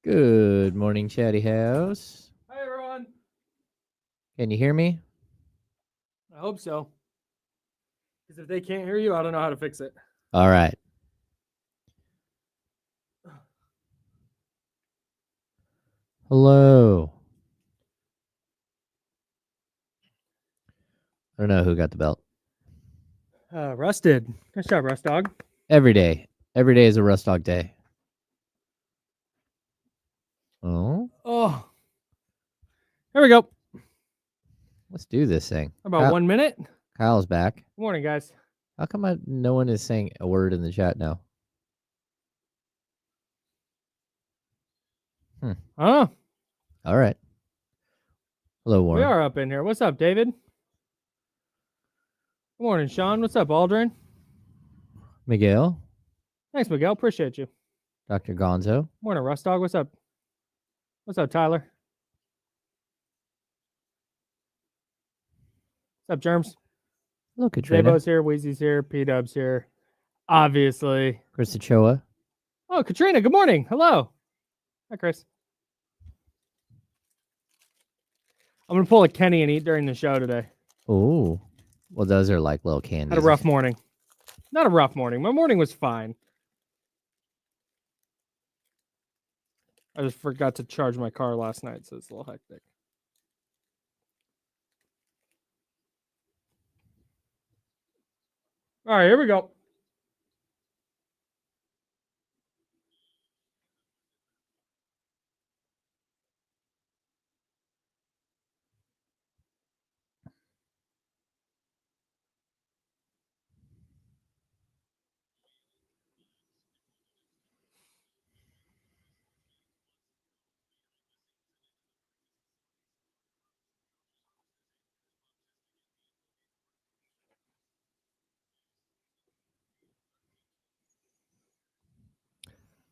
Good morning, Chatty House. Hi, everyone. Can you hear me? I hope so. Because if they can't hear you, I don't know how to fix it. All right. Hello. I don't know who got the belt. Russ did. Nice job, Russ Dog. Every day. Every day is a Rust Dog day. Oh, Oh. Here we go. let's do this thing. About 1 minute. Kyle's back. Good morning, guys. How come no one is saying a word in the chat now? Oh, All right. Hello, Warren. we are up in here. What's up, David? Good morning, Sean. What's up, Aldrin? Miguel. Thanks, Miguel. Appreciate you. Dr. Gonzo. Morning, Russ Dog. What's up? What's up, Tyler? What's up, Germs? Hello, Katrina. Zabo's here. Wheezy's here. P-Dub's here. Obviously. Chris Ochoa. Oh, Katrina. Good morning. Hello. Hi, Chris. I'm going to pull a Kenny and eat during the show today. Oh. Well, those are like little candies. Had a rough morning. Not a rough morning. My morning was fine. I just forgot to charge my car last night, so it's a little hectic. All right, here we go.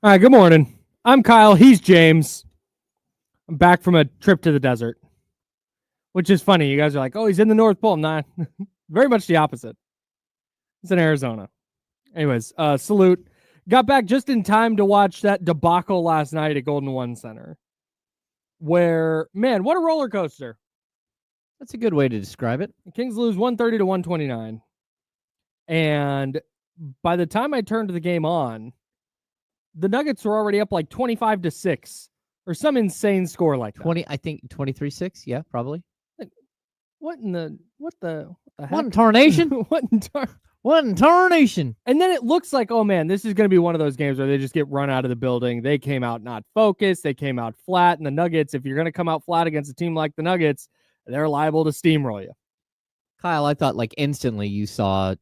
All right, good morning. I'm Kyle. He's James. I'm back from a trip to the desert, which is funny. You guys are like, oh, he's in the North Pole. Nah, very much the opposite. It's in Arizona. Anyways, salute. Got back just in time to watch that debacle last night at Golden One Center, where, man, what a roller coaster. That's a good way to describe it. The Kings lose 130 to 129. And by the time I turned the game on, the Nuggets were already up like 25-6 or some insane score like that. 20, I think 23-6. Yeah, probably. What the heck? What in tarnation? What in tarnation? And then it looks like, oh man, this is going to be one of those games where they just get run out of the building. They came out not focused. They came out flat. And the Nuggets, if you're going to come out flat against a team like the Nuggets, they're liable to steamroll you. Kyle, I thought like instantly you saw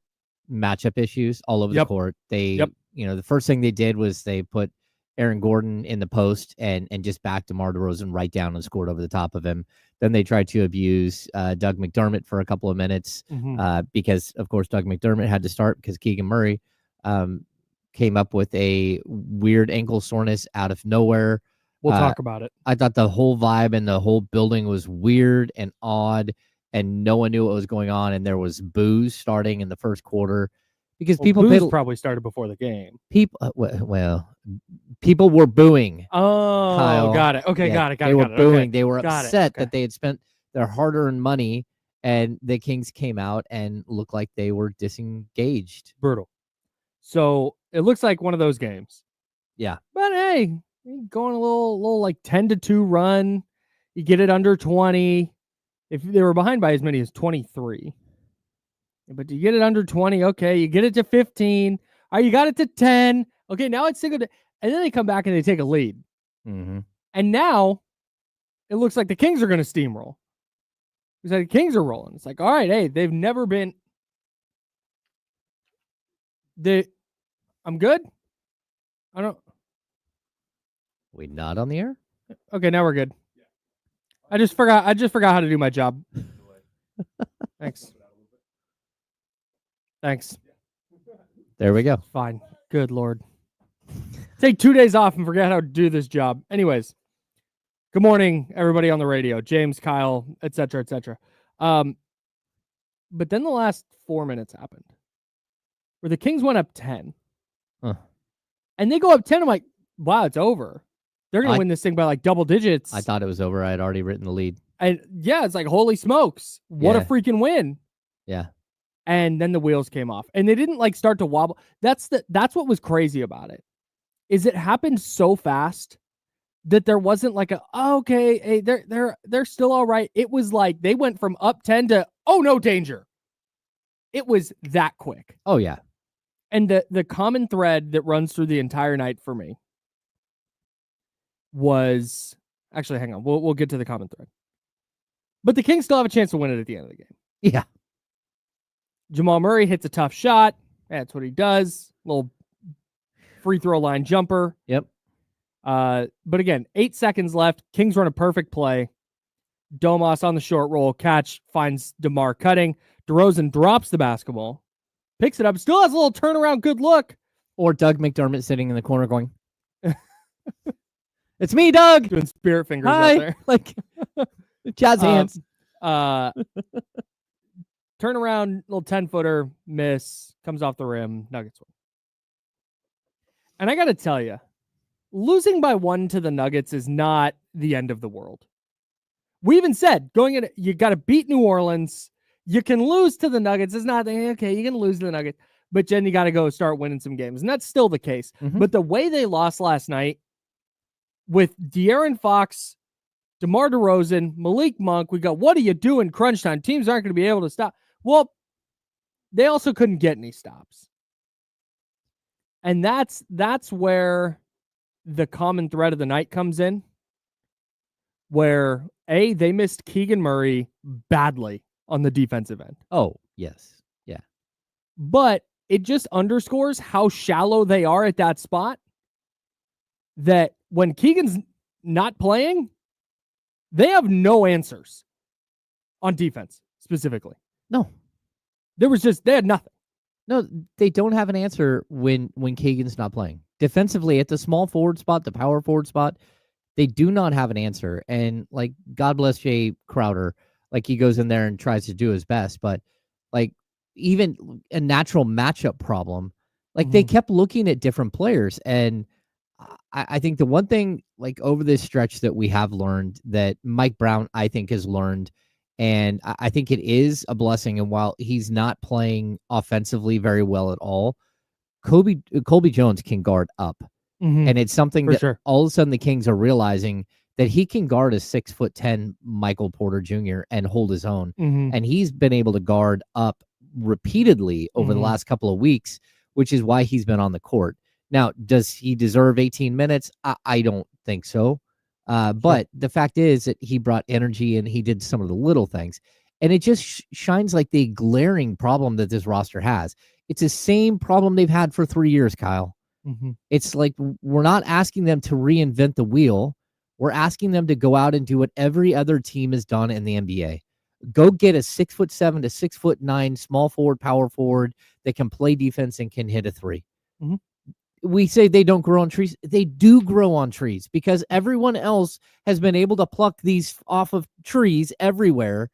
matchup issues all over the court. They, the first thing they did was they put Aaron Gordon in the post and just backed DeMar DeRozan right down and scored over the top of him. Then they tried to abuse Doug McDermott for a couple of minutes because, of course, Doug McDermott had to start because Keegan Murray came up with a weird ankle soreness out of nowhere. We'll talk about it. I thought the whole vibe and the whole building was weird and odd, and no one knew what was going on, and there was boos starting in the first quarter. Because people probably started before the game. People were booing. Oh, Kyle. Got it. Okay, got it. They were booing. Okay. They were upset that they had spent their hard-earned money, and the Kings came out and looked like they were disengaged. Brutal. So it looks like one of those games. Yeah, but hey, going a little like 10-2 run. You get it under 20. If they were behind by as many as 23. But you get it under 20, okay. You get it to 15. All right, you got it to 10. Okay, now it's single. And then they come back and they take a lead. Mm-hmm. And now it looks like the Kings are going to steamroll. It's like the Kings are rolling. It's like, all right, hey, they've never been. I'm good. I don't. We not on the air? Okay, now we're good. I just forgot how to do my job. Thanks. Thanks. There we go. Fine. Good Lord. Take 2 days off and forget how to do this job. Anyways, good morning, everybody on the radio. James, Kyle, etc., etc. But then the last 4 minutes happened where the Kings went up 10. Huh. And they go up 10. I'm like, wow, it's over. They're going to win this thing by like double digits. I thought it was over. I had already written the lead. And yeah, it's like, holy smokes. What a freaking win. Yeah. And then the wheels came off. And they didn't like start to wobble. That's what was crazy about it. Is it happened so fast that there wasn't like okay, hey, they're still all right. It was like they went from up 10 to no danger. It was that quick. Oh yeah. And the common thread that runs through the entire night for me was actually, hang on, we'll get to the common thread. But the Kings still have a chance to win it at the end of the game. Yeah. Jamal Murray hits a tough shot. That's what he does. Little free throw line jumper. Yep. But again, 8 seconds left. Kings run a perfect play. Domas on the short roll catch finds DeMar cutting. DeRozan drops the basketball, picks it up, still has a little turnaround good look. Or Doug McDermott sitting in the corner going, "It's me, Doug." Doing spirit fingers Hi. out there. Like jazz hands. Turnaround, little 10-footer, miss, comes off the rim, Nuggets win. And I got to tell you, losing by 1 to the Nuggets is not the end of the world. We even said, going in, you got to beat New Orleans. You can lose to the Nuggets. It's not, okay, you can lose to the Nuggets, but then you got to go start winning some games. And that's still the case. Mm-hmm. But the way they lost last night with De'Aaron Fox, DeMar DeRozan, Malik Monk, we got, what do you do in crunch time? Teams aren't going to be able to stop. Well, they also couldn't get any stops. And that's where the common thread of the night comes in, where they missed Keegan Murray badly on the defensive end. Oh, yes. Yeah. But it just underscores how shallow they are at that spot, that when Keegan's not playing, they have no answers on defense specifically. No. They had nothing. No, they don't have an answer when Keegan's not playing. Defensively, at the small forward spot, the power forward spot, they do not have an answer. And, like, God bless Jay Crowder. Like, he goes in there and tries to do his best. But, like, even a natural matchup problem, like, they kept looking at different players. And I think the one thing, like, over this stretch that we have learned, that Mike Brown, I think, has learned, and I think it is a blessing. And while he's not playing offensively very well at all, Colby Jones can guard up. And it's something that all of a sudden the Kings are realizing that he can guard a 6'10" Michael Porter Jr. and hold his own. And he's been able to guard up repeatedly over the last couple of weeks, which is why he's been on the court. Now, does he deserve 18 minutes? I don't think so. But the fact is that he brought energy and he did some of the little things. And it just shines like the glaring problem that this roster has. It's the same problem they've had for 3 years, Kyle. It's like we're not asking them to reinvent the wheel. We're asking them to go out and do what every other team has done in the NBA. Go get a 6'7" to 6'9" small forward, power forward that can play defense and can hit a three. We say they don't grow on trees. They do grow on trees because everyone else has been able to pluck these off of trees everywhere,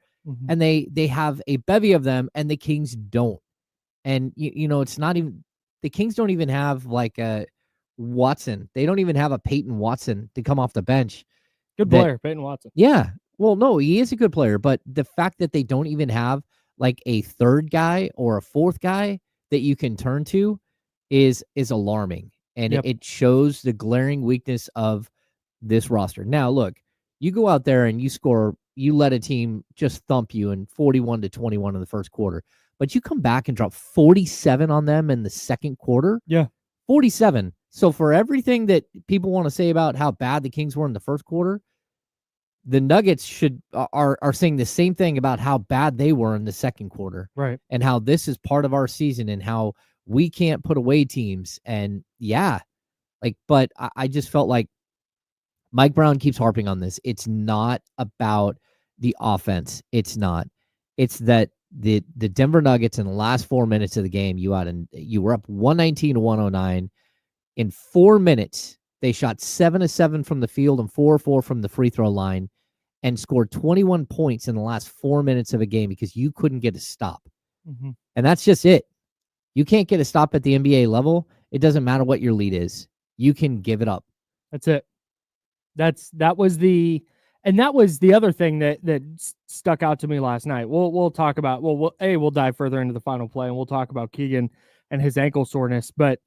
and they have a bevy of them, and the Kings don't. And you know, it's not even the Kings don't even have like a Watson. They don't even have a Peyton Watson to come off the bench. Good player, Peyton Watson. Yeah. Well, no, he is a good player, but the fact that they don't even have like a third guy or a fourth guy that you can turn to is alarming. And it shows the glaring weakness of this roster. Now, look, you go out there and you let a team just thump you in 41-21 in the first quarter, but you come back and drop 47 on them in the second quarter. Yeah. 47. So for everything that people want to say about how bad the Kings were in the first quarter, the Nuggets are saying the same thing about how bad they were in the second quarter. Right. And how this is part of our season and how we can't put away teams. And but I just felt like Mike Brown keeps harping on this. It's not about the offense. It's not. It's that the Denver Nuggets in the last 4 minutes of the game, you were up 119-109. In 4 minutes, they shot 7 of 7 from the field and 4 of 4 from the free throw line and scored 21 points in the last 4 minutes of a game because you couldn't get a stop. And that's just it. You can't get a stop at the NBA level. It doesn't matter what your lead is. You can give it up. That's it. That was the other thing that stuck out to me last night. We'll talk about we'll dive further into the final play, and we'll talk about Keegan and his ankle soreness. But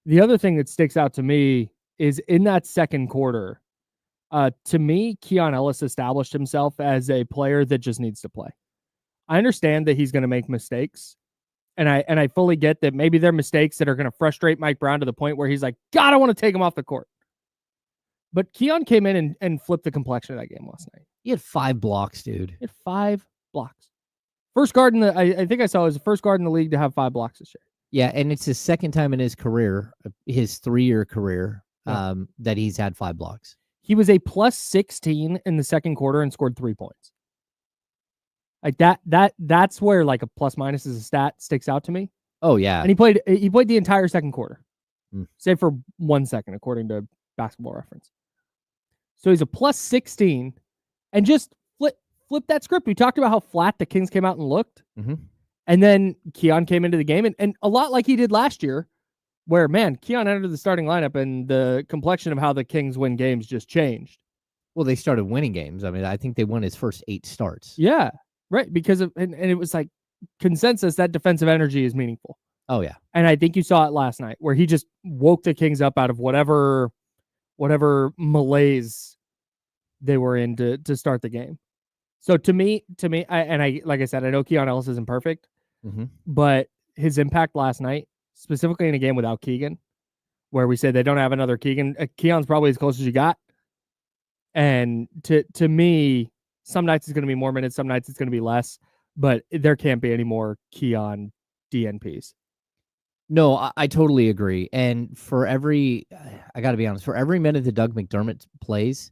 the other thing that sticks out to me is in that second quarter. To me, Keon Ellis established himself as a player that just needs to play. I understand that he's going to make mistakes, and I fully get that maybe they're mistakes that are going to frustrate Mike Brown to the point where he's like, God, I want to take him off the court. But Keon came in and flipped the complexion of that game last night. He had 5 blocks, dude. He had 5 blocks. First guard in the I think I saw it was the first guard in the league to have 5 blocks this year. Yeah, and it's his second time in his career, his 3-year career, that he's had 5 blocks. He was a plus 16 in the second quarter and scored 3 points. Like that's where like a plus minus as a stat sticks out to me. Oh yeah. And he played the entire second quarter. Save for 1 second, according to Basketball Reference. So he's a plus 16, and just flip that script. We talked about how flat the Kings came out and looked. And then Keon came into the game, and a lot like he did last year, where, man, Keon entered the starting lineup, and the complexion of how the Kings win games just changed. Well, they started winning games. I mean, I think they won his first 8 starts. Yeah, right, because of and it was like consensus that defensive energy is meaningful. Oh, yeah. And I think you saw it last night, where he just woke the Kings up out of whatever malaise they were in to start the game. So to me, I like I said, I know Keon Ellis isn't perfect, but his impact last night, specifically in a game without Keegan, where we say they don't have another Keegan, Keon's probably as close as you got. And to me, some nights it's going to be more minutes, some nights it's going to be less, but there can't be any more Keon DNPs. No, I totally agree. And I got to be honest, for every minute that Doug McDermott plays,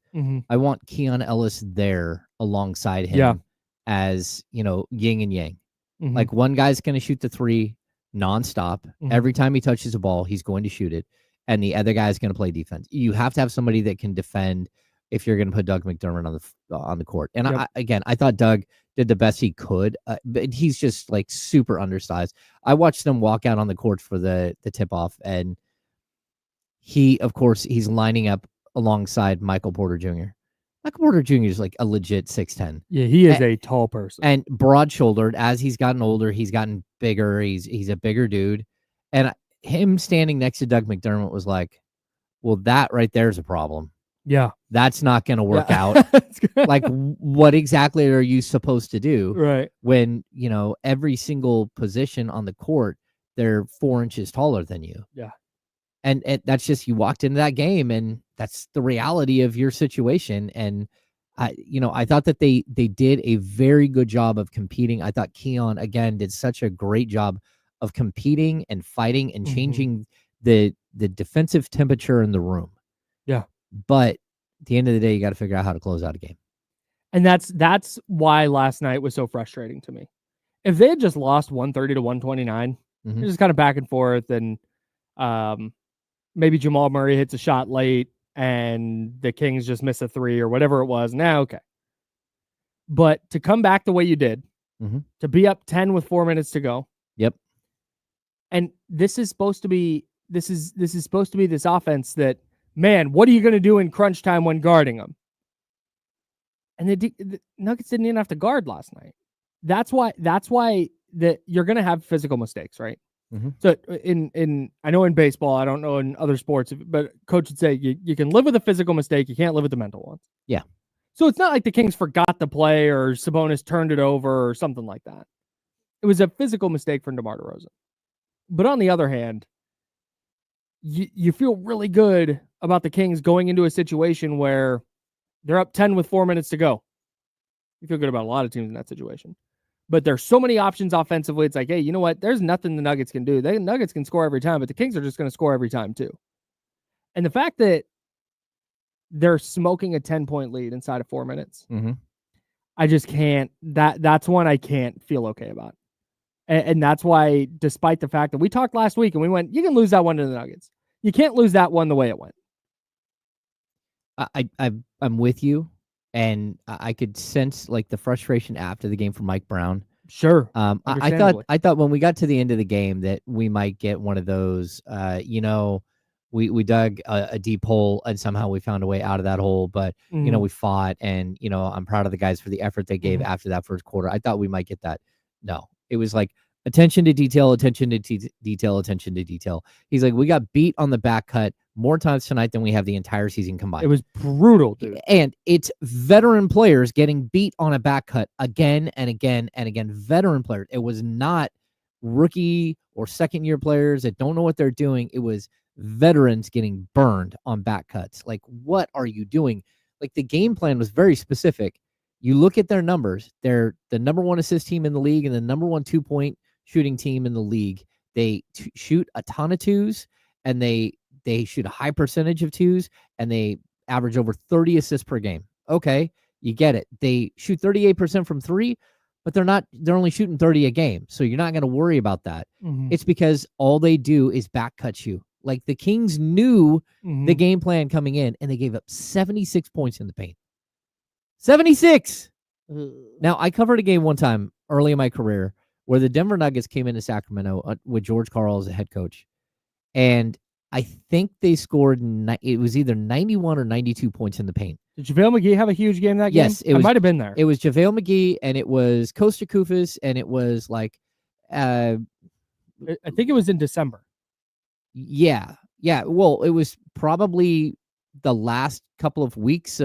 I want Keon Ellis there alongside him as, yin and yang. Like one guy's going to shoot the 3 nonstop. Every time he touches a ball, he's going to shoot it. And the other guy's going to play defense. You have to have somebody that can defend if you're going to put Doug McDermott on the court. And I thought Doug did the best he could, but he's just like super undersized. I watched him walk out on the court for the tip-off, and he's lining up alongside Michael Porter Jr. Michael Porter Jr. is like a legit 6'10". Yeah, he is a tall person. And broad-shouldered. As he's gotten older, he's gotten bigger. He's a bigger dude. And him standing next to Doug McDermott was like, well, that right there is a problem. Yeah. That's not going to work out. Like, what exactly are you supposed to do? Right. When, every single position on the court, they're 4 inches taller than you. Yeah. And that's just, you walked into that game, and that's the reality of your situation. And, I thought that they did a very good job of competing. I thought Keon, again, did such a great job of competing and fighting and changing the defensive temperature in the room. Yeah. But at the end of the day, you got to figure out how to close out a game. And that's why last night was so frustrating to me. If they had just lost 130 to 129, just kind of back and forth, and maybe Jamal Murray hits a shot late and the Kings just miss a 3 or whatever it was, now okay. But to come back the way you did, to be up 10 with 4 minutes to go. Yep. And this is supposed to be this offense that, man, what are you going to do in crunch time when guarding them? And the Nuggets didn't even have to guard last night. That's why that you're going to have physical mistakes, right? So I know in baseball, I don't know in other sports, but coach would say you can live with a physical mistake, you can't live with the mental ones. Yeah. So it's not like the Kings forgot the play or Sabonis turned it over or something like that. It was a physical mistake for DeMar DeRozan. But on the other hand, you feel really good about the Kings going into a situation where they're up 10 with 4 minutes to go. You feel good about a lot of teams in that situation. But there's so many options offensively. It's like, hey, you know what? There's nothing the Nuggets can do. The Nuggets can score every time, but the Kings are just going to score every time too. And the fact that they're smoking a 10-point lead inside of 4 minutes, I just can't. That's one I can't feel okay about. And that's why, despite the fact that we talked last week and we went, you can lose that one to the Nuggets. You can't lose that one the way it went. I'm with you, and I could sense like the frustration after the game from Mike Brown. Sure. I thought when we got to the end of the game that we might get one of those, we dug a deep hole and somehow we found a way out of that hole. But we fought, and I'm proud of the guys for the effort they gave after that first quarter. I thought we might get that. No, it was like attention to detail, attention to detail, attention to detail. He's like, we got beat on the back cut more times tonight than we have the entire season combined. It was brutal, dude. And it's veteran players getting beat on a back cut again and again and again. Veteran players. It was not rookie or second year players that don't know what they're doing. It was veterans getting burned on back cuts. Like, what are you doing? Like, the game plan was very specific. You look at their numbers. They're the number 1 assist team in the league and the number 1 2-point shooting team in the league. They shoot a ton of twos, and they shoot a high percentage of twos, and they average over 30 assists per game. Okay, you get it. They shoot 38% from three, but they're only shooting 30 a game. So you're not going to worry about that. It's because all they do is back cut you. Like, the Kings knew the game plan coming in, and they gave up 76 points in the paint. 76. Now, I covered a game one time early in my career where the Denver Nuggets came into Sacramento with George Karl as a head coach. And I think they scored, it was either 91 or 92 points in the paint. Did JaVale McGee have a huge game that game? Yes. I might have been there. It was JaVale McGee, and it was Kosta Koufos, and it was like... I think it was in December. Yeah. Well, it was probably the last couple of weeks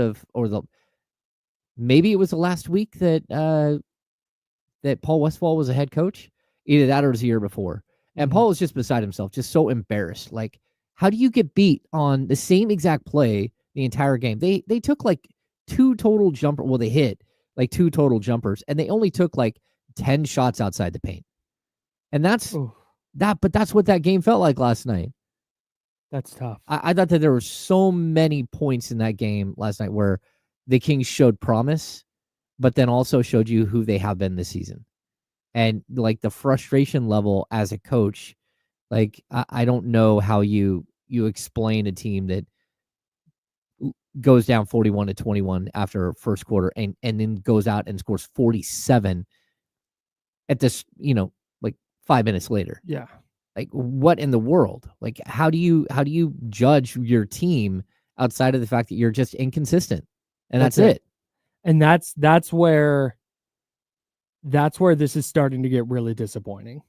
maybe it was the last week that Paul Westphal was a head coach. Either that or it was the year before. And Paul was just beside himself, just so embarrassed. Like, how do you get beat on the same exact play the entire game? They took like 2 total jumpers. Well, they hit like 2 total jumpers, and they only took like 10 shots outside the paint. And that's what that game felt like last night. That's tough. I thought that there were so many points in that game last night where the Kings showed promise, but then also showed you who they have been this season. And like, the frustration level as a coach, like, I don't know how you explain a team that goes down 41-21 after first quarter and then goes out and scores 47 at this, like 5 minutes later. Yeah. Like, what in the world? Like, how do you judge your team outside of the fact that you're just inconsistent? And that's it. And that's where this is starting to get really disappointing.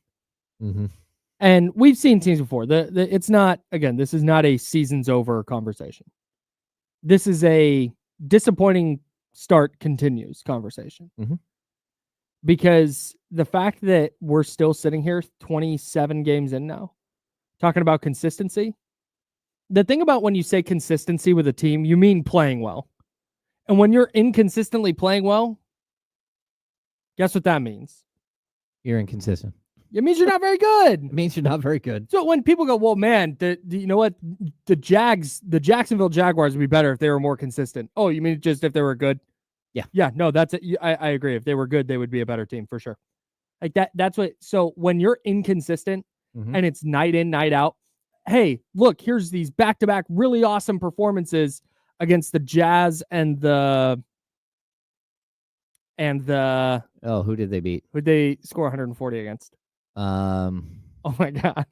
And we've seen teams before. It's not, again, this is not a season's over conversation. This is a disappointing start continues conversation. Because the fact that we're still sitting here 27 games in now, talking about consistency. The thing about when you say consistency with a team, you mean playing well. And when you're inconsistently playing well, guess what that means? You're inconsistent. It means you're not very good. It means you're not very good. So when people go, well, man, you know what? The Jacksonville Jaguars would be better if they were more consistent. Oh, you mean just if they were good? Yeah. No, that's it. I agree. If they were good, they would be a better team for sure. Like that. That's what. So when you're inconsistent and it's night in, night out. Hey, look, here's these back-to-back really awesome performances against the Jazz and the. Oh, who did they beat? Who'd they score 140 against? Oh my God.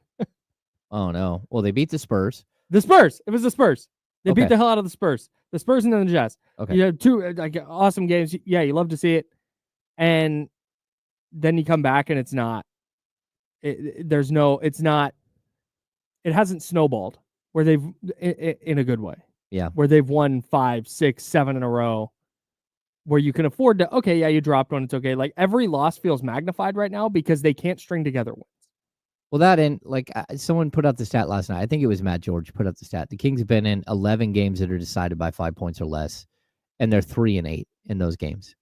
Oh no. Well, they beat the Spurs. The Spurs. It was the Spurs. They beat the hell out of the Spurs. The Spurs and then the Jazz. Okay. You have 2 like awesome games. Yeah, you love to see it. And then you come back and it's not. It's not. It hasn't snowballed where they've in a good way. Yeah. Where they've won 5, 6, 7 in a row. Where you can afford to, okay, yeah, you dropped one. It's okay. Like, every loss feels magnified right now because they can't string together wins. Well, that and like someone put out the stat last night. I think it was Matt George put out the stat. The Kings have been in 11 games that are decided by 5 points or less, and they're 3-8 in those games.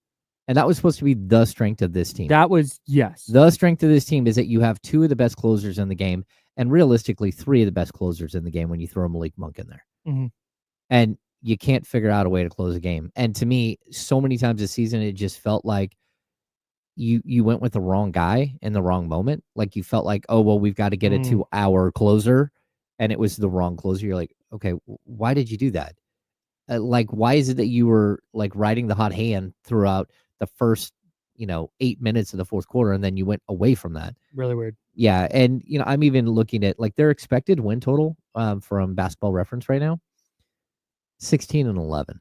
And that was supposed to be the strength of this team. That was, yes. The strength of this team is that you have 2 of the best closers in the game, and realistically 3 of the best closers in the game when you throw Malik Monk in there. And you can't figure out a way to close a game. And to me, so many times this season, it just felt like you went with the wrong guy in the wrong moment. Like, you felt like, oh, well, we've got to get it to our closer. And it was the wrong closer. You're like, okay, why did you do that? Like, why is it that you were like riding the hot hand throughout the first 8 minutes of the fourth quarter, and then you went away from that. Really weird. Yeah, and I'm even looking at like their expected win total from Basketball Reference right now, 16-11.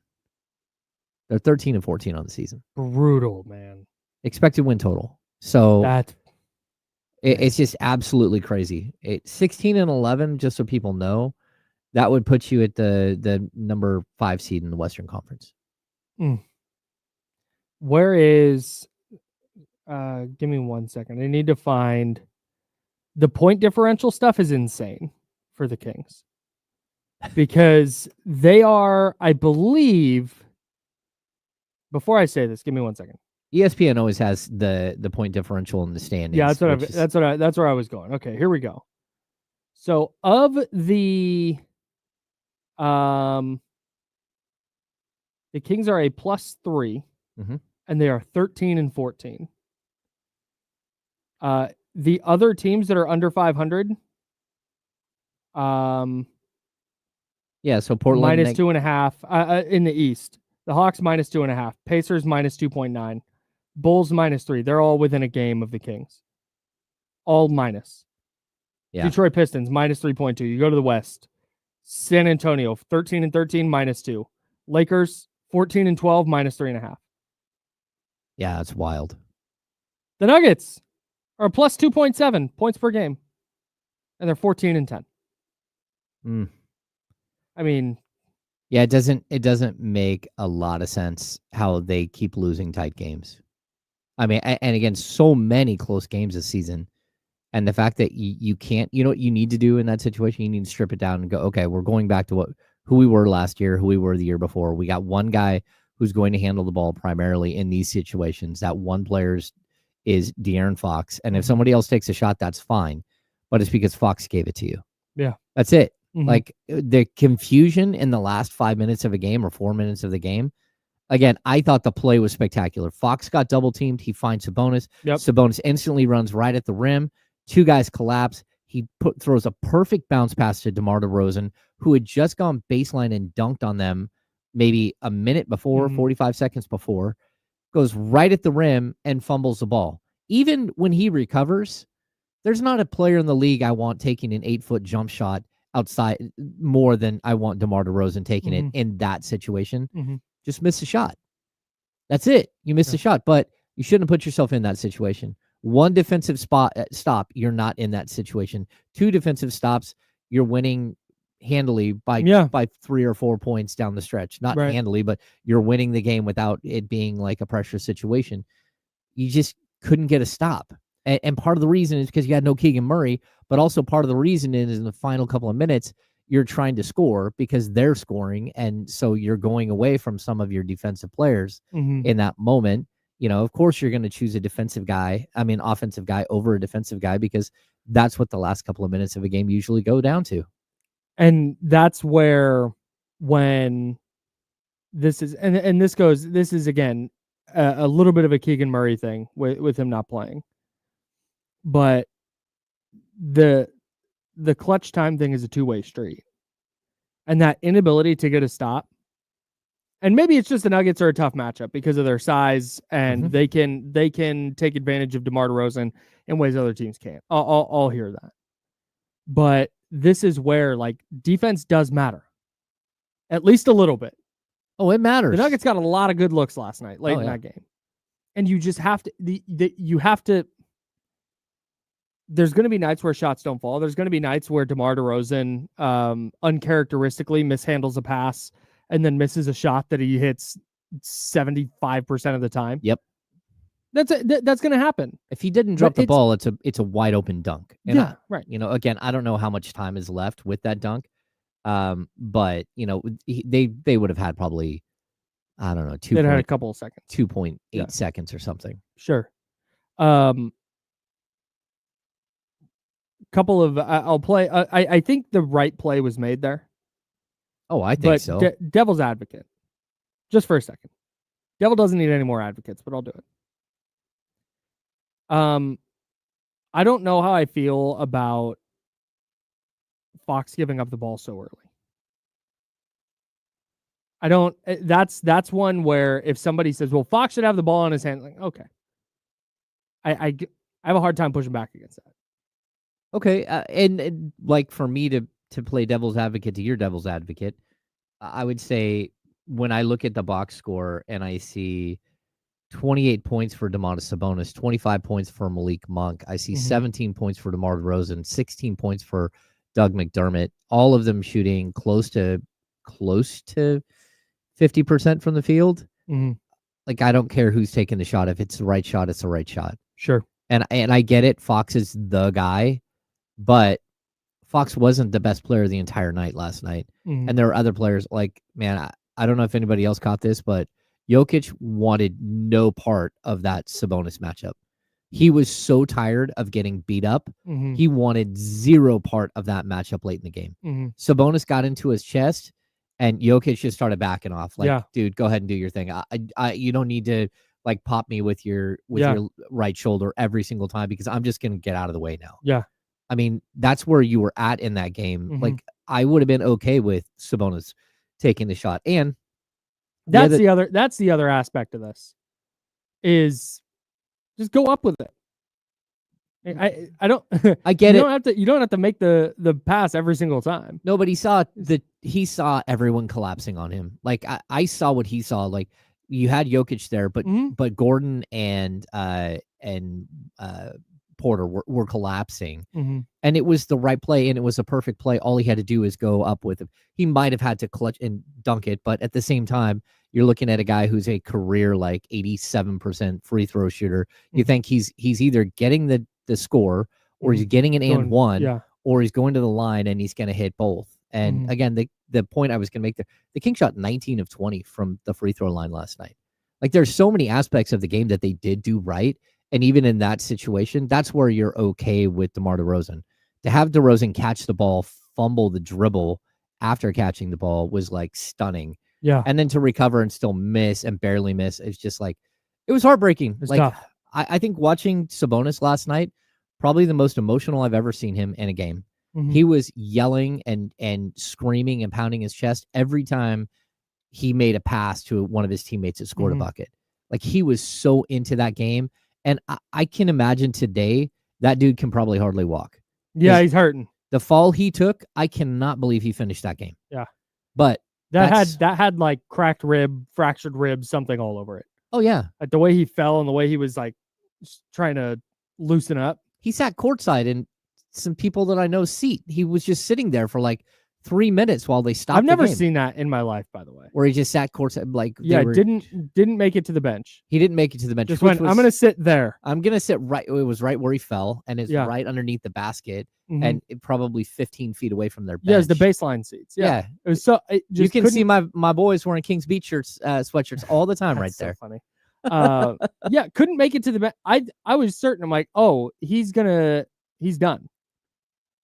They're 13-14 on the season. Brutal, man. Expected win total. So it's just absolutely crazy. 16-11, just so people know, that would put you at the number 5 seed in the Western Conference. Where is? Give me 1 second. I need to find the point differential stuff. Is insane for the Kings because they are, I believe. Before I say this, give me 1 second. ESPN always has the point differential in the standings. Yeah, that's where I was going. Okay, here we go. So of the Kings are a +3, and they are 13-14. The other teams that are under 500, so Portland -2.5 in the East. The Hawks -2.5, Pacers -2.9, Bulls -3. They're all within a game of the Kings. All minus. Yeah. Detroit Pistons -3.2. You go to the West. San Antonio 13-13 -2. Lakers 14-12 -3.5. Yeah, it's wild. The Nuggets are +2.7 points per game, and they're 14-10. I mean, yeah, it doesn't make a lot of sense how they keep losing tight games. I mean, and again, so many close games this season, and the fact that you can't, what you need to do in that situation, you need to strip it down and go, okay, we're going back to who we were last year, who we were the year before. We got one guy who's going to handle the ball primarily in these situations. That one player is De'Aaron Fox, and if somebody else takes a shot, that's fine, but it's because Fox gave it to you. Yeah, that's it. Like the confusion in the last 5 minutes of a game or 4 minutes of the game. Again, I thought the play was spectacular. Fox got double teamed. He finds Sabonis. Sabonis instantly runs right at the rim. Two guys collapse. He throws a perfect bounce pass to DeMar DeRozan, who had just gone baseline and dunked on them maybe a minute before, 45 seconds before, goes right at the rim and fumbles the ball. Even when he recovers, there's not a player in the league I want taking an 8-foot jump shot outside more than I want DeMar DeRozan taking it in that situation. Just miss a shot. That's it. You missed a shot, but you shouldn't put yourself in that situation. One defensive stop, you're not in that situation. Two defensive stops, you're winning handily by 3 or 4 points down the stretch. Not handily, but you're winning the game without it being like a pressure situation. You just couldn't get a stop. And part of the reason is because you had no Keegan Murray, but also part of the reason is in the final couple of minutes, you're trying to score because they're scoring. And so you're going away from some of your defensive players in that moment. Of course, you're going to choose offensive guy over a defensive guy because that's what the last couple of minutes of a game usually go down to. And that's where when this is, and this is again, a little bit of a Keegan Murray thing with him not playing. But the clutch time thing is a two-way street. And that inability to get a stop, and maybe it's just the Nuggets are a tough matchup because of their size, and they can take advantage of DeMar DeRozan in ways other teams can't. I'll hear that. But this is where like defense does matter. At least a little bit. Oh, it matters. The Nuggets got a lot of good looks last night, late in that game. And you just have to you have to. There's going to be nights where shots don't fall. There's going to be nights where DeMar DeRozan uncharacteristically mishandles a pass and then misses a shot that he hits 75% of the time. Yep. That's going to happen. If he didn't drop the ball, it's a wide open dunk. And right. Again, I don't know how much time is left with that dunk. But they would have had probably, I don't know, they'd had a couple of seconds, 2.8 seconds or something. Sure. Couple of I'll play. I think the right play was made there. Oh, I think so. Devil's advocate, just for a second. Devil doesn't need any more advocates, but I'll do it. I don't know how I feel about Fox giving up the ball so early. I don't. That's one where if somebody says, "Well, Fox should have the ball in his hand," like, okay, I have a hard time pushing back against that. Okay, and like for me to play devil's advocate to your devil's advocate, I would say when I look at the box score and I see 28 points for Domantas Sabonis, 25 points for Malik Monk, I see 17 points for DeMar DeRozan, 16 points for Doug McDermott, all of them shooting close to 50% from the field. Like, I don't care who's taking the shot. If it's the right shot, it's the right shot. Sure. And I get it. Fox is the guy, but Fox wasn't the best player the entire night last night. And there were other players like, man, I don't know if anybody else caught this, but Jokic wanted no part of that Sabonis matchup. He was so tired of getting beat up. He wanted zero part of that matchup late in the game. Sabonis got into his chest, and Jokic just started backing off. Like, dude, go ahead and do your thing. You don't need to like pop me with your right shoulder every single time because I'm just gonna get out of the way now. Yeah. I mean, that's where you were at in that game. Like, I would have been okay with Sabonis taking the shot. And that's the other aspect of this is just go up with it. I don't I get you don't have to make the pass every single time. No, but he saw everyone collapsing on him. Like I saw what he saw. Like you had Jokic there, but Gordon and Porter were collapsing. And it was the right play, and it was a perfect play. All he had to do is go up with him. He might have had to clutch and dunk it, but at the same time, you're looking at a guy who's a career like 87% free throw shooter. You think he's either getting the score, or he's getting an and one, or he's going to the line and he's going to hit both. And again, the point I was going to make there, the Kings shot 19 of 20 from the free throw line last night. Like, there's so many aspects of the game that they did do right. And even in that situation, that's where you're okay with DeMar DeRozan. To have DeRozan catch the ball, fumble the dribble after catching the ball was like stunning. Yeah. And then to recover and still miss and barely miss, it's just like, it was heartbreaking. It's like tough. I think watching Sabonis last night, probably the most emotional I've ever seen him in a game. He was yelling and screaming and pounding his chest every time he made a pass to one of his teammates that scored a bucket. Like, he was so into that game. And I can imagine today that dude can probably hardly walk. Yeah, he's hurting. The fall he took, I cannot believe he finished that game. Yeah. But that had like cracked rib, fractured rib, something all over it. Oh, yeah. Like the way he fell and the way he was like trying to loosen up. He sat courtside in some people that I know seat. He was just sitting there for like 3 minutes while they stopped. I've never seen that in my life, by the way. Where he just sat courtside, like didn't make it to the bench. He didn't make it to the bench. Just went, I'm going to sit there. I'm going to sit right. It was right where he fell, and it's right underneath the basket, and probably 15 feet away from their bench. Yeah, it's the baseline seats. Yeah. It was so. You can see my boys wearing Kings Beach shirts, sweatshirts all the time right there. So funny. Yeah, couldn't make it to the bench. I was certain. I'm like, oh, he's done.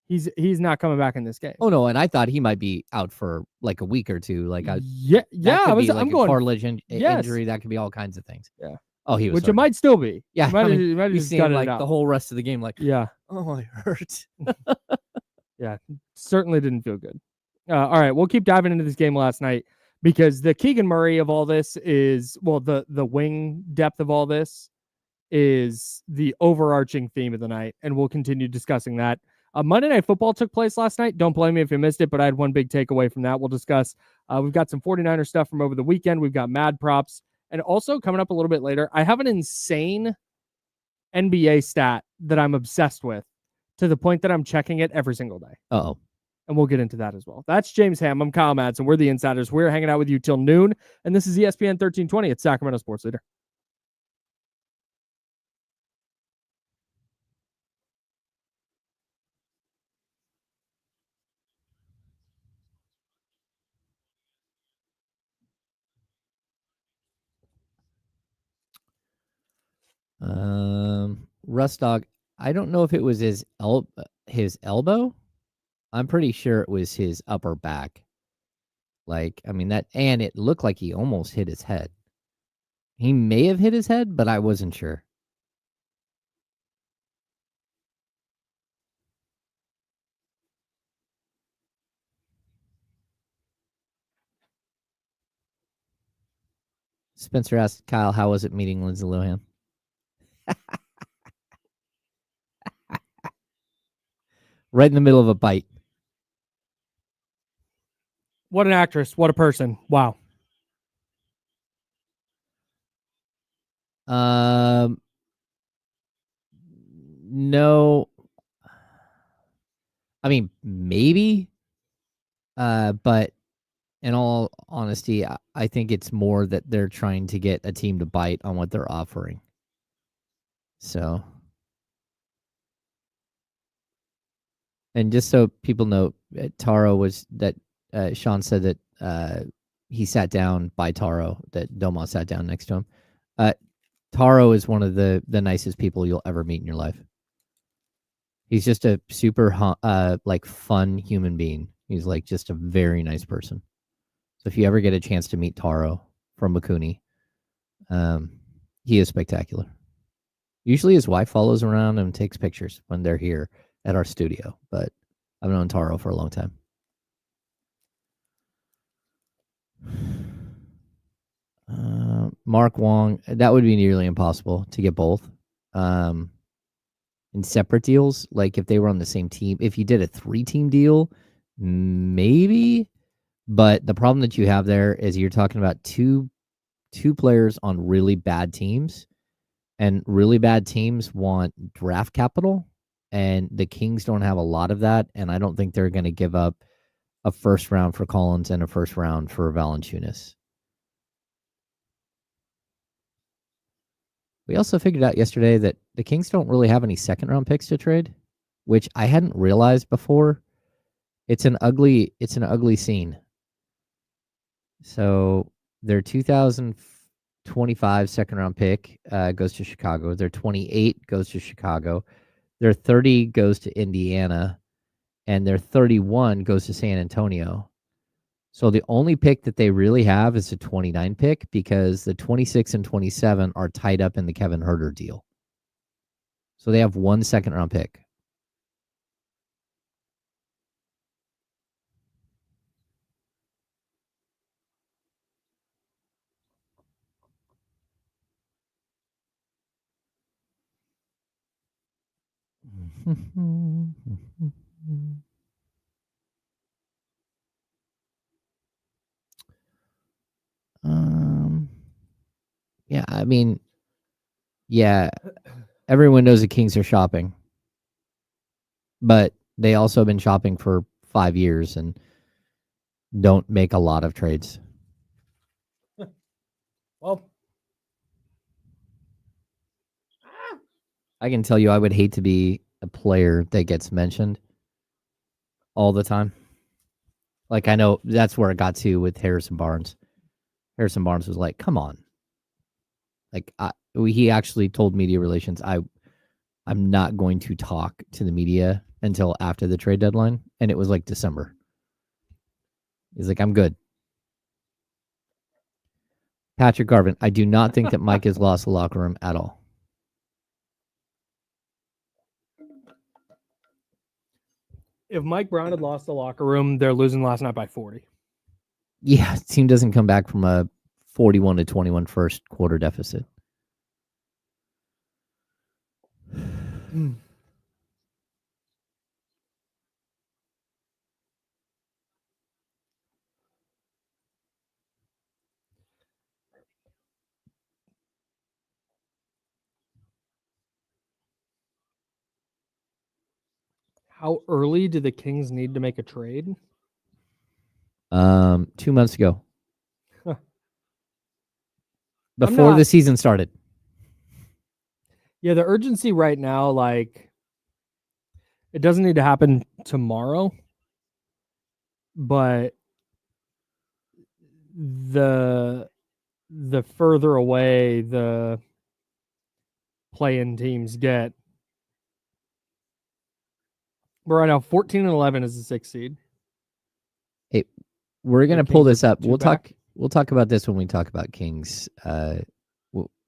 He's not coming back in this game. Oh no, and I thought he might be out for like a week or two. Like I'm going cartilage injury. That could be all kinds of things. Yeah. Oh, he was. Which it might still be. Yeah. He might have just got like the whole rest of the game. Like, yeah. Oh, it hurts. Yeah, certainly didn't feel good. All right, we'll keep diving into this game last night because the Keegan Murray of all this is, well, the wing depth of all this is the overarching theme of the night, and we'll continue discussing that. Monday Night Football took place last night. Don't blame me if you missed it, but I had one big takeaway from that we'll discuss. We've got some 49er stuff from over the weekend. We've got mad props. And also coming up a little bit later, I have an insane NBA stat that I'm obsessed with to the point that I'm checking it every single day. Uh-oh. And we'll get into that as well. That's James Ham. I'm Kyle Madsen. We're the Insiders. We're hanging out with you till noon. And this is ESPN 1320. It's Sacramento Sports Leader. Russ Dog, I don't know if it was his elbow. I'm pretty sure it was his upper back. Like, I mean, and it looked like he almost hit his head. He may have hit his head, but I wasn't sure. Spencer asked Kyle, how was it meeting Lindsay Lohan? right in the middle of a bite. What an actress. What a person. Wow. No. I mean, maybe. But in all honesty, I think it's more that they're trying to get a team to bite on what they're offering. So, and just so people know, Taro was that Sean said that he sat down by Taro, that Domo sat down next to him. Taro is one of the nicest people you'll ever meet in your life. He's just a super like fun human being. He's like just a very nice person. So if you ever get a chance to meet Taro from Makuni, he is spectacular. Usually his wife follows around and takes pictures when they're here at our studio, but I've known Taro for a long time. Mark Wong, that would be nearly impossible to get both. In separate deals, like if they were on the same team, if you did a 3-team deal, maybe. But the problem that you have there is you're talking about two players on really bad teams, and really bad teams want draft capital, and the Kings don't have a lot of that, and I don't think they're going to give up a first round for Collins and a first round for Valanciunas. We also figured out yesterday that the Kings don't really have any second round picks to trade, which I hadn't realized before. It's an ugly scene. So their 2025 second round pick goes to Chicago. Their 28 goes to Chicago. Their 30 goes to Indiana, and their 31 goes to San Antonio. So the only pick that they really have is a 29 pick, because the 26 and 27 are tied up in the Kevin Huerter deal. So they have 1 second round pick. Yeah, I mean, yeah, everyone knows the Kings are shopping, but they also have been shopping for 5 years and don't make a lot of trades. Well, I can tell you, I would hate to be a player that gets mentioned all the time. Like, I know that's where it got to with Harrison Barnes. Harrison Barnes was like, "Come on." Like, he actually told media relations, I'm not going to talk to the media until after the trade deadline. And it was like December. He's like, I'm good. Patrick Garvin, I do not think that Mike has lost the locker room at all. If Mike Brown had lost the locker room, they're losing last night by 40. Yeah, team doesn't come back from a 41-21 first quarter deficit. How early do the Kings need to make a trade? 2 months ago. Huh. Before the season started. Yeah, the urgency right now, like, it doesn't need to happen tomorrow, but the further away the play-in teams get. But right now, 14 and 11 is the 6th seed. Hey, we're gonna pull this up. We'll talk about this when we talk about Kings.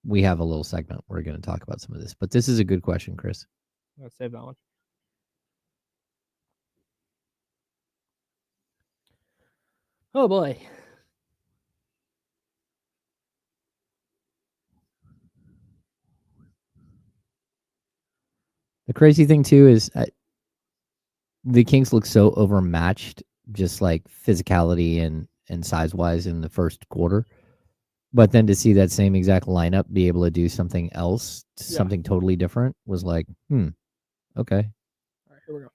We have a little segment. We're going to talk about some of this, but this is a good question, Chris. Let's save that one. Oh boy. The crazy thing too is The Kings look so overmatched, just like physicality and size wise in the first quarter. But then to see that same exact lineup be able to do something else, something totally different, was like, okay. All right, here we go.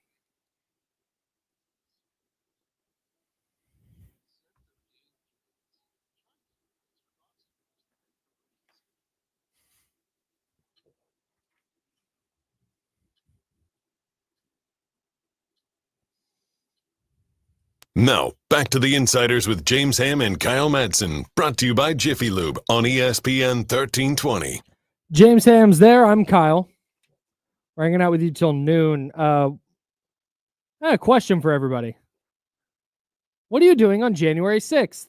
Now, back to the Insiders with James Ham and Kyle Madsen, brought to you by Jiffy Lube on ESPN 1320. James Ham's there. I'm Kyle. We're hanging out with you till noon. I have a question for everybody. What are you doing on January 6th?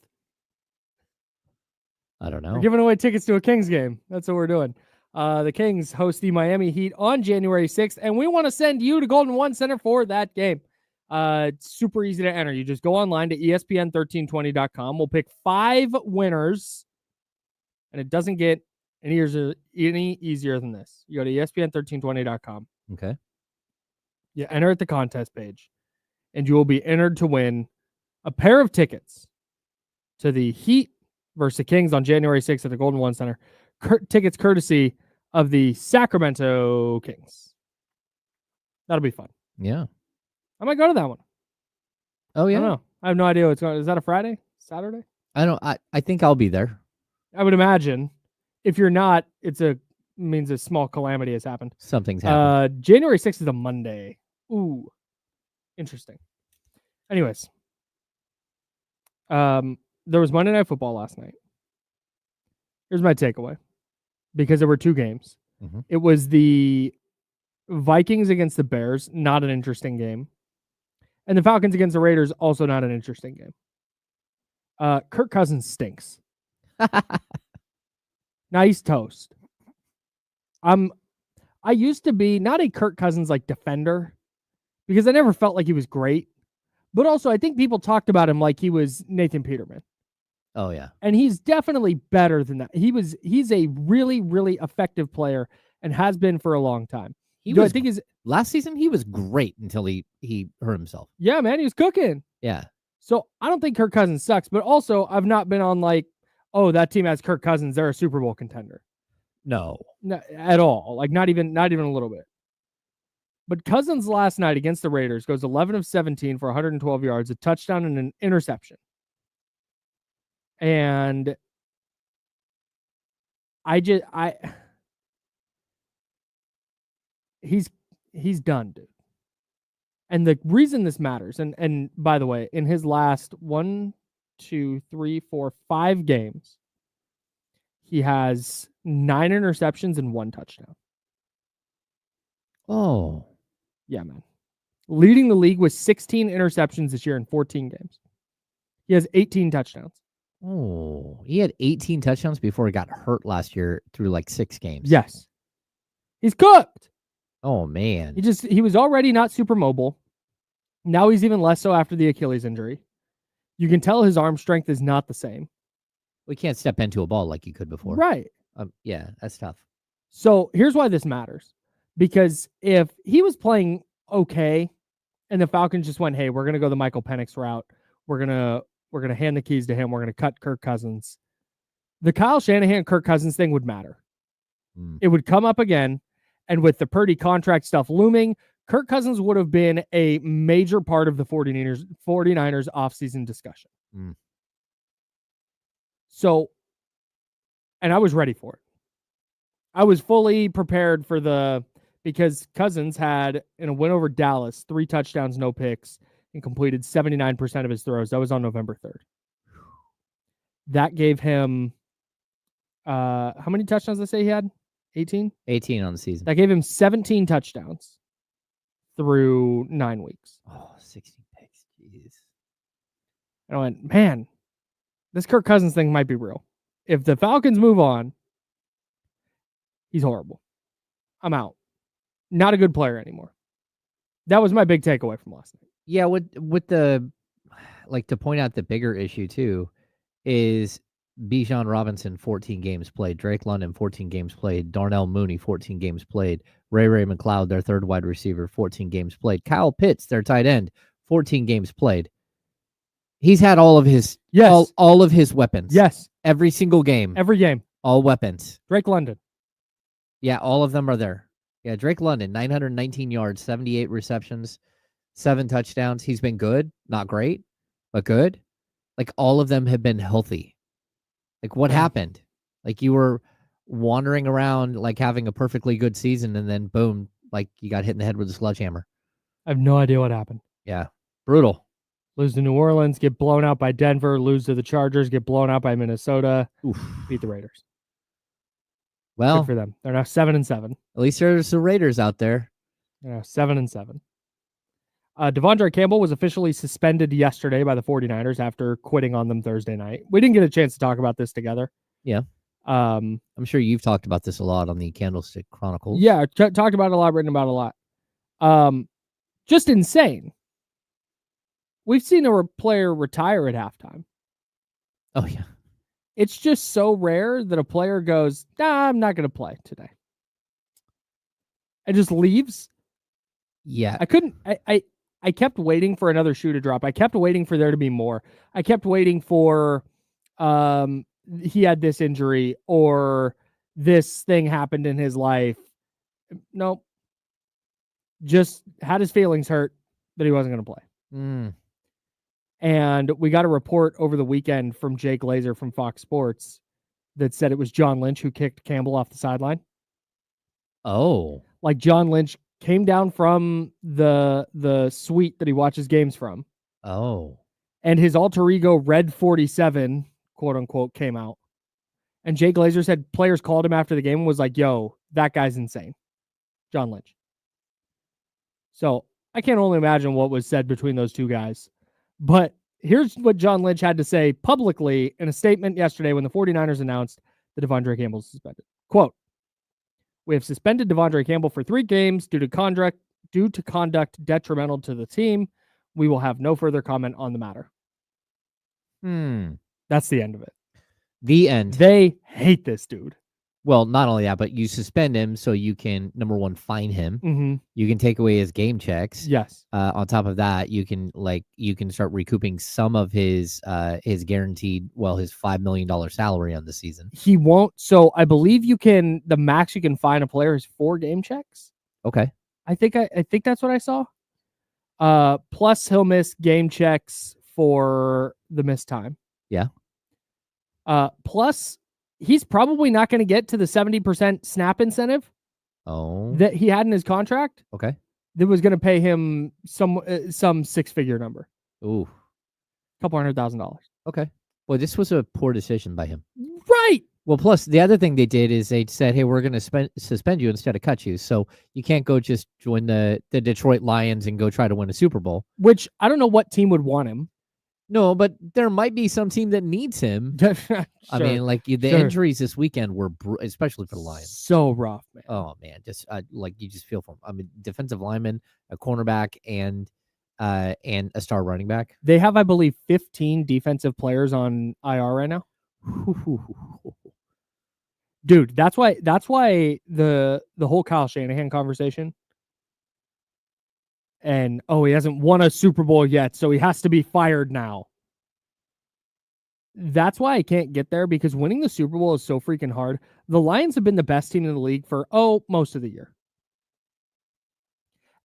I don't know. We're giving away tickets to a Kings game. That's what we're doing. The Kings host the Miami Heat on January 6th, and we want to send you to Golden One Center for that game. It's super easy to enter. You just go online to ESPN1320.com. We'll pick 5 winners, and it doesn't get any easier than this. You go to ESPN1320.com. Okay. You enter at the contest page, and you will be entered to win a pair of tickets to the Heat versus the Kings on January 6th at the Golden One Center. Tickets courtesy of the Sacramento Kings. That'll be fun. Yeah. I might go to that one. Oh, yeah? I don't know. I have no idea what's going on. Is that a Friday? Saturday? I think I'll be there. I would imagine. If you're not, means a small calamity has happened. Something's happened. January 6th is a Monday. Ooh. Interesting. Anyways. There was Monday Night Football last night. Here's my takeaway. Because there were 2 games. Mm-hmm. It was the Vikings against the Bears, not an interesting game. And the Falcons against the Raiders, also not an interesting game. Kirk Cousins stinks. Now he's toast. I used to be not a Kirk Cousins like defender because I never felt like he was great. But also I think people talked about him like he was Nathan Peterman. Oh yeah. And he's definitely better than that. He's a really, really effective player and has been for a long time. Last season he was great until he hurt himself. Yeah, man, he was cooking. Yeah. So I don't think Kirk Cousins sucks, but also I've not been on like, oh, that team has Kirk Cousins, they're a Super Bowl contender. No, at all. Like not even a little bit. But Cousins last night against the Raiders goes 11 of 17 for 112 yards, a touchdown and an interception. And he's done, dude. And the reason this matters, and by the way, in his last 1, 2, 3, 4, 5 games, he has 9 interceptions and 1 touchdown. Oh. Yeah, man. Leading the league with 16 interceptions this year in 14 games. He has 18 touchdowns. Oh, he had 18 touchdowns before he got hurt last year through like 6 games. Yes. He's cooked. Oh, man. He was already not super mobile. Now he's even less so after the Achilles injury. You can tell his arm strength is not the same. We can't step into a ball like you could before. Right. Yeah, that's tough. So here's why this matters. Because if he was playing okay and the Falcons just went, hey, we're going to go the Michael Penix route. We're going to hand the keys to him. We're going to cut Kirk Cousins. The Kyle Shanahan Kirk Cousins thing would matter. It would come up again. And with the Purdy contract stuff looming, Kirk Cousins would have been a major part of the 49ers offseason discussion. So, and I was ready for it. I was fully prepared for because Cousins had, in a win over Dallas, 3 touchdowns, no picks, and completed 79% of his throws. That was on November 3rd. That gave him, how many touchdowns did I say he had? 18? 18 on the season. That gave him 17 touchdowns through 9 weeks. Oh, 60 picks. Jeez. And I went, man, this Kirk Cousins thing might be real. If the Falcons move on, he's horrible. I'm out. Not a good player anymore. That was my big takeaway from last night. Yeah, with the, like, to point out the bigger issue too, is Bijan Robinson, 14 games played. Drake London, 14 games played. Darnell Mooney, 14 games played. Ray McLeod, their third wide receiver, 14 games played. Kyle Pitts, their tight end, 14 games played. He's had all of his all of his weapons. Yes. Every single game. Every game. All weapons. Drake London. Yeah, all of them are there. Yeah, Drake London, 919 yards, 78 receptions, 7 touchdowns. He's been good. Not great, but good. Like, all of them have been healthy. Like, what happened? Like, you were wandering around, like, having a perfectly good season, and then, boom, like, you got hit in the head with a sledgehammer. I have no idea what happened. Yeah, brutal. Lose to New Orleans, get blown out by Denver, lose to the Chargers, get blown out by Minnesota, beat the Raiders. Well, good for them. They're now 7-7. At least there's the Raiders out there. Yeah, 7-7. Devondre Campbell was officially suspended yesterday by the 49ers after quitting on them Thursday night. We didn't get a chance to talk about this together. Yeah. I'm sure you've talked about this a lot on the Candlestick Chronicles. Yeah, talked about it a lot, written about it a lot. Just insane. We've seen a player retire at halftime. Oh, yeah. It's just so rare that a player goes, nah, I'm not going to play today. And just leaves. Yeah. I kept waiting for another shoe to drop. I kept waiting for there to be more. I kept waiting for he had this injury or this thing happened in his life. Nope. Just had his feelings hurt that he wasn't going to play. And we got a report over the weekend from Jake Glazer from Fox Sports that said it was John Lynch who kicked Campbell off the sideline. Oh. Like John Lynch came down from the suite that he watches games from. Oh. And his alter ego, Red 47, quote unquote, came out. And Jake Glazer said players called him after the game and was like, yo, that guy's insane. John Lynch. So I can't only imagine what was said between those two guys. But here's what John Lynch had to say publicly in a statement yesterday when the 49ers announced that Devondre Campbell is suspended. Quote, we have suspended Devondre Campbell for 3 games due to conduct detrimental to the team. We will have no further comment on the matter. That's the end of it. The end. They hate this dude. Well, not only that, but you suspend him so you can, number one, fine him. Mm-hmm. You can take away his game checks. Yes. On top of that, you can start recouping some of his guaranteed, his $5 million salary on the season. He won't. So I believe the max you can fine a player is 4 game checks. Okay. I think that's what I saw. Plus he'll miss game checks for the missed time. Yeah. Plus he's probably not going to get to the 70% snap incentive that he had in his contract. Okay. That was going to pay him some 6-figure number. Ooh. $200,000. Okay. Well, this was a poor decision by him. Right. Well, plus the other thing they did is they said, hey, we're going to suspend you instead of cut you. So you can't go just join the Detroit Lions and go try to win a Super Bowl. Which I don't know what team would want him. No, but there might be some team that needs him. Sure. I mean, like the injuries this weekend were, especially for the Lions, so rough, man. Oh man, just you just feel for them. I mean, defensive lineman, a cornerback, and a star running back. They have, I believe, 15 defensive players on IR right now. Dude, that's why the whole Kyle Shanahan conversation. And, he hasn't won a Super Bowl yet, so he has to be fired now. That's why I can't get there, because winning the Super Bowl is so freaking hard. The Lions have been the best team in the league for, most of the year.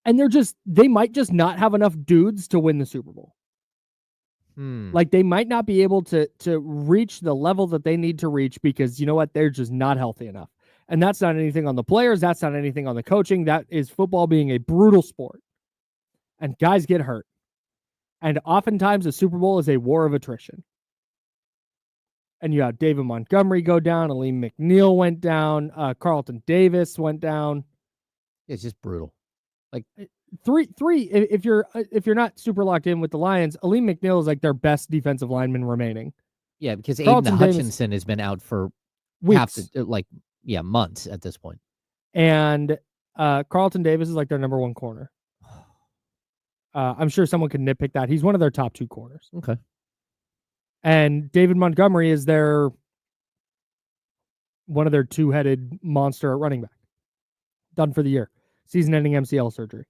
And they might just not have enough dudes to win the Super Bowl. Like, they might not be able to reach the level that they need to reach because, you know what, they're just not healthy enough. And that's not anything on the players. That's not anything on the coaching. That is football being a brutal sport. And guys get hurt. And oftentimes the Super Bowl is a war of attrition. And you have David Montgomery go down. Aleem McNeil went down. Carlton Davis went down. It's just brutal. Like three. If you're not super locked in with the Lions, Aleem McNeil is like their best defensive lineman remaining. Yeah, because Carlton Aiden Hutchinson has been out for weeks, months at this point. And Carlton Davis is like their number 1 corner. I'm sure someone could nitpick that. He's one of their top 2 corners. Okay. And David Montgomery is their one of their two-headed monster at running back. Done for the year. Season-ending MCL surgery.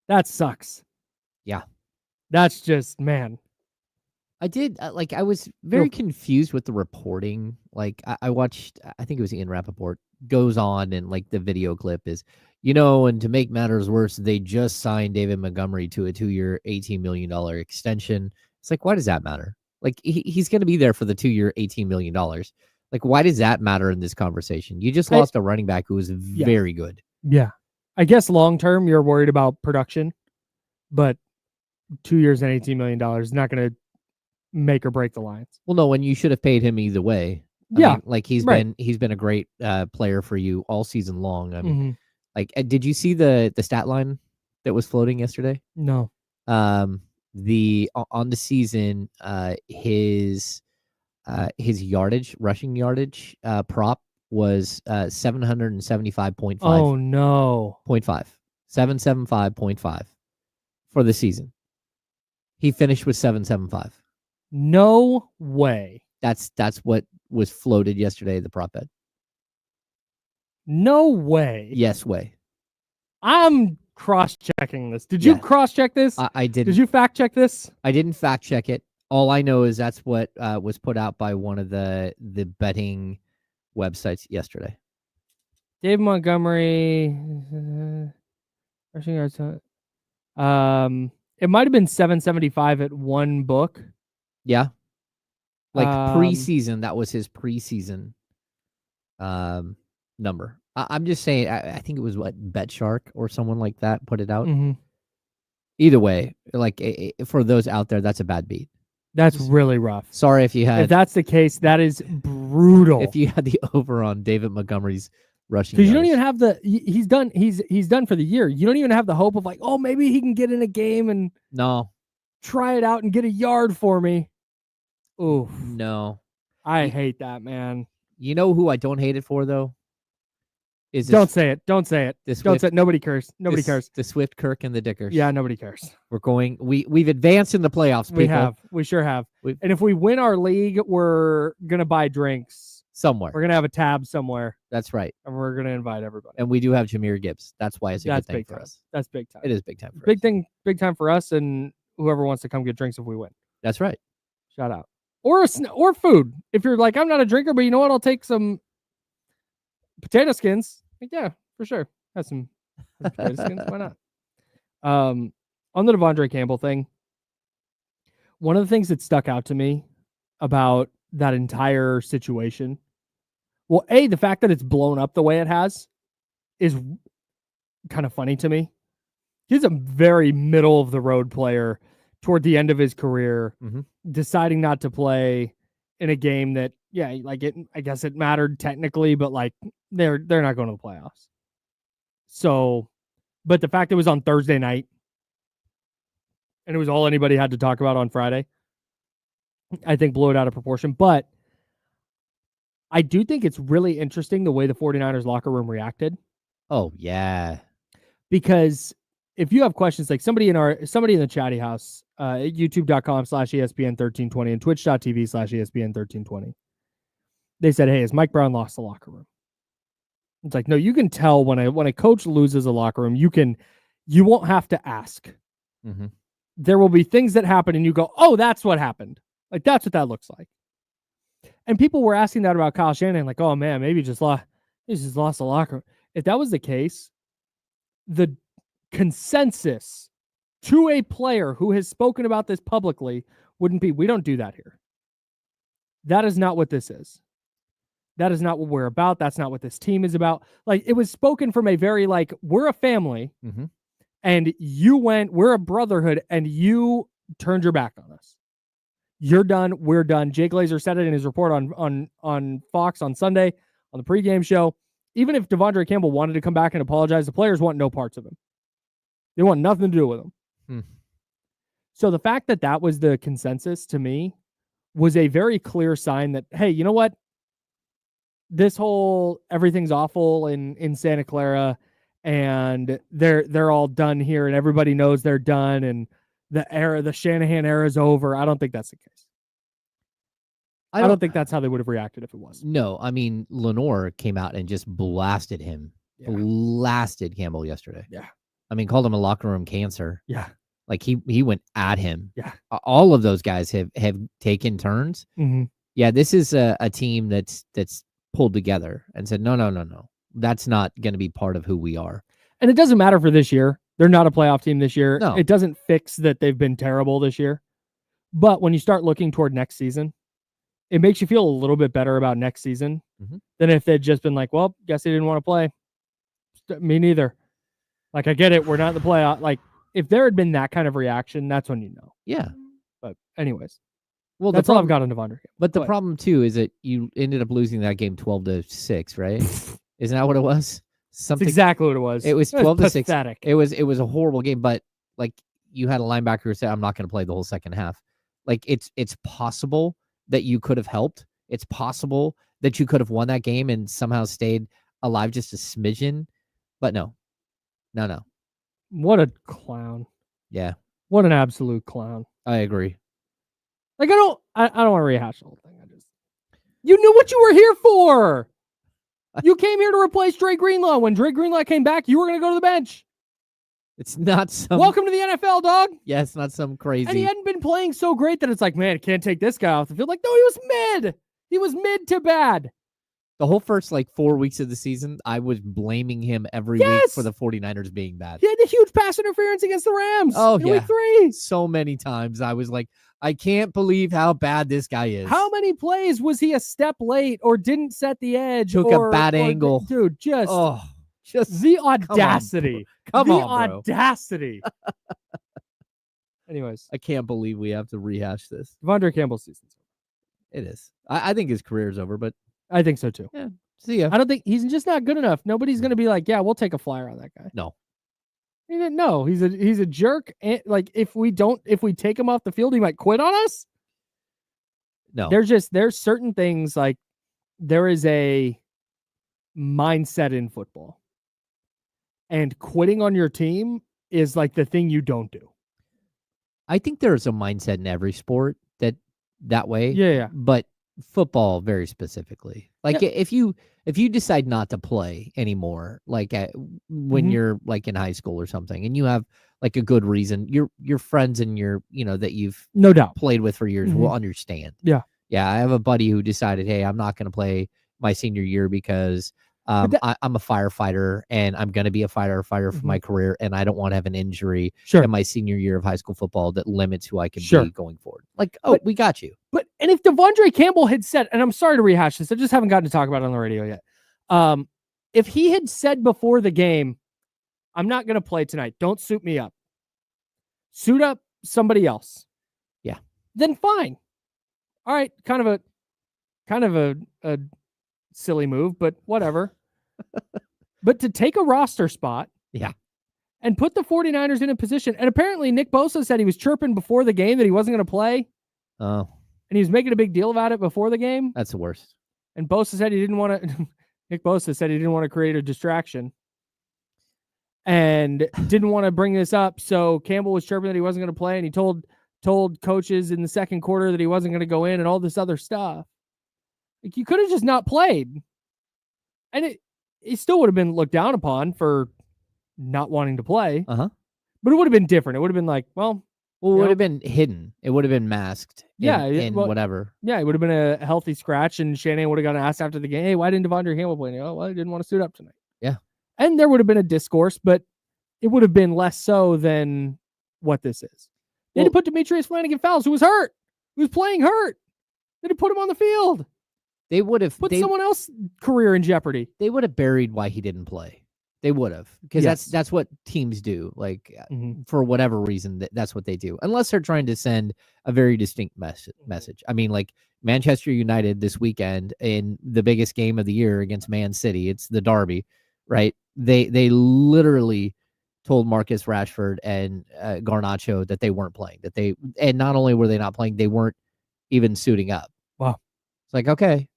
That sucks. Yeah. That's just, man. I was very confused with the reporting. Like, I watched, I think it was Ian Rappaport, goes on, and like the video clip is, and to make matters worse, they just signed David Montgomery to a 2-year, $18 million extension. It's like, why does that matter? Like, he's going to be there for the 2-year, $18 million. Like, why does that matter in this conversation? You just lost a running back who was very good. Yeah. I guess long-term, you're worried about production, but 2 years and $18 million is not going to make or break the Lions. Well, no, and you should have paid him either way. I mean, like he's been a great player for you all season long. I mean, like, did you see the stat line that was floating yesterday? No. On the season, his yardage, rushing yardage, prop was 775.5. Oh no. 0.5. 775.5 for the season. He finished with 775. No way. That's what was floated yesterday, the prop bet. No way. Yes way. I'm cross-checking this. Did you cross-check this? I didn't. Did you fact-check this? I didn't fact-check it. All I know is that's what was put out by one of the betting websites yesterday. Dave Montgomery. Rushing yards. It might have been 775 at one book. Yeah. Like preseason, that was his preseason number. I'm just saying, I think it was BetShark or someone like that put it out. Mm-hmm. Either way, like for those out there, that's a bad beat. That's really rough. Sorry if you had. If that's the case, that is brutal. If you had the over on David Montgomery's rushing, because you don't even have the. He's done. He's done for the year. You don't even have the hope of like, oh, maybe he can get in a game and try it out and get a yard for me. Ooh, no, I hate that, man. You know who I don't hate it for though? Don't say it. Don't say it. Don't say it. Nobody cares. Nobody cares. The Swift, Kirk, and the Dickers. Yeah, nobody cares. We're going. We've advanced in the playoffs. People. We have. We sure have. And if we win our league, we're gonna buy drinks somewhere. We're gonna have a tab somewhere. That's right. And we're gonna invite everybody. And we do have Jahmyr Gibbs. That's why it's a good thing for us. That's big time. It is big time. Big time for us, and whoever wants to come get drinks if we win. That's right. Shout out. Or food. If you're like, I'm not a drinker, but you know what? I'll take some potato skins. Like, yeah, for sure. Have some potato skins. Why not? On the Devondre Campbell thing, one of the things that stuck out to me about that entire situation, well, the fact that it's blown up the way it has is kind of funny to me. He's a very middle of the road player toward the end of his career, deciding not to play in a game that, I guess it mattered technically, but like they're not going to the playoffs. So, but the fact it was on Thursday night and it was all anybody had to talk about on Friday, I think blew it out of proportion. But I do think it's really interesting the way the 49ers locker room reacted. Oh, yeah. Because if you have questions, like somebody in the chatty house, youtube.com/ESPN1320 and twitch.tv/ESPN1320, they said, hey, has Mike Brown lost the locker room? It's like, no, you can tell when a coach loses a locker room, you won't have to ask. Mm-hmm. There will be things that happen and you go, oh, that's what happened. Like, that's what that looks like. And people were asking that about Kyle Shanahan, like, oh man, maybe he just lost the locker room. If that was the case, the consensus to a player who has spoken about this publicly wouldn't be, we don't do that here. That is not what this is. That is not what we're about. That's not what this team is about. Like, it was spoken from a very, like, we're a family, and we're a brotherhood, and you turned your back on us. You're done. We're done. Jay Glazer said it in his report on Fox on Sunday on the pregame show. Even if Devondre Campbell wanted to come back and apologize, the players want no parts of him. They want nothing to do with him. So the fact that was the consensus to me was a very clear sign that, hey, you know what? This whole everything's awful in Santa Clara and they're all done here and everybody knows they're done and the Shanahan era is over. I don't think that's the case. I don't think that's how they would have reacted if it was. No, I mean, Lenore came out and just blasted him. Yeah. Blasted Campbell yesterday. Yeah. I mean, called him a locker room cancer. Yeah. Like he went at him. Yeah. All of those guys have taken turns. Mm-hmm. Yeah, this is a team that's pulled together and said, no. That's not going to be part of who we are. And it doesn't matter for this year. They're not a playoff team this year. No. It doesn't fix that they've been terrible this year. But when you start looking toward next season, it makes you feel a little bit better about next season than if they'd just been like, well, guess they didn't want to play. Me neither. Like, I get it. We're not in the playoff. Like, if there had been that kind of reaction, that's when you know. Yeah. But anyways, well, that's all I've got on Devondre. But the problem, too, is that you ended up losing that game 12-6, right? Isn't that what it was? That's exactly what it was. It was 12-6. Pathetic. It was a horrible game, but like you had a linebacker who said, I'm not going to play the whole second half. Like it's possible that you could have helped. It's possible that you could have won that game and somehow stayed alive just a smidgen. But no. What a clown. Yeah. What an absolute clown. I agree. Like I don't want to rehash the whole thing. You knew what you were here for. You came here to replace Dre Greenlaw. When Dre Greenlaw came back, you were going to go to the bench. It's not some... Welcome to the NFL, dog. Yeah, it's not some crazy... And he hadn't been playing so great that it's like, man, can't take this guy off the field. Like, no, he was mid. He was mid to bad. The whole first, 4 weeks of the season, I was blaming him every week for the 49ers being bad. He had the huge pass interference against the Rams in week 3. So many times I was like, I can't believe how bad this guy is. How many plays was he a step late or didn't set the edge? Took a bad angle. Dude, just just the audacity. Come on, bro. Audacity. Anyways. I can't believe we have to rehash this. Devondre Campbell's season's over. It is. I think his career's over, but... I think so, too. Yeah. See ya. I don't think... He's just not good enough. Nobody's going to be like, yeah, we'll take a flyer on that guy. No. He didn't know. He's a jerk. And, if we take him off the field, he might quit on us. No. There's certain things, like, there is a mindset in football. And quitting on your team is like the thing you don't do. I think there's a mindset in every sport that way. Yeah. But football very specifically. Like if you decide not to play anymore, like when you're like in high school or something, and you have like a good reason, your friends and that you've no doubt played with for years will understand. Yeah. I have a buddy who decided, hey, I'm not going to play my senior year because I'm a firefighter and I'm going to be a firefighter for my career, and I don't want to have an injury in my senior year of high school football that limits who I can be going forward. Like, we got you. And if Devondre Campbell had said, and I'm sorry to rehash this, I just haven't gotten to talk about it on the radio yet. If he had said before the game, I'm not going to play tonight. Don't suit me up. Suit up somebody else. Yeah. Then fine. All right. Kind of a silly move, but whatever. But to take a roster spot, and put the 49ers in a position, and apparently Nick Bosa said he was chirping before the game that he wasn't going to play. Oh. And he was making a big deal about it before the game. That's the worst. And Bosa said he didn't want to Nick Bosa said he didn't want to create a distraction and didn't want to bring this up. So Campbell was chirping that he wasn't going to play, and he told coaches in the second quarter that he wasn't going to go in and all this other stuff. Like, you could have just not played. And it still would have been looked down upon for not wanting to play. Uh-huh. But it would have been different. It would have been like, well, it would have been hidden. It would have been masked. Whatever. Yeah, it would have been a healthy scratch, and Shanahan would have gotten asked after the game, hey, why didn't Devondre Campbell play? Oh, well, he didn't want to suit up tonight. Yeah. And there would have been a discourse, but it would have been less so than what this is. They had to put Demetrius Flanagan-Fowles, who was hurt, who was playing hurt. They had to put him on the field. They would have put someone else's career in jeopardy. They would have buried why he didn't play. They would have, because that's what teams do. Like for whatever reason, that's what they do, unless they're trying to send a very distinct message. I mean, like Manchester United this weekend in the biggest game of the year against Man City. It's the derby, right? They literally told Marcus Rashford and Garnacho that they weren't playing. And not only were they not playing, they weren't even suiting up. Wow. It's like, okay,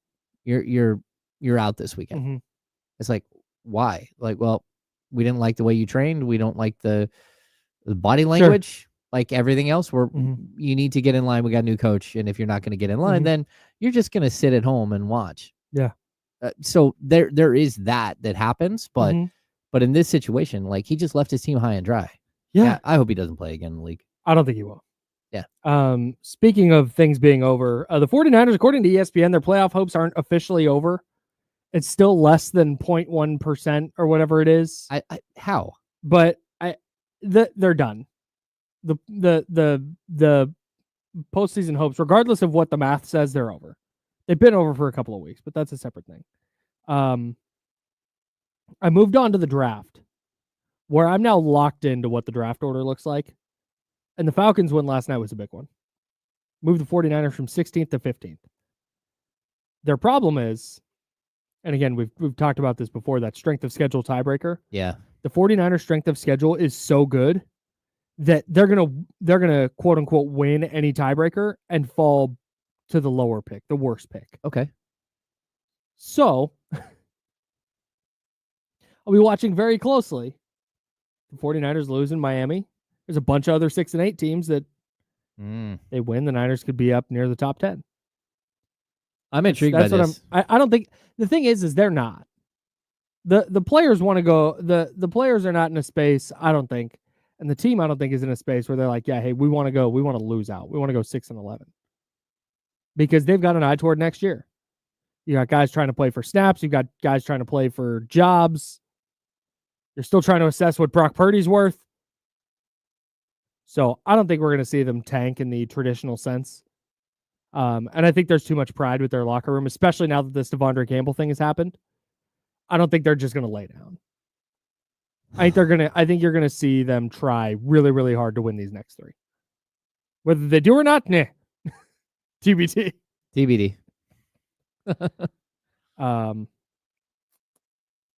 you're out this weekend. It's like, why? Like, well, we didn't like the way you trained. We don't like the body language. Like everything else, you need to get in line. We got a new coach, and if you're not going to get in line, then you're just going to sit at home and watch. Yeah. So there is that happens, but Mhm. but in this situation, like he just left his team high and dry. Yeah. I hope he doesn't play again in the league. I don't think he will. Yeah. Speaking of things being over, the 49ers, according to ESPN, their playoff hopes aren't officially over. It's still less than 0.1% or whatever it is. How? But they're done. The postseason hopes, regardless of what the math says, they're over. They've been over for a couple of weeks, but that's a separate thing. I moved on to the draft, where I'm now locked into what the draft order looks like. And the Falcons win last night was a big one. Moved the 49ers from 16th to 15th. Their problem is, and again, we've talked about this before, that strength of schedule tiebreaker. Yeah. The 49ers strength of schedule is so good that they're gonna quote unquote win any tiebreaker and fall to the lower pick, the worst pick. Okay. So I'll be watching very closely. The 49ers lose in Miami. There's a bunch of other 6 and 8 teams that they win. The Niners could be up near the top 10. I'm intrigued by this. I don't think the thing is they're not. The players want to go. The players are not in a space, I don't think, and the team I don't think is in a space where they're like, yeah, hey, we want to go. We want to lose out. We want to go 6 and 11 because they've got an eye toward next year. You got guys trying to play for snaps. You've got guys trying to play for jobs. You're still trying to assess what Brock Purdy's worth. So I don't think we're going to see them tank in the traditional sense. And I think there's too much pride with their locker room, especially now that this Devondre Campbell thing has happened. I don't think they're just going to lay down. I think you're going to see them try really, really hard to win these next 3. Whether they do or not, nah. TBT. TBD.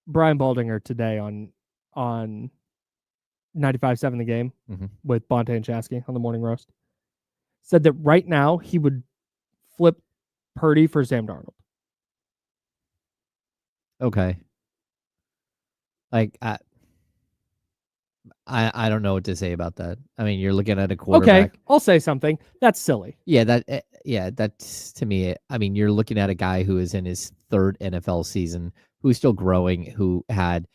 Brian Baldinger today on 95.7 The Game with Bonte and Chasky on the Morning Roast said that right now he would flip Purdy for Sam Darnold. Okay. Like I don't know what to say about that. I mean, you're looking at a quarterback. Okay, I'll say something. That's silly. Yeah, that's to me. I mean, you're looking at a guy who is in his 3rd NFL season, who's still growing, who had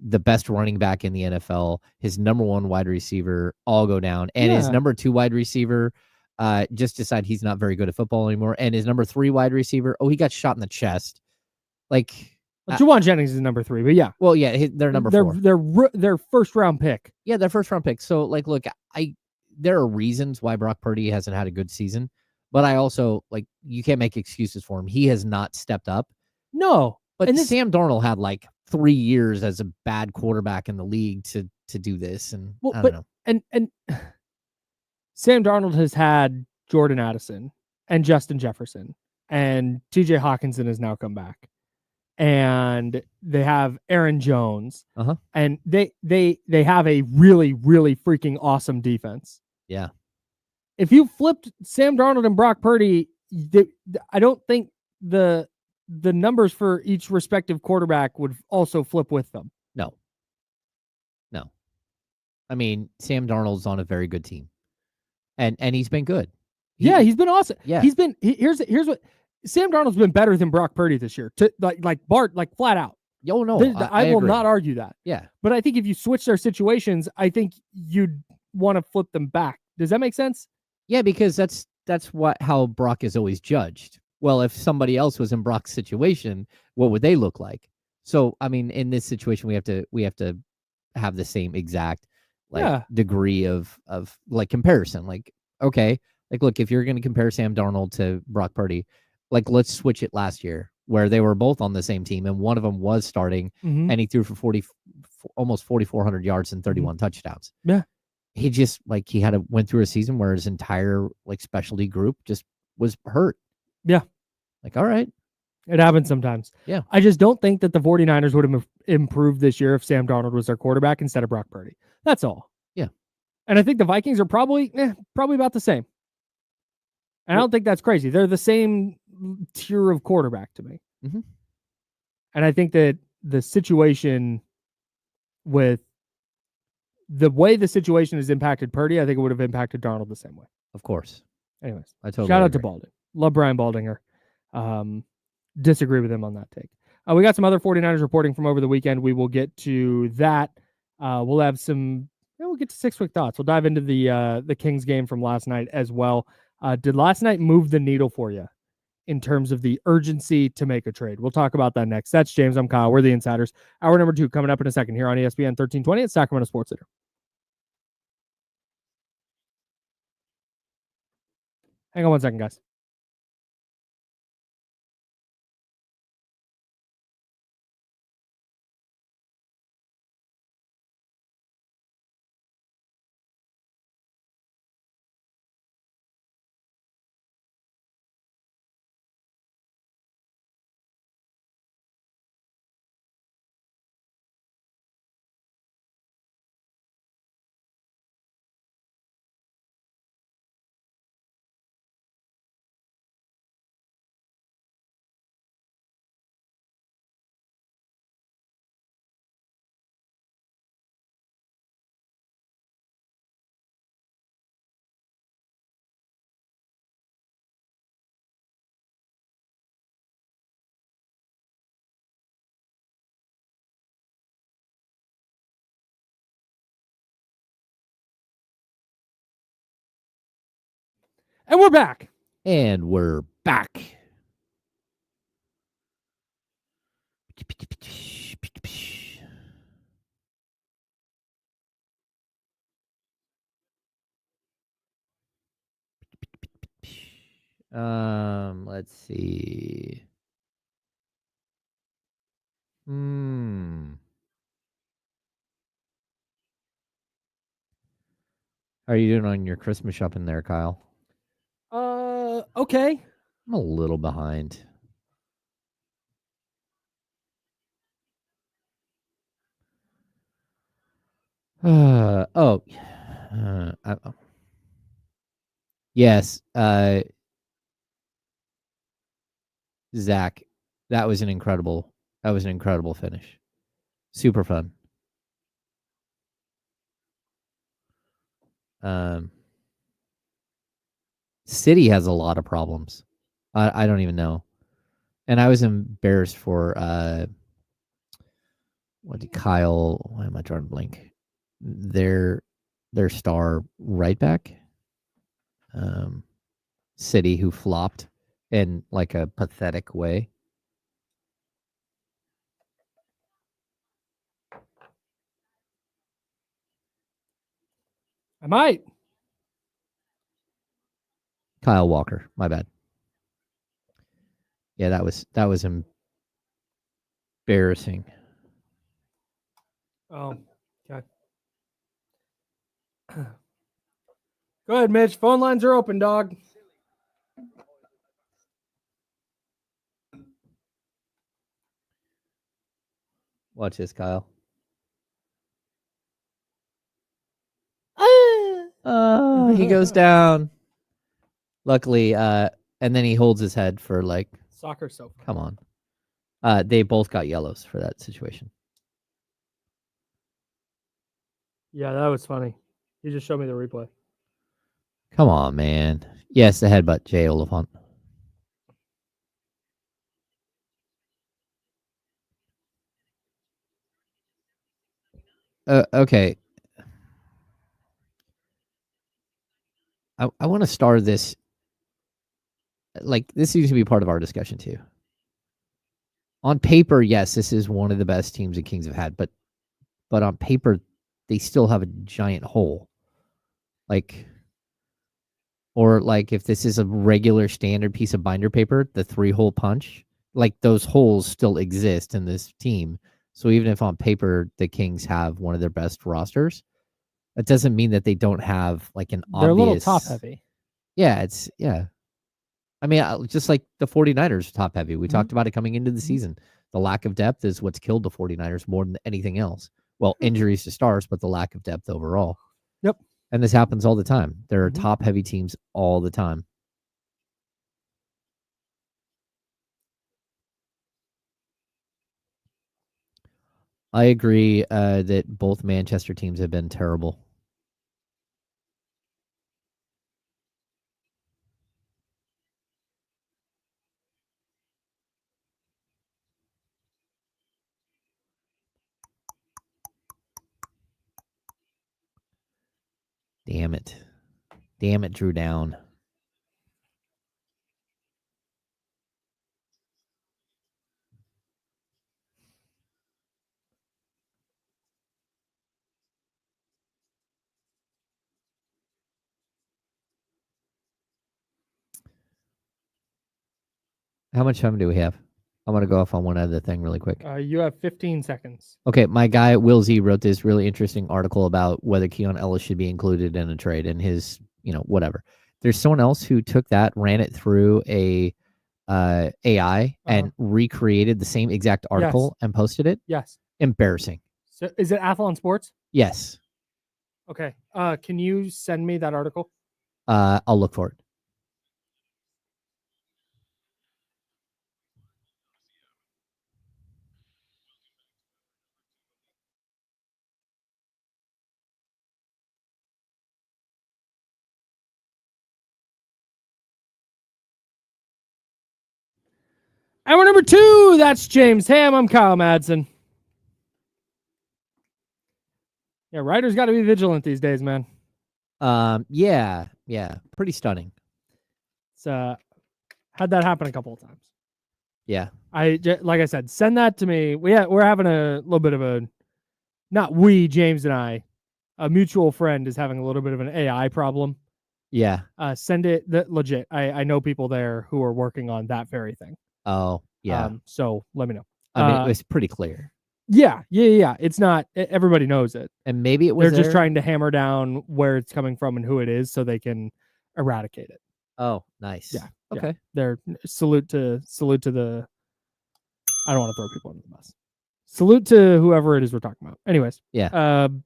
the best running back in the NFL, his number 1 wide receiver all go down, and his number 2 wide receiver just decide he's not very good at football anymore, and his number 3 wide receiver, he got shot in the chest. Like, Juwan Jennings is number 3, but yeah. Well, yeah, they're number 4. Their first round pick. Yeah, their first round pick. So, like, look, there are reasons why Brock Purdy hasn't had a good season, but I also, like, you can't make excuses for him. He has not stepped up. No. But Sam Darnold had like 3 years as a bad quarterback in the league to do this, and I don't know. And Sam Darnold has had Jordan Addison and Justin Jefferson, and TJ Hawkinson has now come back, and they have Aaron Jones, and they have a really, really freaking awesome defense. Yeah. If you flipped Sam Darnold and Brock Purdy, I don't think the numbers for each respective quarterback would also flip with them. No. I mean, Sam Darnold's on a very good team, and he's been good. He's been awesome. Yeah, here's what Sam Darnold's been better than Brock Purdy this year. Like Bart, like flat out. Oh no, I will not argue that. Yeah, but I think if you switch their situations, I think you'd want to flip them back. Does that make sense? Yeah, because that's how Brock is always judged. Well, if somebody else was in Brock's situation, what would they look like? So, I mean, in this situation, we have to have the same exact degree of like comparison. Like, okay, like look, if you're going to compare Sam Darnold to Brock Purdy, like let's switch it last year where they were both on the same team and one of them was starting and he threw for almost 4,400 yards and 31 touchdowns. Yeah. He just went through a season where his entire like specialty group just was hurt. Yeah. Like, all right. It happens sometimes. Yeah. I just don't think that the 49ers would have improved this year if Sam Darnold was their quarterback instead of Brock Purdy. That's all. Yeah. And I think the Vikings are probably about the same. And I don't think that's crazy. They're the same tier of quarterback to me. Mm-hmm. And I think that the situation with the way the situation has impacted Purdy, I think it would have impacted Darnold the same way. Of course. Anyways, I totally shout out agree. to Balding. Love Brian Baldinger. disagree with him on that take. We got some other 49ers reporting from over the weekend. We will get to that. We'll have some. We'll get to 6 quick thoughts. We'll dive into the Kings game from last night as well. Did last night move the needle for you in terms of the urgency to make a trade? We'll talk about that next. That's James. I'm Kyle. We're the Insiders. Hour number 2 coming up in a second here on ESPN 1320 at Sacramento Sports Center. Hang on one second, guys. And we're back. And we're back. Let's see. How are you doing on your Christmas shopping there, Kyle? Okay. I'm a little behind. Yes. Zach, that was an incredible finish. Super fun. City has a lot of problems. I don't even know. And I was embarrassed for why am I drawing blank? Their star right back. City, who flopped in like a pathetic way. I might. Kyle Walker, my bad. Yeah, that was embarrassing. Oh, okay. Go ahead, Mitch. Phone lines are open, dog. Watch this, Kyle. He goes down. Luckily, and then he holds his head for like soccer soap. Come on. They both got yellows for that situation. Yeah, that was funny. You just showed me the replay. Come on, man. Yes, the headbutt, Jay Oliphant. Okay. I want to start this. Like, this needs to be part of our discussion, too. On paper, yes, this is one of the best teams the Kings have had, but on paper, they still have a giant hole. Or if this is a regular standard piece of binder paper, the 3-hole punch, those holes still exist in this team. So even if on paper the Kings have one of their best rosters, that doesn't mean that they don't have an obvious. They're a little top heavy. Yeah, I mean, just like the 49ers top heavy. We talked about it coming into the season. The lack of depth is what's killed the 49ers more than anything else. Well, injuries to stars, but the lack of depth overall. Yep. And this happens all the time. There are top heavy teams all the time. I agree that both Manchester teams have been terrible. Damn it. Damn it, Drew Down. How much time do we have? I want to go off on one other thing really quick. You have 15 seconds. Okay, my guy Will Z wrote this really interesting article about whether Keon Ellis should be included in a trade and his, whatever. There's someone else who took that, ran it through a AI and recreated the same exact article and posted it. Yes. Embarrassing. So is it Athlon Sports? Yes. Okay. Can you send me that article? I'll look for it. Hour number 2, that's James Ham. I'm Kyle Madsen. Yeah, writers got to be vigilant these days, man. Yeah, pretty stunning. It's had that happen a couple of times. Yeah, like I said, send that to me. We're having a little bit of a, not we, James and I, a mutual friend is having a little bit of an AI problem. Yeah. Send it. Legit. I know people there who are working on that very thing. Oh, yeah. So let me know. I mean, it was pretty clear. Yeah. It's not. Everybody knows it. And maybe it was. They're just trying to hammer down where it's coming from and who it is, so they can eradicate it. Oh, nice. Yeah. Okay. Yeah. They're salute to the. I don't want to throw people under the bus. Salute to whoever it is we're talking about. Anyways. Yeah. Want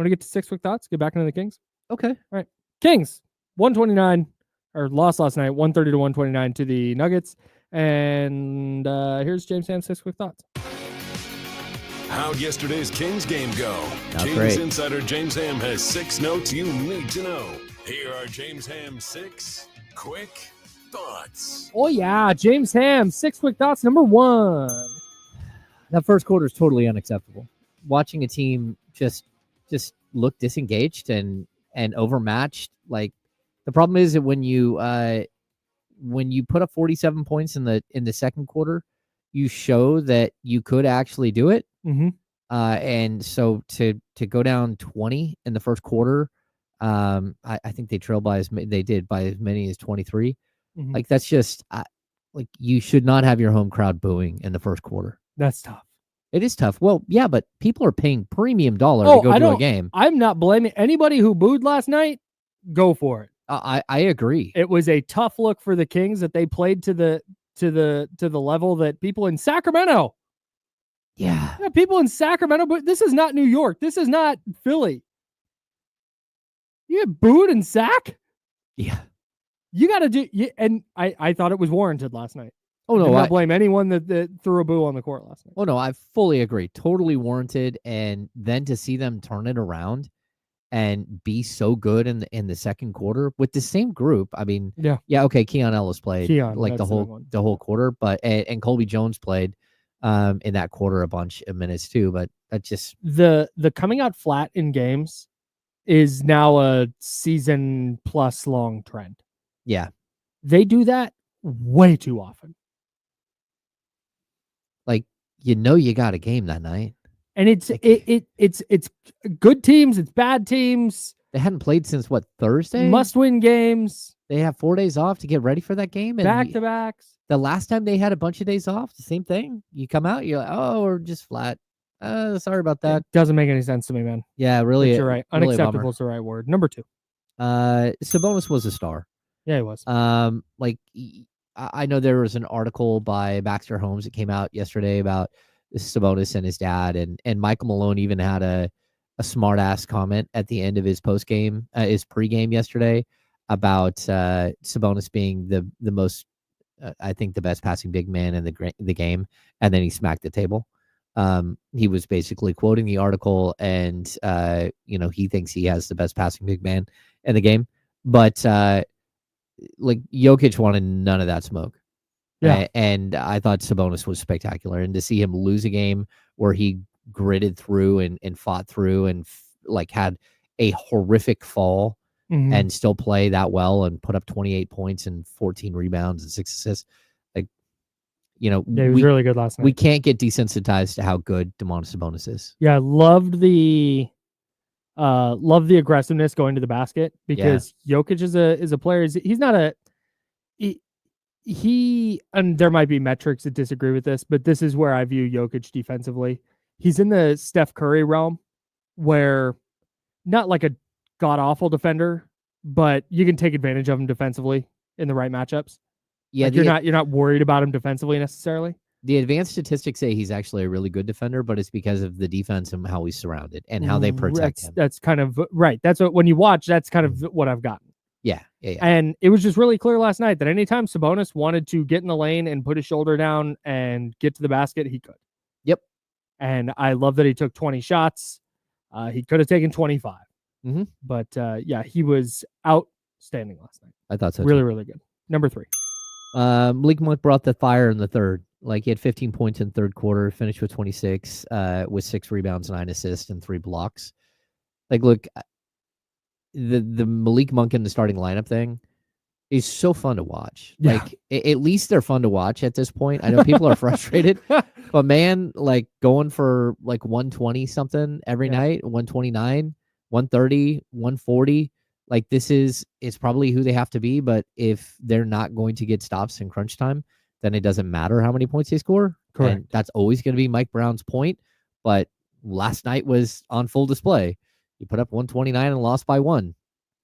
to get to 6 quick thoughts? Get back into the Kings. Okay. All right. Kings 129 or lost last night 130 to 129 to the Nuggets. And here's James Ham's 6 quick thoughts. How'd yesterday's Kings game go? Not Kings great. insider James Ham has 6 notes you need to know. Here are James Ham's 6 quick thoughts. Oh yeah, James Ham 6 quick thoughts. Number 1. That first quarter is totally unacceptable. Watching a team just look disengaged and overmatched. Like, the problem is that when you put up 47 points in the second quarter, you show that you could actually do it. Mm-hmm. And so to go down 20 in the first quarter, I think they trailed by as many as 23. Mm-hmm. Like, that's just like, you should not have your home crowd booing in the first quarter. That's tough. It is tough. Well, yeah, but people are paying premium dollar to go to a game. I'm not blaming anybody who booed last night. Go for it. I agree. It was a tough look for the Kings that they played to the level that people in Sacramento. Yeah, people in Sacramento, but this is not New York. This is not Philly. You get booed in Sac? Yeah. You got to do. And I thought it was warranted last night. Oh no, I do not blame anyone that threw a boo on the court last night. Oh no, I fully agree. Totally warranted. And then to see them turn it around and be so good in the second quarter with the same group. I mean, yeah. Okay, Keon Ellis played like the whole quarter, but and Colby Jones played in that quarter a bunch of minutes too. But that just the coming out flat in games is now a season plus long trend. Yeah, they do that way too often. Like, you got a game that night. And it's good teams, it's bad teams. They hadn't played since what, Thursday? Must win games. They have 4 days off to get ready for that game. And back to backs. The last time they had a bunch of days off, the same thing. You come out, you're like, oh, we're just flat. Sorry about that. It doesn't make any sense to me, man. Yeah, really. But you're right. Really unacceptable is the right word. Number 2. Sabonis was a star. Yeah, he was. Like, I know there was an article by Baxter Holmes that came out yesterday about Sabonis and his dad, and Michael Malone even had a smart ass comment at the end of his pregame yesterday about Sabonis being the most, I think, the best passing big man in the game, and then he smacked the table. He was basically quoting the article, and he thinks he has the best passing big man in the game, but like, Jokic wanted none of that smoke. Yeah. And I thought Sabonis was spectacular. And to see him lose a game where he gritted through and fought through and like had a horrific fall and still play that well and put up 28 points and 14 rebounds and 6 assists. Like, you know, Yeah, he was really good last night. We can't get desensitized to how good Domantas Sabonis is. Yeah, loved the aggressiveness going to the basket because Jokic is a player. He's not a he and there might be metrics that disagree with this, but this is where I view Jokic defensively. He's in the Steph Curry realm where not like a god-awful defender, but you can take advantage of him defensively in the right matchups. Yeah, like you're not worried about him defensively necessarily. The advanced statistics say he's actually a really good defender, but it's because of the defense and how he's surrounded and how they protect him. That's kind of right. That's what when you watch, that's kind of what I've gotten. Yeah. And it was just really clear last night that anytime Sabonis wanted to get in the lane and put his shoulder down and get to the basket, he could. Yep. And I love that he took 20 shots. He could have taken 25. But he was outstanding last night. I thought so. Really, really good. Number 3. Malik Monk brought the fire in the third. Like, he had 15 points in the third quarter, finished with 26, with 6 rebounds, 9 assists, and 3 blocks. Like, look, the Malik Monk in the starting lineup thing is so fun to watch. Yeah. Like, at least they're fun to watch at this point. I know people are frustrated, but man, like going for like 120 something every night, 129, 130, 140. Like, it's probably who they have to be. But if they're not going to get stops in crunch time, then it doesn't matter how many points they score. Correct. And that's always going to be Mike Brown's point. But last night was on full display. You put up 129 and lost by 1.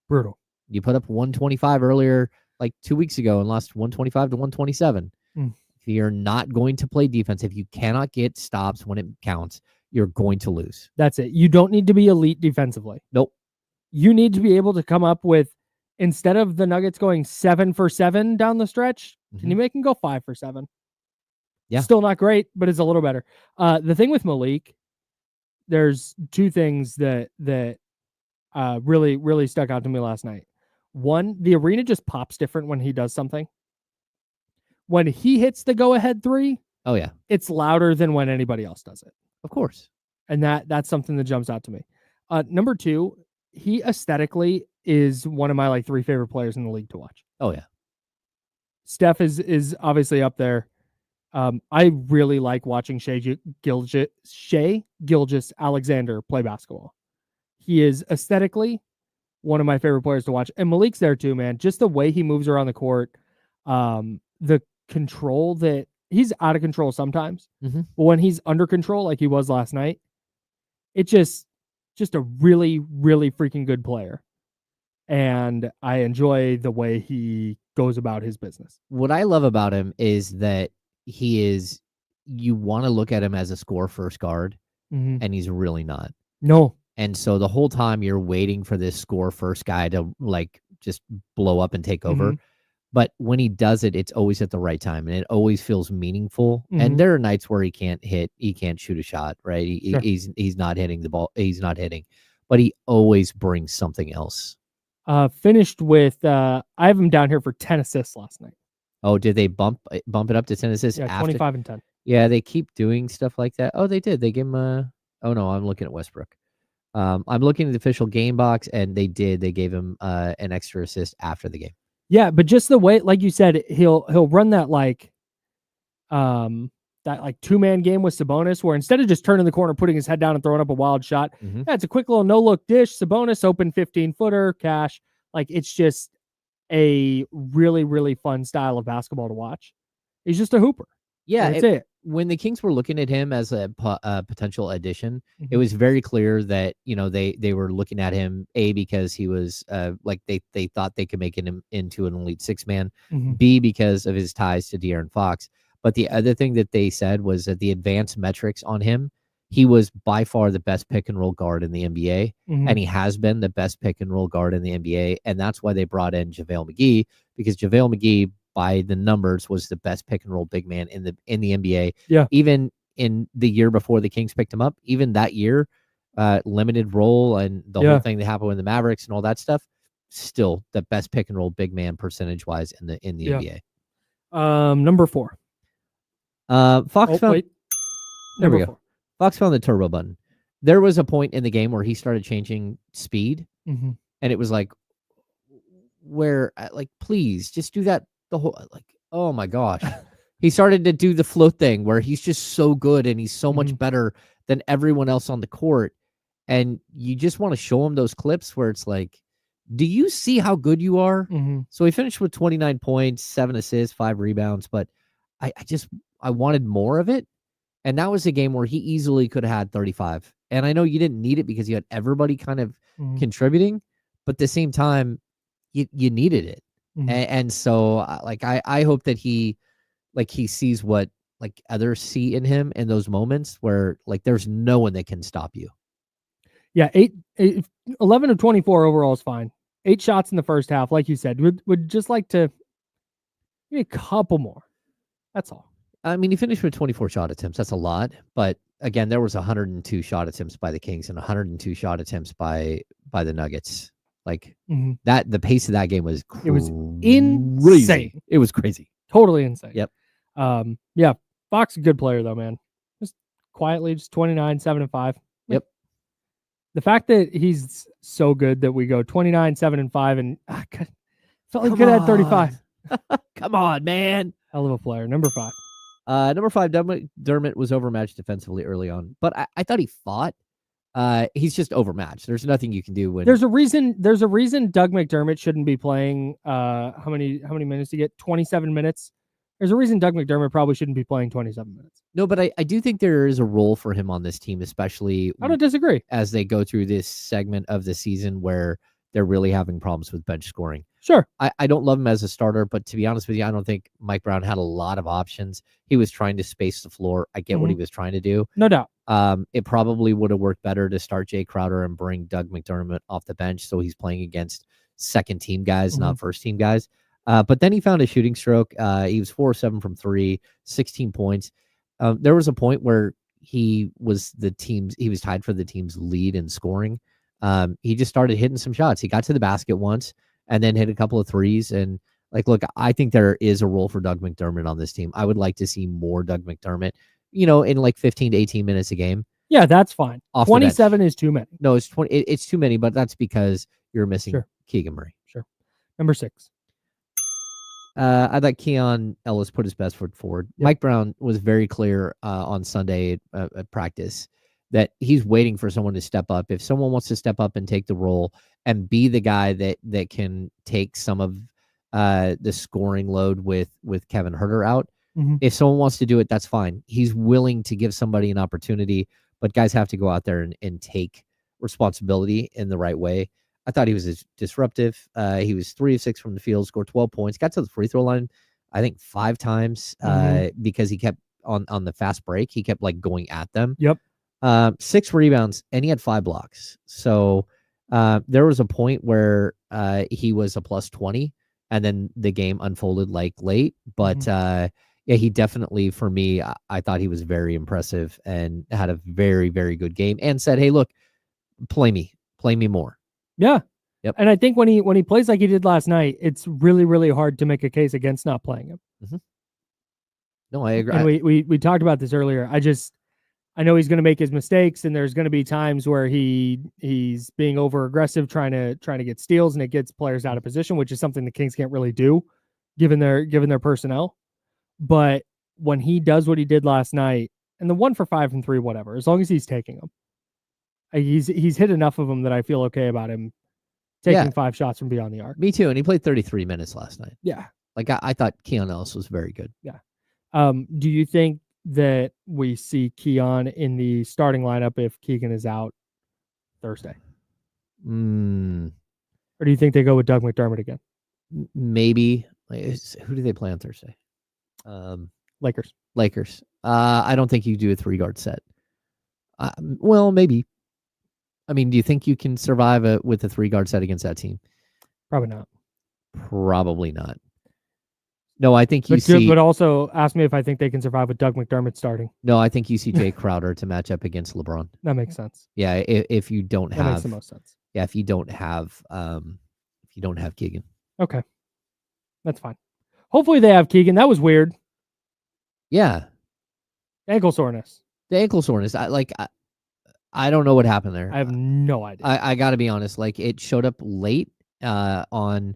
Brutal. You put up 125 earlier, like 2 weeks ago, and lost 125 to 127. If you're not going to play defense, if you cannot get stops when it counts, you're going to lose. That's it. You don't need to be elite defensively. Nope. You need to be able to come up with, instead of the Nuggets going 7 for 7 down the stretch, can you make them go 5 for 7? Yeah. Still not great, but it's a little better. The thing with Malik, there's 2 things that really, really stuck out to me last night. One, the arena just pops different when he does something. When he hits the go-ahead 3, oh yeah, it's louder than when anybody else does it. Of course. And that's something that jumps out to me. Number 2, he aesthetically is one of my like 3 favorite players in the league to watch. Oh yeah. Steph is obviously up there. I really like watching Shai Gilgeous-Alexander play basketball. He is aesthetically one of my favorite players to watch. And Malik's there too, man. Just the way he moves around the court, the control that he's out of control sometimes, but when he's under control, like he was last night, it's just a really, really freaking good player. And I enjoy the way he goes about his business. What I love about him is that you want to look at him as a score first guard, and he's really not. No. And so the whole time you're waiting for this score first guy to like just blow up and take over. But when he does it, it's always at the right time, and it always feels meaningful. And there are nights where he can't shoot a shot, right? He's not hitting the ball. He's not hitting, but he always brings something else. Finished with, I have him down here for 10 assists last night. Oh, did they bump it up to 10 assists? Yeah, after? 25 and 10. Yeah, they keep doing stuff like that. Oh, they did. They gave him oh no, I'm looking at Westbrook. I'm looking at the official game box, and they gave him an extra assist after the game. Yeah, but just the way, like you said, he'll run that like 2-man game with Sabonis, where instead of just turning the corner, putting his head down and throwing up a wild shot, it's a quick little no-look dish. Sabonis open 15-footer, cash. Like, it's just a really, really fun style of basketball to watch. He's just a hooper. Yeah, that's it. When the Kings were looking at him as a potential addition, it was very clear that, you know, they were looking at him, A, because he was like they thought they could make him into an elite 6-man, B, because of his ties to De'Aaron Fox. But the other thing that they said was that the advanced metrics on him, he was by far the best pick and roll guard in the NBA, and he has been the best pick and roll guard in the NBA, and that's why they brought in JaVale McGee, because JaVale McGee, by the numbers, was the best pick and roll big man in the NBA. Yeah. Even in the year before the Kings picked him up, even that year, limited role and the whole thing that happened with the Mavericks and all that stuff, still the best pick and roll big man percentage wise in the NBA. Number 4. Fox found. Wait. There we go. Fox found the turbo button. there was a point in the game where he started changing speed, Mm-hmm. and it was like, where, like, please just do that the whole, like, oh my gosh. He started to do the float thing where he's just so good and he's so much better than everyone else on the court. And you just want to show him those clips where it's like, do you see how good you are? Mm-hmm. So he finished with 29 points, 7 assists, 5 rebounds, but I wanted more of it. And that was a game where he easily could have had 35. And I know you didn't need it because you had everybody kind of contributing, but at the same time, you needed it. And so I hope that he sees what like others see in him in those moments where like there's no one that can stop you. Yeah, 11 of 24 overall is fine. 8 shots in the first half, like you said. Would just like to maybe a couple more. That's all. I mean, he finished with 24 shot attempts. That's a lot, but again, there was 102 shot attempts by the Kings and 102 shot attempps by the Nuggets. Like that, the pace of that game was crazy. It was insane. It was crazy. Totally insane. Yep. Yeah, Fox a good player though, man. Just quietly, just 29, 7 and 5. Yep. The fact that he's so good that we go 29, 7 and 5, and felt like he could have had 35. Come on, man. Hell of a player. Number 5. Number 5, Dermott was overmatched defensively early on, but I thought he fought. He's just overmatched. There's nothing you can do when there's a reason Doug McDermott shouldn't be playing how many minutes to get 27 minutes. There's a reason Doug McDermott probably shouldn't be playing 27 minutes. No, but I do think there is a role for him on this team, especially I don't disagree. As they go through this segment of the season where they're really having problems with bench scoring. Sure. I don't love him as a starter, but to be honest with you, I don't think Mike Brown had a lot of options. He was trying to space the floor. I get what he was trying to do. No doubt. It probably would have worked better to start Jay Crowder and bring Doug McDermott off the bench so he's playing against second team guys, not first team guys. But then he found a shooting stroke. He was 4 of 7 from 3, 16 points. There was a point where he was tied for the team's lead in scoring. He just started hitting some shots. He got to the basket once and then hit a couple of threes. And look, I think there is a role for Doug McDermott on this team. I would like to see more Doug McDermott, in like 15 to 18 minutes a game. Yeah, that's fine. 27 is too many. No, it's 20. It's too many, but that's because you're missing Keegan Murray. Sure. Number 6. I thought Keon Ellis put his best foot forward. Yep. Mike Brown was very clear on Sunday at practice that he's waiting for someone to step up. If someone wants to step up and take the role and be the guy that can take some of the scoring load with Kevin Huerter out, if someone wants to do it, that's fine. He's willing to give somebody an opportunity, but guys have to go out there and take responsibility in the right way. I thought he was disruptive. He was 3 of 6 from the field, scored 12 points, got to the free throw line, I think 5 times because he kept on the fast break. He kept like going at them. Yep. 6 rebounds and he had 5 blocks. So there was a point where he was a plus 20 and then the game unfolded like late. But yeah, he definitely, for me, I thought he was very impressive and had a very, very good game and said, hey, look, play me more. Yeah. Yep. And I think when he plays like he did last night, it's really, really hard to make a case against not playing him. No, I agree. And we talked about this earlier. I know he's going to make his mistakes, and there's going to be times where he's being over aggressive, trying to get steals, and it gets players out of position, which is something the Kings can't really do, given their personnel. But when he does what he did last night, and the 1 for 5 from 3, whatever, as long as he's taking them, he's hit enough of them that I feel okay about him taking 5 shots from beyond the arc. Me too, and he played 33 minutes last night. Yeah, like I thought Keon Ellis was very good. Yeah. Do you think that we see Keon in the starting lineup if Keegan is out Thursday? Or do you think they go with Doug McDermott again? Maybe. Who do they play on Thursday? Lakers. I don't think you do a 3-guard set. Well, maybe. I mean, do you think you can survive with a 3-guard set against that team? Probably not. Probably not. No, I think you see. But also ask me if I think they can survive with Doug McDermott starting. No, I think you see Jay Crowder to match up against LeBron. That makes sense. Yeah, if you don't have, that makes the most sense. Yeah, if you don't have Keegan. Okay, that's fine. Hopefully they have Keegan. That was weird. Yeah, ankle soreness. The ankle soreness. I don't know what happened there. I have no idea. I got to be honest. Like, it showed up late on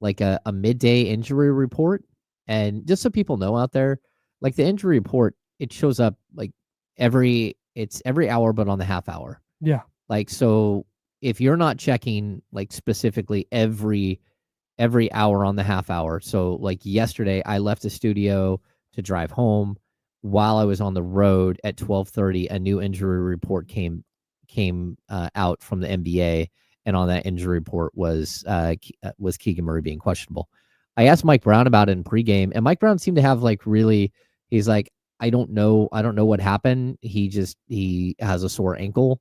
like a midday injury report. And just so people know out there, like the injury report, it shows up like every hour, but on the half hour. Yeah. Like, so if you're not checking like specifically every hour on the half hour. So like yesterday I left the studio to drive home. While I was on the road at 12:30, a new injury report came out from the NBA, and on that injury report was Keegan Murray being questionable. I asked Mike Brown about it in pregame, and Mike Brown seemed to have like he's like, I don't know what happened. He has a sore ankle.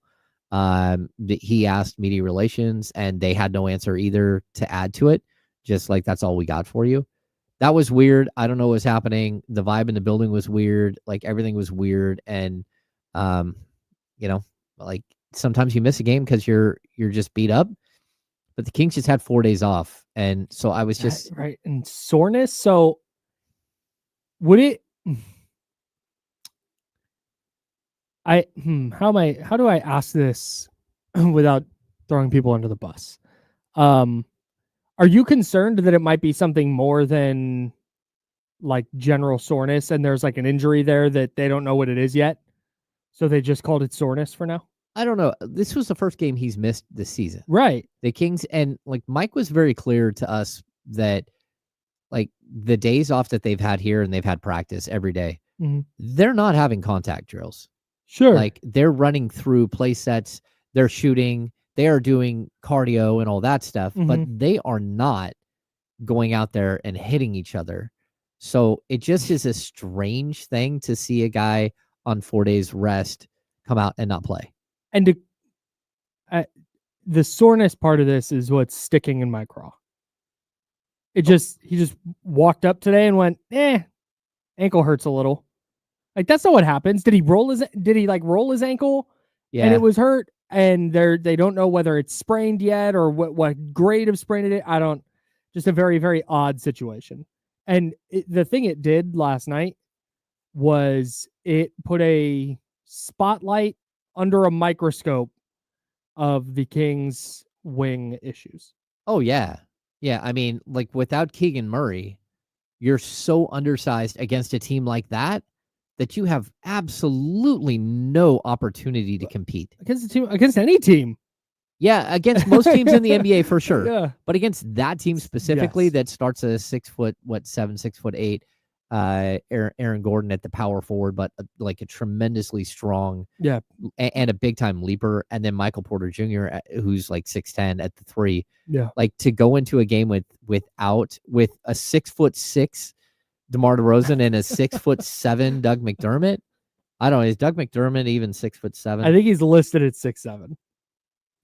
He asked media relations, and they had no answer either to add to it. Just like, that's all we got for you. That was weird. I don't know what was happening. The vibe in the building was weird. Like, everything was weird. And, like, sometimes you miss a game because you're just beat up. But the Kings just had 4 days off. And so I was just right. And soreness. So would it, how do I ask this without throwing people under the bus? Are you concerned that it might be something more than like general soreness and there's like an injury there that they don't know what it is yet? So they just called it soreness for now? I don't know. This was the first game he's missed this season. Right. The Kings, and like Mike was very clear to us that like the days off that they've had here, and they've had practice every day, they're not having contact drills. Sure. Like, they're running through play sets, they're shooting, they are doing cardio and all that stuff, but they are not going out there and hitting each other. So it just is a strange thing to see a guy on 4 days rest come out and not play. And the soreness part of this is what's sticking in my craw. He just walked up today and went, ankle hurts a little. Like, that's not what happens. Did he roll his ankle? Yeah. And it was hurt, and they don't know whether it's sprained yet or what grade of sprain it is. Just a very, very odd situation. And the thing it did last night was it put a spotlight under a microscope of the Kings' wing issues. Oh, yeah. Yeah, I mean, like, without Keegan Murray, you're so undersized against a team like that you have absolutely no opportunity to compete. Against any team. Yeah, against most teams in the NBA for sure. Yeah. But against that team specifically, that starts a 6'8" Aaron Gordon at the power forward, but like a tremendously strong and a big time leaper, and then Michael Porter Jr., who's like 6'10" at the 3. Yeah. Like, to go into a game with a 6'6" DeMar DeRozan and a 6'7" Doug McDermott. I don't know. Is Doug McDermott even 6'7"? I think he's listed at 6'7".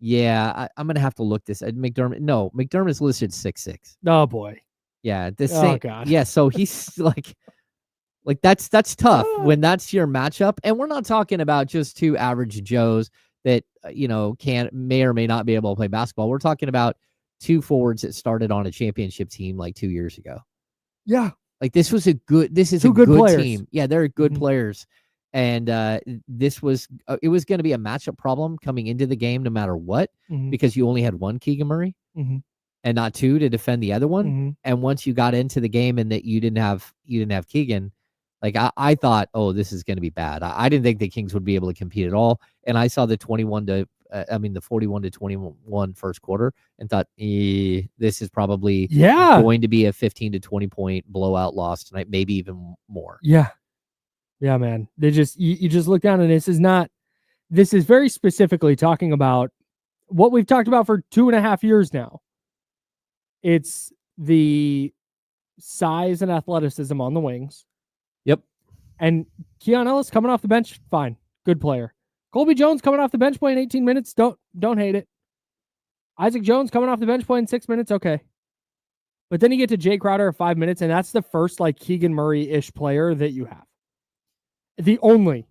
Yeah, I'm gonna have to look this at McDermott. No, McDermott's listed 6'6". Oh boy. Yeah, God. Yeah, so he's like that's tough when that's your matchup, and we're not talking about just two average Joes that may or may not be able to play basketball. We're talking about two forwards that started on a championship team like 2 years ago. Yeah. Like, this is a good players. team. Yeah, they're good players. And it was going to be a matchup problem coming into the game no matter what, because you only had one Keegan Murray and not two to defend the other one. And once you got into the game and that you didn't have Keegan, like, I thought, oh, this is going to be bad. I didn't think the Kings would be able to compete at all. And I saw the 41-21 first quarter and thought, this is probably going to be a 15 to 20 point blowout loss tonight, maybe even more. Yeah. Yeah, man. They you just look down, and this is very specifically talking about what we've talked about for 2.5 years now. It's the size and athleticism on the wings. Yep. And Keon Ellis coming off the bench, fine. Good player. Colby Jones coming off the bench playing 18 minutes, don't hate it. Isaac Jones coming off the bench playing 6 minutes, okay. But then you get to Jay Crowder at 5 minutes, and that's the first like Keegan Murray-ish player that you have. The only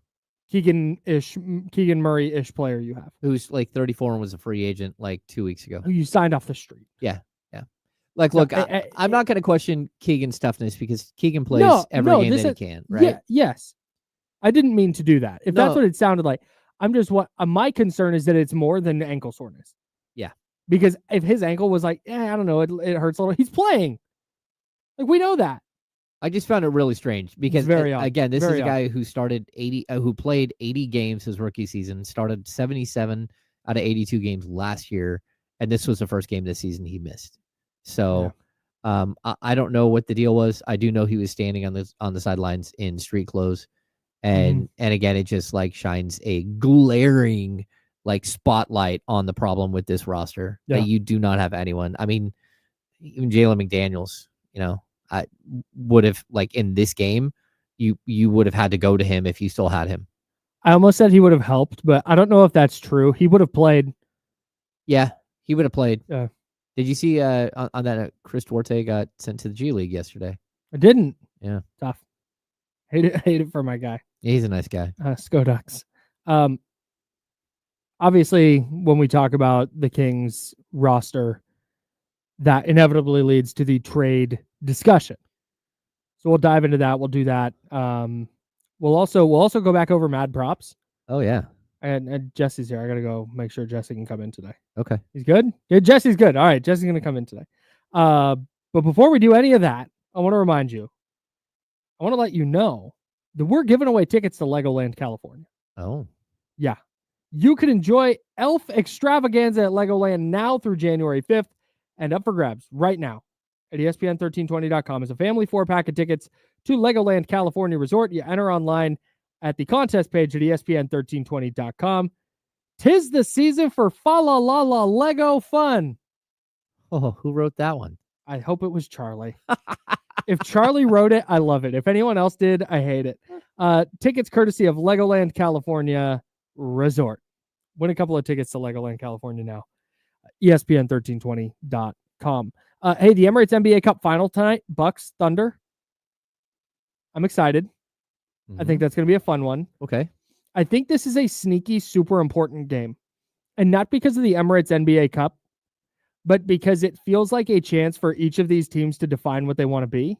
Keegan Murray-ish player you have. Who's like 34 and was a free agent like 2 weeks ago. Who you signed off the street. Yeah. Like, look, I'm not going to question Keegan's toughness because Keegan plays every game that he can, right? Yeah, yes. I didn't mean to do that. If that's what it sounded like. My concern is that it's more than ankle soreness. Yeah. Because if his ankle was like, I don't know, it hurts a little, he's playing. Like, we know that. I just found it really strange because very odd. Again, this Very is a odd. guy who started who played 80 games his rookie season, started 77 out of 82 games last year, and this was the first game this season he missed. So, I don't know what the deal was. I do know he was standing on the sidelines in street clothes, and again, it just like shines a glaring like spotlight on the problem with this roster that you do not have anyone. I mean, even Jalen McDaniels, I would have like in this game, you would have had to go to him if you still had him. I almost said he would have helped, but I don't know if that's true. He would have played. Yeah, he would have played. Yeah. Did you see on that Chris Duarte got sent to the G League yesterday? I didn't. Yeah. Tough. Hate it for my guy. Yeah, he's a nice guy. Ducks. Obviously, when we talk about the Kings roster, that inevitably leads to the trade discussion. So we'll dive into that. We'll do that. We'll also go back over Mad Props. Oh yeah. And Jesse's here. I gotta go make sure Jesse can come in today. Okay. He's good? Yeah, Jesse's good. All right, Jesse's gonna come in today. But before we do any of that, I want to remind you, I want to let you know that we're giving away tickets to Legoland, California. Oh. Yeah. You can enjoy Elf Extravaganza at Legoland now through January 5th and up for grabs right now at ESPN1320.com. As a family 4-pack of tickets to Legoland, California Resort. You enter online at the contest page at ESPN1320.com. 'Tis the season for Fa La La La Lego fun. Oh, who wrote that one? I hope it was Charlie. If Charlie wrote it, I love it. If anyone else did, I hate it. Tickets courtesy of Legoland, California Resort. Win a couple of tickets to Legoland, California now. ESPN1320.com. Hey, the Emirates NBA Cup final tonight, Bucks Thunder. I'm excited. I think that's going to be a fun one. Okay. I think this is a sneaky, super important game. And not because of the Emirates NBA Cup, but because it feels like a chance for each of these teams to define what they want to be.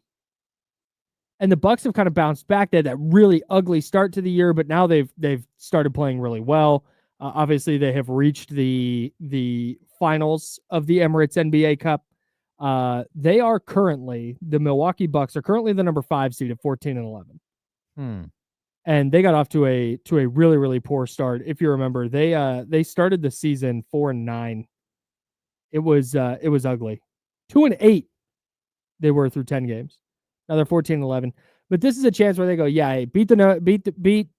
And the Bucks have kind of bounced back. They had that really ugly start to the year, but now they've started playing really well. Obviously, they have reached the finals of the Emirates NBA Cup. They are currently, the Milwaukee Bucks are currently the number 5 seed at 14-11. And they got off to a really, really poor start. If you remember, they started the season 4-9. It was ugly. 2-8 they were through 10 games. Now they're 14-11. But this is a chance where they go, hey, beat the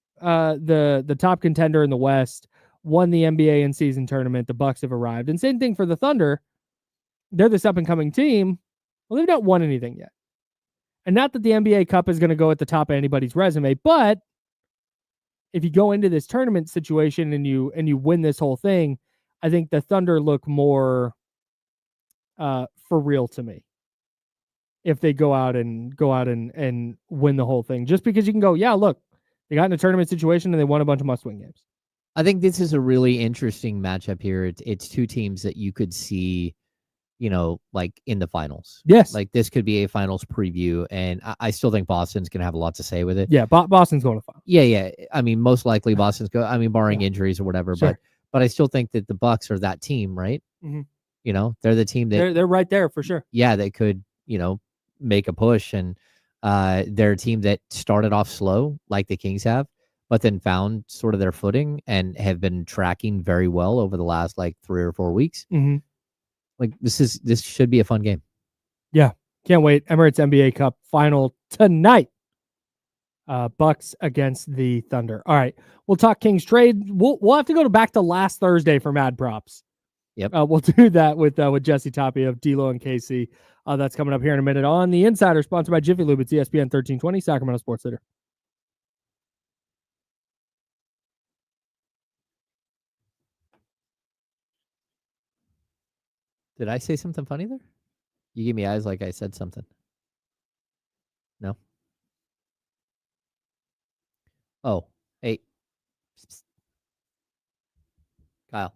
top contender in the West, won the NBA in-season tournament. The Bucks have arrived. And same thing for the Thunder. They're this up-and-coming team. Well, they've not won anything yet. And not that the NBA Cup is going to go at the top of anybody's resume, but if you go into this tournament situation and you win this whole thing, I think the Thunder look more for real to me. If they go out and win the whole thing, just because you can go, look, they got in a tournament situation and they won a bunch of must-win games. I think this is a really interesting matchup here. It's two teams that you could see, like in the finals. Yes. Like this could be a finals preview, and I still think Boston's going to have a lot to say with it. Yeah, Boston's going to finals. Yeah. I mean, most likely Boston's barring injuries or whatever, sure. but I still think that the Bucks are that team, right? Mm-hmm. They're the team that they're right there for sure. Yeah, they could, make a push, and they're a team that started off slow like the Kings have, but then found sort of their footing and have been tracking very well over the last like 3 or 4 weeks. Mm-hmm. Like this should be a fun game. Yeah, can't wait. Emirates NBA Cup final tonight. Bucks against the Thunder. All right, we'll talk Kings trade. We'll have to go back to last Thursday for Mad Props. Yep. We'll do that with Jesse Tapia of D'Lo and KC. That's coming up here in a minute on The Insider, sponsored by Jiffy Lube. It's ESPN 1320, Sacramento Sports Leader. Did I say something funny there? You gave me eyes like I said something. No? Oh, hey. Kyle.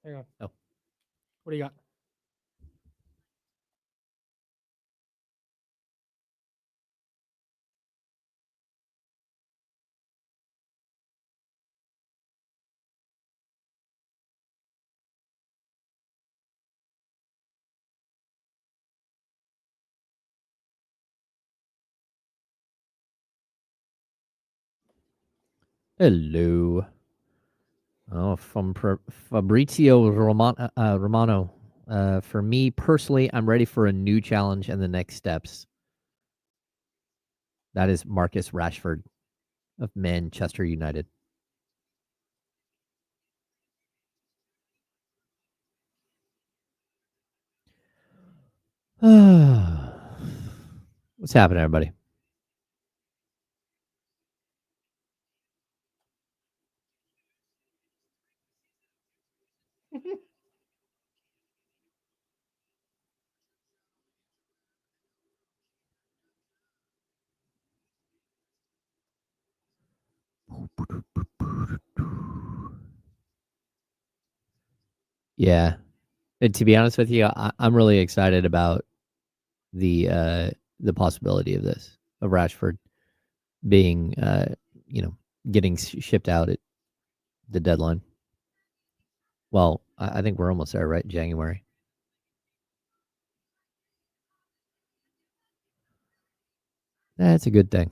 Hang on. Oh. What do you got? Hello. Oh, from Fabrizio Romano. For me personally, I'm ready for a new challenge and the next steps. That is Marcus Rashford of Manchester United. What's happening, everybody? Yeah. And to be honest with you, I'm really excited about the possibility of this, of Rashford being getting shipped out at the deadline. Well, I think we're almost there, right? January. That's a good thing.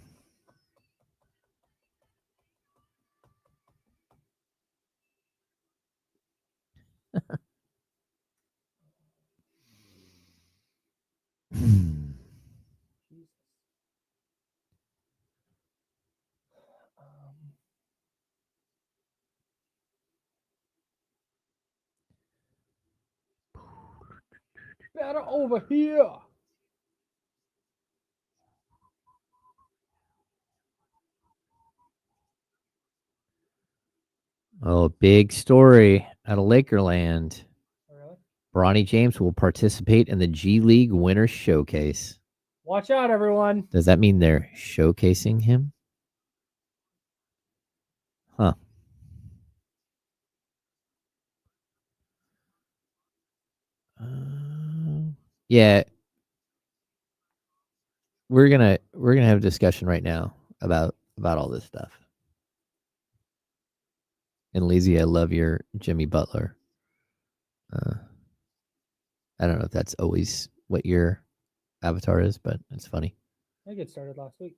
Better over here. Oh, big story out of Lakerland. Really? Bronny James will participate in the G League Winners Showcase. Watch out, everyone. Does that mean they're showcasing him? Huh. Yeah. We're gonna have a discussion right now about all this stuff. And Lizzie, I love your Jimmy Butler. I don't know if that's always what your avatar is, but it's funny. I think it started last week.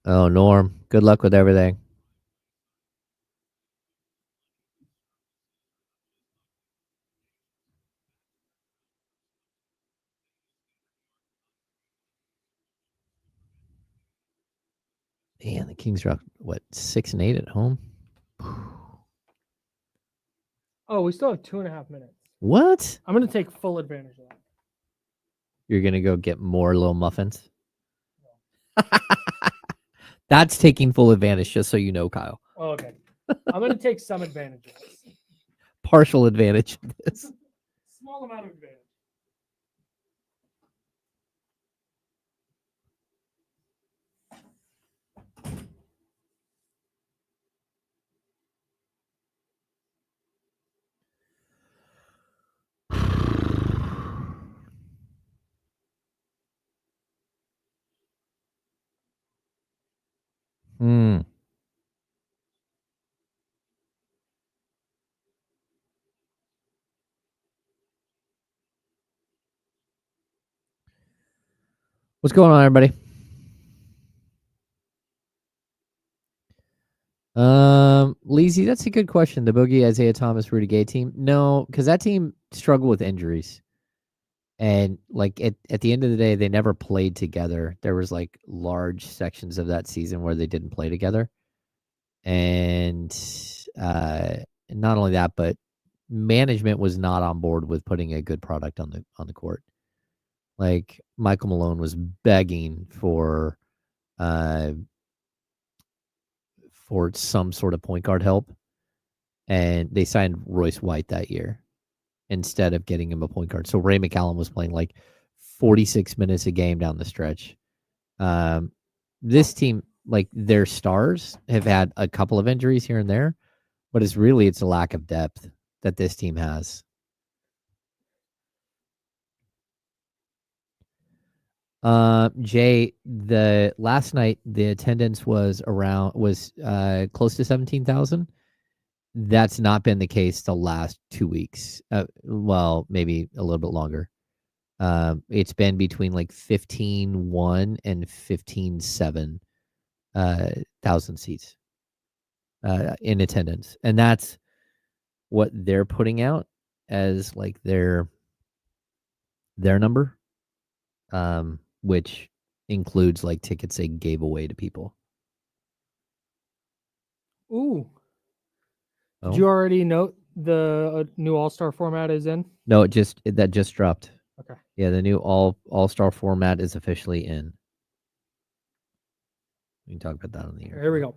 Oh, Norm, good luck with everything. Man, the Kings are up, what, 6-8 at home? Oh, we still have 2.5 minutes. What? I'm going to take full advantage of that. You're going to go get more little muffins? That's taking full advantage, just so you know, Kyle. Oh, okay. I'm going to take some advantage of this. Partial advantage of this. Small amount of advantage. Hmm. What's going on, everybody? Leezy, that's a good question. The Boogie, Isaiah Thomas, Rudy Gay team. No, because that team struggled with injuries. And like at the end of the day, they never played together. There was like large sections of that season where they didn't play together. And not only that, but management was not on board with putting a good product on the court. Like Michael Malone was begging for some sort of point guard help, and they signed Royce White that year instead of getting him a point guard. So Ray McCallum was playing like 46 minutes a game down the stretch. This team, like their stars, have had a couple of injuries here and there, but it's a lack of depth that this team has. Jay, the last night the attendance was close to 17,000, That's not been the case the last 2 weeks. Well, maybe a little bit longer. It's been between like 15,1 and 15,7 thousand seats in attendance, and that's what they're putting out as like their number, which includes like tickets they gave away to people. Ooh. Oh. Did you already note the new All-Star format is in? No, that just dropped. Okay. Yeah, the new All-Star format is officially in. We can talk about that on the air. Here we go.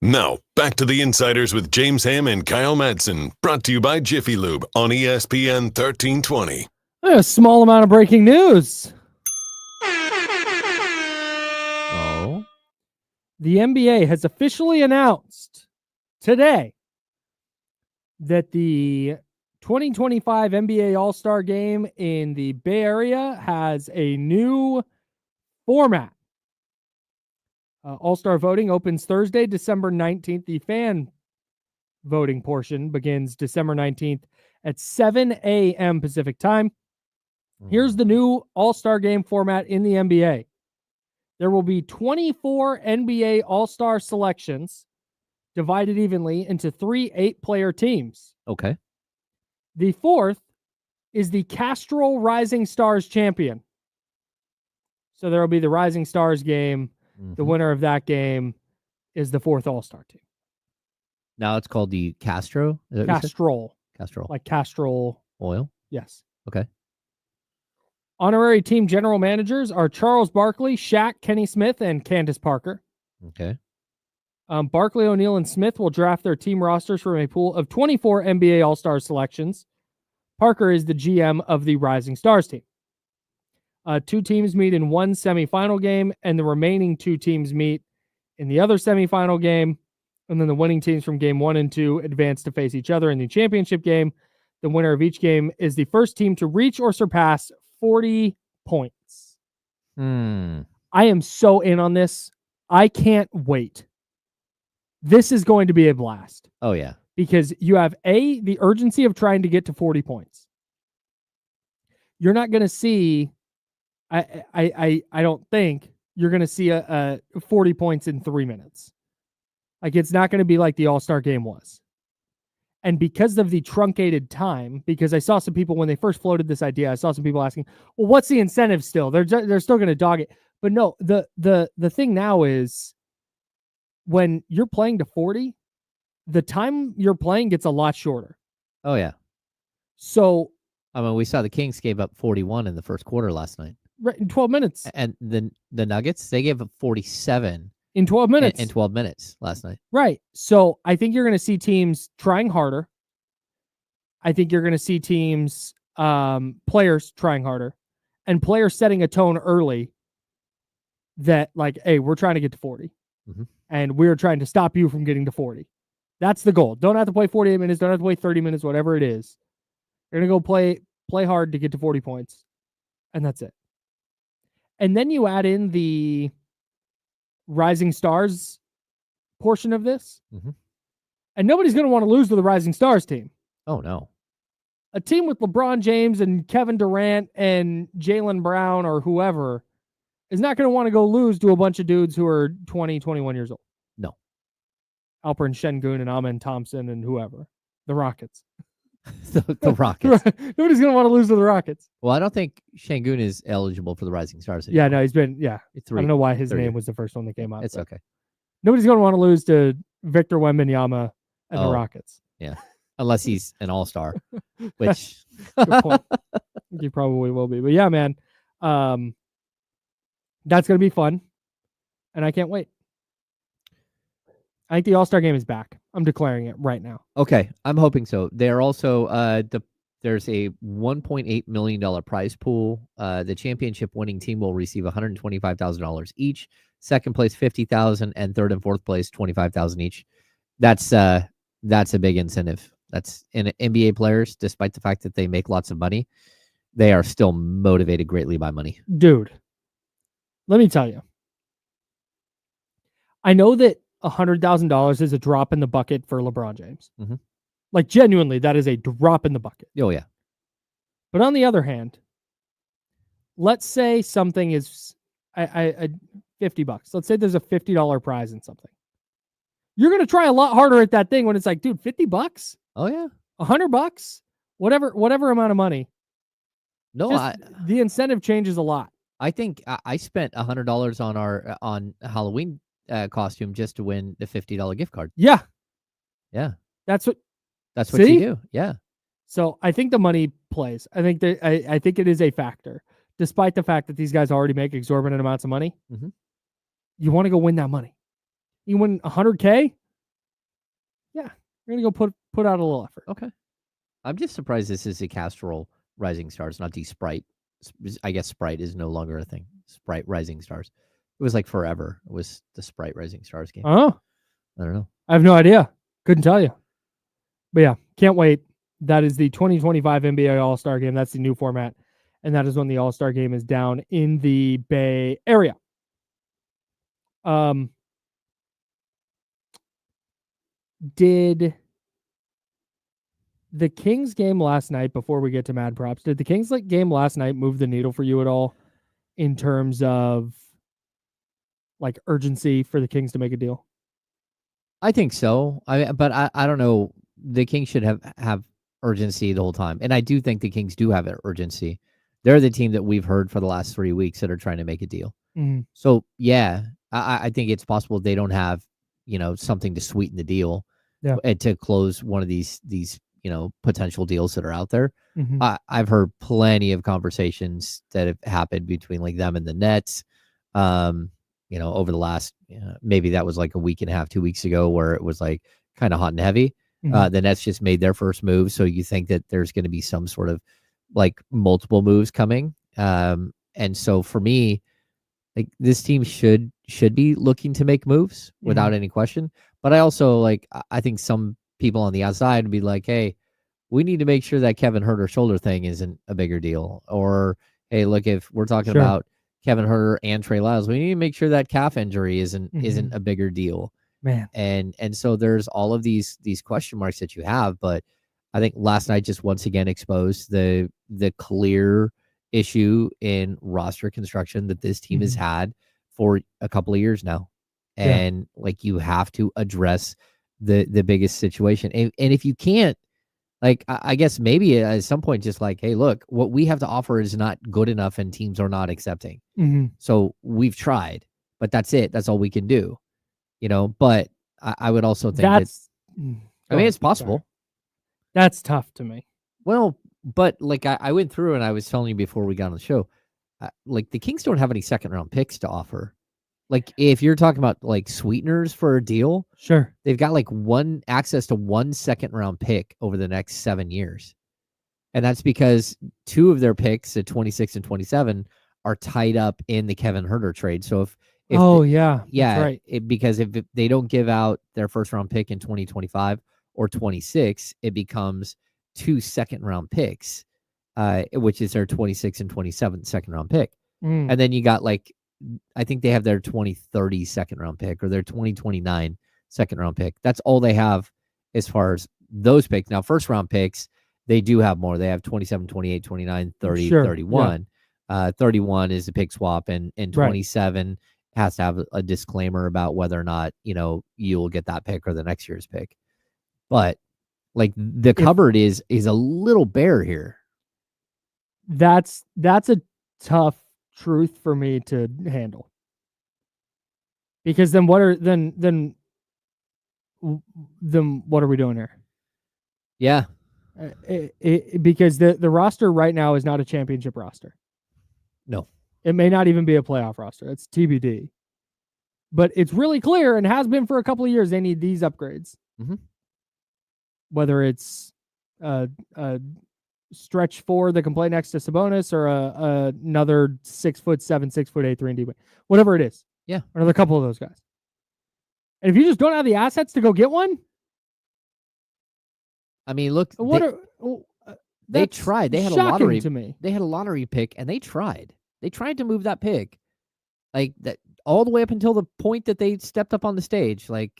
Now, back to the Insiders with James Ham and Kyle Madsen, brought to you by Jiffy Lube on ESPN 1320. A small amount of breaking news. Oh. The NBA has officially announced today that the 2025 NBA All-Star Game in the Bay Area has a new format. All-Star voting opens Thursday, December 19th. The fan voting portion begins December 19th at 7 a.m. Pacific time. Here's the new All-Star Game format in the NBA. There will be 24 NBA All-Star selections divided evenly into 3 8-player teams. Okay. The fourth is the Castrol Rising Stars champion. So there will be the Rising Stars game. Mm-hmm. The winner of that game is the fourth All-Star team. Now it's called the Castrol. Castrol. Castrol. Like Castrol Oil? Yes. Okay. Honorary team general managers are Charles Barkley, Shaq, Kenny Smith, and Candace Parker. Okay. Barkley, O'Neal, and Smith will draft their team rosters from a pool of 24 NBA All-Star selections. Parker is the GM of the Rising Stars team. 2 teams meet in one semifinal game, and the remaining 2 teams meet in the other semifinal game. And then the winning teams from game 1 and 2 advance to face each other in the championship game. The winner of each game is the first team to reach or surpass 40 points. I am so in on this. I can't wait. This is going to be a blast. Oh, yeah. Because you have the urgency of trying to get to 40 points. You're not going to see, I don't think you're going to see a 40 points in 3 minutes. Like, it's not going to be like the All-Star game was. And because of the truncated time, because I saw some people when they first floated this idea, I saw some people asking, well, what's the incentive still? They're still going to dog it. But no, the thing now is when you're playing to 40, the time you're playing gets a lot shorter. Oh, yeah. So, I mean, we saw the Kings gave up 41 in the first quarter last night. Right, in 12 minutes. And the Nuggets, they gave up 47 in 12 minutes. In 12 minutes last night. Right. So I think you're going to see teams trying harder. I think you're going to see teams, players trying harder, and players setting a tone early that, like, hey, we're trying to get to 40. And we're trying to stop you from getting to 40. That's the goal. Don't have to play 48 minutes. Don't have to play 30 minutes, whatever it is. You're going to go play hard to get to 40 points. And that's it. And then you add in the Rising Stars portion of this. And nobody's going to want to lose to the Rising Stars team. Oh, no. A team with LeBron James and Kevin Durant and Jaylen Brown or whoever is not going to want to go lose to a bunch of dudes who are 20, 21 years old. No. Alperen Şengün and Amen Thompson and whoever. The Rockets. the Rockets. Nobody's going to want to lose to the Rockets. Well, I don't think Şengün is eligible for the Rising Stars anymore. Yeah, no, he's been, I don't know why his name was the first one that came out. It's okay. Nobody's going to want to lose to Victor Wembanyama and the Rockets. Yeah. Unless he's an all-star, which good point. He probably will be. But yeah, man, that's going to be fun. And I can't wait. I think the All-Star game is back. I'm declaring it right now. Okay. I'm hoping so. They're also, the There's a $1.8 million prize pool. The championship winning team will receive $125,000 each. Second place, $50,000, and third and fourth place, $25,000 each. That's a big incentive. That's in NBA players, despite the fact that they make lots of money, they are still motivated greatly by money. Dude, let me tell you. I know that $100,000 is a drop in the bucket for LeBron James. Mm-hmm. Like, genuinely, that is a drop in the bucket. Oh, yeah. But on the other hand, let's say something is $50. Let's say there's a $50 prize in something. You're going to try a lot harder at that thing when it's like, dude, $50? Oh, yeah. $100? Whatever amount of money. No, the incentive changes a lot. I think I spent $100 on Halloween costume just to win the $50 gift card. Yeah. That's what See? you do. Yeah. So I think the money plays. I think it is a factor, despite the fact that these guys already make exorbitant amounts of money. Mm-hmm. You want to go win that money. You win $100K. Yeah, you're gonna go put out a little effort. Okay. I'm just surprised this is a Castrol Rising Stars, not the Sprite. I guess Sprite is no longer a thing. Sprite Rising Stars. It was like forever. It was the Sprite Rising Stars game. Oh, I don't know. I have no idea. Couldn't tell you. But yeah, can't wait. That is the 2025 NBA All-Star Game. That's the new format. And that is when the All-Star Game is down in the Bay Area. Did the Kings game last night, before we get to Mad Props, did the Kings game last night move the needle for you at all in terms of like urgency for the Kings to make a deal? I think so. But I don't know. The Kings should have urgency the whole time. And I do think the Kings do have urgency. They're the team that we've heard for the last 3 weeks that are trying to make a deal. Mm-hmm. So, yeah, I think it's possible they don't have, something to sweeten the deal and to close one of these potential deals that are out there. Mm-hmm. I've heard plenty of conversations that have happened between like them and the Nets, over the last, maybe that was like a week and a half, 2 weeks ago, where it was like kind of hot and heavy. Mm-hmm. The Nets just made their first move. So you think that there's going to be some sort of like multiple moves coming. And so for me, like this team should be looking to make moves without any question. But I also I think some people on the outside would be like, hey, we need to make sure that Kevin Huerter shoulder thing isn't a bigger deal. Or, hey, look, if we're talking about Kevin Huerter and Trey Lyles, we need to make sure that calf injury isn't a bigger deal. Man. And so there's all of these question marks that you have, but I think last night just once again exposed the clear issue in roster construction that this team has had for a couple of years now. And you have to address the biggest situation. And if you can't, I guess maybe at some point, just hey, look, what we have to offer is not good enough and teams are not accepting. Mm-hmm. So we've tried, but that's it. That's all we can do. But I would also think it's possible. Sorry. That's tough to me. Well, but I went through and I was telling you before we got on the show, the Kings don't have any second round picks to offer. If you're talking about sweeteners for a deal, sure, they've got access to 1 second round pick over the next 7 years. And that's because 2 of their picks at 26 and 27 are tied up in the Kevin Huerter trade. So if that's right. Because if they don't give out their first round pick in 2025 or 26, it becomes 2 second round picks, which is their 26 and 27 second round pick. And then you got I think they have their 2030 second round pick or their 2029 second round pick. That's all they have as far as those picks. Now, first round picks, they do have more. They have 27, 28, 29, 30, 31. 31 is a pick swap, and 27 has to have a disclaimer about whether or not, you'll get that pick or the next year's pick. But the cupboard is a little bare here. That's a tough truth for me to handle. Because then what are we doing here? Yeah. Because the roster right now is not a championship roster. No. It may not even be a playoff roster. It's TBD. But it's really clear and has been for a couple of years they need these upgrades. Mm-hmm. Whether it's stretch 4 that can play next to Sabonis, or another 6'7", 6'8", 3-and-D wing, whatever it is. Yeah, another couple of those guys. And if you just don't have the assets to go get one, I mean, look, they tried. They had a lottery to me. They had a lottery pick, and they tried. They tried to move that pick, like that, all the way up until the point that they stepped up on the stage. Like,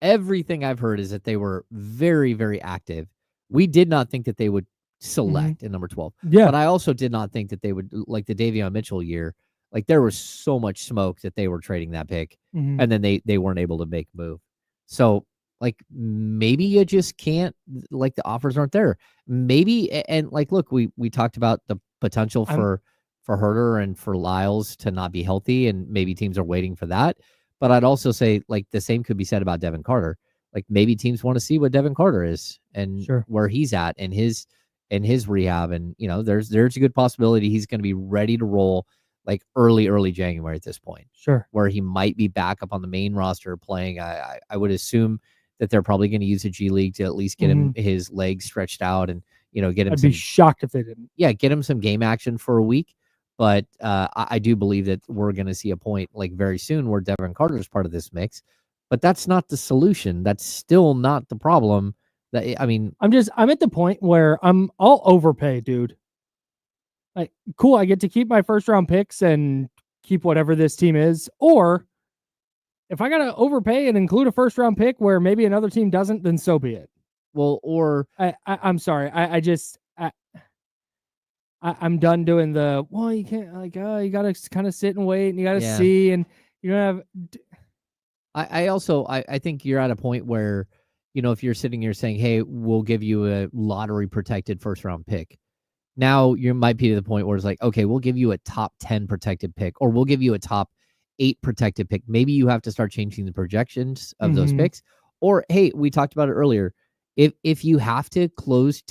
everything I've heard is that they were very, very active. We did not think that they would select in number 12. Yeah, but I also did not think that they would, like the Davion Mitchell year. Like, there was so much smoke that they were trading that pick, and then they weren't able to make a move. So, like, maybe you just can't, like, the offers aren't there. Maybe, and like, look, we talked about the potential for Herter and for Lyles to not be healthy, and maybe teams are waiting for that. But I'd also say, like, the same could be said about Devin Carter. Like, maybe teams want to see what Devin Carter is and where he's at in his rehab. And, you know, there's a good possibility he's going to be ready to roll like early January at this point. Sure. Where he might be back up on the main roster playing. I would assume that they're probably going to use the G League to at least get him his legs stretched out and, you know, get him. I'd be shocked if they didn't. Yeah, get him some game action for a week. But I do believe that we're going to see a point like very soon where Devin Carter is part of this mix. But that's not the solution. That's still not the problem. I mean, I'm at the point where I'll overpay, dude. Like, cool, I get to keep my first round picks and keep whatever this team is. Or if I got to overpay and include a first round pick where maybe another team doesn't, then so be it. Well, or I'm sorry. I'm done doing you can't, like, you got to kind of sit and wait, and you got to see, and you don't have. I think you're at a point where, you know, if you're sitting here saying, hey, we'll give you a lottery protected first round pick. Now you might be to the point where it's like, okay, we'll give you a top 10 protected pick, or we'll give you a top 8 protected pick. Maybe you have to start changing the projections of those picks. Or, hey, we talked about it earlier. If you have to close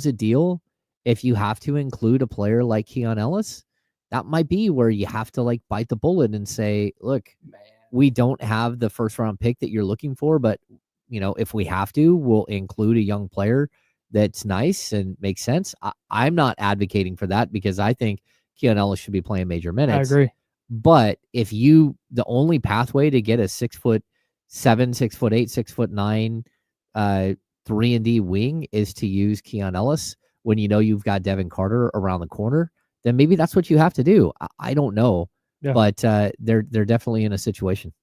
a deal, if you have to include a player like Keon Ellis, that might be where you have to, like, bite the bullet and say, look, we don't have the first round pick that you're looking for, but, you know, if we have to, we'll include a young player that's nice and makes sense. I'm not advocating for that because I think Keon Ellis should be playing major minutes. I agree. But if the only pathway to get a 6'7", 6'8", 6'9", 3-and-D wing is to use Keon Ellis when you know you've got Devin Carter around the corner, then maybe that's what you have to do. I don't know, but they're definitely in a situation.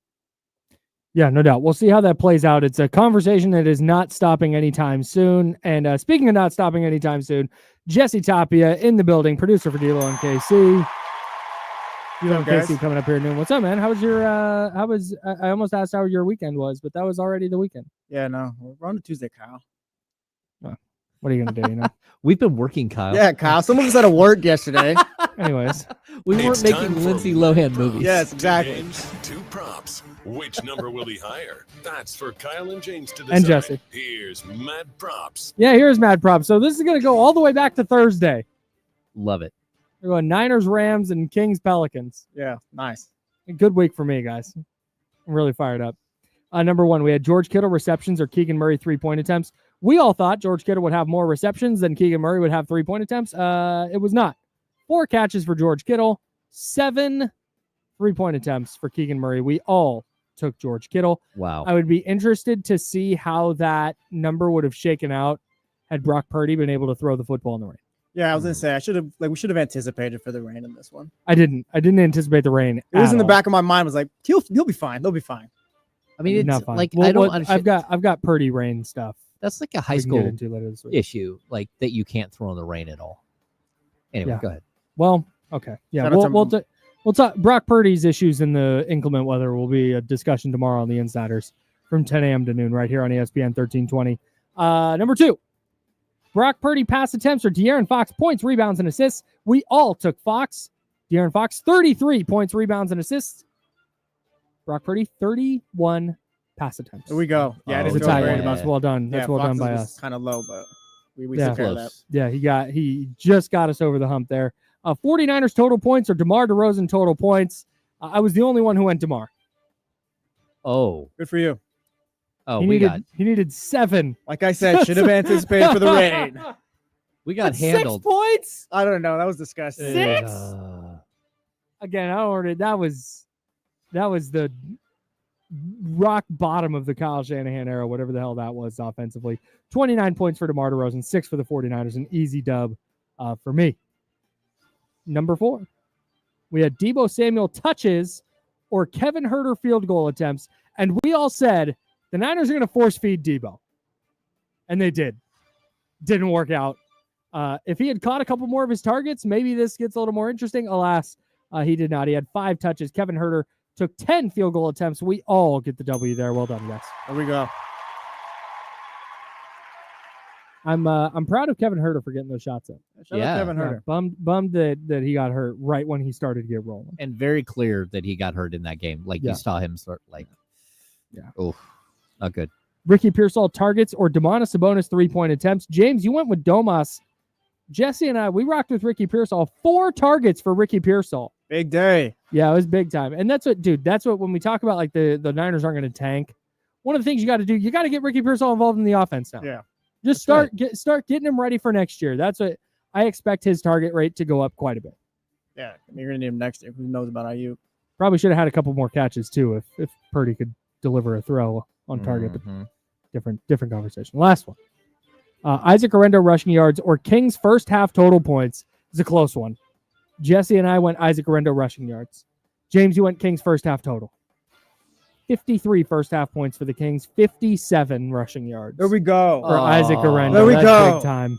Yeah, no doubt. We'll see how that plays out. It's a conversation that is not stopping anytime soon. And speaking of not stopping anytime soon, Jesse Tapia in the building, producer for D-Lo and KC. D-Lo and KC coming up here at noon. What's up, man? How was your? I almost asked how your weekend was, but that was already the weekend. Yeah, no, we're on a Tuesday, Kyle. What are you gonna do? You know, we've been working, Kyle. Yeah, Kyle. Some of us had to work yesterday. Anyways, we weren't making Lindsay Lohan movies. Yes, exactly. James, 2 props. Which number will he hire? That's for Kyle and James to decide. And Jesse. Here's Mad Props. Yeah, here's Mad Props. So this is gonna go all the way back to Thursday. Love it. We're going Niners, Rams, and Kings, Pelicans. Yeah, nice. A good week for me, guys. I'm really fired up. Number 1, we had George Kittle receptions or Keegan Murray 3-point attempts. We all thought George Kittle would have more receptions than Keegan Murray would have 3-point attempts. It was not. 4 catches for George Kittle, 7 3-point attempts for Keegan Murray. We all took George Kittle. Wow. I would be interested to see how that number would have shaken out had Brock Purdy been able to throw the football in the rain. Yeah, I was gonna say we should have anticipated for the rain in this one. I didn't anticipate the rain. It was in the back of my mind. Was like, he'll be fine. They'll be fine. I mean, it's not fine. like, well, I don't understand. I've got Purdy rain stuff. That's like a high school issue, like that you can't throw in the rain at all. Anyway, go ahead. Well, okay. Yeah, we'll talk. Brock Purdy's issues in the inclement weather will be a discussion tomorrow on the Insiders from 10 a.m. to noon right here on ESPN 1320. Number 2, Brock Purdy pass attempts or De'Aaron Fox points, rebounds, and assists. We all took Fox. De'Aaron Fox, 33 points, rebounds, and assists. Brock Purdy, 31 pass attempts. There we go. Yeah, it's a tie. That's well done. That's well done by us. Kind of low, but we took care of that. Yeah, he just got us over the hump there. 49ers total points or DeMar DeRozan total points. I was the only one who went DeMar. Oh, good for you. Oh, he needed 7. Like I said, should have anticipated for the rain. We got That's handled. 6 points. I don't know. That was disgusting. Six? Again, I ordered that was the rock bottom of the Kyle Shanahan era, whatever the hell that was offensively. 29 points for DeMar DeRozan, 6 for the 49ers, an easy dub for me. Number 4, we had Deebo Samuel touches or Kevin Huerter field goal attempts, and we all said the Niners are going to force feed Deebo, and they did. Didn't work out. If he had caught a couple more of his targets, maybe this gets a little more interesting. Alas, he did not. He had 5 touches. Kevin Huerter took 10 field goal attempts. We all get the W there. Well done, guys. There we go. I'm proud of Kevin Huerter for getting those shots in. Shout out Kevin Yeah, Huerter. bummed that he got hurt right when he started to get rolling. And very clear that he got hurt in that game. Like Yeah. you saw him start like, oh, not good. Ricky Pearsall targets or Domantas Sabonis 3-point attempts. James, you went with Domas. Jesse and I, we rocked with Ricky Pearsall. 4 targets for Ricky Pearsall. Big day. Yeah, it was big time. And that's what when we talk about like the Niners aren't going to tank, one of the things you got to do, you got to get Ricky Pearsall involved in the offense now. Yeah. Just start getting him ready for next year. That's what I expect his target rate to go up quite a bit. Yeah. You're going to need him next year. Who knows about IU? Probably should have had a couple more catches too if Purdy could deliver a throw on target, but different conversation. Last one. Isaac Orendo rushing yards or Kings first half total points is a close one. Jesse and I went Isaac Orendo rushing yards. James, you went Kings first half total. 53 first half points for the Kings, 57 rushing yards. There we go. For Isaac Orendo. There we That's go. big time.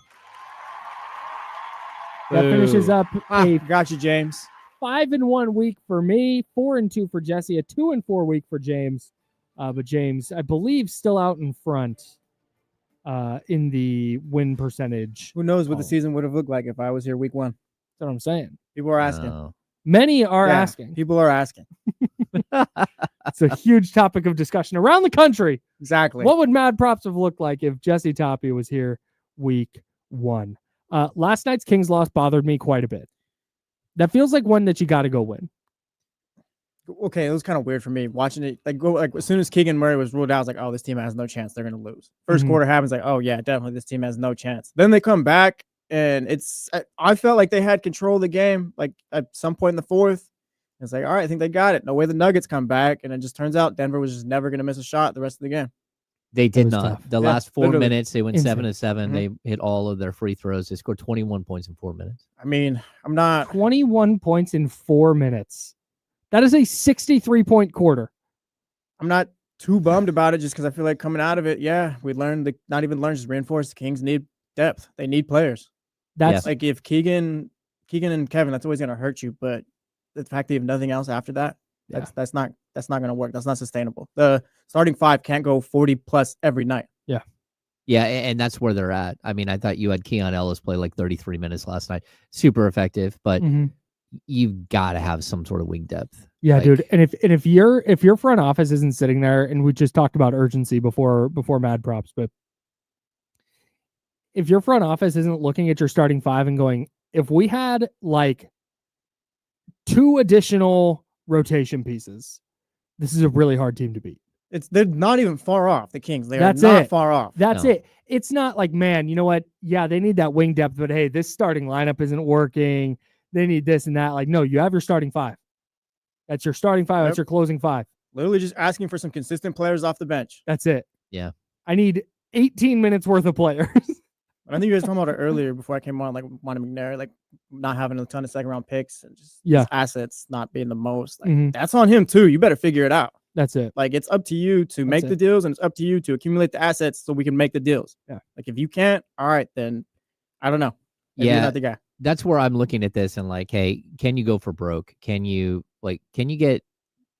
That finishes up a Got you, James. 5-1 week for me, 4-2 for Jesse, a 2-4 week for James. But James, I believe, still out in front in the win percentage. Who knows what the season would have looked like if I was here week 1? That's what I'm saying. People are asking. Many are Yeah, asking. People are asking. It's a huge topic of discussion around the country. Exactly. What would Mad Props have looked like if Jesse Toppy was here week 1? Last night's Kings loss bothered me quite a bit. That feels like one that you got to go win. Okay, it was kind of weird for me watching it. Like as soon as Keegan Murray was ruled out, I was like, "Oh, this team has no chance. They're gonna lose." First quarter happens, like, "Oh yeah, definitely, this team has no chance." Then they come back, and I felt like they had control of the game. Like at some point in the fourth, it's like, "All right, I think they got it." No way the Nuggets come back, and it just turns out Denver was just never gonna miss a shot the rest of the game. They did was not. tough. The Yeah, last 4 literally. minutes, they went Insane. 7-7. They hit all of their free throws. They scored 21 points in 4 minutes. I mean, I'm not. 21 points in 4 minutes. That is a 63-point quarter. I'm not too bummed about it just because I feel like coming out of it, yeah, we learned not even learn, just reinforce the Kings need depth. They need players. That's Like if Keegan and Kevin, that's always gonna hurt you. But the fact that you have nothing else after that, that's not gonna work. That's not sustainable. The starting 5 can't go 40 plus every night. Yeah, and that's where they're at. I mean, I thought you had Keon Ellis play like 33 minutes last night. Super effective, but you've got to have some sort of wing depth. Yeah, Like, dude. And if your front office isn't sitting there, and we just talked about urgency before Mad Props, but if your front office isn't looking at your starting 5 and going, if we had like 2 additional rotation pieces, this is a really hard team to beat. They're not even far off. The Kings, That's are not it. far off. That's No. it. It's not like, man, you know what? Yeah, they need that wing depth, but hey, this starting lineup isn't working. They need this and that. Like, no, you have your starting 5. That's your starting 5. That's Yep. your closing 5. Literally just asking for some consistent players off the bench. That's it. Yeah. I need 18 minutes worth of players. I think you guys talking about it earlier before I came on, like Monty McNair, like not having a ton of second round picks and just Yeah. his assets not being the most. Like Mhm. that's on him too. You better figure it out. That's it. Like it's up to you to make the it. deals, and it's up to you to accumulate the assets so we can make the deals. Yeah. Like if you can't, all right, then I don't know. Maybe you're Yeah. not the guy. That's where I'm looking at this and like, hey, can you go for broke? Can you get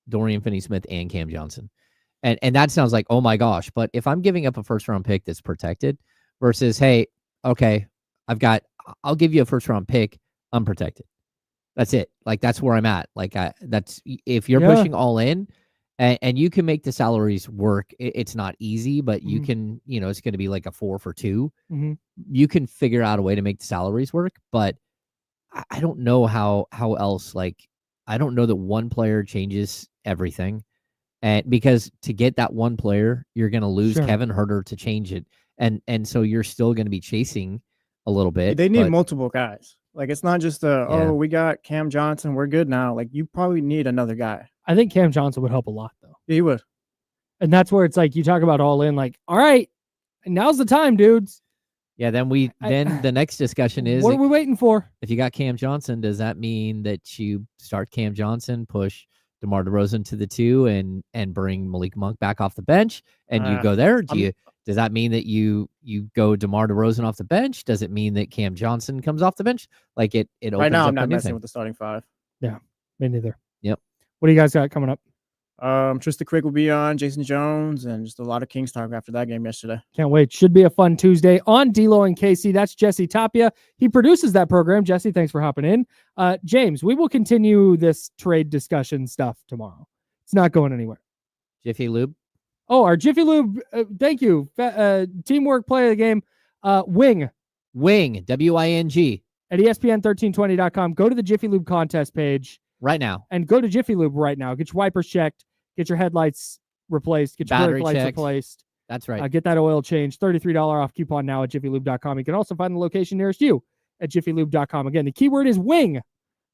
Dorian Finney-Smith and Cam Johnson? And that sounds like, oh my gosh. But if I'm giving up a first round pick that's protected versus, hey, okay, I'll give you a first round pick unprotected. That's it. Like that's where I'm at. Like that's if you're pushing all in and you can make the salaries work. It's not easy, but you can, it's going to be like a 4 for 2. You can figure out a way to make the salaries work, but I don't know how else. Like, I don't know that one player changes everything. And because to get that one player, you're going to lose Kevin Huerter to change it. And so you're still going to be chasing a little bit. They need but multiple guys. Like, it's not just we got Cam Johnson, we're good now. Like, you probably need another guy. I think Cam Johnson would help a lot, though. Yeah, he would. And that's where it's like you talk about all in, like, all right, now's the time, dudes. Yeah, then the next discussion is, what are we waiting for? If you got Cam Johnson, does that mean that you start Cam Johnson, push DeMar DeRozan to the 2, and bring Malik Monk back off the bench, and you go there? Does that mean that you go DeMar DeRozan off the bench? Does it mean that Cam Johnson comes off the bench? Like it opens right now, up I'm not messing thing. with the starting 5. Yeah, me neither. Yep. What do you guys got coming up? Trysta Krick will be on, Jason Jones, and just a lot of Kings talk after that game yesterday. Can't wait. Should be a fun Tuesday on D-Lo and Casey. That's Jesse Tapia. He produces that program. Jesse, thanks for hopping in. James, we will continue this trade discussion stuff tomorrow. It's not going anywhere. Jiffy Lube. Oh, our Jiffy Lube. Thank you. Teamwork play of the game. Wing. Wing. W-I-N-G. At ESPN1320.com. Go to the Jiffy Lube contest page. Right now. And go to Jiffy Lube right now. Get your wipers checked. Get your headlights replaced. Get your battery brake lights checked. replaced. That's right. Get that oil changed. $33 off coupon now at jiffylube.com. You can also find the location nearest you at jiffylube.com. Again, the keyword is wing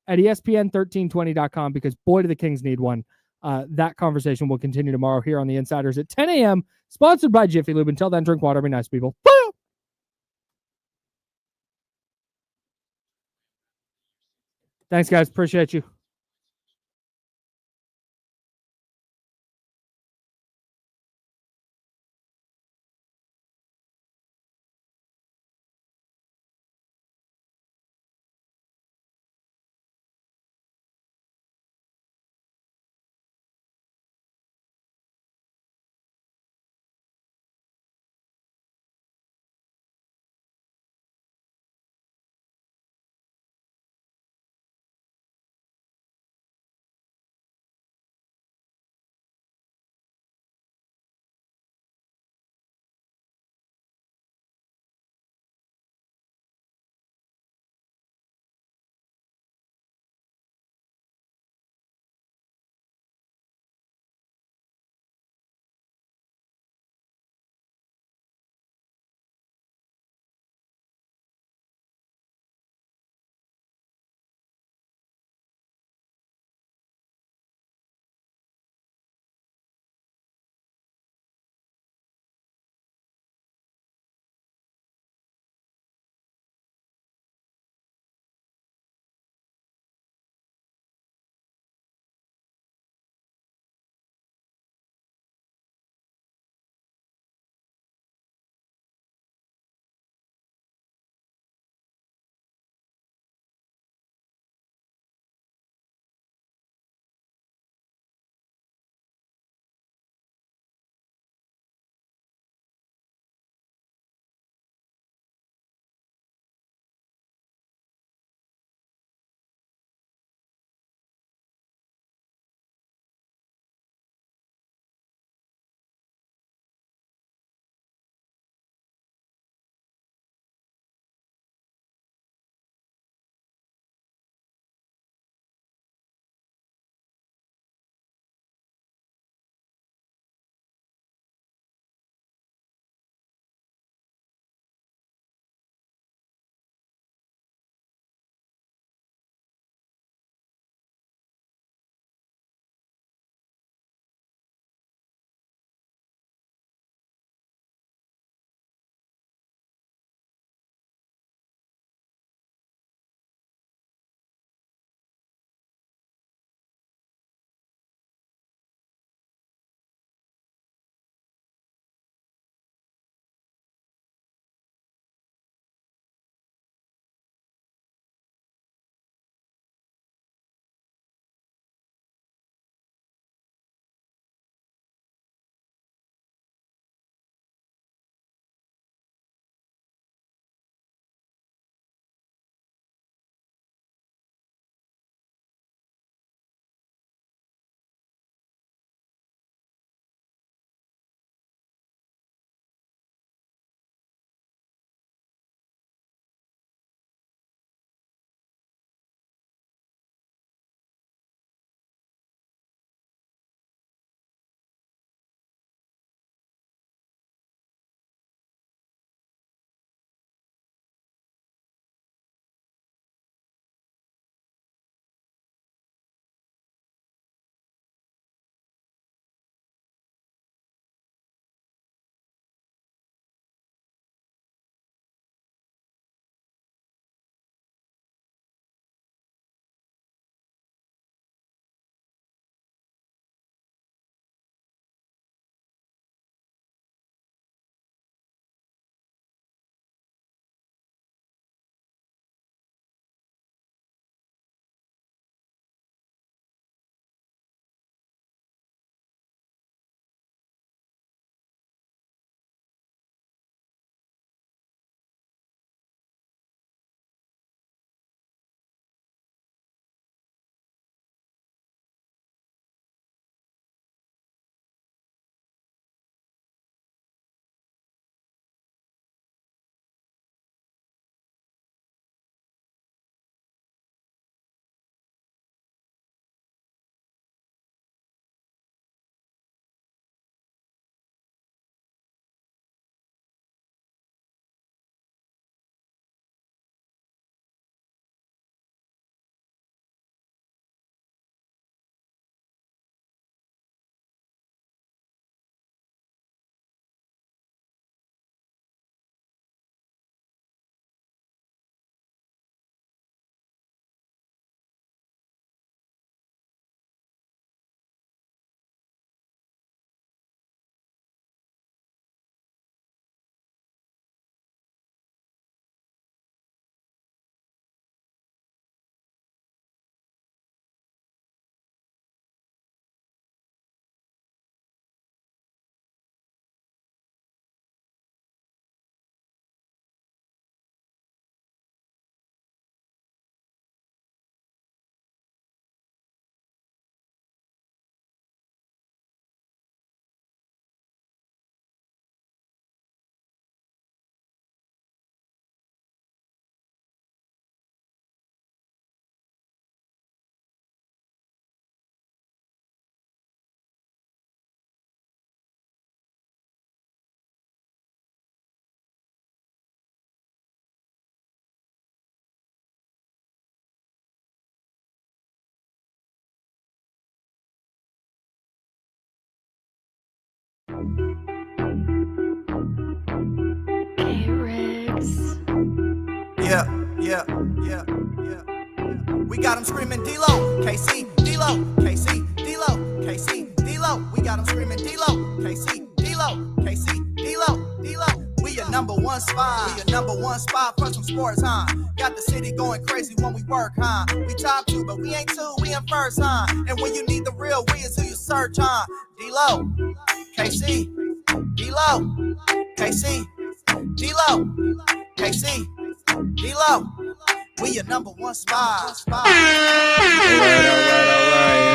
at ESPN1320.com because boy, do the Kings need one. That conversation will continue tomorrow here on the Insiders at 10 a.m. Sponsored by Jiffy Lube. Until then, drink water. Be nice, people. Woo! Thanks, guys. Appreciate you. Yeah. We got him screaming D-Lo, KC, D-Lo, KC, D-Lo, KC, D-Lo. We got him screaming D-Lo, KC, D-Lo, KC, D-Lo, D-Lo. We your number one spot. We your number one spot for some sports, huh? Got the city going crazy when we work, huh? We top 2, but we ain't 2, we in first, huh? And when you need the real, we is who you search, huh? D-Lo, KC, D-Lo, KC, D-Lo, KC, D-Lo. We your number one spot. All right.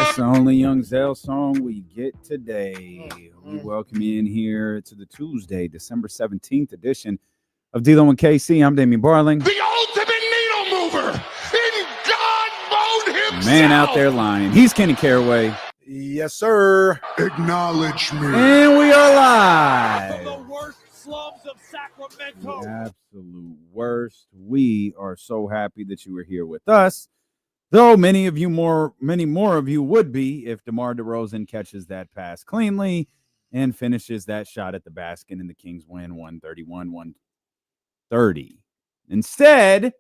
It's the only Young Zell song we get today. We welcome you in here to the Tuesday, December 17th edition of D-Lo and KC. I'm Damian Barling. The ultimate needle mover in God mode himself. Man out there lying. He's Kenny Caraway. Yes, sir. Acknowledge me. And we are live. From the worst slums of Sacramento. The absolute worst. We are so happy that you are here with us. Though many more of you would be if DeMar DeRozan catches that pass cleanly and finishes that shot at the basket and the Kings win 131-130. Instead,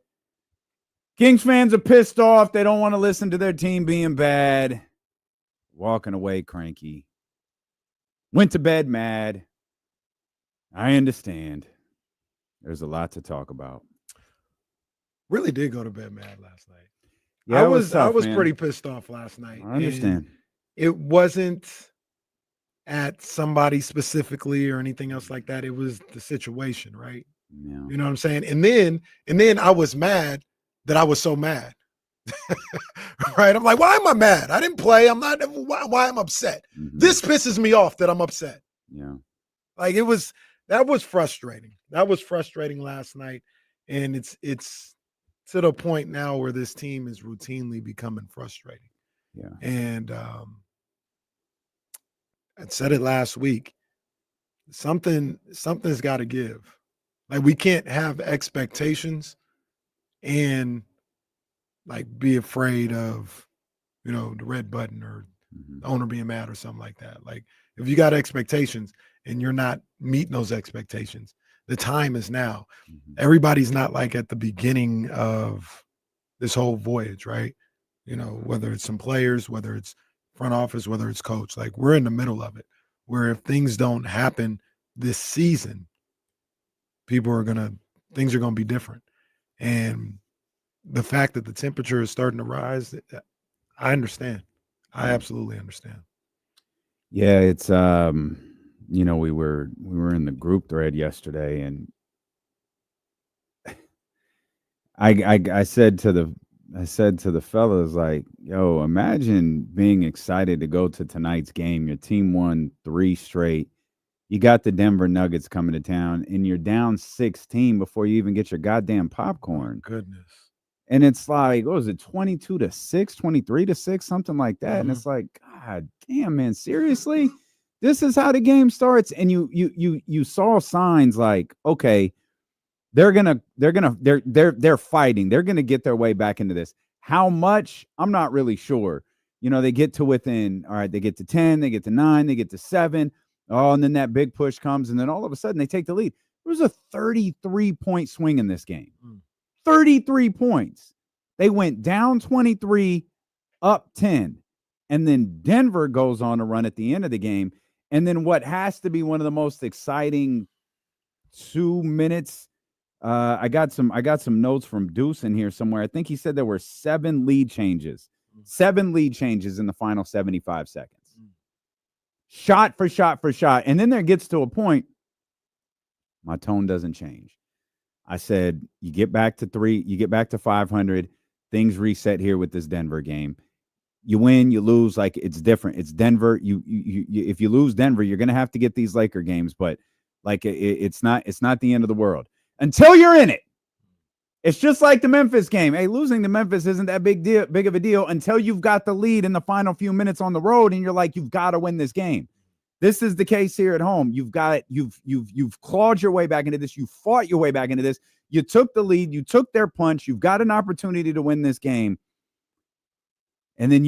Kings fans are pissed off. They don't want to listen to their team being bad. Walking away cranky. Went to bed mad. I understand. There's a lot to talk about. Really did go to bed mad last night. Yeah, I was tough, man. pretty pissed off last night. I understand. It wasn't at somebody specifically or anything else like that. It was the situation, right? Yeah. You know what I'm saying? And then I was mad that I was so mad. Right? I'm like, why am I mad? I didn't play. I'm not. Why I'm upset? Mm-hmm. This pisses me off that I'm upset. Yeah. Like that was frustrating. That was frustrating last night. And it's to the point now where this team is routinely becoming frustrating. Yeah. And I said it last week. Something's got to give. Like, we can't have expectations and like be afraid of, the red button or the owner being mad or something like that. Like, if you got expectations and you're not meeting those expectations, the time is now. Mm-hmm. Everybody's not like at the beginning of this whole voyage, right? Whether it's some players, whether it's front office, whether it's coach, like, we're in the middle of it, where if things don't happen this season, things are going to be different. And the fact that the temperature is starting to rise, I understand. I absolutely understand. Yeah, it's we were in the group thread yesterday, and I said to the fellas, like, yo, imagine being excited to go to tonight's game. Your team won 3 straight. You got the Denver Nuggets coming to town, and you're down 16 before you even get your goddamn popcorn. Goodness. And it's like, what was it, 22-6, 23-6, something like that. And it's like, God damn, man, seriously? This is how the game starts. And you saw signs like, okay, they're fighting. They're gonna get their way back into this. How much? I'm not really sure. They get to within, all right, they get to 10, they get to 9, they get to 7. Oh, and then that big push comes, and then all of a sudden they take the lead. It was a 33-point swing in this game. 33 points. They went down 23, up 10. And then Denver goes on a run at the end of the game. And then what has to be one of the most exciting 2 minutes. I got some notes from Deuce in here somewhere. I think he said there were 7 lead changes. 7 lead changes in the final 75 seconds. Shot for shot for shot. And then there gets to a point, my tone doesn't change. I said, you get back to 3, you get back to 500, things reset here with this Denver game. You win, you lose, like, it's different. It's Denver. You if you lose Denver, you're gonna have to get these Laker games, but like it's not the end of the world until you're in it. It's just like the Memphis game. Hey, losing to Memphis isn't that big of a deal until you've got the lead in the final few minutes on the road, and you're like, you've got to win this game. This is the case here at home. You've clawed your way back into this. You fought your way back into this. You took the lead. You took their punch. You've got an opportunity to win this game. And then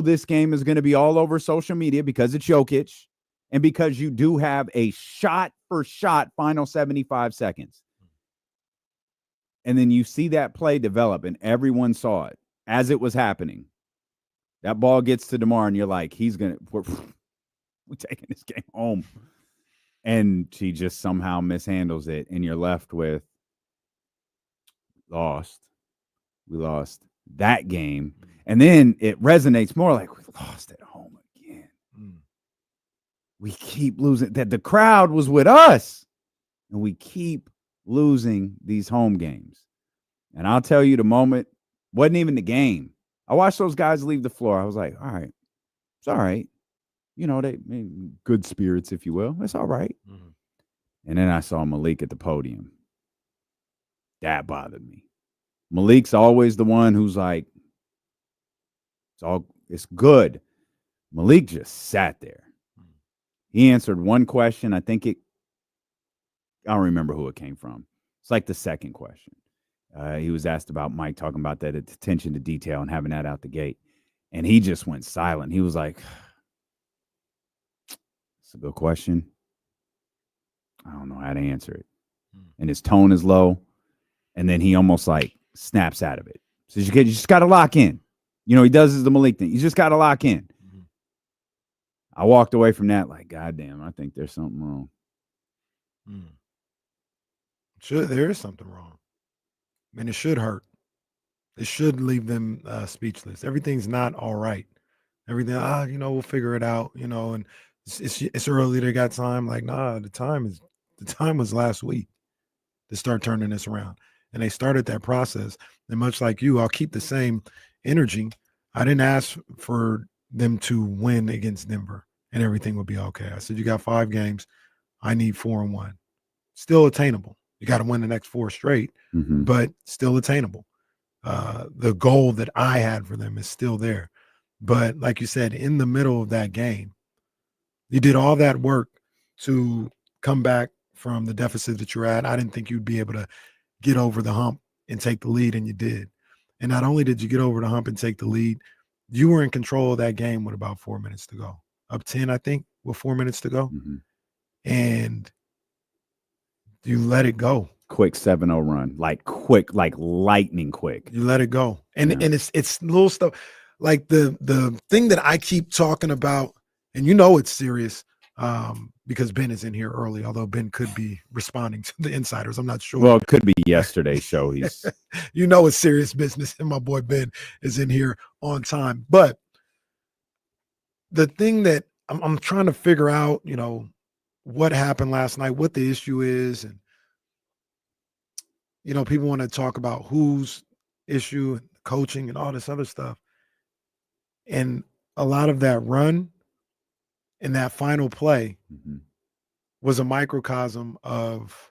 this game is going to be all over social media because it's Jokic. and because you do have a shot-for-shot final 75 seconds. And then you see that play develop, and everyone saw it as it was happening. That ball gets to DeMar, and you're like, we're taking this game home. And she just somehow mishandles it, and you're left with we lost that game. And then it resonates more like we lost at home again. We keep losing. That the crowd was with us, and we keep losing these home games. And I'll tell you, the moment wasn't even the game. I watched those guys leave the floor. I was like, all right, it's all right. You know, they good spirits, if you will. It's all right. And then I saw Malik at the podium. That bothered me. Malik's always the one who's like, it's good. Malik just sat there. He answered one question. I don't remember who it came from. It's like the second question. He was asked about Mike talking about that attention to detail and having that out the gate. And he just went silent. He was like, it's a good question. I don't know how to answer it. And his tone is low. And then he almost like snaps out of it. So you just got to lock in. You know, he does the Malik thing. You just got to lock in. I walked away from that like, God damn, I think there's something wrong. There is something wrong. I mean, it should hurt. It should leave them speechless. Everything's not all right. Everything, we'll figure it out, and it's early. They got time. Like, nah, the time was last week to start turning this around. And they started that process. And much like you, I'll keep the same energy. I didn't ask for them to win against Denver and everything would be okay. I said, you got 5 games. I need 4-1. Still attainable. You got to win the next 4 straight, but still attainable. The goal that I had for them is still there. But like you said, in the middle of that game, you did all that work to come back from the deficit that you're at. I didn't think you'd be able to get over the hump and take the lead, and you did. And not only did you get over the hump and take the lead, you were in control of that game with about 4 minutes to go. Up 10, I think, with 4 minutes to go. And you let it go. Quick 7-0 run. Like quick, like lightning quick. You let it go. And it's little stuff. Like the thing that I keep talking about, and it's serious, because Ben is in here early, although Ben could be responding to the insiders. I'm not sure. Well, it could be yesterday's show. He's it's serious business, and my boy Ben is in here on time. But the thing that I'm trying to figure out, what happened last night, what the issue is, and people want to talk about whose issue, coaching, and all this other stuff. And a lot of that run and that final play was a microcosm of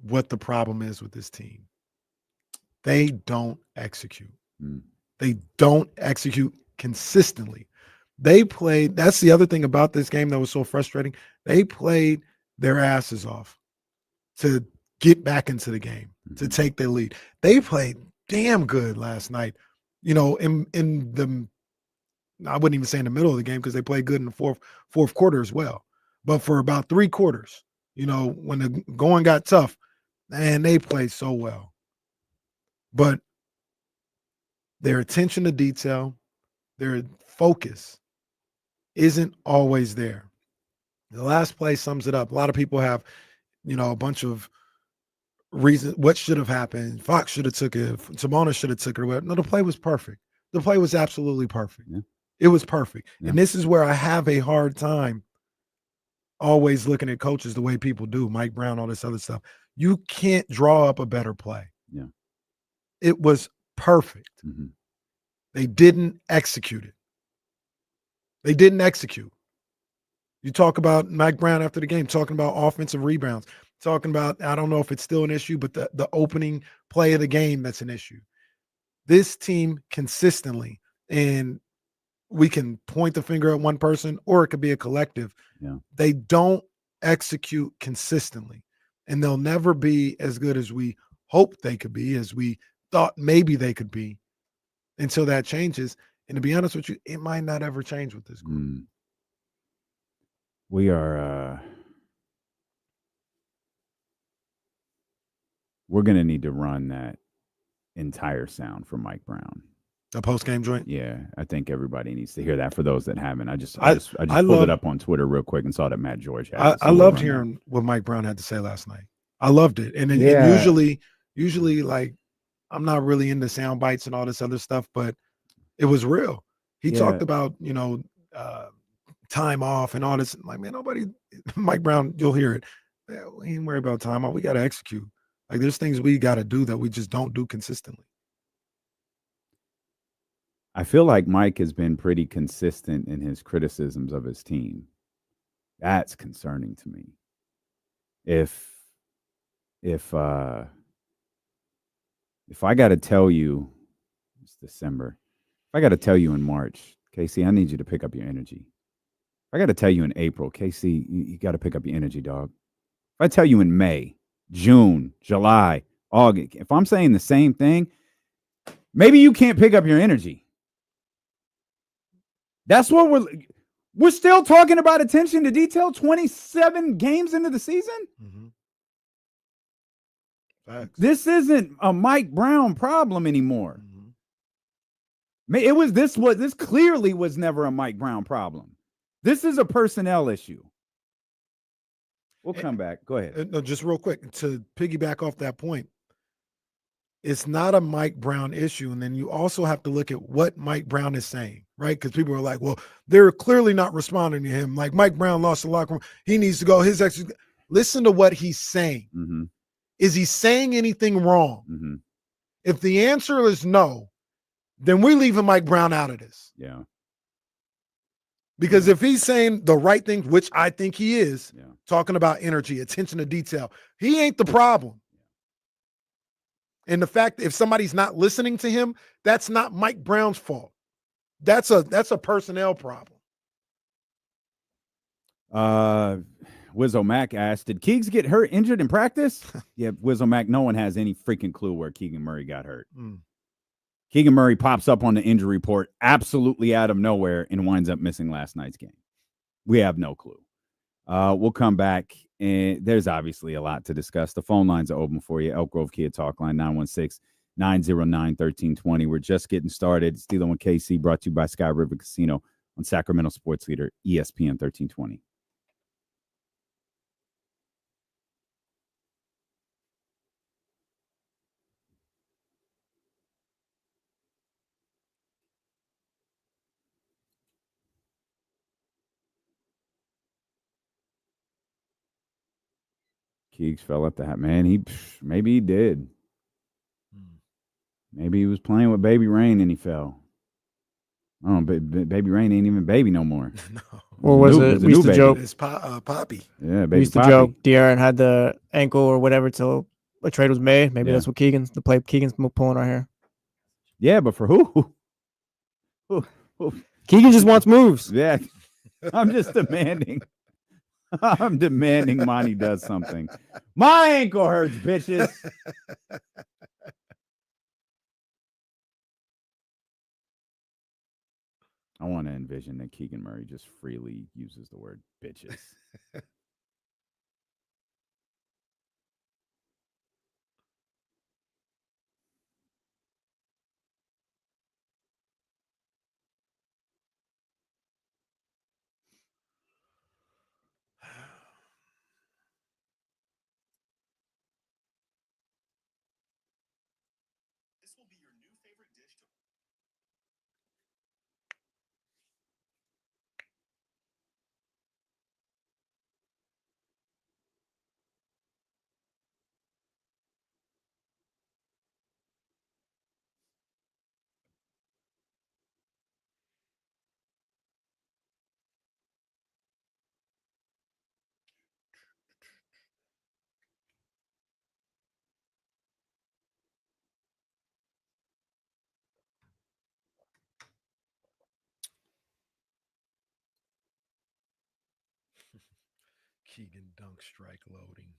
what the problem is with this team. They don't execute. They don't execute consistently. They played, that's the other thing about this game that was so frustrating. They played their asses off to get back into the game, to take their lead. They played damn good last night. In the, I wouldn't even say in the middle of the game, because they played good in the fourth quarter as well. But for about 3 quarters, when the going got tough, man, they played so well. But their attention to detail, their focus isn't always there. The last play sums it up. A lot of people have, a bunch of reasons what should have happened. Fox should have took it. Simona should have took it away. No, the play was perfect. The play was absolutely perfect. Yeah. It was perfect. Yeah. And this is where I have a hard time always looking at coaches the way people do, Mike Brown, all this other stuff. You can't draw up a better play. Yeah. It was perfect. They didn't execute it. They didn't execute. You talk about Mike Brown after the game, talking about offensive rebounds, talking about, I don't know if it's still an issue, but the opening play of the game, that's an issue. This team consistently, and we can point the finger at one person or it could be a collective. Yeah. They don't execute consistently, and they'll never be as good as we hope they could be, as we thought maybe they could be, until that changes. And to be honest with you, it might not ever change with this group. we are we're gonna need to run that entire sound for Mike Brown. A post-game joint? Yeah, I think everybody needs to hear that. For those that haven't, I just I pulled it up on Twitter real quick and saw that Matt George had it. I loved hearing what Mike Brown had to say last night. I loved it, and usually like I'm not really into sound bites and all this other stuff, but it was real. He talked about time off and all this. Like, man, nobody. Mike Brown, you'll hear it. Yeah, we ain't worried about time off. We got to execute. Like, there's things we got to do that we just don't do consistently. I feel like Mike has been pretty consistent in his criticisms of his team. That's concerning to me. If I got to tell you, it's December. If I got to tell you in March, Casey, I need you to pick up your energy. If I got to tell you in April, Casey, you got to pick up your energy, dog. If I tell you in May, June, July, August, if I'm saying the same thing, maybe you can't pick up your energy. That's what we're still talking about attention to detail 27 games into the season. Mm-hmm. This isn't a Mike Brown problem anymore. Mm-hmm. This clearly was never a Mike Brown problem. This is a personnel issue. We'll come back. Go ahead. No, just real quick to piggyback off that point. It's not a Mike Brown issue. And then you also have to look at what Mike Brown is saying, right? Because people are like, well, they're clearly not responding to him. Like, Mike Brown lost the locker room. He needs to go. Listen to what he's saying. Mm-hmm. Is he saying anything wrong? Mm-hmm. If the answer is no, then we're leaving Mike Brown out of this. Yeah. Because if he's saying the right thing, which I think he is, talking about energy, attention to detail, he ain't the problem. And the fact that if somebody's not listening to him, that's not Mike Brown's fault. That's a personnel problem. Wizzo Mack asked, did Keegs get injured in practice? Yeah, Wizzo Mack, no one has any freaking clue where Keegan Murray got hurt. Keegan Murray pops up on the injury report absolutely out of nowhere and winds up missing last night's game. We have no clue. We'll come back, and there's obviously a lot to discuss. The phone lines are open for you. Elk Grove Kia Talk Line, 916-909-1320. We're just getting started. It's Dealing with KC, brought to you by Sky River Casino on Sacramento Sports Leader, ESPN 1320. Keegs fell up the hat. Man, maybe he did. Maybe he was playing with Baby Rain and he fell. Oh, Baby Rain ain't even baby no more. No. Or was it? We used to joke. It's Poppy. Yeah, Baby we used to Poppy. joke. De'Aaron had the ankle or whatever till a trade was made. Maybe that's what Keegan's pulling our hair. Yeah, but for who? Keegan just wants moves. Yeah, I'm just demanding. I'm demanding Monty does something. My ankle hurts, bitches. I want to envision that Keegan Murray just freely uses the word bitches. This will be your new favorite dish to Keegan dunk strike loading.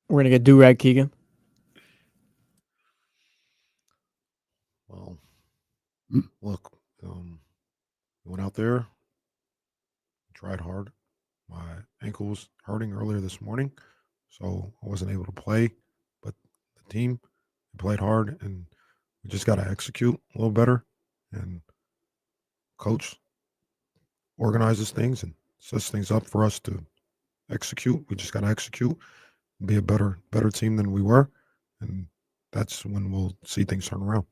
We're gonna get do-rag Keegan. Well, look, We went out there, tried hard. My ankle was hurting earlier this morning, so I wasn't able to play. But the team played hard, and we just got to execute a little better. And coach organizes things and sets things up for us to execute. We just got to execute, be a better team than we were, and that's when we'll see things turn around.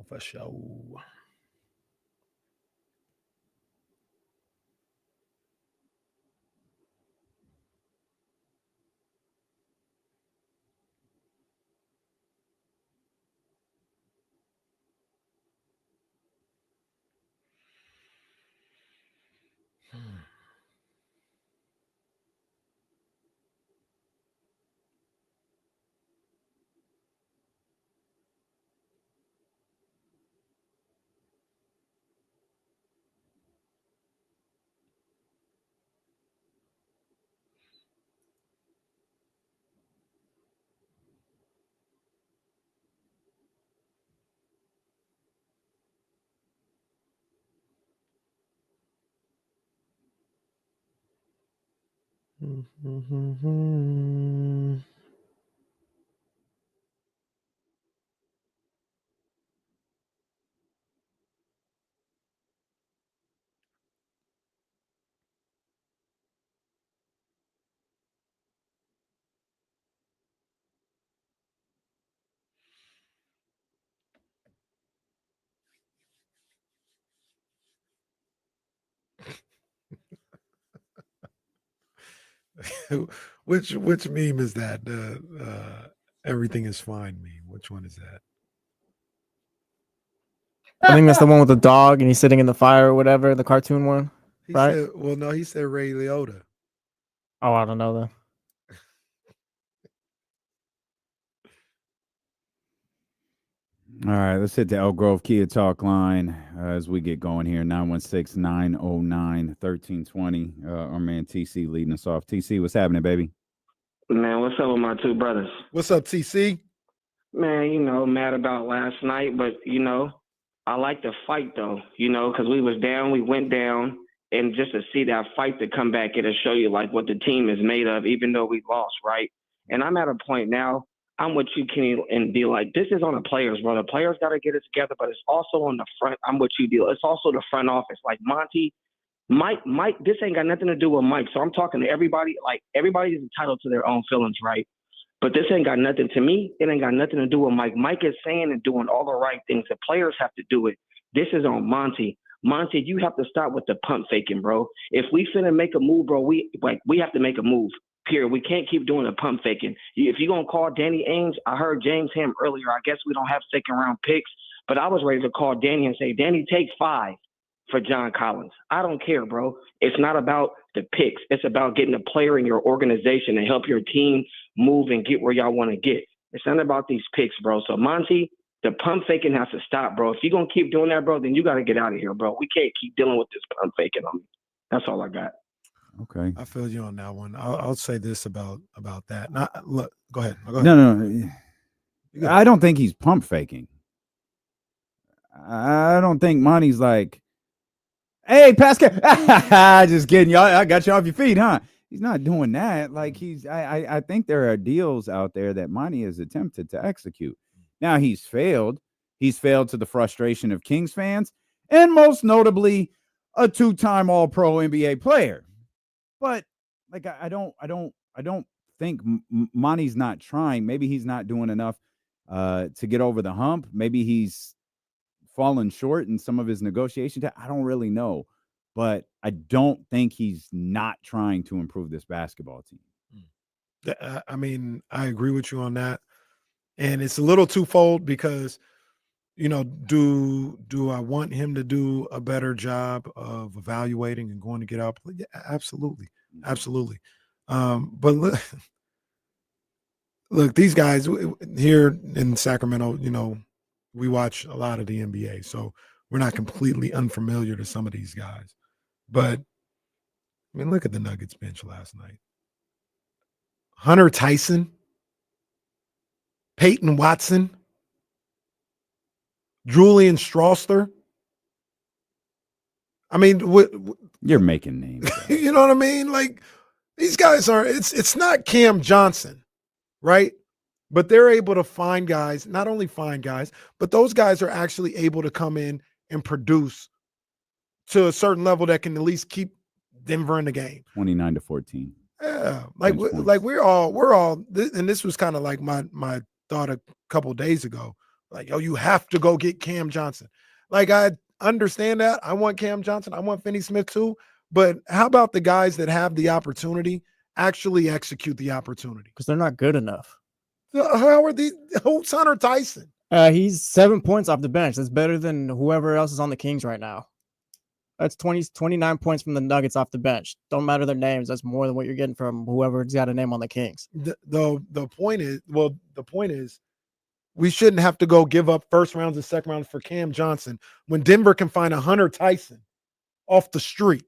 For sure. Which meme is that? Everything is fine meme. Which one is that? I think that's the one with the dog and he's sitting in the fire or whatever, the cartoon one. He Right? said, well, no, he said Ray Liotta. Oh, I don't know though. All right, let's hit the Elk Grove Kia Talk line as we get going here. 916-909-1320. Our man TC leading us off. TC, what's happening, baby? Man, what's up with my two brothers? What's up, TC? Man, mad about last night, but, I like the fight, though, because we was down, we went down, and just to see that fight to come back, it'll show you, like, what the team is made of, even though we lost, right? And I'm at a point now, I'm with you, Kenny, and be like, this is on the players, bro. The players got to get it together, but it's also on the front. I'm with you, deal. It's also the front office. Like, Monty, Mike, this ain't got nothing to do with Mike. So I'm talking to everybody. Like, everybody is entitled to their own feelings, right? But this ain't got nothing to me. It ain't got nothing to do with Mike. Mike is saying and doing all the right things. The players have to do it. This is on Monty. Monty, you have to stop with the pump faking, bro. If we finna make a move, bro, we have to make a move. Period. We can't keep doing the pump faking. If you're gonna call Danny Ainge, I heard James Ham earlier. I guess we don't have second round picks, but I was ready to call Danny and say, Danny, take 5 for John Collins. I don't care, bro. It's not about the picks. It's about getting a player in your organization and help your team move and get where y'all want to get. It's not about these picks, bro. So, Monty, the pump faking has to stop, bro. If you're going to keep doing that, bro, then you got to get out of here, bro. We can't keep dealing with this pump faking on me. That's all I got. Okay. I feel you on that one. I'll say this about that. Now, look, go ahead. No. I don't think he's pump faking. I don't think Monty's like, hey, Pascal, just kidding. Y'all, I got you off your feet, huh? He's not doing that. Like I think there are deals out there that Monty has attempted to execute. Now he's failed. He's failed to the frustration of Kings fans and most notably a 2-time All-Pro NBA player. But like I don't think Monty's not trying. Maybe he's not doing enough to get over the hump. Maybe he's fallen short in some of his negotiations. I don't really know, but I don't think he's not trying to improve this basketball team. I mean, I agree with you on that. And it's a little twofold because do I want him to do a better job of evaluating and going to get out? Yeah, absolutely. Absolutely. But look, these guys here in Sacramento, we watch a lot of the NBA, so we're not completely unfamiliar to some of these guys. But I mean, look at the Nuggets bench last night. Hunter Tyson, Peyton Watson, Julian Strawther. I mean, You're making names. you know what I mean? Like, these guys are, it's not Cam Johnson, right? But they're able to find guys, not only find guys, but those guys are actually able to come in and produce to a certain level that can at least keep Denver in the game. 29-14. Yeah, we're all, and this was kind of like my thought a couple of days ago. Like, you have to go get Cam Johnson. Like, I understand that. I want Cam Johnson. I want Finney Smith too. But how about the guys that have the opportunity actually execute the opportunity? Because they're not good enough. How are these? Who's Hunter Tyson? He's 7 points off the bench. That's better than whoever else is on the Kings right now. That's 29 points from the Nuggets off the bench. Don't matter their names. That's more than what you're getting from whoever's got a name on the Kings. The point is, we shouldn't have to go give up first rounds and second rounds for Cam Johnson when Denver can find a Hunter Tyson off the street.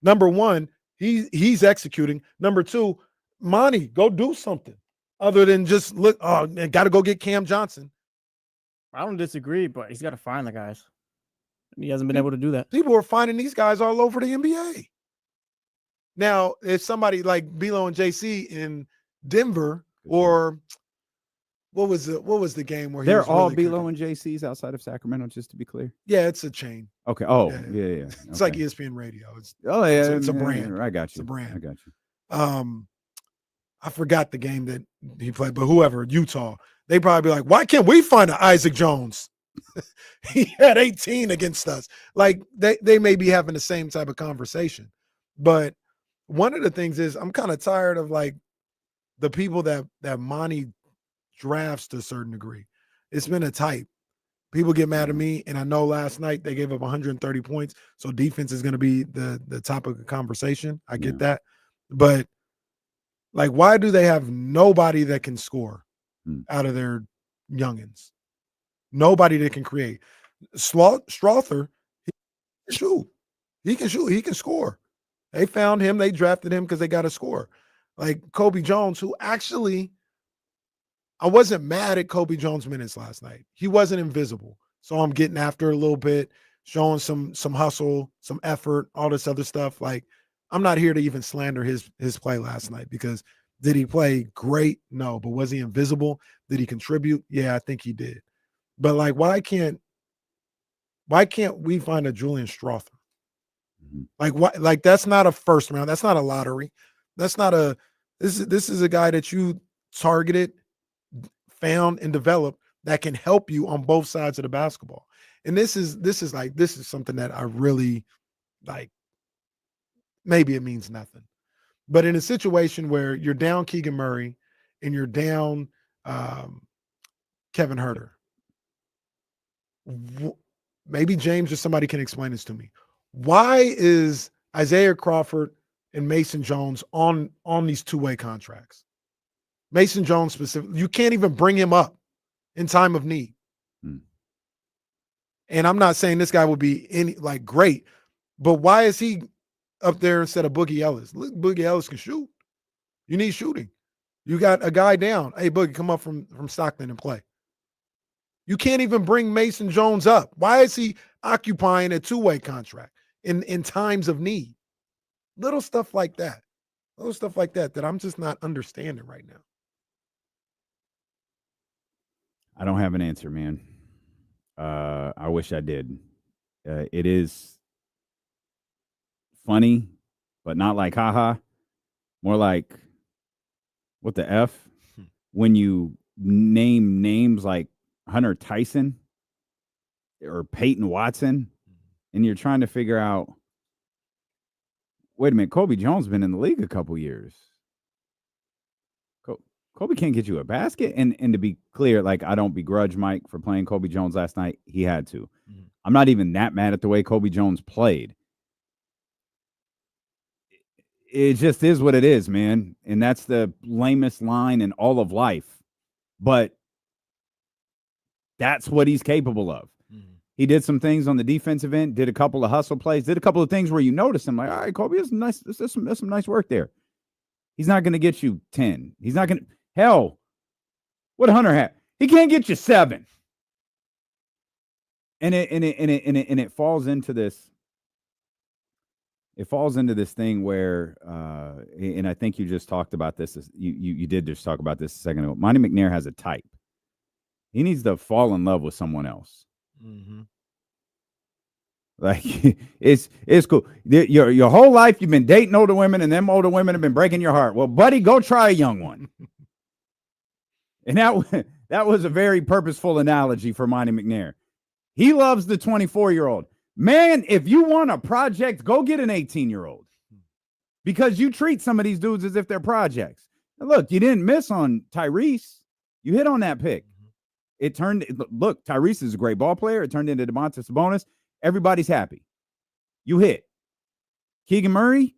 Number one, he's executing. Number two, Monty, go do something other than just look. Oh, got to go get Cam Johnson. I don't disagree, but he's got to find the guys. He hasn't been able to do that. People are finding these guys all over the NBA. Now, if somebody like Bilo and JC in Denver, or what was the game where they're he was all really Bilo and JC's outside of Sacramento, just to be clear. Yeah, it's a chain. Okay. Oh, Yeah. yeah. It's like ESPN Radio. It's a brand. I got you. It's a brand. I got you. I forgot the game that he played, but whoever, Utah, they probably be like, why can't we find an Isaac Jones? He had 18 against us. Like, they may be having the same type of conversation. But one of the things is, I'm kind of tired of like the people that Monty drafts to a certain degree. It's been a type. People get mad at me, and I know last night they gave up 130 points, so defense is going to be the topic of the conversation. I get that. But, like, why do they have nobody that can score out of their youngins? Nobody that can create. Strawther, he can shoot. He can shoot. He can score. They found him. They drafted him because they got to score. Like Kobe Jones, who actually, I wasn't mad at Kobe Jones' minutes last night. He wasn't invisible. So I'm getting after a little bit, showing some hustle, some effort, all this other stuff. Like, I'm not here to even slander his play last night, because did he play great? No. But was he invisible? Did he contribute? Yeah, I think he did. But like, why can't we find a Julian Strawther? Like, why? Like, that's not a first round. That's not a lottery. That's not a. This is a guy that you targeted, found, and developed that can help you on both sides of the basketball. And this is something that I really like. Maybe it means nothing, but in a situation where you're down Keegan Murray and you're down Kevin Huerter, maybe James or somebody can explain this to me. Why is Isaiah Crawford and Mason Jones on these two-way contracts? Mason Jones specifically, you can't even bring him up in time of need. And I'm not saying this guy would be great, but why is he up there instead of Boogie Ellis? Look, Boogie Ellis can shoot. You need shooting. You got a guy down. Hey, Boogie, come up from Stockton and play. You can't even bring Mason Jones up. Why is he occupying a two-way contract in times of need? Little stuff like that. That I'm just not understanding right now. I don't have an answer, man. I wish I did. It is funny, but not like haha. More like, what the F? When you name names like Hunter Tyson or Peyton Watson, and you're trying to figure out, wait a minute, Kobe Jones been in the league a couple years. Kobe can't get you a basket. And to be clear, like, I don't begrudge Mike for playing Kobe Jones last night. He had to. I'm not even that mad at the way Kobe Jones played. It just is what it is, man. And that's the lamest line in all of life. But that's what he's capable of. He did some things on the defensive end, did a couple of hustle plays, did a couple of things where you notice him like, all right, Kobe, that's nice. That's some nice work there. He's not going to get you 10. He's not going to. Hell, what Hunter had? He can't get you 7. And it falls into this. It falls into this thing where, and I think you just talked about this. You did just talk about this a second ago. Monty McNair has a type. He needs to fall in love with someone else. Like, it's cool. Your whole life you've been dating older women, and them older women have been breaking your heart. Well, buddy, go try a young one. And that was a very purposeful analogy for Monty McNair. He loves the 24-year-old. Man, if you want a project, go get an 18-year-old. Because you treat some of these dudes as if they're projects. Now, look, you didn't miss on Tyrese. You hit on that pick. Look, Tyrese is a great ball player. It turned into Domantas Sabonis. Everybody's happy. You hit. Keegan Murray.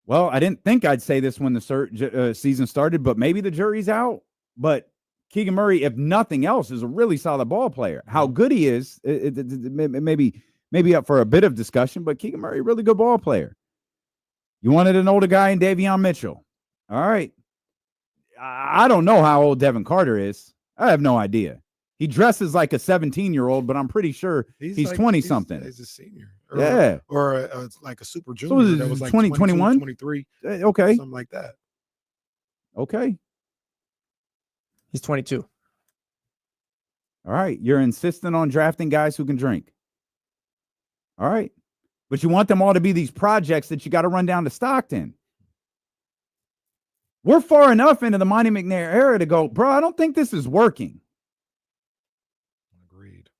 Well, I didn't think I'd say this when the season started, but maybe the jury's out. But Keegan Murray, if nothing else, is a really solid ball player. How good he is, maybe up for a bit of discussion, but Keegan Murray, really good ball player. You wanted an older guy in Davion Mitchell. All right. I don't know how old Devin Carter is. I have no idea. He dresses like a 17-year-old, but I'm pretty sure he's 20-something. He's a senior. Or like a super junior. So that was like 2021? 23. Okay. Something like that. Okay. He's 22. All right. You're insistent on drafting guys who can drink. All right. But you want them all to be these projects that you got to run down to Stockton. We're far enough into the Monty McNair era to go, bro, I don't think this is working. Agreed.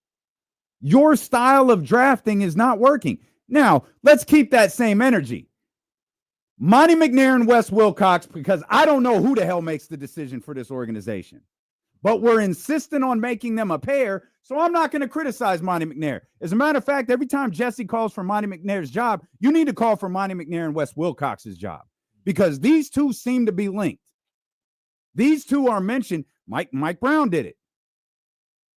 Your style of drafting is not working. Now, let's keep that same energy. Monty McNair and Wes Wilcox, because I don't know who the hell makes the decision for this organization. But we're insistent on making them a pair, so I'm not going to criticize Monty McNair. As a matter of fact, every time Jesse calls for Monty McNair's job, you need to call for Monty McNair and Wes Wilcox's job. Because these two seem to be linked. These two are mentioned. Mike Brown did it.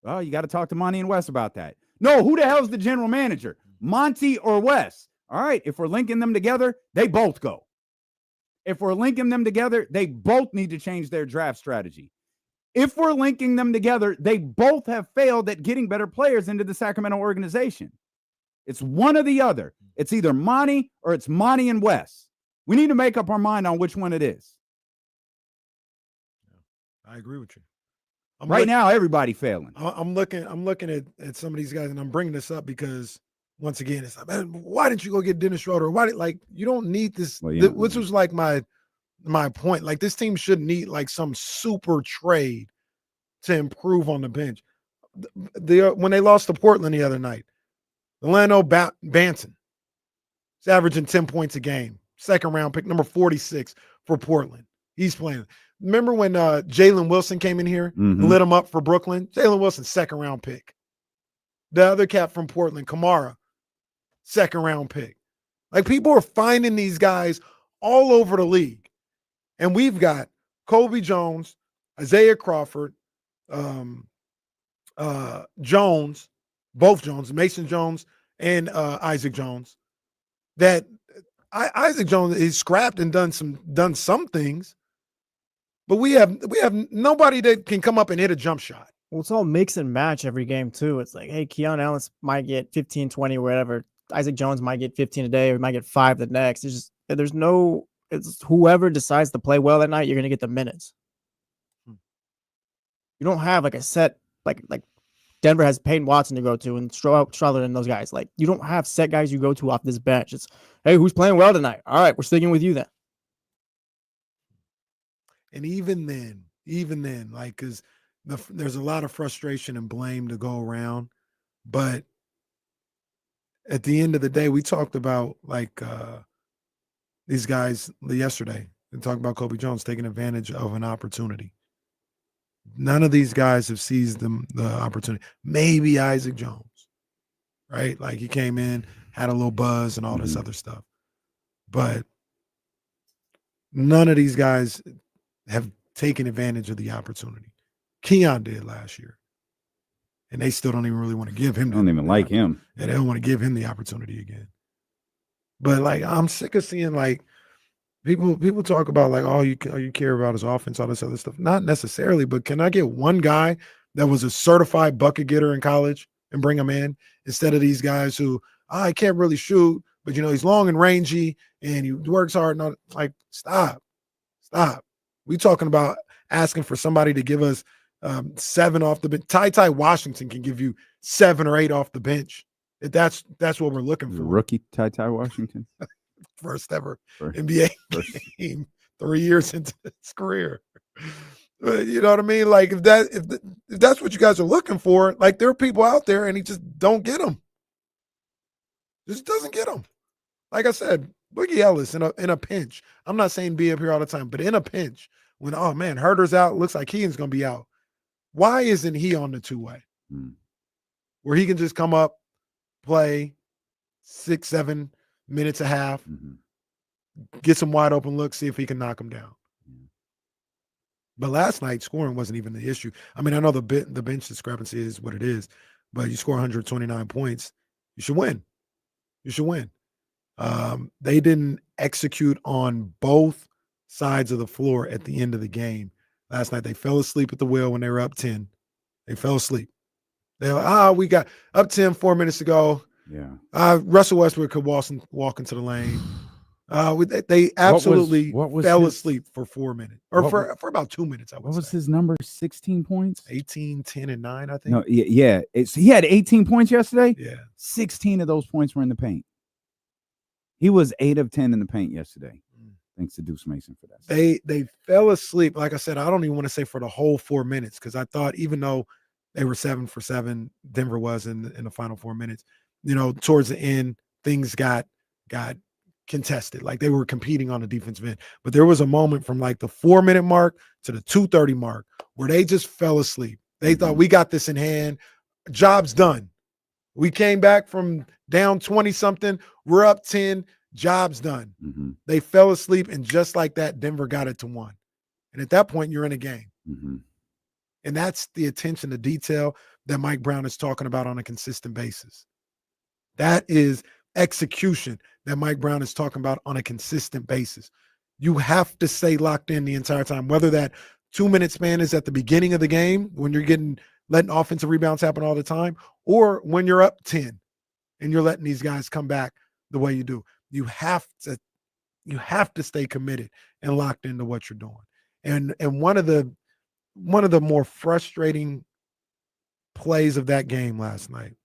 Well, you got to talk to Monty and Wes about that. No, who the hell's the general manager? Monty or Wes? All right, if we're linking them together, they both go. If we're linking them together, they both need to change their draft strategy. If we're linking them together, they both have failed at getting better players into the Sacramento organization. It's one or the other. It's either Monty or it's Monty and Wes. We need to make up our mind on which one it is. I agree with you. Now, everybody failing. I'm looking at some of these guys, and I'm bringing this up because, once again, it's like, man, why didn't you go get Dennis Schroeder? You don't need this. Well, which was like my point. Like, this team shouldn't need like some super trade to improve on the bench. When they lost to Portland the other night, Delano Banton is averaging 10 points a game. Second round pick, number 46 for Portland. He's playing. Remember when Jalen Wilson came in here and lit him up for Brooklyn? Jalen Wilson, second round pick. The other cat from Portland, Kamara, second round pick. Like, people are finding these guys all over the league. And we've got Kobe Jones, Isaiah Crawford, Jones, both Jones, Mason Jones and Isaac Jones, that Isaac Jones is scrapped and done some things, but we have nobody that can come up and hit a jump shot. Well, it's all mix and match every game too. It's like, hey, Keon Allen might get 15, 20, whatever. Isaac Jones might get 15 a day, or might get 5 the next. It's whoever decides to play well that night, you're gonna get the minutes. You don't have like a set like Denver has Peyton Watson to go to and Stroller and those guys. Like, you don't have set guys you go to off this bench. It's, hey, who's playing well tonight? All right, we're sticking with you then. And even then, like, because there's a lot of frustration and blame to go around. But at the end of the day, we talked about, like, these guys yesterday. and talk about Kobe Jones taking advantage of an opportunity. None of these guys have seized the opportunity. Maybe Isaac Jones, right? Like he came in, had a little buzz and all this other stuff. But none of these guys have taken advantage of the opportunity. Keon did last year. And they still don't even really want to give him. They don't even like him. And they don't want to give him the opportunity again. But like, I'm sick of seeing like people talk about like, all you care about is offense, all this other stuff. Not necessarily, but can I get one guy that was a certified bucket getter in college and bring him in instead of these guys who I can't really shoot, but he's long and rangy and he works hard. And all, like, stop. We talking about asking for somebody to give us 7 off the bench. Ty Washington can give you 7 or 8 off the bench. That's what we're looking for. Rookie Ty Washington, first ever NBA game, 3 years into his career. You know what I mean? Like if that's what you guys are looking for, like there are people out there and he just don't get them. Just doesn't get them. Like I said, Boogie Ellis in a pinch. I'm not saying be up here all the time, but in a pinch when Herter's out, looks like Keegan's gonna be out. Why isn't he on the 2-way? Where he can just come up, play 6-7 minutes a half, get some wide open looks, see if he can knock him down. But last night, scoring wasn't even the issue. I mean, I know the bench discrepancy is what it is, but you score 129 points, you should win. You should win. They didn't execute on both sides of the floor at the end of the game. Last night, they fell asleep at the wheel when they were up 10. They fell asleep. They're like, we got up 10 4 minutes ago. Yeah. Russell Westbrook could walk into the lane. They absolutely fell asleep for 4 minutes or for about 2 minutes. What was his number? 16 points? 18, 10, and 9, I think. No, yeah. He had 18 points yesterday. Yeah. 16 of those points were in the paint. He was 8 of 10 in the paint yesterday. Thanks to Deuce Mason for that. They fell asleep. Like I said, I don't even want to say for the whole 4 minutes because I thought even though they were 7 for 7, Denver was in the final 4 minutes. Towards the end, things got contested. Like they were competing on the defensive end. But there was a moment from like the 4-minute mark to the 2:30 mark where they just fell asleep. They thought we got this in hand. Job's done. We came back from down 20-something. We're up 10. Job's done. They fell asleep, and just like that, Denver got it to 1. And at that point, you're in a game. And that's the attention to detail that Mike Brown is talking about on a consistent basis. That is execution that Mike Brown is talking about on a consistent basis. You have to stay locked in the entire time, whether that 2-minute span is at the beginning of the game when you're letting offensive rebounds happen all the time, or when you're up 10 and you're letting these guys come back the way you do. You have to stay committed and locked into what you're doing. And one of the more frustrating plays of that game last night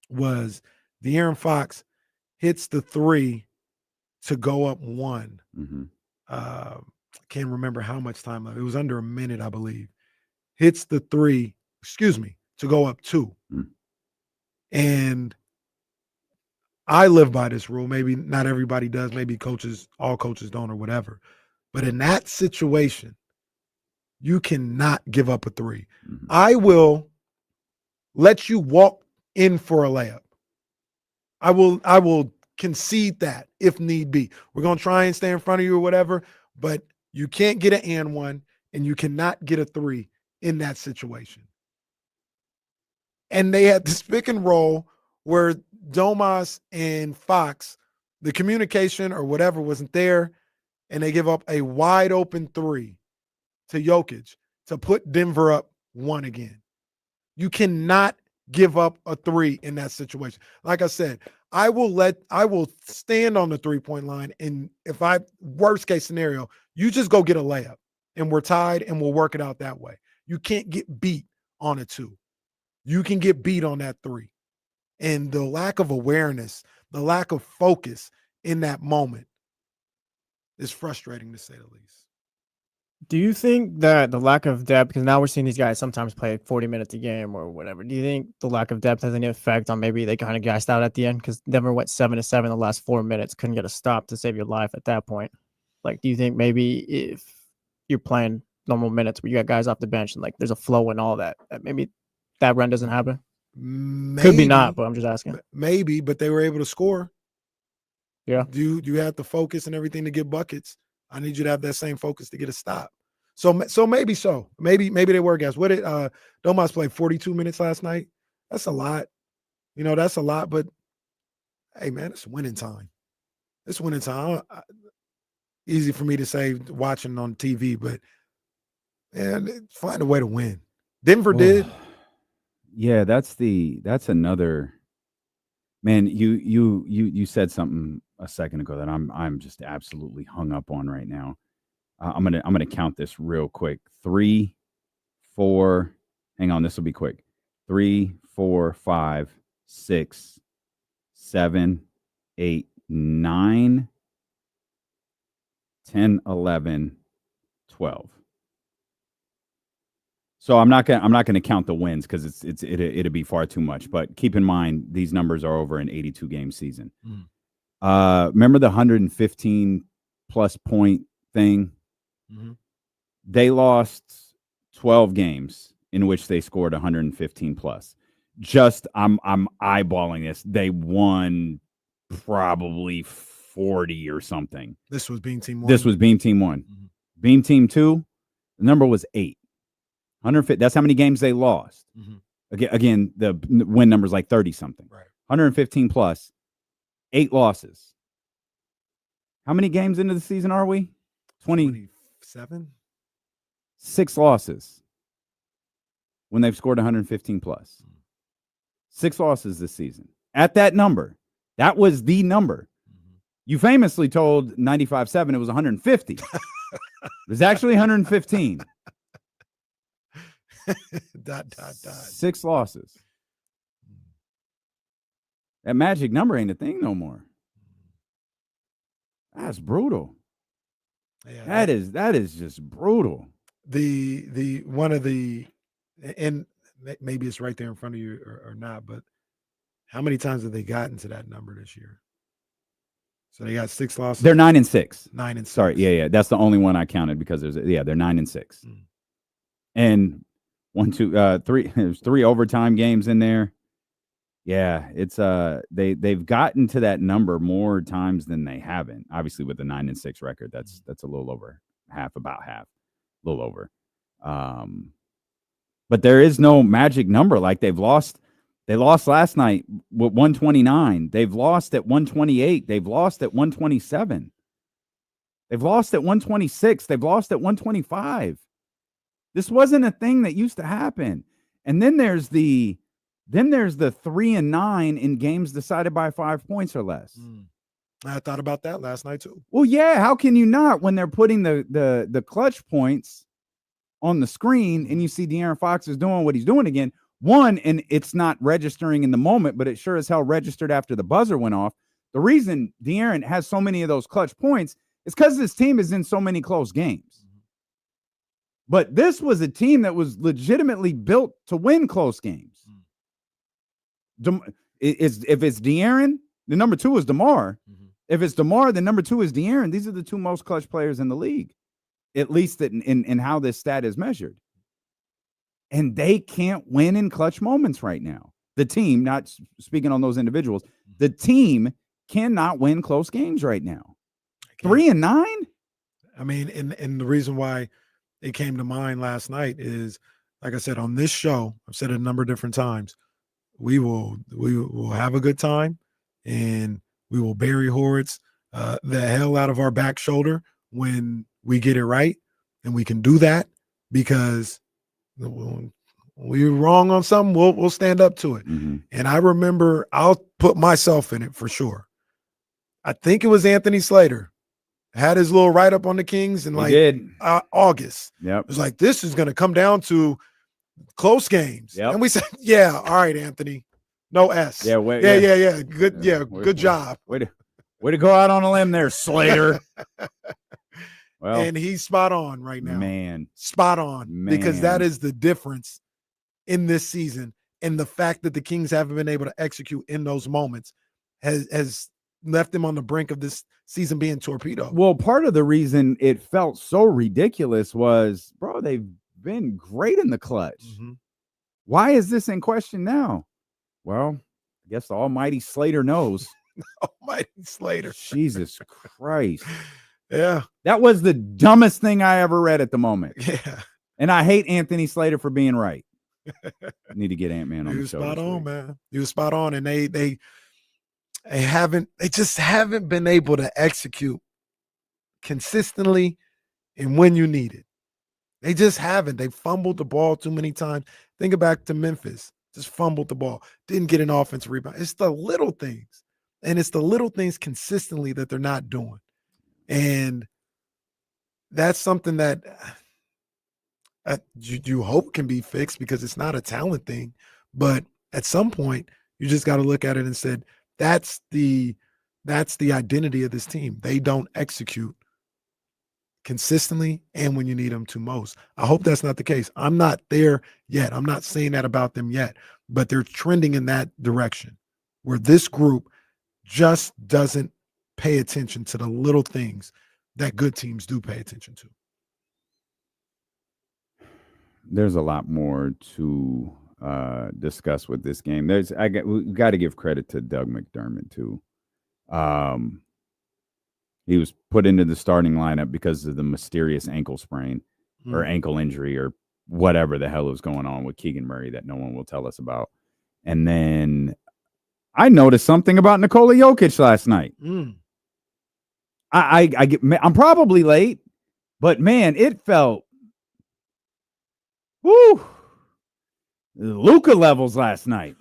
was De'Aaron Fox hits the 3 to go up 1. I can't remember how much time left. It was under a minute, I believe. Hits the 3, to go up 2. And I live by this rule. Maybe not everybody does. Maybe all coaches don't or whatever. But in that situation, you cannot give up a 3. I will let you walk in for a layup. I will concede that if need be. We're going to try and stay in front of you or whatever, but you can't get an and 1 and you cannot get a 3 in that situation. And they had this pick and roll where Domas and Fox, the communication or whatever wasn't there, and they give up a wide open 3 to Jokic to put Denver up 1 again. You cannot give up a 3 in that situation. Like I said, I will stand on the 3-point line, and if worst case scenario, you just go get a layup and we're tied and we'll work it out that way. You can't get beat on a 2. You can get beat on that 3. And the lack of awareness, the lack of focus in that moment is frustrating to say the least. Do you think that the lack of depth, because now we're seeing these guys sometimes play 40 minutes a game or whatever, do you think the lack of depth has any effect on maybe they kind of gassed out at the end? Because Denver went 7-7 the last 4 minutes, couldn't get a stop to save your life at that point. Like, do you think maybe if you're playing normal minutes where you got guys off the bench and like there's a flow and all that maybe that run doesn't happen? Could be not, but I'm just asking. Maybe, but they were able to score. Yeah. You had the focus and everything to get buckets. I need you to have that same focus to get a stop. So maybe so. Maybe they were guys. What did Domas play 42 minutes last night? That's a lot. That's a lot, but hey man, it's winning time. It's winning time. Easy for me to say watching on TV, but man, find a way to win. Denver did. Yeah, that's another man. You said something a second ago that I'm just absolutely hung up on right now. I'm gonna count this real quick. 3, 4. Hang on, this will be quick. 3, 4, 5, 6, 7, 8, 9, 10, 11, 12. So I'm not gonna count the wins because it'd be far too much. But keep in mind these numbers are over an 82 game season. Remember the 115 plus point thing? Mm-hmm. They lost 12 games in which they scored 115 plus. Just I'm eyeballing this. They won probably 40 or something. This was Beam Team 1. This was Beam Team 1. Mm-hmm. Beam Team 2, the number was 8. 150. That's how many games they lost. Mm-hmm. Again, the win number's like 30 something. Right. 115 plus, 8 losses. How many games into the season are we? 27. 6 losses when they've scored 115 plus. 6 losses this season. At that number, that was the number. You famously told 95.7 it was 150. It was actually 115. ... 6 losses. That magic number ain't a thing no more. That's brutal. Yeah, that is just brutal. The one of the, and maybe it's right there in front of you or not, but how many times have they gotten to that number this year? So they got 6 losses. They're 9-6. 9-6. Sorry, yeah. That's the only one I counted because they're 9-6. And 1, 2, 3. There's 3 overtime games in there. Yeah, it's they've gotten to that number more times than they haven't. Obviously, with the 9-6 record, that's a little over half, a little over. But there is no magic number. Like they lost last night with 129. They've lost at 128. They've lost at 127. They've lost at 126. They've lost at 125. This wasn't a thing that used to happen. And then there's the 3-9 in games decided by 5 points or less. I thought about that last night too. Well, yeah. How can you not when they're putting the clutch points on the screen and you see De'Aaron Fox is doing what he's doing again? One, and it's not registering in the moment, but it sure as hell registered after the buzzer went off. The reason De'Aaron has so many of those clutch points is because this team is in so many close games. But this was a team that was legitimately built to win close games. If it's De'Aaron, the number 2 is DeMar. If it's DeMar, the number 2 is De'Aaron. These are the 2 most clutch players in the league, at least in how this stat is measured. And they can't win in clutch moments right now. The team, not speaking on those individuals, the team cannot win close games right now. 3-9? I mean, and the reason why it came to mind last night is, like I said, on this show, I've said it a number of different times, we will have a good time, and we will bury Horowitz the hell out of our back shoulder when we get it right, and we can do that because when we're wrong on something, we'll stand up to it. And I remember, I'll put myself in it for sure. I think it was Anthony Slater had his little write-up on the Kings in August. Yep. It was like, this is going to come down to close games. Yep. And we said, yeah, all right, Anthony. No S. Yeah, Good, good job. Way to go out on a limb there, Slater. Well, and he's spot on right now. Man. Spot on. Because that is the difference in this season. And the fact that the Kings haven't been able to execute in those moments has left them on the brink of this season being torpedoed. Well, part of the reason it felt so ridiculous was, bro, they've been great in the clutch. Mm-hmm. Why is this in question now? Well, I guess the almighty Slater knows. Almighty Slater. Jesus Christ. Yeah. That was the dumbest thing I ever read at the moment. Yeah. And I hate Anthony Slater for being right. I need to get Ant-Man on the show. He was spot on, man. He was spot on. And they just haven't been able to execute consistently and when you need it. They just haven't. They fumbled the ball too many times. Think back to Memphis. Just fumbled the ball. Didn't get an offensive rebound. It's the little things. And it's the little things consistently that they're not doing. And that's something that you hope can be fixed because it's not a talent thing. But at some point, you just got to look at it and said, that's the identity of this team. They don't execute consistently and when you need them to most. I hope that's not the case. I'm not there yet. I'm not saying that about them yet, but they're trending in that direction where this group just doesn't pay attention to the little things that good teams do pay attention to. There's a lot more to discuss with this game. We got to give credit to Doug McDermott too. He was put into the starting lineup because of the mysterious ankle sprain or ankle injury or whatever the hell was going on with Keegan Murray that no one will tell us about. And then I noticed something about Nikola Jokic last night. I'm probably late, but man, it felt Luka levels last night.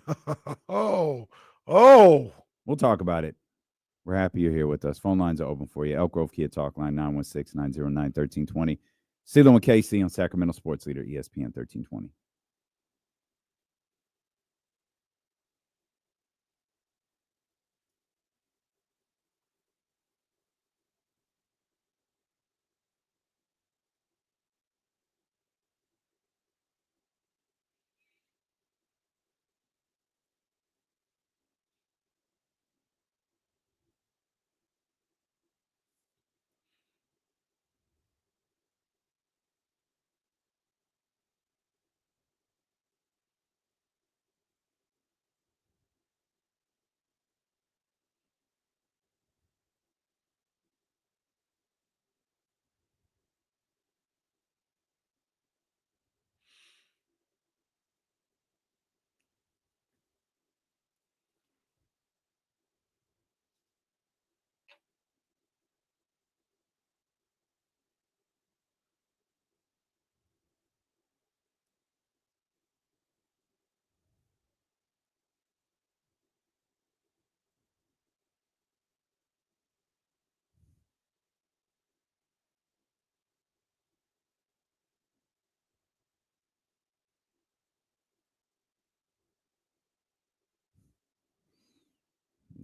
Oh. We'll talk about it. We're happy you're here with us. Phone lines are open for you. Elk Grove Kia Talk line 916-909-1320. Sealing with KC on Sacramento Sports Leader ESPN 1320.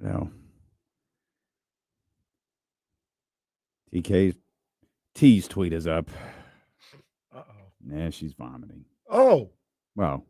No. T's tweet is up. Uh-oh. Nah, she's vomiting. Oh. Well.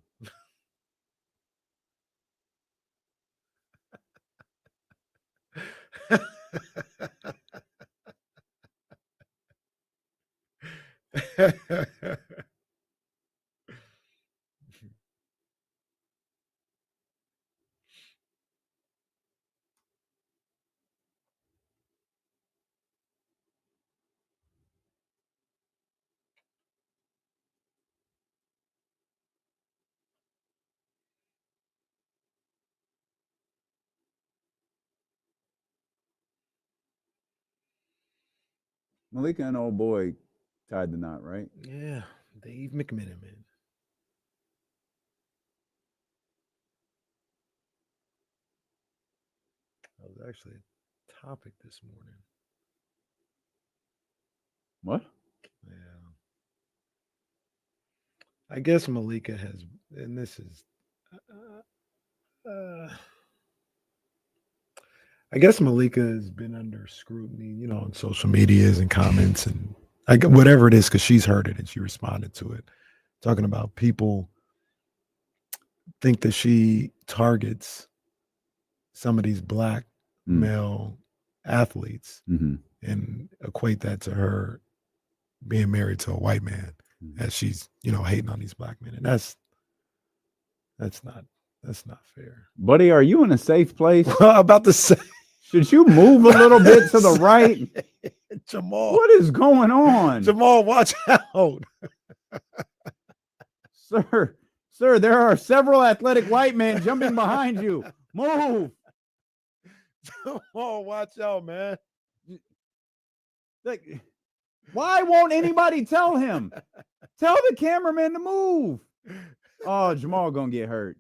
Malika and old boy tied the knot, right? Yeah, Dave McMenamin. That was actually a topic this morning. What? Yeah. I guess Malika has, and this is, I guess Malika has been under scrutiny, on social medias and comments and whatever it is, because she's heard it and she responded to it, talking about people think that she targets some of these black male athletes and equate that to her being married to a white man as she's, hating on these black men. And that's not fair. Buddy, are you in a safe place? About to say, should you move a little bit to the right? Jamal. What is going on? Jamal, watch out. Sir, there are several athletic white men jumping behind you. Move. Jamal, watch out, man. Like, why won't anybody tell him? Tell the cameraman to move. Oh, Jamal gonna get hurt.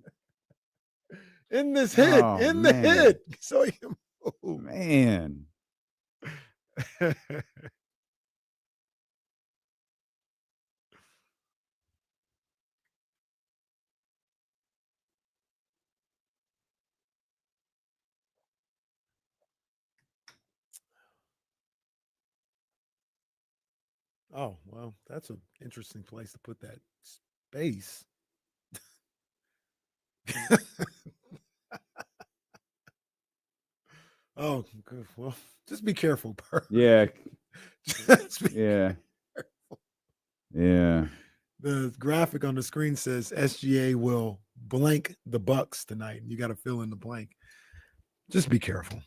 In this hit. The hit. So he can move. Man. Oh, well, that's an interesting place to put that space. Oh, good. Well, just be careful, Bert. Yeah. Yeah. Yeah. The graphic on the screen says SGA will blank the Bucks tonight. You got to fill in the blank. Just be careful.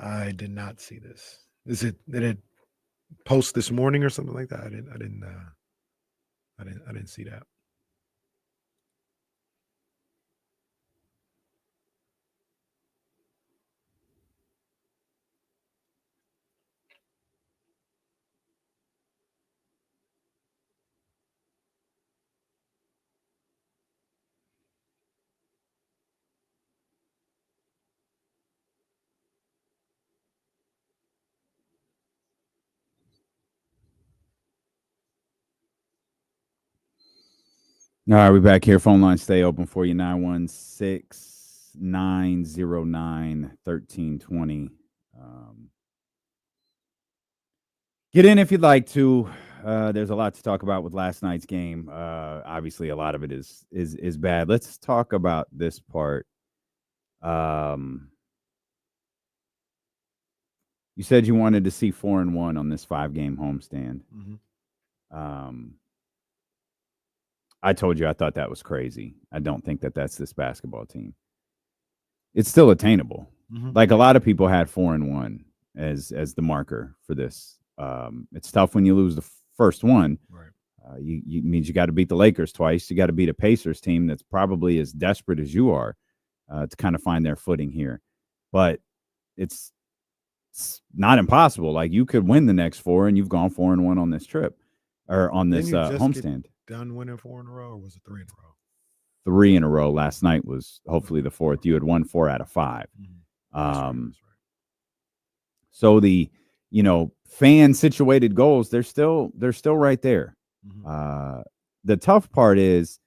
I did not see this. Did it post this morning or something like that? I didn't see that. All right, we're back here. Phone lines stay open for you. 916-909-1320. Get in if you'd like to. There's a lot to talk about with last night's game. Obviously, a lot of it is bad. Let's talk about this part. You said you wanted to see 4-1 on this 5-game homestand. I told you I thought that was crazy. I don't think that that's this basketball team. It's still attainable. Like a lot of people had 4-1 as the marker for this. It's tough when you lose the first one. Right. You means you got to beat the Lakers twice. You got to beat a Pacers team that's probably as desperate as you are to kind of find their footing here. But it's not impossible. Like you could win the next 4 and you've gone 4-1 on this trip or on this homestand. Done winning 4 in a row, or was it 3 in a row? 3 in a row. Last night was hopefully the 4th. You had won 4 out of 5. That's right. So the fan situated goals, they're still right there. The tough part is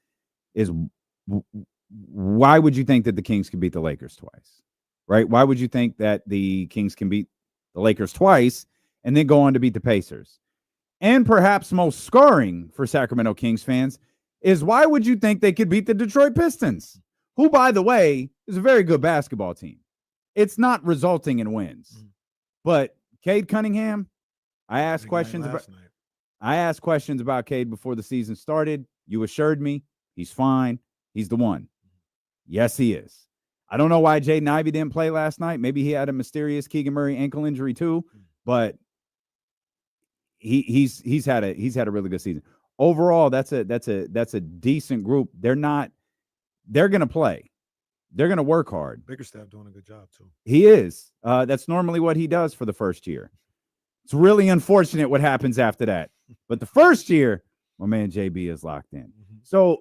why would you think that the Kings could beat the Lakers twice? Right? Why would you think that the Kings can beat the Lakers twice and then go on to beat the Pacers? And perhaps most scarring for Sacramento Kings fans is why would you think they could beat the Detroit Pistons, who, by the way, is a very good basketball team. It's not resulting in wins. But Cade Cunningham, I asked questions about Cade before the season started. You assured me he's fine. He's the one. Yes, he is. I don't know why Jaden Ivey didn't play last night. Maybe he had a mysterious Keegan Murray ankle injury too, but he's had a really good season. Overall, that's a decent group. They're going to play. They're going to work hard. Bickerstaff doing a good job too. He is. That's normally what he does for the first year. It's really unfortunate what happens after that. But the first year, my man JB is locked in. So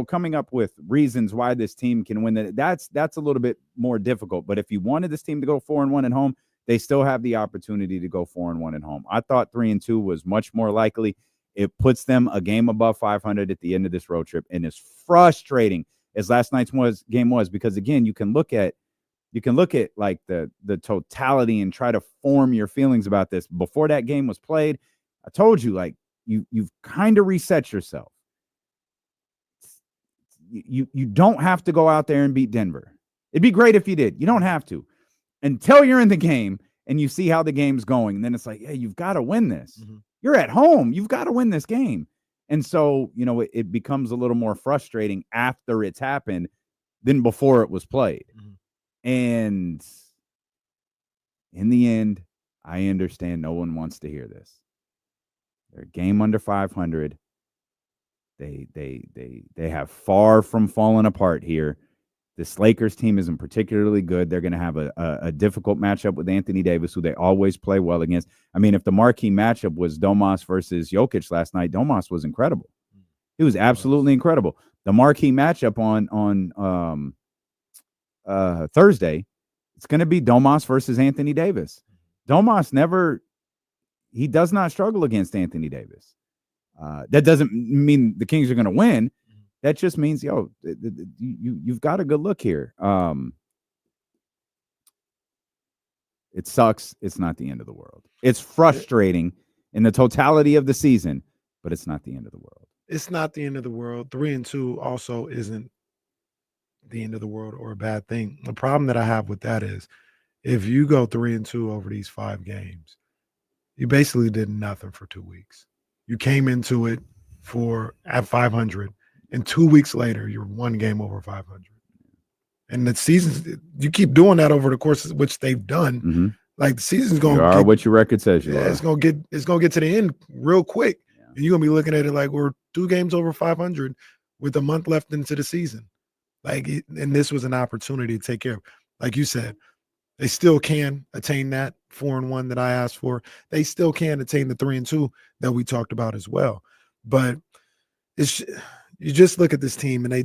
coming up with reasons why this team can win that's a little bit more difficult. But if you wanted this team to go 4-1 at home, they still have the opportunity to go 4-1 at home. I thought 3-2 was much more likely. It puts them a game above 500 at the end of this road trip, and it's frustrating as last night's game was, because again, you can look at like the totality and try to form your feelings about this before that game was played. I told you, like, you've kind of reset yourself. You don't have to go out there and beat Denver. It'd be great if you did. You don't have to until you're in the game and you see how the game's going. And then it's like, hey, you've got to win this. Mm-hmm. You're at home. You've got to win this game. And so, it becomes a little more frustrating after it's happened than before it was played. Mm-hmm. And in the end, I understand no one wants to hear this. They're a game under 500. They have far from fallen apart here. This Lakers team isn't particularly good. They're going to have a difficult matchup with Anthony Davis, who they always play well against. I mean, if the marquee matchup was Domas versus Jokic last night, Domas was incredible. He was absolutely incredible. The marquee matchup on Thursday, it's going to be Domas versus Anthony Davis. Domas he does not struggle against Anthony Davis. That doesn't mean the Kings are going to win. That just means, you've got a good look here. It sucks. It's not the end of the world. It's frustrating in the totality of the season, but it's not the end of the world. It's not the end of the world. 3-2 also isn't the end of the world or a bad thing. The problem that I have with that is if you go 3-2 over these 5 games, you basically did nothing for 2 weeks. You came into it at 500. And 2 weeks later, you're 1 game over 500. And the season, you keep doing that over the course of which they've done. Mm-hmm. Like the season's going to what your record says you are. It's going to get to the end real quick. Yeah. And you're going to be looking at it like we're 2 games over 500 with a month left into the season. And this was an opportunity to take care of. Like you said, they still can attain that 4-1 that I asked for. They still can attain the 3-2 that we talked about as well. But you just look at this team and they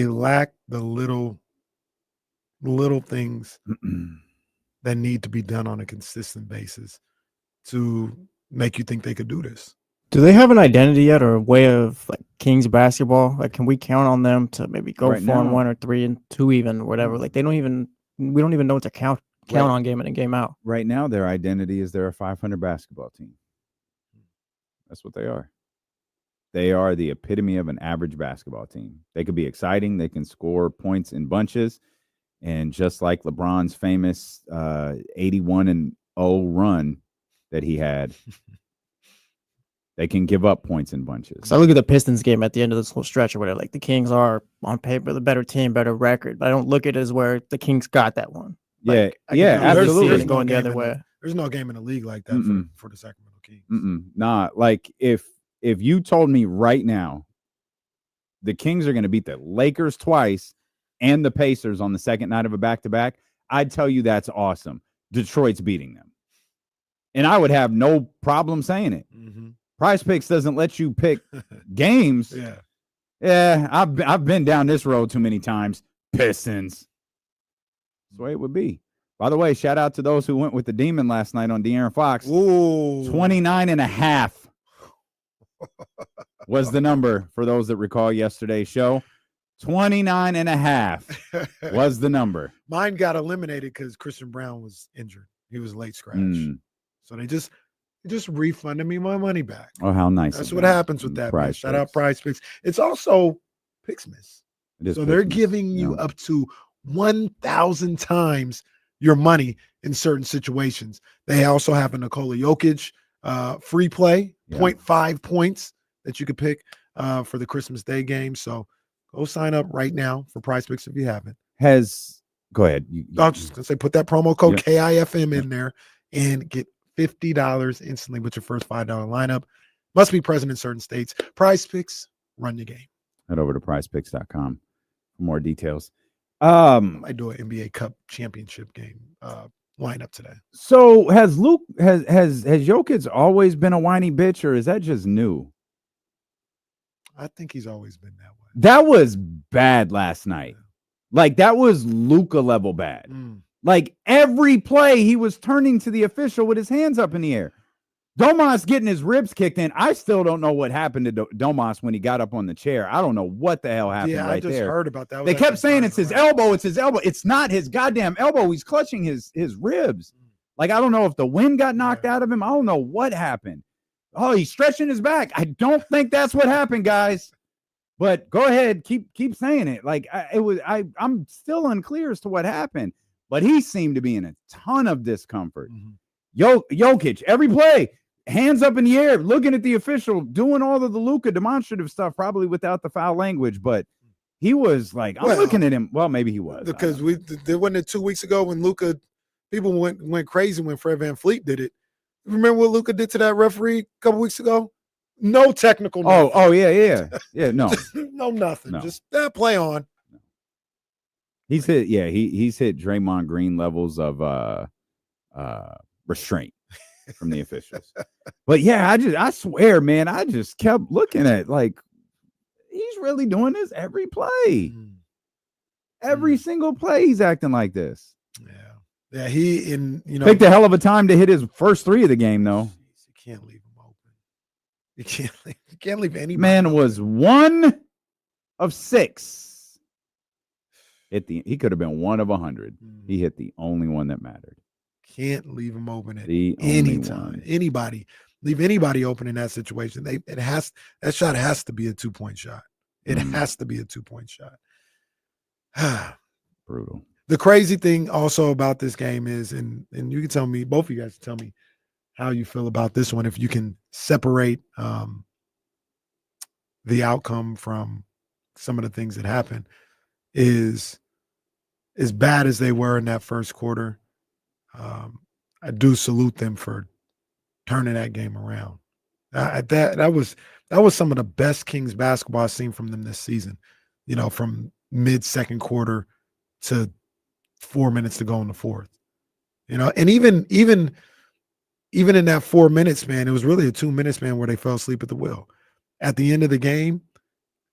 lack the little things that need to be done on a consistent basis to make you think they could do this. Do they have an identity yet or a way of like Kings basketball? Like, can we count on them to maybe go 4-1 or 3-2 even, whatever? Like, we don't even know what to count on game in and game out. Right now, their identity is they're a 500 basketball team. That's what they are. They are the epitome of an average basketball team. They could be exciting. They can score points in bunches. And just like LeBron's famous 81-0 run that he had, they can give up points in bunches. So I look at the Pistons game at the end of this whole stretch or whatever. Like, the Kings are on paper the better team, better record. But I don't look at it as where the Kings got that one. Like, absolutely. There's going the other way. There's no game in the league like that for the Sacramento Kings. Nah, like if you told me right now the Kings are going to beat the Lakers twice and the Pacers on the second night of a back-to-back, I'd tell you that's awesome. Detroit's beating them. And I would have no problem saying it. Mm-hmm. Prize Picks doesn't let you pick games. Yeah, I've been down this road too many times. Pistons. That's the way it would be. By the way, shout out to those who went with the Demon last night on De'Aaron Fox. Ooh. 29.5. was the number for those that recall yesterday's show. 29.5 was the number. Mine got eliminated because Christian Brown was injured. He was late scratch. So they just refunded me my money back. Oh, how nice. That's what happens with that. Man. Shout out Prize Picks. It's also Picksmas. So they're giving you up to 1,000 times your money in certain situations. They also have a Nikola Jokic free play, 0.5 points that you could pick for the Christmas Day game. So go sign up right now for Prize Picks if you haven't. Go ahead. I was just going to say, put that promo code KIFM in there and get $50 instantly with your first $5 lineup. Must be present in certain states. Prize Picks, run your game. Head over to prizepicks.com for more details. I might do an NBA Cup championship game lineup today. So has Jokic always been a whiny bitch, or is that just new? I think he's always been that way. That was bad last night. Like, that was Luka level bad. Like, every play he was turning to the official with his hands up in the air. Domas getting his ribs kicked in. I still don't know what happened to Domas when he got up on the chair. I don't know what the hell happened I just there. heard about that. They kept saying it's his elbow. It's his elbow. It's not his goddamn elbow. He's clutching his ribs. Like, I don't know if the wind got knocked out of him. I don't know what happened. Oh, he's stretching his back. I don't think that's what happened, guys. But go ahead, keep saying it. Like, I'm still unclear as to what happened. But he seemed to be in a ton of discomfort. Jokic, every play, hands up in the air, looking at the official, doing all of the Luka demonstrative stuff, probably without the foul language. But he was like, I'm looking at him. Well, maybe he was. Because there wasn't it 2 weeks ago when Luka, people went crazy when Fred VanVleet did it. Remember what Luka did to that referee a couple weeks ago? No technical. Yeah. No, no nothing. No. Just that play on. He's hit. Yeah, he's hit Draymond Green levels of restraint from the officials. But yeah, I swear, man, I just kept looking at like he's really doing this every play. Every single play, he's acting like this. Yeah. He picked a hell of a time to hit his first 3 of the game, though. You can't leave him open. You can't leave any man open. Was 1 of 6. He could have been 1 of 100. He hit the only one that mattered. Can't leave him open at any time. Anybody leave anybody open in that situation. That shot has to be a 2-point shot. It has to be a 2-point shot. Brutal. The crazy thing also about this game is, and you can tell me, both of you guys can tell me how you feel about this one. If you can separate the outcome from some of the things that happened, is as bad as they were in that first quarter. I do salute them for turning that game around. That was some of the best Kings basketball I've seen from them this season. From mid-second quarter to 4 minutes to go in the fourth. And even in that 4 minutes, man, it was really a 2 minutes, man, where they fell asleep at the wheel. At the end of the game,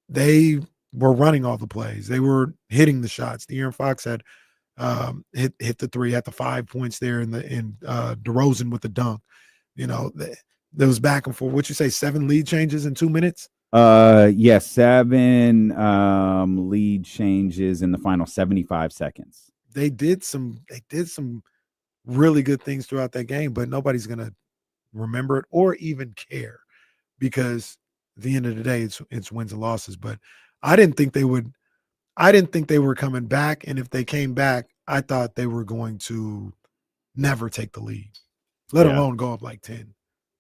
they were running all the plays. They were hitting the shots. De'Aaron Fox had hit the 3, had the 5 points there, and DeRozan with the dunk. There was back and forth. What'd you say? 7 lead changes in 2 minutes? Yes, 7 lead changes in the final 75 seconds. They did some really good things throughout that game, but nobody's gonna remember it or even care, because at the end of the day, it's wins and losses. But I didn't think they would. I didn't think they were coming back, and if they came back, I thought they were going to never take the lead, let alone go up like 10.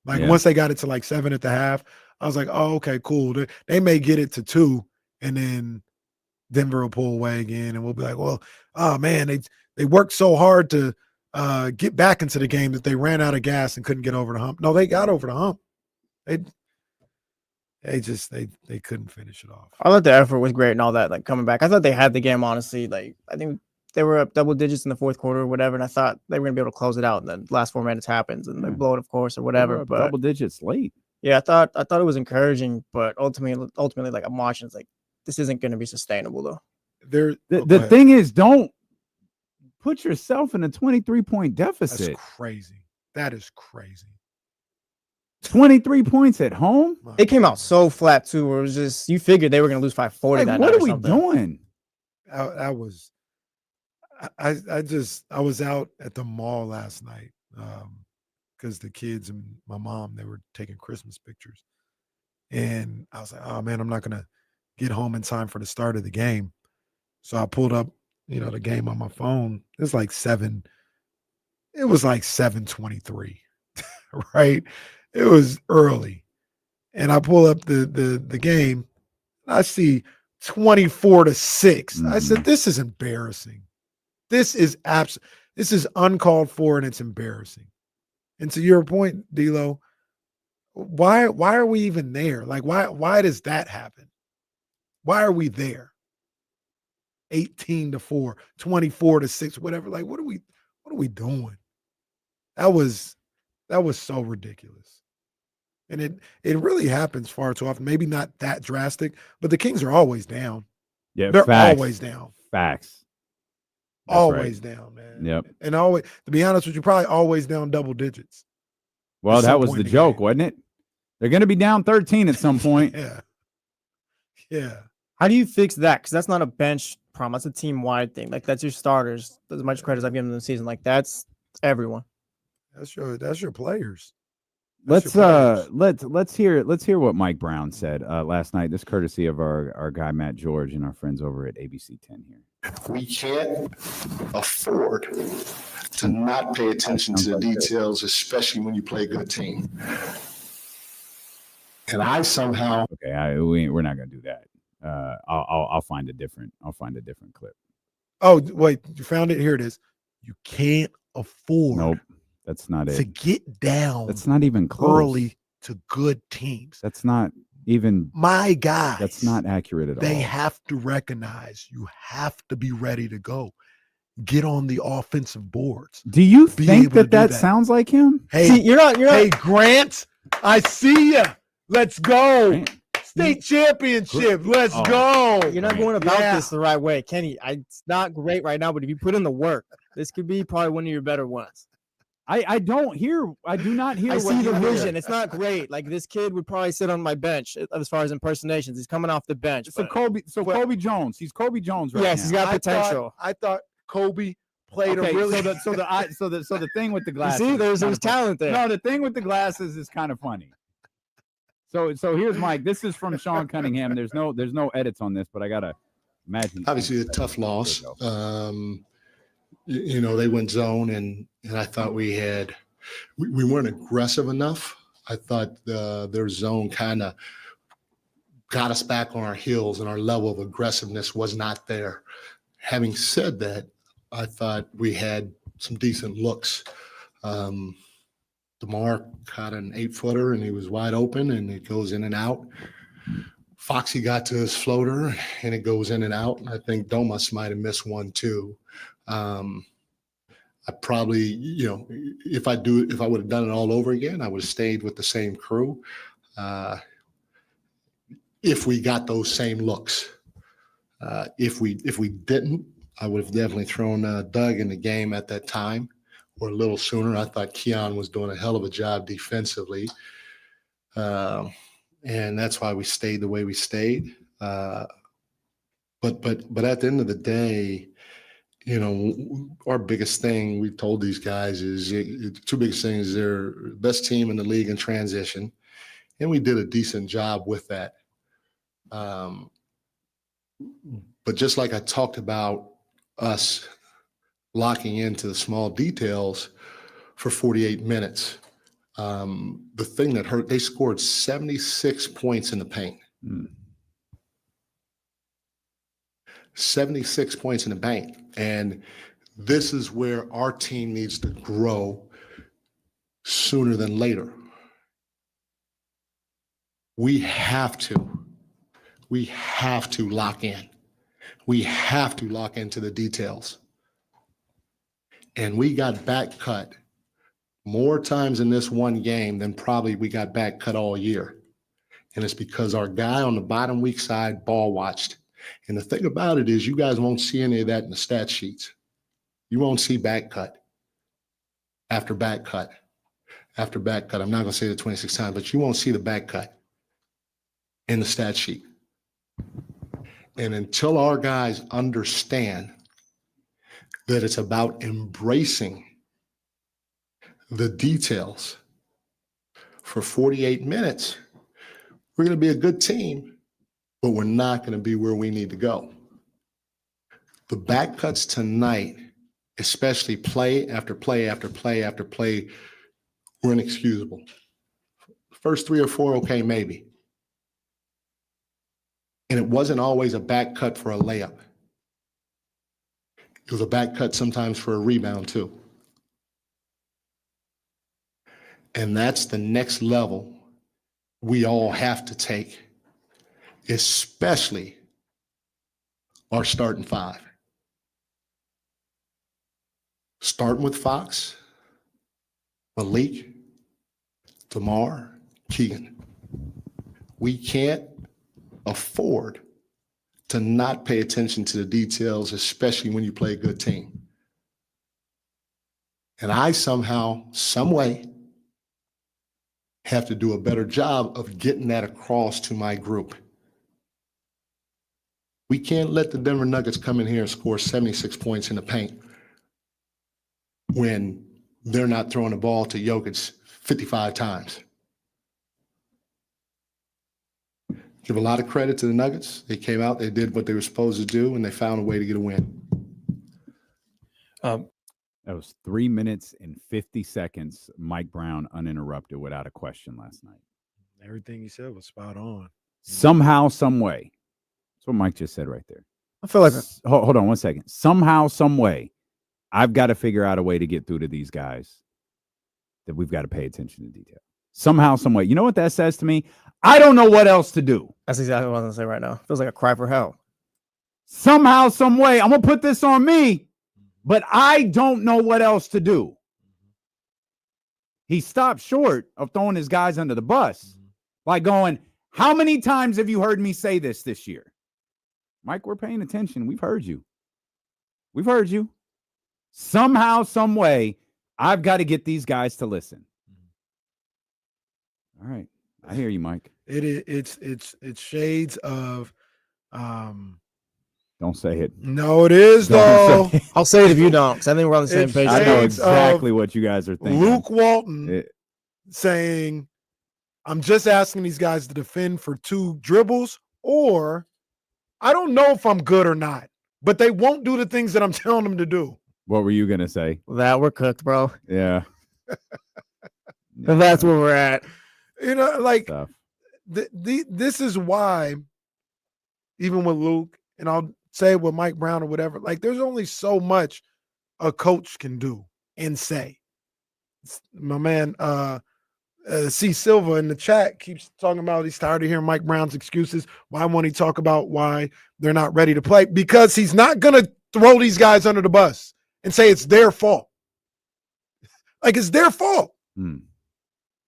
Once they got it to like 7 at the half, I was like, oh, okay, cool. They may get it to 2, and then Denver will pull away again, and we'll be like, well, oh man, they worked so hard to get back into the game that they ran out of gas and couldn't get over the hump. No, they got over the hump. They couldn't finish it off. I thought the effort was great and all that, like coming back. I thought they had the game, honestly. Like, I think they were up double digits in the fourth quarter or whatever, and I thought they were gonna be able to close it out. And the last 4 minutes happens, and they blow it, of course, or whatever. But double digits late. Yeah, I thought it was encouraging, but ultimately, like I'm watching, it's like this isn't gonna be sustainable though. The thing is, don't put yourself in a 23-point deficit. That's crazy. That is crazy. 23 points at home. It came out so flat too, where it was just you figured they were gonna lose 540. Like, what are we doing? I was out at the mall last night because the kids and my mom, they were taking Christmas pictures, and I was like, oh man, I'm not gonna get home in time for the start of the game. So I pulled up, the game on my phone. It was like 7:23, right? It was early. And I pull up the game. I see 24-6. I said, this is embarrassing. This is uncalled for, and it's embarrassing. And to your point, D'Lo, why are we even there? Like, why does that happen? Why are we there? 18-4, 24-6, whatever. Like, what are we doing? That was so ridiculous. And it really happens far too often. Maybe not that drastic, but the Kings are always down. Yeah, they're facts. always down. Facts. That's always right. Down, man. Yep. And always, to be honest with you, probably always down double digits. Well, At that some was point the in the joke, game. wasn't it? They're going to be down 13 at some point. Yeah. Yeah. How do you fix that? Because that's not a bench problem. That's a team-wide thing. Like, that's your starters. As much credit as I've given them this season. Like, that's everyone. That's your players. Let's That's your players. let's hear what Mike Brown said last night. This courtesy of our guy Matt George and our friends over at ABC 10 here. We can't afford to not pay attention to the details, especially when you play a good team. And I somehow We're not going to do that. I'll find a different clip. Oh, wait, you found it? Here it is. You can't afford Nope, that's not to it. get down That's not even close. early to good teams. That's not even. My guys. That's not accurate at all. They have to recognize you have to be ready to go. Get on the offensive boards. Do you Be think able to do that that. sounds like him? Hey, See, you're not. hey, Grant, I see ya. Let's go. Grant. State championship. Let's Oh. go. You're not going about Yeah. this the right way, Kenny. It's not great right now, but if you put in the work, this could be probably one of your better ones. I do not hear. I what see the you hear. vision. It's not great. Like, this kid would probably sit on my bench as far as impersonations. He's coming off the bench. So but- Kobe Jones. He's Kobe Jones right yes, now. he's got potential. I thought Kobe played Okay, a really. so the thing with the You glasses. see, there's kind of funny. talent there. No, the thing with the glasses is kind of funny. So here's Mike. This is from Sean Cunningham. There's no edits on this, but I gotta imagine. obviously a tough loss. There you You know, they went zone, and I thought we weren't aggressive enough. I thought their zone kind of got us back on our heels, and our level of aggressiveness was not there. Having said that, I thought we had some decent looks. DeMar caught an 8-footer, and he was wide open, and it goes in and out. Foxy got to his floater, and it goes in and out. I think Domas might have missed one too. I probably, if I would have done it all over again, I would have stayed with the same crew. If we got those same looks, if we didn't, I would have definitely thrown Doug in the game at that time or a little sooner. I thought Keon was doing a hell of a job defensively, and that's why we stayed the way we stayed. But at the end of the day, our biggest thing we told these guys is two biggest things. They're the best team in the league in transition, and we did a decent job with that. But just like I talked about us locking into the small details for 48 minutes, the thing that hurt, they scored 76 points in the paint. 76 points in the paint. And this is where our team needs to grow sooner than later. We have to lock in. We have to lock into the details. And we got back cut more times in this one game than probably we got back cut all year. And it's because our guy on the bottom weak side ball watched. And the thing about it is you guys won't see any of that in the stat sheets. You won't see back cut after back cut after back cut. I'm not going to say it 26 times, but you won't see the back cut in the stat sheet. And until our guys understand that it's about embracing the details for 48 minutes, we're going to be a good team, but we're not going to be where we need to go. The back cuts tonight, especially play after play after play after play, were inexcusable. First 3 or 4, okay, maybe. And it wasn't always a back cut for a layup. It was a back cut sometimes for a rebound too. And that's the next level we all have to take, especially our starting 5. Starting with Fox, Malik, DeMar, Keegan. We can't afford to not pay attention to the details, especially when you play a good team. And I somehow, some way, have to do a better job of getting that across to my group. We can't let the Denver Nuggets come in here and score 76 points in the paint when they're not throwing the ball to Jokic 55 times. Give a lot of credit to the Nuggets. They came out, they did what they were supposed to do, and they found a way to get a win. That was 3 minutes and 50 seconds. Mike Brown uninterrupted without a question last night. Everything he said was spot on. Somehow, some way. That's what Mike just said right there. I feel like Hold on 1 second. Somehow, some way, I've got to figure out a way to get through to these guys that we've got to pay attention to detail. Somehow, some way. You know what that says to me? I don't know what else to do. that's exactly what I was gonna say right now. Feels like a cry for help. Somehow, some way, I'm going to put this on me, but I don't know what else to do. He stopped short of throwing his guys under the bus by going, how many times have you heard me say this year? Mike, we're paying attention. We've heard you. We've heard you. Somehow, some way, I've got to get these guys to listen. All right. I hear you, Mike. It's shades of Don't say it. no, it is Don't though. say it. I'll say it if you don't, because I think we're on the same It's page. I know shades exactly what you guys are thinking. Luke Walton It- saying, I'm just asking these guys to defend for 2 dribbles, or I don't know if I'm good or not, but they won't do the things that I'm telling them to do. what were you going to say? That we're cooked, bro. Yeah. And that's where we're at. You know, like Stuff. this is why, even with Luke, and I'll say with Mike Brown or whatever, like there's only so much a coach can do and say. My man, C. Silva in the chat keeps talking about he's tired of hearing Mike Brown's excuses. Why won't he talk about why they're not ready to play? Because he's not going to throw these guys under the bus and say it's their fault. Like it's their fault.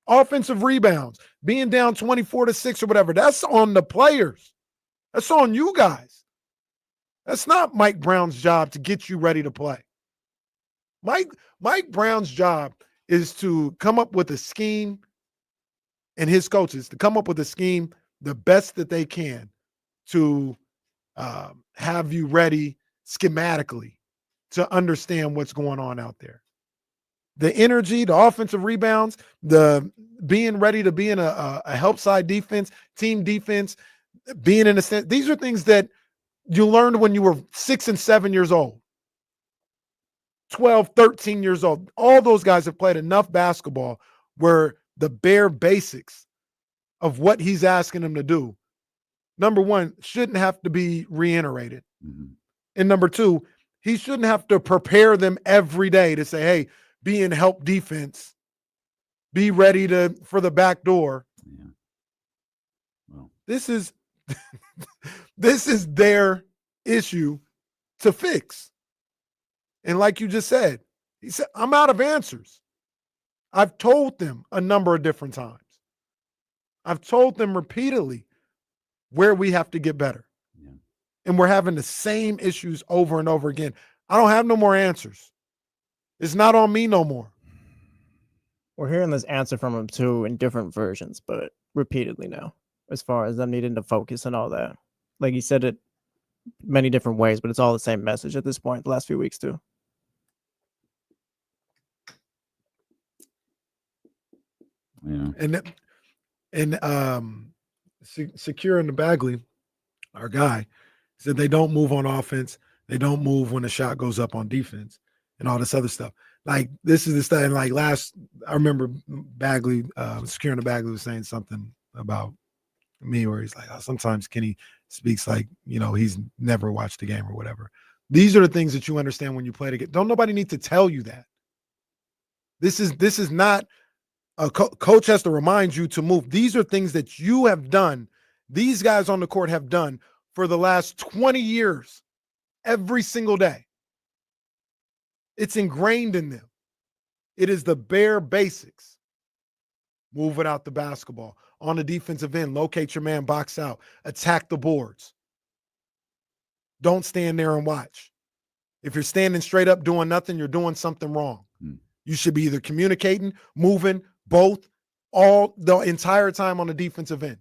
Offensive rebounds, being down 24-6 or whatever, that's on the players. That's on you guys. That's not Mike Brown's job to get you ready to play. Mike Brown's job is to come up with a scheme, and his coaches to come up with a scheme the best that they can to have you ready schematically to understand what's going on out there. The energy, the offensive rebounds, the being ready to be in a help side defense, team defense, being in a sense. These are things that you learned when you were 6 and 7 years old, 12, 13 years old. All those guys have played enough basketball where the bare basics of what he's asking them to do, number one, shouldn't have to be reiterated. And number two, he shouldn't have to prepare them every day to say, hey, be in help defense, be ready for the back door. Yeah. Well, This is this is their issue to fix. And like you just said, he said, I'm out of answers. I've told them a number of different times. I've told them repeatedly where we have to get better. Yeah. And we're having the same issues over and over again. I don't have no more answers. It's not on me no more. We're hearing this answer from him too in different versions, but repeatedly now, as far as them needing to focus and all that. Like he said it many different ways, but it's all the same message at this point, the last few weeks too. yeah. And Secure in the Bagley, our guy, said they don't move on offense. They don't move when the shot goes up on defense and all this other stuff. Like this is the stuff. And like I remember Bagley, Secure in the Bagley was saying something about me where he's like, oh, sometimes Kenny speaks like, he's never watched the game or whatever. These are the things that you understand when you play the game. Don't nobody need to tell you that. This is not a coach has to remind you to move. These are things that you have done. These guys on the court have done for the last 20 years, every single day. It's ingrained in them. It is the bare basics. Move without the basketball. On the defensive end, locate your man, box out, attack the boards. Don't stand there and watch. If you're standing straight up doing nothing, you're doing something wrong. You should be either communicating, moving, both, all the entire time on the defensive end.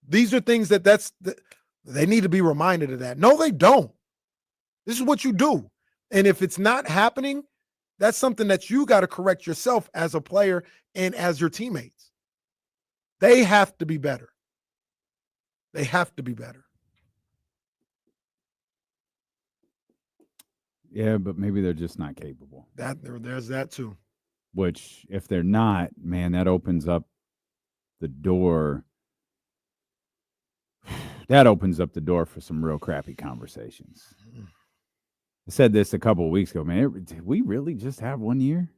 These are things they need to be reminded of that. No, they don't. This is what you do. And if it's not happening, that's something that you got to correct yourself as a player and as your teammates. They have to be better. They have to be better. Yeah, but maybe they're just not capable. There's that too. Which, if they're not, man, that opens up the door. That opens up the door for some real crappy conversations. I said this a couple of weeks ago, man. Did we really just have 1 year?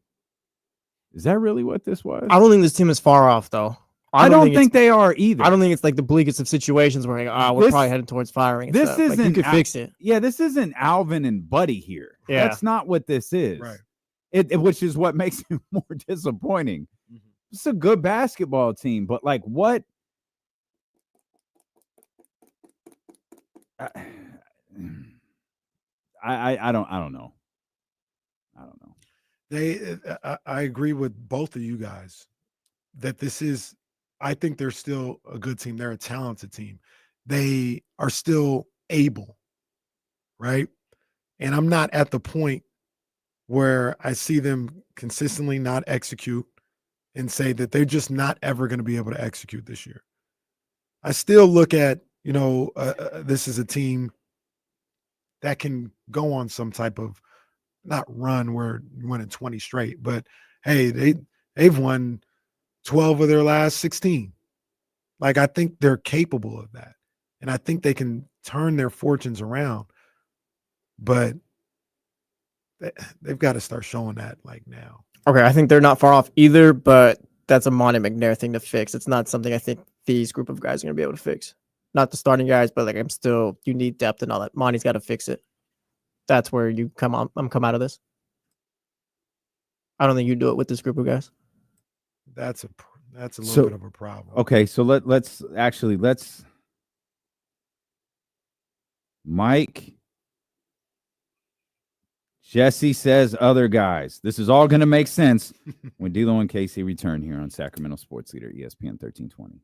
Is that really what this was? I don't think this team is far off, though. I don't think they are either. I don't think it's like the bleakest of situations where we're probably heading towards firing. This stuff. isn't. You could fix it. Yeah, this isn't Alvin and Buddy here. Yeah. That's not what this is. Right. Which is what makes it more disappointing. Mm-hmm. It's a good basketball team, but like what? I don't know. I don't know. I agree with both of you guys that this is. I think they're still a good team. They're a talented team. They are still able, right? And I'm not at the point where I see them consistently not execute and say that they're just not ever going to be able to execute this year. I still look at, this is a team that can go on some type of not run where you're winning 20 straight, but hey, they've won 12 of their last 16. Like, I think they're capable of that. And I think they can turn their fortunes around. But they've got to start showing that like now. Okay, I think they're not far off either, but that's a Monty McNair thing to fix. It's not something I think these group of guys are going to be able to fix. Not the starting guys, but like you need depth and all that. Monty's got to fix it. That's where you come out of this. I don't think you do it with this group of guys. That's a little bit of a problem. Okay, so let's Mike. Jesse says other guys. This is all going to make sense when D'Lo and Casey return here on Sacramento Sports Leader, ESPN 1320.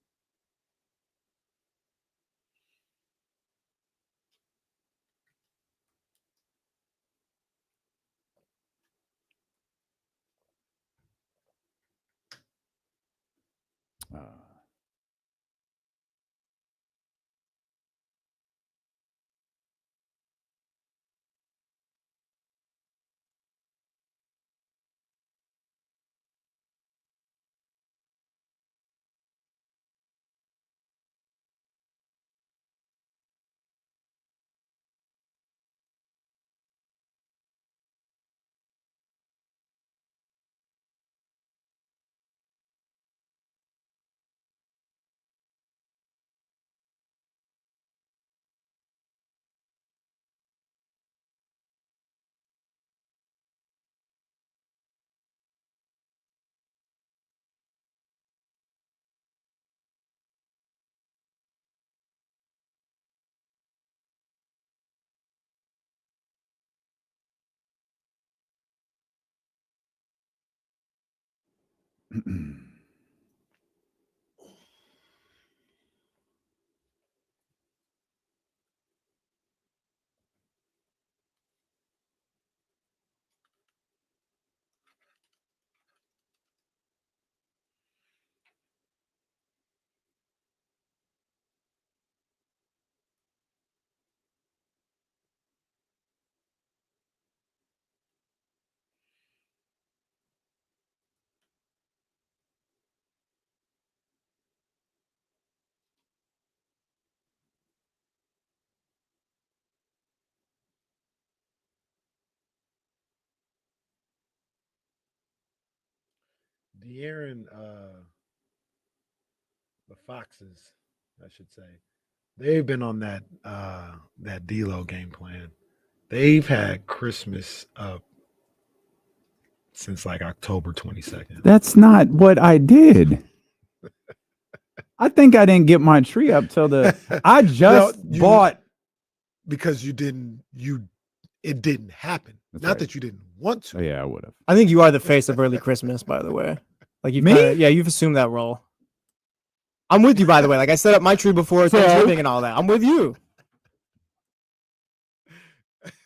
De'Aaron, the Foxes, I should say, they've been on that D'Lo game plan. They've had Christmas up since like October 22nd. That's not what I did. I think I didn't get my tree up till I just bought because it didn't happen. That's not right. that you didn't want to. Oh, yeah, I would have. I think you are the face of early Christmas, by the way. Like you've Me? you've assumed that role. I'm with you, by the way. Like I set up my tree before Thanksgiving and all that. I'm with you.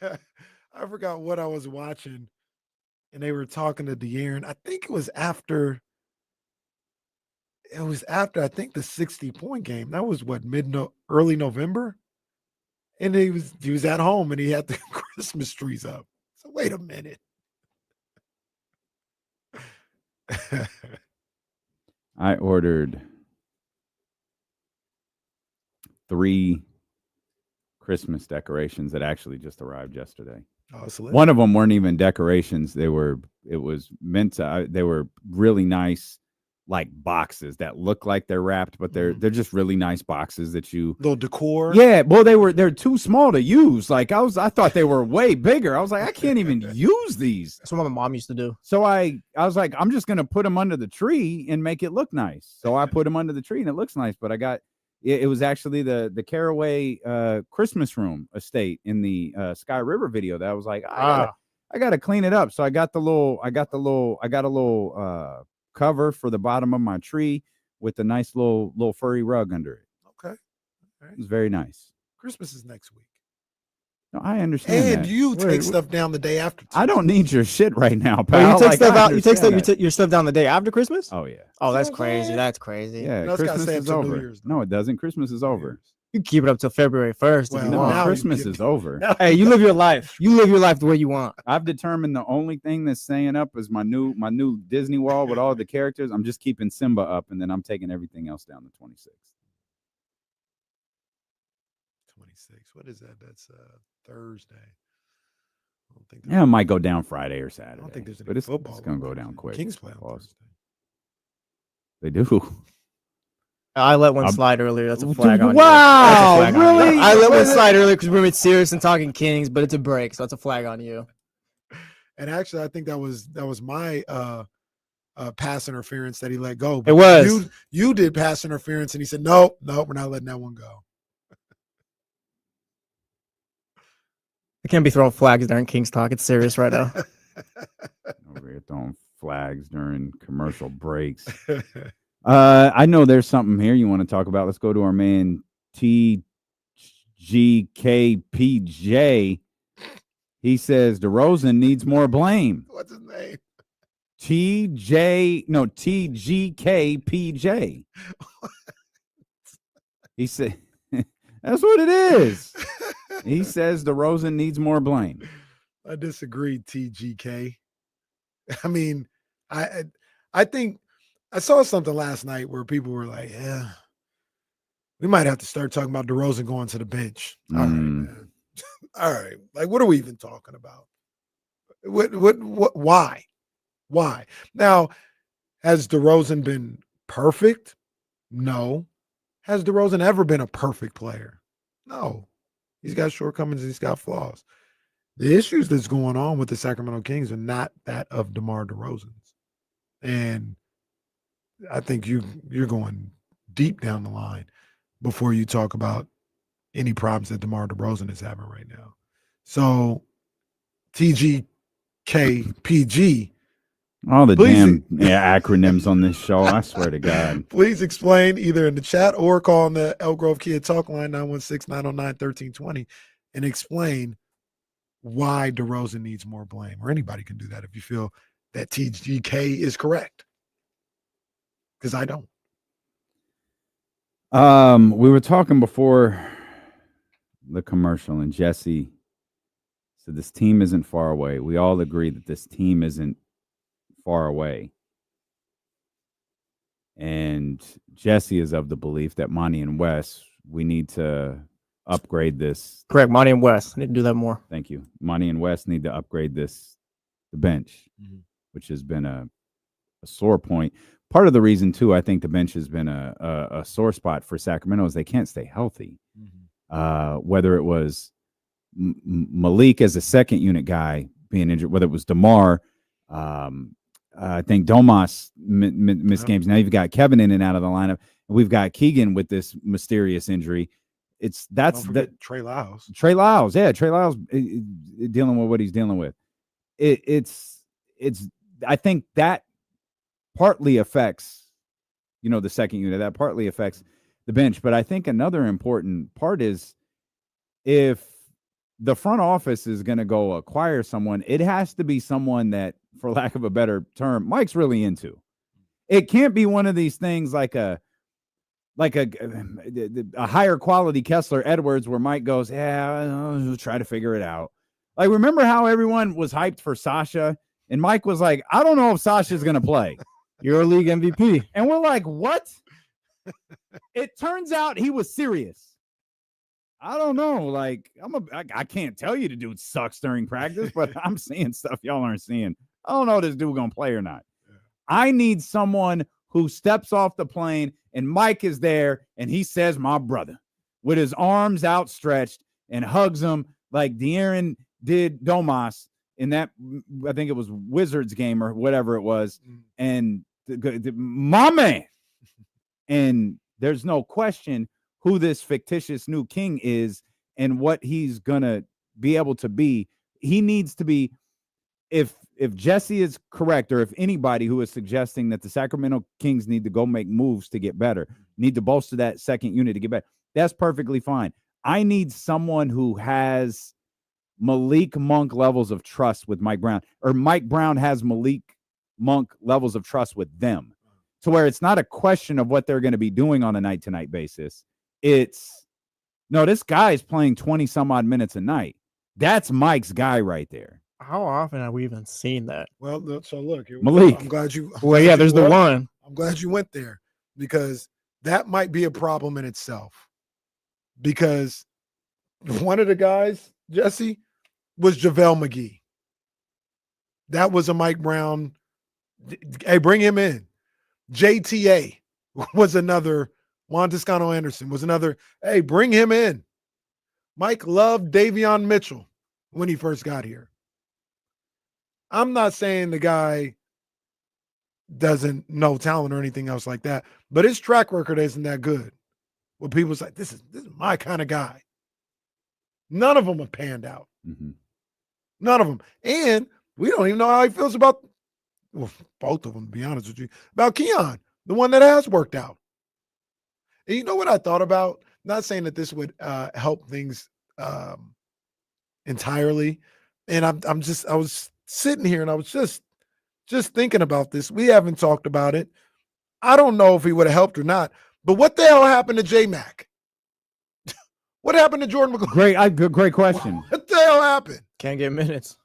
I forgot what I was watching, and they were talking to De'Aaron. I think it was after. It was after I think the 60-point game. That was what early November, and he was at home and he had the Christmas trees up. So wait a minute. I ordered 3 Christmas decorations that actually just arrived yesterday. Oh, one of them weren't even decorations. They were really nice, like boxes that look like they're wrapped, but they're just really nice boxes that you little decor. Yeah, well, they're too small to use. Like I thought they were way bigger. I was like, I can't even use these. That's what my mom used to do. So I was like, I'm just gonna put them under the tree and make it look nice. So I put them under the tree and it looks nice. But it was actually the Caraway Christmas room estate in the Sky River video that I was like, I gotta clean it up. So I got a little cover for the bottom of my tree with a nice little furry rug under it. Okay. All right. It was very nice. Christmas is next week. No, I understand. And that. you take stuff down the day after. I don't need your shit right now, pal. Oh, you take Like, stuff I out. You take understand your stuff down the day after Christmas. Oh yeah. Oh, that's crazy. That's crazy. Yeah, No, it's gotta Christmas stay is until New over. Year's, No, it doesn't. Christmas is over. You can keep it up till February 1st. Well, if you No, want. now Christmas is over. Hey, you live your life. You live your life the way you want. I've determined the only thing that's staying up is my new Disney wall with all the characters. I'm just keeping Simba up, and then I'm taking everything else down to 26th. 26. What is that? That's Thursday. I don't think. Yeah, it might go down Friday or Saturday. I don't think there's any but it's football. going to on go down Thursday. quick. Kings play on Pause. Thursday. They do. I let one slide earlier. That's a Dude, flag on you. wow, That's a flag on you. really? I let one slide earlier because we were serious and talking Kings, but it's a break, so that's a flag on you. And actually, I think that was my pass interference that he let go. It was. You did pass interference, and he said, no, we're not letting that one go. I can't be throwing flags during Kings talk. It's serious right now. Over here throwing flags during commercial breaks. I know there's something here you want to talk about. Let's go to our man TGKPJ. He says DeRozan needs more blame. What's his name? TGKPJ. He said that's what it is. He says DeRozan needs more blame. I disagree, TGK. I mean, I think I saw something last night where people were like, yeah, we might have to start talking about DeRozan going to the bench. All right, man. All right. Like, what are we even talking about? Why? Now, has DeRozan been perfect? No. Has DeRozan ever been a perfect player? No. He's got shortcomings and he's got flaws. The issues that's going on with the Sacramento Kings are not that of DeMar DeRozan's. And I think you're going deep down the line before you talk about any problems that DeMar DeRozan is having right now. So TGKPG. All the damn acronyms on this show. I swear to God. Please explain either in the chat or call on the Elk Grove Kid Talk line 916-909-1320 and explain why DeRozan needs more blame. Or anybody can do that if you feel that TGK is correct. Because I don't. We were talking before the commercial, and Jesse said this team isn't far away. We all agree that this team isn't far away. And Jesse is of the belief that Monty and Wes, we need to upgrade this. Correct. Monty and West. I need to do that more. Thank you. Monty and Wes need to upgrade the bench, which has been a sore point. Part of the reason, too, I think the bench has been a sore spot for Sacramento is they can't stay healthy. Whether it was Malik as a second unit guy being injured, whether it was DeMar, I think Domas missed games. Now you've got Kevin in and out of the lineup. And we've got Keegan with this mysterious injury. Trey Lyles. Trey Lyles, yeah, Trey Lyles dealing with what he's dealing with. I think that partly affects, the second unit. That partly affects the bench. But I think another important part is if the front office is going to go acquire someone, it has to be someone that, for lack of a better term, Mike's really into. It can't be one of these things like a higher quality Kessler Edwards where Mike goes, I'll try to figure it out. Like, remember how everyone was hyped for Sasha? And Mike was like, I don't know if Sasha's going to play. EuroLeague MVP. And we're like, what? It turns out he was serious. I don't know. Like, I can't tell you the dude sucks during practice, but I'm seeing stuff y'all aren't seeing. I don't know if this dude going to play or not. Yeah. I need someone who steps off the plane and Mike is there and he says, my brother, with his arms outstretched and hugs him like De'Aaron did Domas in that, I think it was Wizards game or whatever it was. And my man. And there's no question who this fictitious new king is and what he's going to be able to be. He needs to be, if Jesse is correct, or if anybody who is suggesting that the Sacramento Kings need to go make moves to get better, need to bolster that second unit to get better, that's perfectly fine. I need someone who has Malik Monk levels of trust with Mike Brown, or Mike Brown has Malik Monk levels of trust with them, to where it's not a question of what they're going to be doing on a night-to-night basis. It's, no, this guy is playing 20-some-odd minutes a night. That's Mike's guy right there. How often have we even seen that? Well, so look, Malik. I'm glad you. Well, yeah, there's the one. I'm glad you went there because that might be a problem in itself. Because one of the guys, Jesse, was JaVale McGee. That was a Mike Brown. Hey, bring him in. JTA was another. Juan Toscano Anderson was another. Hey, bring him in. Mike loved Davion Mitchell when he first got here. I'm not saying the guy doesn't know talent or anything else like that, but his track record isn't that good. Where people's like, this is my kind of guy. None of them have panned out. Mm-hmm. None of them. And we don't even know how he feels about, well, both of them, to be honest with you, about Keon, the one that has worked out. And you know what I thought about? Not saying that this would help things entirely. And I was sitting here and I was just thinking about this. We haven't talked about it. I don't know if he would have helped or not. But what the hell happened to J-Mac? What happened to Jordan McClain? Great question. What the hell happened? Can't get minutes.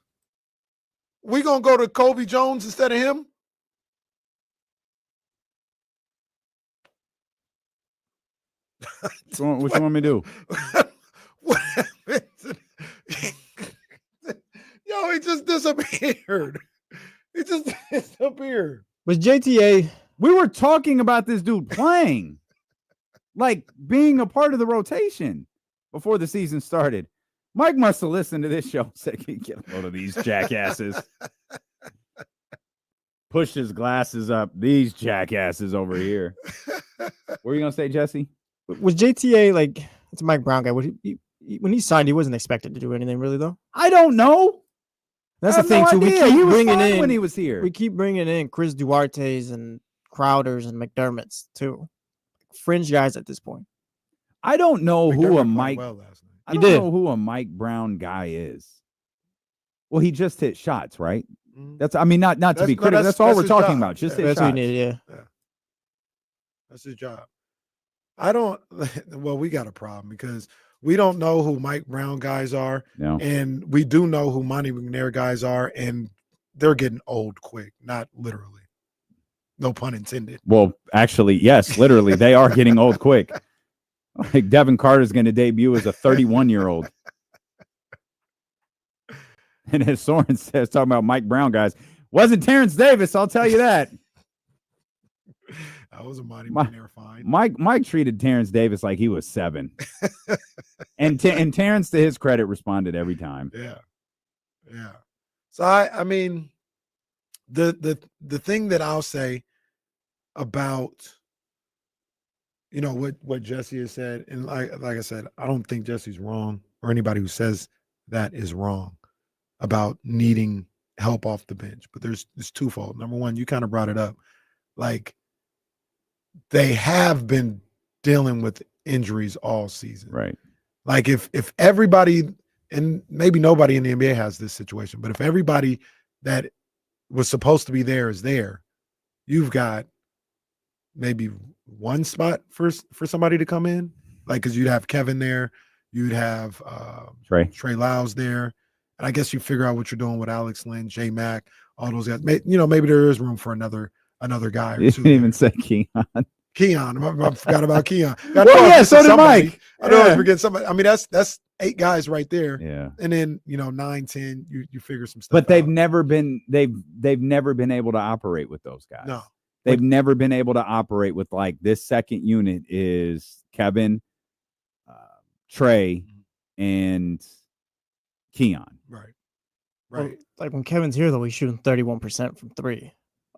We gonna go to Kobe Jones instead of him? What you want me to do? What happened? Yo, he just disappeared. He just disappeared. Was JTA? We were talking about this dude playing, like being a part of the rotation before the season started. Mike must have listened to this show and said, get a load of these jackasses. Pushed his glasses up. These jackasses over here. What were you going to say, Jesse? Was JTA like, it's a Mike Brown guy. When he signed, he wasn't expected to do anything really, though. I don't know. That's the thing, too. We keep bringing in, when he was here. We keep bringing in Chris Duarte's and Crowders and McDermott's, too. Fringe guys at this point. I don't know who a Mike. I don't know who a Mike Brown guy is. Well, he just hit shots, right? That's. I mean, not to be critical. That's all we're talking about. Just hit shots. Yeah. That's his job. I don't. Well, we got a problem because we don't know who Mike Brown guys are, and we do know who Monty McNair guys are, and they're getting old quick. Not literally. No pun intended. Well, actually, yes, literally, they are getting old quick. Like Devin Carter's going to debut as a 31-year-old. And as Soren says, talking about Mike Brown guys, wasn't Terrence Davis, I'll tell you that. That was a Monty McNair fine. Mike treated Terrence Davis like he was 7. and Terrence, to his credit, responded every time. Yeah. So I mean, the thing that I'll say about, you know, what Jesse has said, and like I said, I don't think Jesse's wrong, or anybody who says that is wrong about needing help off the bench. But there's twofold. Number one, you kind of brought it up. like they have been dealing with injuries all season. Right. Like if everybody, and maybe nobody in the NBA has this situation, but if everybody that was supposed to be there is there, you've got maybe one spot for somebody to come in. Like, because you'd have Kevin there, you'd have Trey Lyles there, and I guess you figure out what you're doing with Alex Lynn, J Mac, all those guys. Maybe there is room for another guy. You didn't even say Keon. Keon, I forgot about Keon. Well, yeah, so did Mike. I don't always forget somebody. I mean, that's 8 guys right there. Yeah, and then 9, 10, you figure some stuff. But they've out. never been able to operate with those guys. No, they've never been able to operate with like this second unit is Kevin, Trey, and Keon. Right. Well, like when Kevin's here though, he's shooting 31% from 3.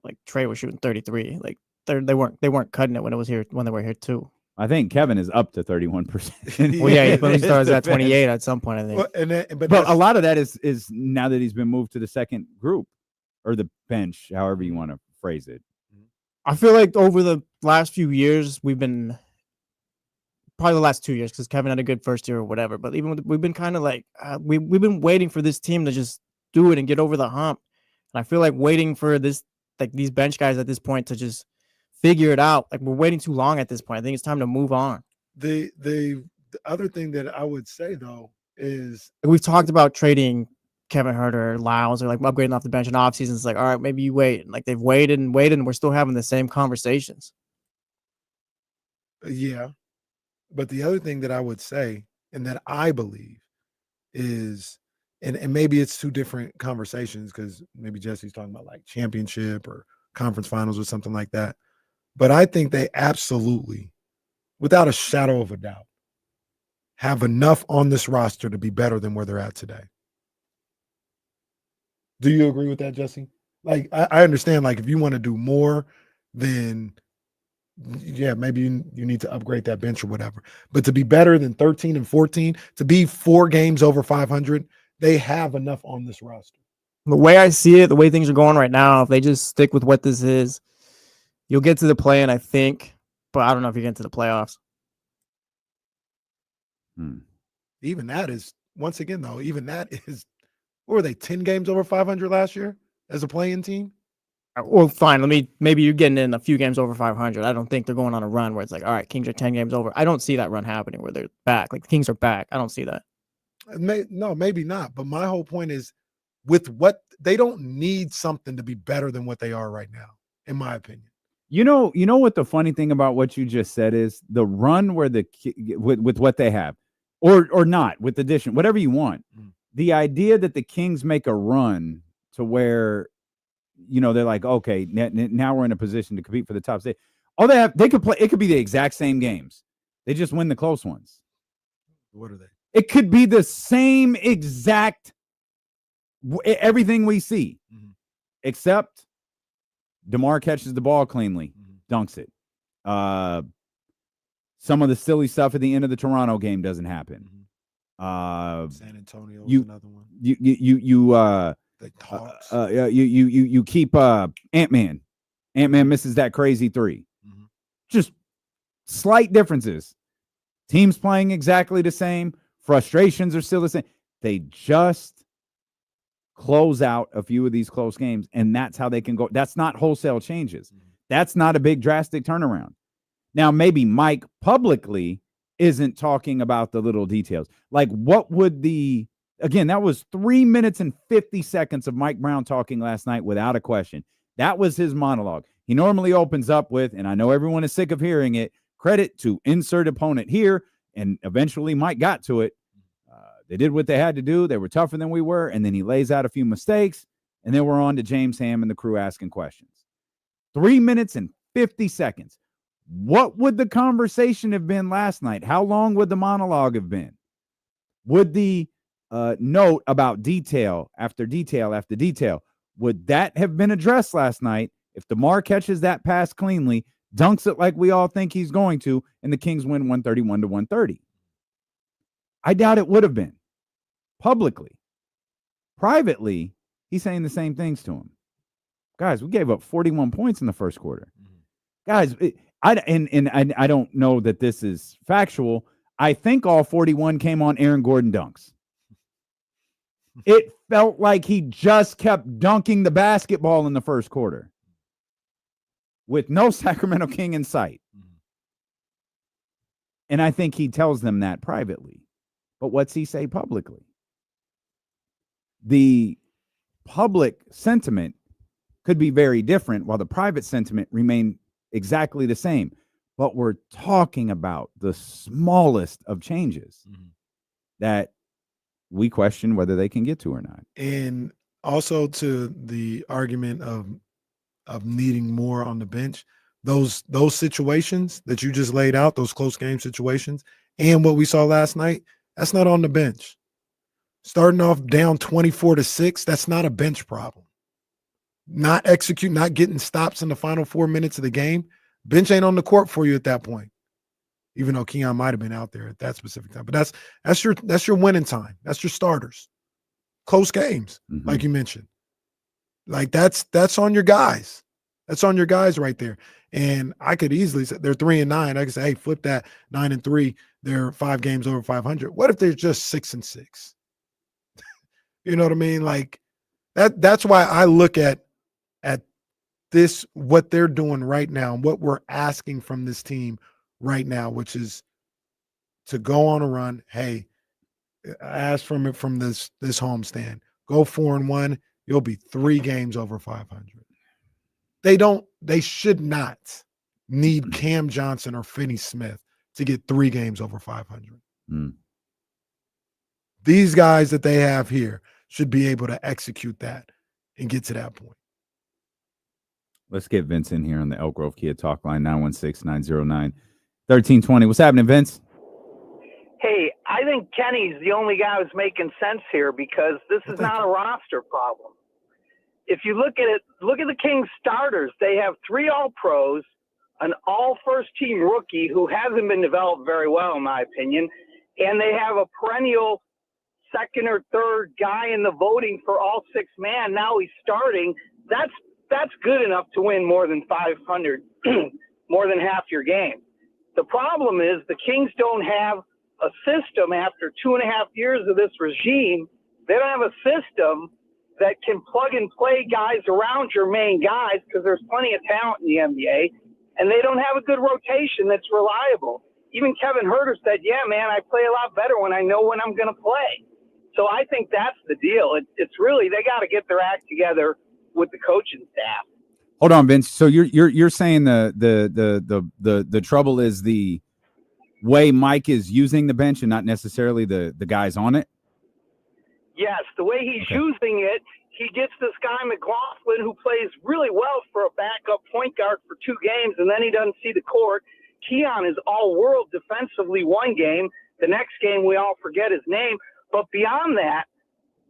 Like Trey was shooting 33. Like they weren't cutting it when they were here too. I think Kevin is up to 31%. Well, yeah, he starts at 28 at some point, I think. But a lot of that is now that he's been moved to the second group or the bench, however you want to phrase it. I feel like over the last few years, we've been probably the last 2 years because Kevin had a good first year or whatever. But we've been kind of like we've been waiting for this team to just do it and get over the hump. And I feel like waiting for this, like these bench guys at this point to just figure it out. Like we're waiting too long at this point. I think it's time to move on. The other thing that I would say though is we've talked about trading Kevin Hurt or Lyles or like upgrading off the bench in off season. It's like, all right, maybe you wait. Like they've waited and waited, and we're still having the same conversations. Yeah, but the other thing that I would say and that I believe is, and maybe it's 2 different conversations because maybe Jesse's talking about like championship or conference finals or something like that. But I think they absolutely, without a shadow of a doubt, have enough on this roster to be better than where they're at today. Do you agree with that, Jesse? Like, I understand, like, if you want to do more, then, yeah, maybe you need to upgrade that bench or whatever. But to be better than 13 and 14, to be 4 games over 500, they have enough on this roster. The way I see it, the way things are going right now, if they just stick with what this is, you'll get to the play-in, I think, but I don't know if you get to the playoffs. Even that is, once again, though, even that is, what were they, 10 games over 500 last year as a play-in team? Well, fine. Maybe you're getting in a few games over 500. I don't think they're going on a run where it's like, all right, Kings are 10 games over. I don't see that run happening where they're back. Like the Kings are back. I don't see that. No, maybe not. But my whole point is with what they don't need something to be better than what they are right now, in my opinion. You know what the funny thing about what you just said is the run where with what they have, or not with addition, whatever you want. The idea that the Kings make a run to where, they're like, okay, now we're in a position to compete for the top stage. All they could play. It could be the exact same games. They just win the close ones. What are they? It could be the same exact everything we see, except DeMar catches the ball cleanly, dunks it. Some of the silly stuff at the end of the Toronto game doesn't happen. San Antonio is another one. You keep Ant-Man. Ant-Man misses that crazy 3. Just slight differences. Teams playing exactly the same. Frustrations are still the same. They just close out a few of these close games, and that's how they can go. That's not wholesale changes. That's not a big drastic turnaround. Now, maybe Mike publicly isn't talking about the little details. Like, what would again, that was 3 minutes and 50 seconds of Mike Brown talking last night without a question. That was his monologue. He normally opens up with, and I know everyone is sick of hearing it, credit to insert opponent here, and eventually Mike got to it. They did what they had to do. They were tougher than we were, and then he lays out a few mistakes, and then we're on to James Ham and the crew asking questions. 3 minutes and 50 seconds. What would the conversation have been last night? How long would the monologue have been? Would the note about detail after detail after detail, would that have been addressed last night if DeMar catches that pass cleanly, dunks it like we all think he's going to, and the Kings win 131-130? I doubt it would have been. Publicly. Privately, he's saying the same things to him. Guys, we gave up 41 points in the first quarter. guys, I don't know that this is factual. I think all 41 came on Aaron Gordon dunks. It felt like he just kept dunking the basketball in the first quarter with no Sacramento King in sight. And I think he tells them that privately. But what's he say publicly? The public sentiment could be very different while the private sentiment remained exactly the same. But we're talking about the smallest of changes that we question whether they can get to or not. And also to the argument of needing more on the bench, those situations that you just laid out, those close game situations, and what we saw last night, that's not on the bench. Starting off down 24-6, that's not a bench problem. Not getting stops in the final 4 minutes of the game. Bench ain't on the court for you at that point. Even though Keon might have been out there at that specific time. But that's your winning time. That's your starters. Close games, like you mentioned. Like that's on your guys. That's on your guys right there. And I could easily say they're 3-9. I could say, hey, flip that 9-3. They're 5 games over 500. What if they're just 6-6? You know what I mean? Like that's why I look at this, what they're doing right now, what we're asking from this team right now, which is to go on a run. Hey, I asked from it from this homestand. Go 4-1. You'll be 3 games over 500. They should not need Cam Johnson or Finney Smith to get 3 games over 500. These guys that they have here should be able to execute that and get to that point. Let's get Vince in here on the Elk Grove Kia Talk Line, 916-909-1320. What's happening, Vince? Hey, I think Kenny's the only guy who's making sense here because this is not a roster problem. If you look at it, look at the Kings starters. They have 3 All-Pros, an all-first-team rookie who hasn't been developed very well, in my opinion, and they have a perennial second or third guy in the voting for all 6-man. Now he's starting. That's good enough to win more than 500, more than half your game. The problem is the Kings don't have a system after 2.5 years of this regime. They don't have a system that can plug and play guys around your main guys because there's plenty of talent in the NBA, and they don't have a good rotation that's reliable. Even Kevin Huerter said, yeah, man, I play a lot better when I know when I'm going to play. So I think that's the deal. It's really, they got to get their act together with the coaching staff. Hold on, Vince. So you're saying the trouble is the way Mike is using the bench and not necessarily the guys on it? Yes, the way he's using it, he gets this guy McLaughlin who plays really well for a backup point guard for 2 games, and then he doesn't see the court. Keon is all-world defensively 1 game. The next game we all forget his name. But beyond that,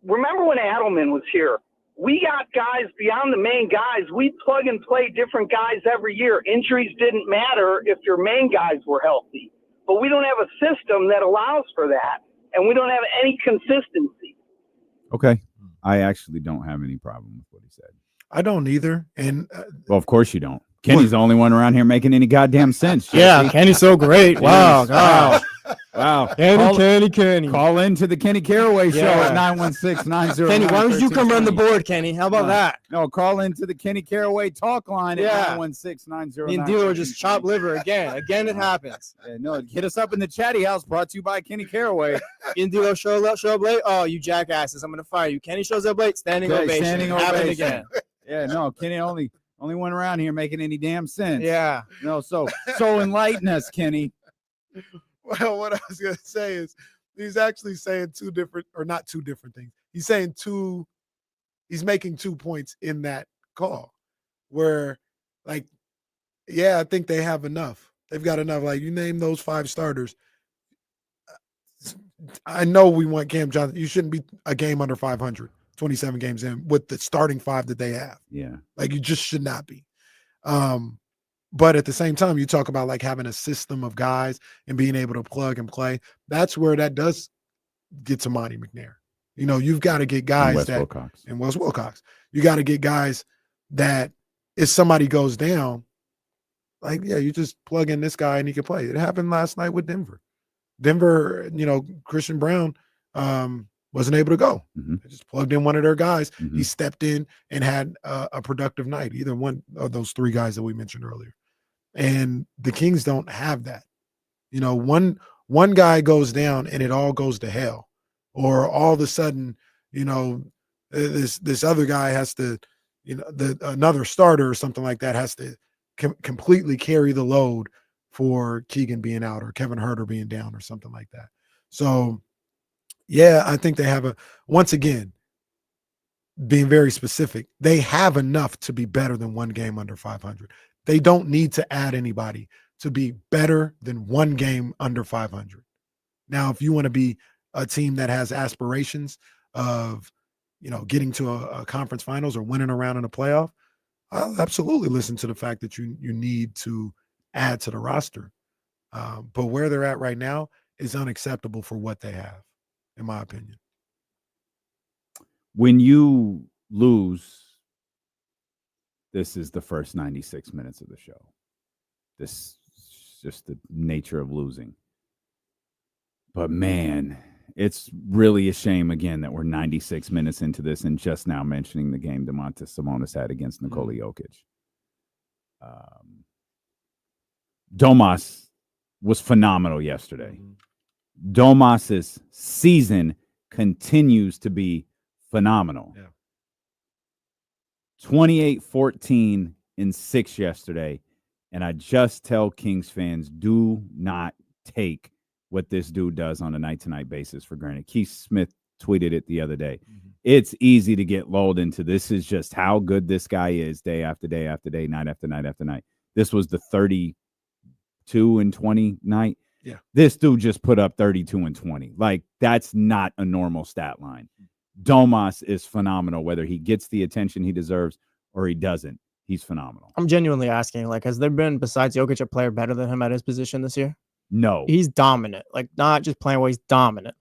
remember when Adelman was here? We got guys beyond the main guys. We plug and play different guys every year. Injuries didn't matter if your main guys were healthy. But we don't have a system that allows for that, and we don't have any consistency. Okay. I actually don't have any problem with what he said. I don't either. And well, of course you don't. Kenny's the only one around here making any goddamn sense. Yeah, Kenny's so great. Wow. Wow. Kenny. Call into the Kenny Caraway show at 916-90. Kenny, why don't you come run the board, Kenny? How about that? No, call into the Kenny Caraway talk line at 916-90. Me and Dilo just chop liver again. Again, it happens. No, hit us up in the chatty house, brought to you by Kenny Caraway. Me and Dilo show up late. Oh, you jackasses. I'm going to fire you. Kenny shows up late. Standing ovation. Happen again. Yeah, no, Kenny only one around here making any damn sense. Yeah. No, so enlighten us, Kenny. Well, what I was going to say is he's actually saying 2 different, or not 2 different things. He's saying he's making 2 points in that call where, like, yeah, I think they have enough. They've got enough. Like, you name those 5 starters. I know we want Cam Johnson. You shouldn't be a game under 500, 27 games in with the starting 5 that they have. Yeah. Like, you just should not be. But at the same time, you talk about like having a system of guys and being able to plug and play. That's where that does get to Monty McNair. You know, you've got to get guys and Wes Wilcox. You got to get guys that if somebody goes down, Like, yeah, you just plug in this guy and he can play. It happened last night with Denver. Denver, Christian Brown wasn't able to go. They just plugged in one of their guys. He stepped in and had a productive night, either one of those three guys that we mentioned earlier. And the Kings don't have that. One guy goes down and it all goes to hell. Or all of a sudden, this other guy has to, another starter or something like that has to completely carry the load for Keegan being out or Kevin Huerter being down or something like that. So, yeah, I think they have once again, being very specific, they have enough to be better than one game under 500. They don't need to add anybody to be better than one game under 500. Now, if you want to be a team that has aspirations of, getting to a conference finals or winning a round in a playoff, I'll absolutely listen to the fact that you need to add to the roster. But where they're at right now is unacceptable for what they have, in my opinion. When you lose, this is the first 96 minutes of the show. This is just the nature of losing. But, man, it's really a shame, again, that we're 96 minutes into this and just now mentioning the game Domantas Sabonis had against Nikola Jokic. Domas was phenomenal yesterday. Domas's season continues to be phenomenal. 28, 14, and 6 yesterday. And I just tell Kings fans, do not take what this dude does on a night-to-night basis for granted. Keith Smith tweeted it the other day. It's easy to get lulled into this is just how good this guy is day after day after day, night after night after night. This was the 32 and 20 night. Yeah. This dude just put up 32 and 20. Like, that's not a normal stat line. Domas is phenomenal, whether he gets the attention he deserves or he doesn't. He's phenomenal. I'm genuinely asking, has there been, besides Jokic, a player better than him at his position this year? No. He's dominant. Not just playing well, he's dominant.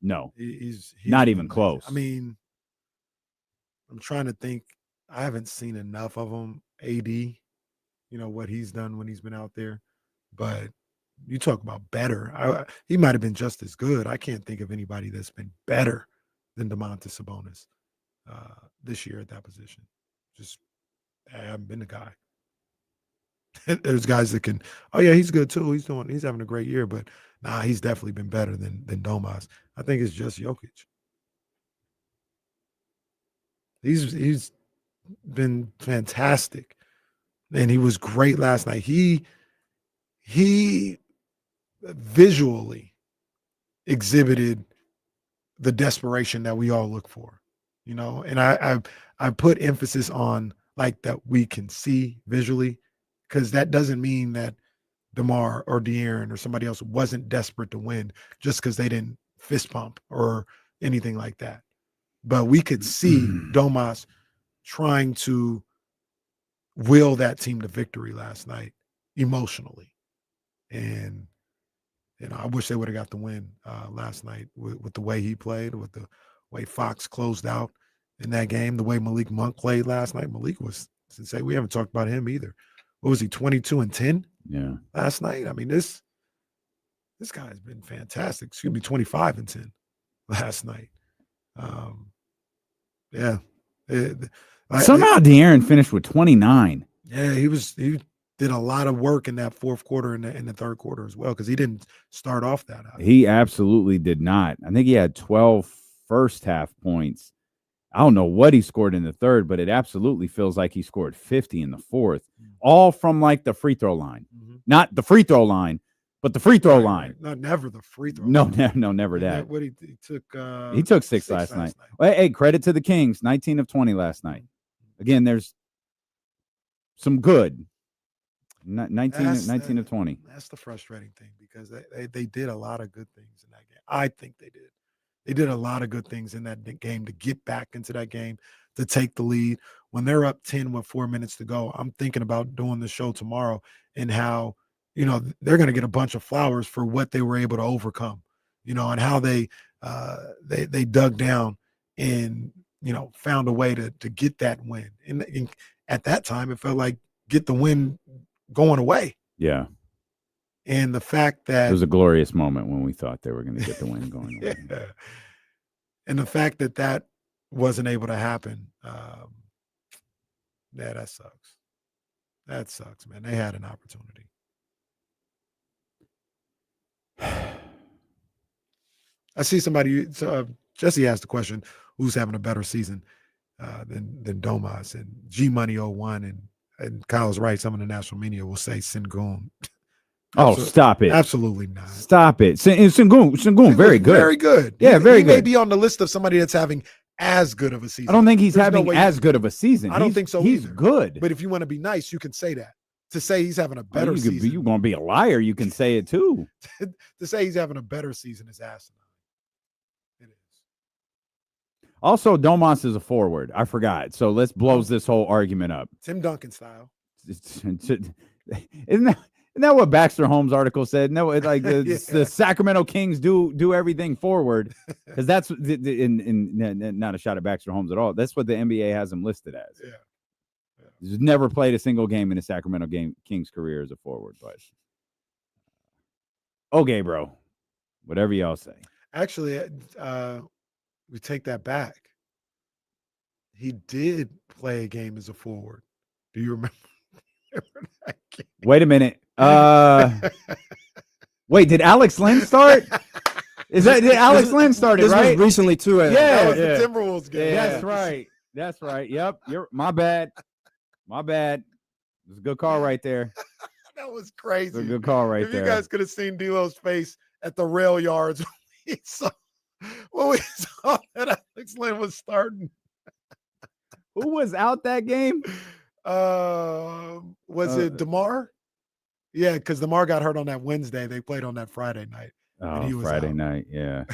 No. He's not even close. I mean, I'm trying to think. I haven't seen enough of him, AD, what he's done when he's been out there. But you talk about better. He might have been just as good. I can't think of anybody that's been better than Domantas Sabonis this year at that position. Just, I haven't been the guy. There's guys that can, oh yeah, he's good too. He's having a great year, but nah, he's definitely been better than Domas. I think it's just Jokic. He's been fantastic. And he was great last night. He visually exhibited the desperation that we all look for, and I put emphasis on that we can see visually, because that doesn't mean that DeMar or De'Aaron or somebody else wasn't desperate to win just because they didn't fist pump or anything like that. But we could see Domas trying to will that team to victory last night emotionally. And, I wish they would have got the win last night with the way he played, with the way Fox closed out in that game, the way Malik Monk played last night. Malik was insane. We haven't talked about him either. What was he, 22 and 10? Yeah. Last night. I mean, this guy has been fantastic. Excuse me, 25 and 10 last night. Yeah. Somehow De'Aaron finished with 29. Yeah, he did a lot of work in that fourth quarter and in the third quarter as well, because he didn't start off that high. He absolutely did not. I think he had 12 first half points. I don't know what he scored in the third, but it absolutely feels like he scored 50 in the fourth, all from the free throw line. Not the free throw line, but the free throw line. Not never the free throw No, line. no, never that. What he took? He took six last night. Hey, credit to the Kings, 19 of 20 last night. Again, there's some good. 19 of 20. That's the frustrating thing, because they did a lot of good things in that game. I think they did. They did a lot of good things in that game to get back into that game, to take the lead. When they're up 10 with 4 minutes to go, I'm thinking about doing the show tomorrow and how, they're going to get a bunch of flowers for what they were able to overcome, and how they dug down and, found a way to get that win. And at that time, it felt like get the win going away. Yeah. And the fact that It was a glorious moment when we thought they were going to get the win going away. yeah. And the fact that that wasn't able to happen, that sucks. That sucks, man. They had an opportunity. I see somebody. Jesse asked the question: who's having a better season than Domas? And G Money 01 and Kyle's right. Some of the national media will say Sengun. Oh, stop it! Absolutely not. Stop it. Sengun, very good. Very good. Yeah, very he good. May be on the list of somebody that's having as good of a season. I don't think he's There's having no way as good of a season. I don't think so He's either. good. But if you want to be nice, you can say that. To say he's having a better season. You're going to be a liar. You can say it too. To say he's having a better season is asinine. It is. Also, Domas is a forward. I forgot. So let's blows this whole argument up. Tim Duncan style. Isn't that what Baxter Holmes' article said? No, like the Sacramento Kings do everything forward, because that's not a shot at Baxter Holmes at all. That's what the NBA has him listed as. Yeah. He's never played a single game in his Sacramento Kings career as a forward, but okay, bro. Whatever y'all say. Actually, we take that back. He did play a game as a forward. Do you remember that game? Wait a minute. Wait, did Alex Lynn start? Did Alex Lynn start it, right? This was recently too. That was the Timberwolves game. Yeah. That's right. Yep. My bad. It was a good call right there. That was crazy. It was a good call right if there. You guys could have seen D'Lo's face at the rail yards when we saw that Alex Lynn was starting. Who was out that game? Was it DeMar? Yeah, because DeMar got hurt on that Wednesday. They played on that Friday night. Oh, he was Friday out. Night, yeah.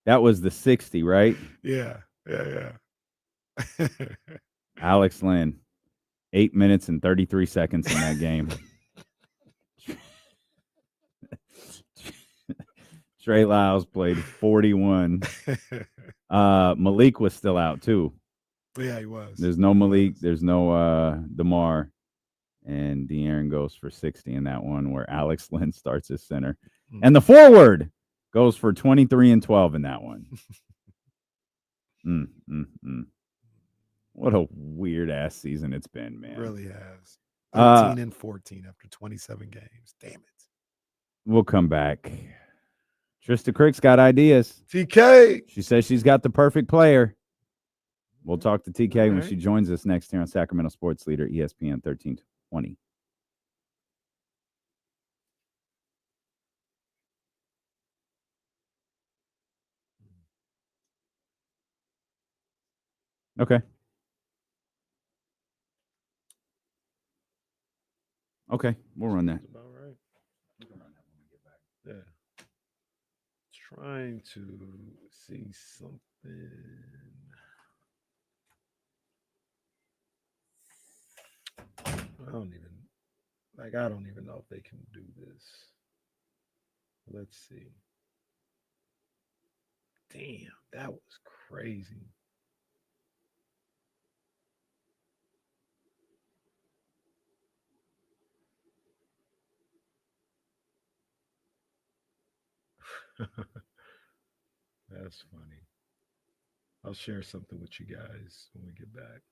That was the 60, right? Yeah. Alex Lynn, 8 minutes and 33 seconds in that game. Trey Lyles played 41. Malik was still out too. Yeah, he was. There's no Malik. There's no DeMar. And De'Aaron goes for 60 in that one where Alex Lynn starts as center. And the forward goes for 23 and 12 in that one. What a weird-ass season it's been, man. It really has. 13 and 14 after 27 games. Damn it. We'll come back. Trysta Krick's got ideas. TK. She says she's got the perfect player. We'll talk to TK when she joins us next here on Sacramento Sports Leader, ESPN 1320. Okay. Okay, we'll run that. That's about right. We can run that when we get back. Yeah. Trying to see something. I don't even know if they can do this. Let's see. Damn, that was crazy. That's funny. I'll share something with you guys when we get back.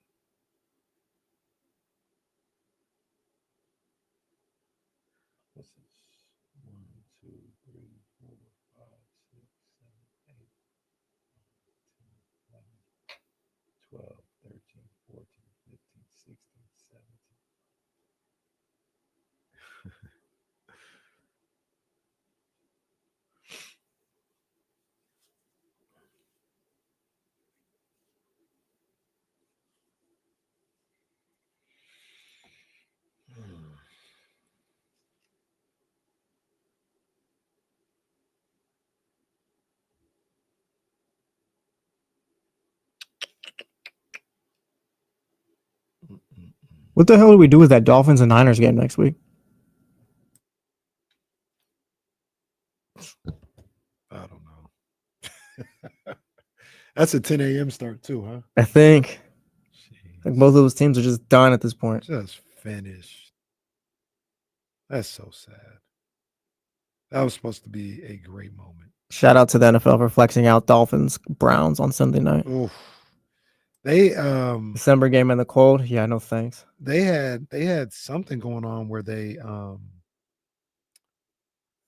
What's this? 1, 2, 3, 4, 5, 6, 7, 8, 9, 10, 11, 12, 13, 14, 15, 16, 17. What the hell do we do with that Dolphins and Niners game next week? I don't know. That's a 10 a.m. start too, huh? I think. Jeez. Like both of those teams are just done at this point. Just finished. That's so sad. That was supposed to be a great moment. Shout out to the NFL for flexing out Dolphins Browns on Sunday night. Oof. They December game in the cold. Yeah, no thanks. They had something going on where they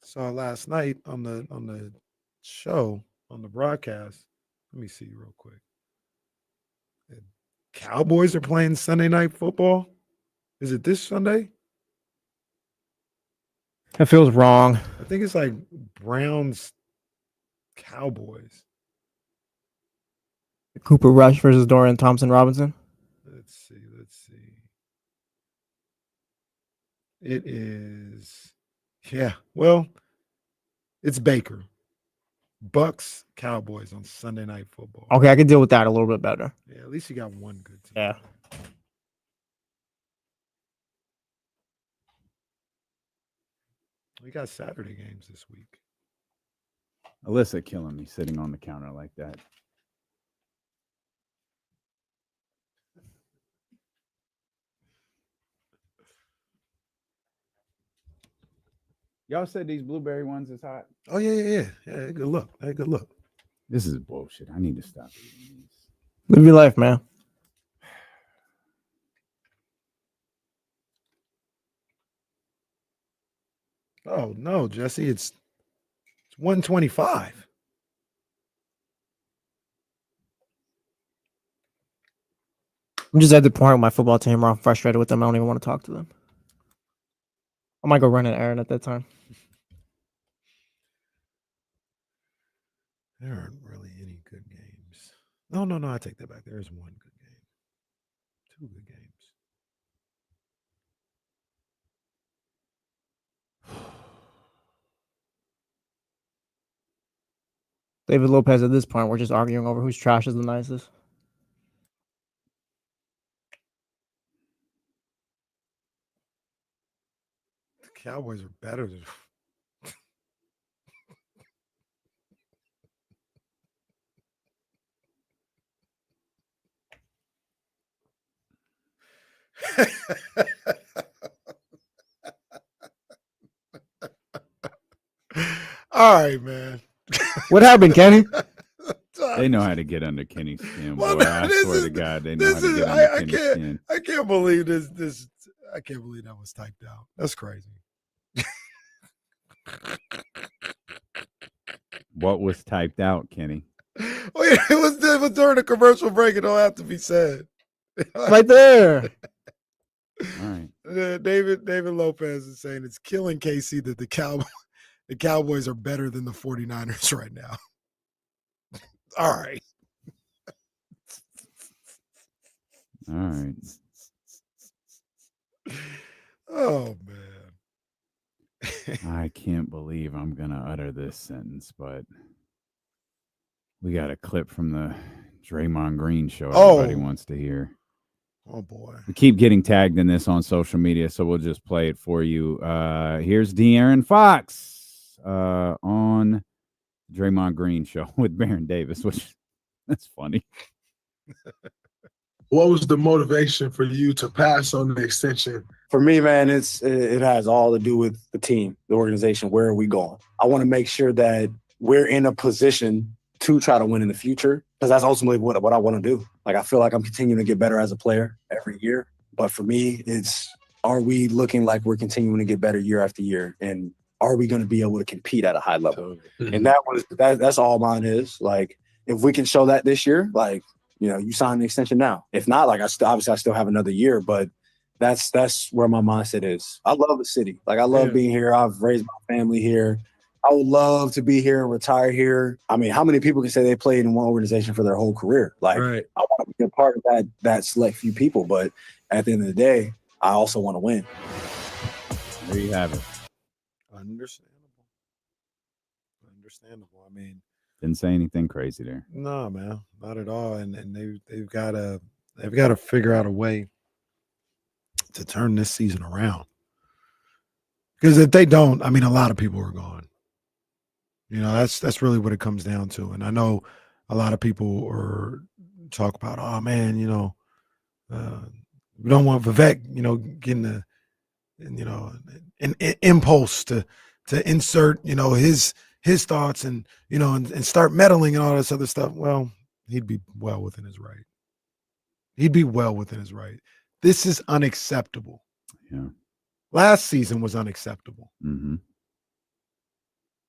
saw last night on the show, on the broadcast. Let me see real quick. The Cowboys are playing Sunday night football. Is it this Sunday? It feels wrong. I think it's like Browns Cowboys. Cooper Rush versus Dorian Thompson-Robinson. Let's see. It is, well, it's Baker. Bucks Cowboys on Sunday Night Football. Okay, I could deal with that a little bit better. Yeah, at least you got one good team. Yeah. We got Saturday games this week. Alyssa killing me sitting on the counter like that. Y'all said these blueberry ones is hot. Oh, yeah. Good look. Hey, good look. This is bullshit. I need to stop eating these. Live your life, man. Oh, no, Jesse. It's 125. I'm just at the point with my football team where I'm frustrated with them. I don't even want to talk to them. I might go run an errand at that time. There aren't really any good games. No, I take that back. There's one good game. Two good games. David Lopez, at this point, we're just arguing over whose trash is the nicest. The Cowboys are better than... All right, man. What happened, Kenny? They know how to get under Kenny's skin. Well, Boy, man, I swear to God, they know how to get under Kenny's skin. I can't believe this. I can't believe that was typed out. That's crazy. What was typed out, Kenny? Well, yeah, it was during the commercial break. It don't have to be said. Right there. All right. David Lopez is saying it's killing KC that the Cowboys are better than the 49ers right now. All right. All right. Oh, man. I can't believe I'm going to utter this sentence, but we got a clip from the Draymond Green show everybody wants to hear. Oh, boy. We keep getting tagged in this on social media, so we'll just play it for you. Here's De'Aaron Fox on Draymond Green show with Baron Davis, which that's funny. What was the motivation for you to pass on the extension? For me, man, it has all to do with the team, the organization. Where are we going? I want to make sure that we're in a position to try to win in the future, because that's ultimately what I want to do. Like, I feel like I'm continuing to get better as a player every year. But for me, are we looking like we're continuing to get better year after year? And are we going to be able to compete at a high level? Mm-hmm. And that's all mine is. Like, if we can show that this year, like, you sign the extension now. If not, like, I still have another year, but that's where my mindset is. I love the city. Like, I love being here. I've raised my family here. I would love to be here and retire here. I mean, how many people can say they played in one organization for their whole career? Like, right. I want to be a part of that select few people, but at the end of the day, I also want to win. There you have it. Understandable. I mean, didn't say anything crazy there. No, man, not at all. And they've got to figure out a way to turn this season around. Because if they don't, I mean, a lot of people are gone. That's really what it comes down to. And I know a lot of people talk about, oh man, We don't want Vivek, getting an impulse to insert, his thoughts and and start meddling and all this other stuff. Well, he'd be well within his right. He'd be well within his right. This is unacceptable. Yeah. Last season was unacceptable. Mm-hmm.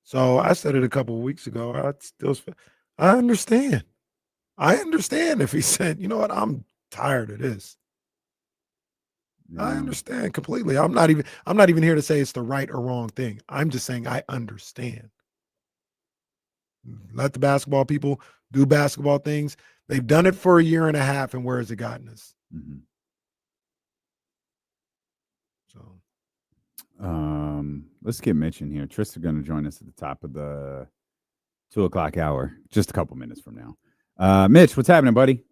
So I said it a couple of weeks ago. I understand. I understand if he said, you know what, I'm tired of this. Yeah. I understand completely. I'm not even here to say it's the right or wrong thing. I'm just saying I understand. Let the basketball people do basketball things. They've done it for a year and a half, and where has it gotten us? Mm-hmm. So, let's get Mitch in here. Trysta going to join us at the top of the 2:00 hour, just a couple minutes from now. Mitch, what's happening, buddy?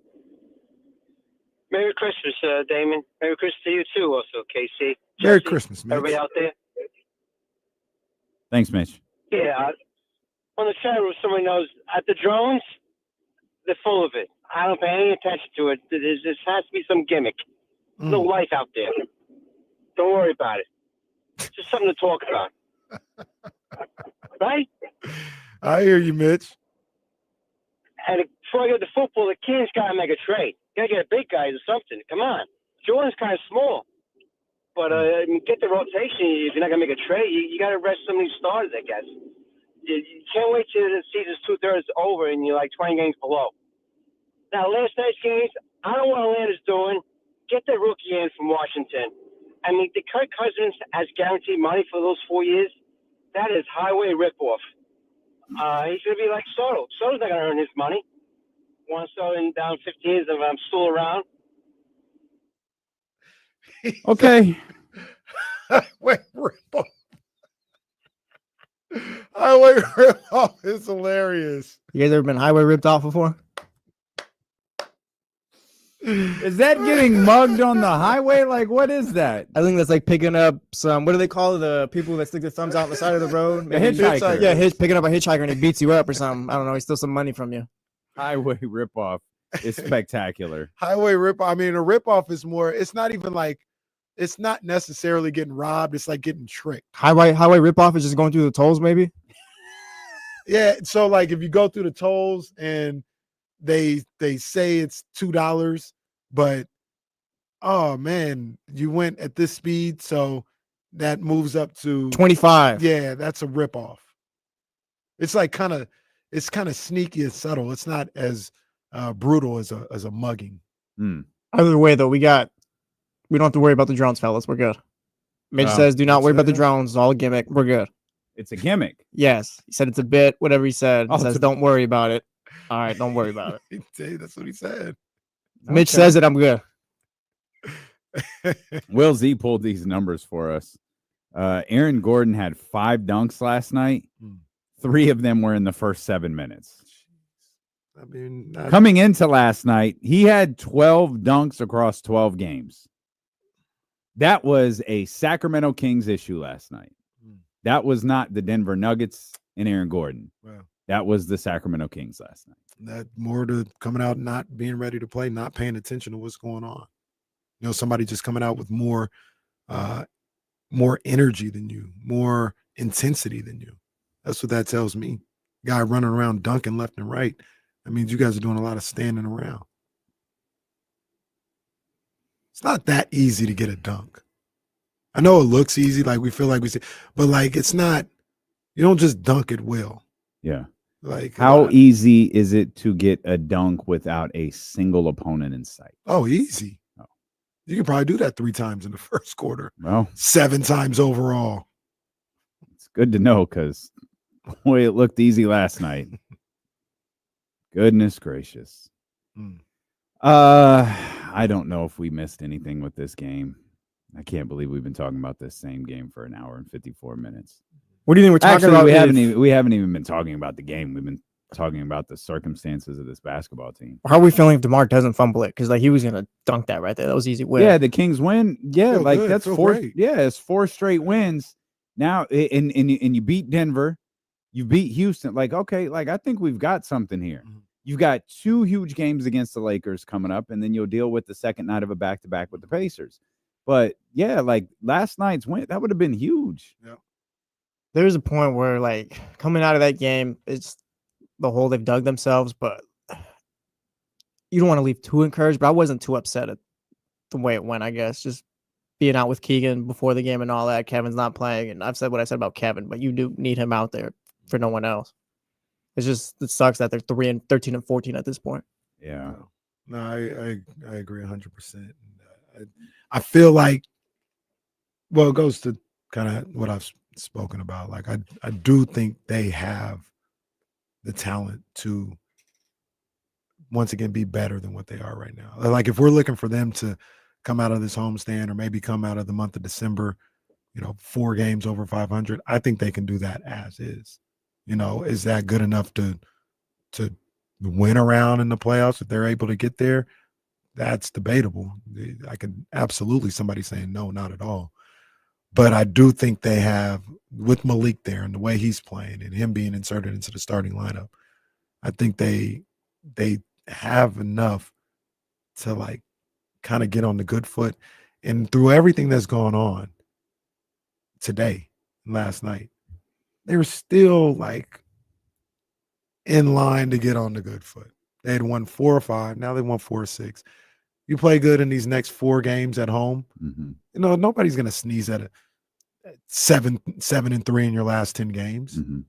Merry Christmas, Damon. Merry Christmas to you too, also, KC. Merry Jesse, Christmas, Mitch. everybody out there. Thanks, Mitch. Yeah, on the chat room, somebody knows at the drones, they're full of it. I don't pay any attention to it. There has to be some gimmick. There's no life out there. Don't worry about it. It's just something to talk about. Right? I hear you, Mitch. And before I get to football, the Kings got to make a trade. Got to get a big guy or something. Come on. Jordan's kind of small. But get the rotation. If you're not going to make a trade, you got to rest some of these starters, I guess. You can't wait till the season's 2/3 over and you're like 20 games below. Now, last night's games, I don't know what Atlanta's doing. Get the rookie in from Washington. I mean, the Kirk Cousins has guaranteed money for those 4 years. That is highway ripoff. He's going to be like Soto. Soto's not going to earn his money. Want to start in down 15 years if I'm still around. Okay. Wait, ripoff. Highway ripoff is hilarious. You guys ever been highway ripped off before? Is that getting mugged on the highway? Like, what is that? I think that's like picking up some. What do they call the people that stick their thumbs out on the side of the road? A hitchhiker. Yeah, picking up a hitchhiker and he beats you up or something. I don't know. He steals some money from you. Highway ripoff is spectacular. Highway ripoff. I mean, a ripoff is more. It's not even like. It's not necessarily getting robbed. It's like getting tricked. Highway ripoff is just going through the tolls, maybe. Yeah. So like, if you go through the tolls and they say it's $2, but oh man, you went at this speed, so that moves up to 25. Yeah, that's a ripoff. It's like kind of sneaky and subtle. It's not as brutal as a mugging. Either way, though, we don't have to worry about the drones, fellas. We're good. Mitch says, "Do not worry about the drones. It's all a gimmick. We're good." It's a gimmick. Yes, he said it's a bit. Whatever he said. He says, "Don't worry about it." All right, don't worry about it. That's what he said. Mitch says it. I'm good. Will Z pulled these numbers for us. Aaron Gordon had 5 dunks last night. 3 of them were in the first 7 minutes. I mean, coming into last night, he had 12 dunks across 12 games. That was a Sacramento Kings issue last night. That was not the Denver Nuggets and Aaron Gordon. Wow. That was the Sacramento Kings last night. That more to coming out, not being ready to play, not paying attention to what's going on. You know, somebody just coming out with more energy than you, more intensity than you. That's what that tells me. Guy running around dunking left and right. That means you guys are doing a lot of standing around. It's not that easy to get a dunk. I know it looks easy, like we feel like we say, but like it's not. You don't just dunk at will. Yeah. Like how easy is it to get a dunk without a single opponent in sight? Oh, easy. Oh. You can probably do that 3 times in the first quarter. Well, 7 times overall. It's good to know because boy, it looked easy last night. Goodness gracious. I don't know if we missed anything with this game. I can't believe we've been talking about this same game for an hour and 54 minutes. What do you think we're talking about? We haven't even been talking about the game. We've been talking about the circumstances of this basketball team. How are we feeling if DeMar doesn't fumble it? Because like he was gonna dunk that right there. That was easy win. Yeah, the Kings win. Yeah, like good. that's Feel 4. great. Yeah, it's 4 straight wins. Now, and you beat Denver, you beat Houston. Like, okay, like I think we've got something here. you've got 2 huge games against the Lakers coming up, and then you'll deal with the second night of a back-to-back with the Pacers. But yeah, like last night's win, that would have been huge. Yeah. There's a point where, like, coming out of that game, it's the hole they've dug themselves, but you don't want to leave too encouraged. But I wasn't too upset at the way it went, I guess. Just being out with Keegan before the game and all that. Kevin's not playing, and I've said what I said about Kevin, but you do need him out there for no one else. It sucks that they're 13 and 14 at this point. Yeah. No, I agree 100%. I feel like, well, it goes to kind of what I've spoken about. Like, I do think they have the talent to once again be better than what they are right now. Like, if we're looking for them to come out of this homestand or maybe come out of the month of December, 4 games over 500, I think they can do that as is. Is that good enough to win around in the playoffs if they're able to get there? That's debatable. I can absolutely somebody saying no, not at all. But I do think they have, with Malik there and the way he's playing and him being inserted into the starting lineup, I think they have enough to like kind of get on the good foot. And through everything that's gone on today, last night, they were still like in line to get on the good foot. They had won 4 or 5. Now they won 4 or 6. You play good in these next 4 games at home. Mm-hmm. Nobody's going to sneeze at a 7-3 in your last 10 games. Mm-hmm.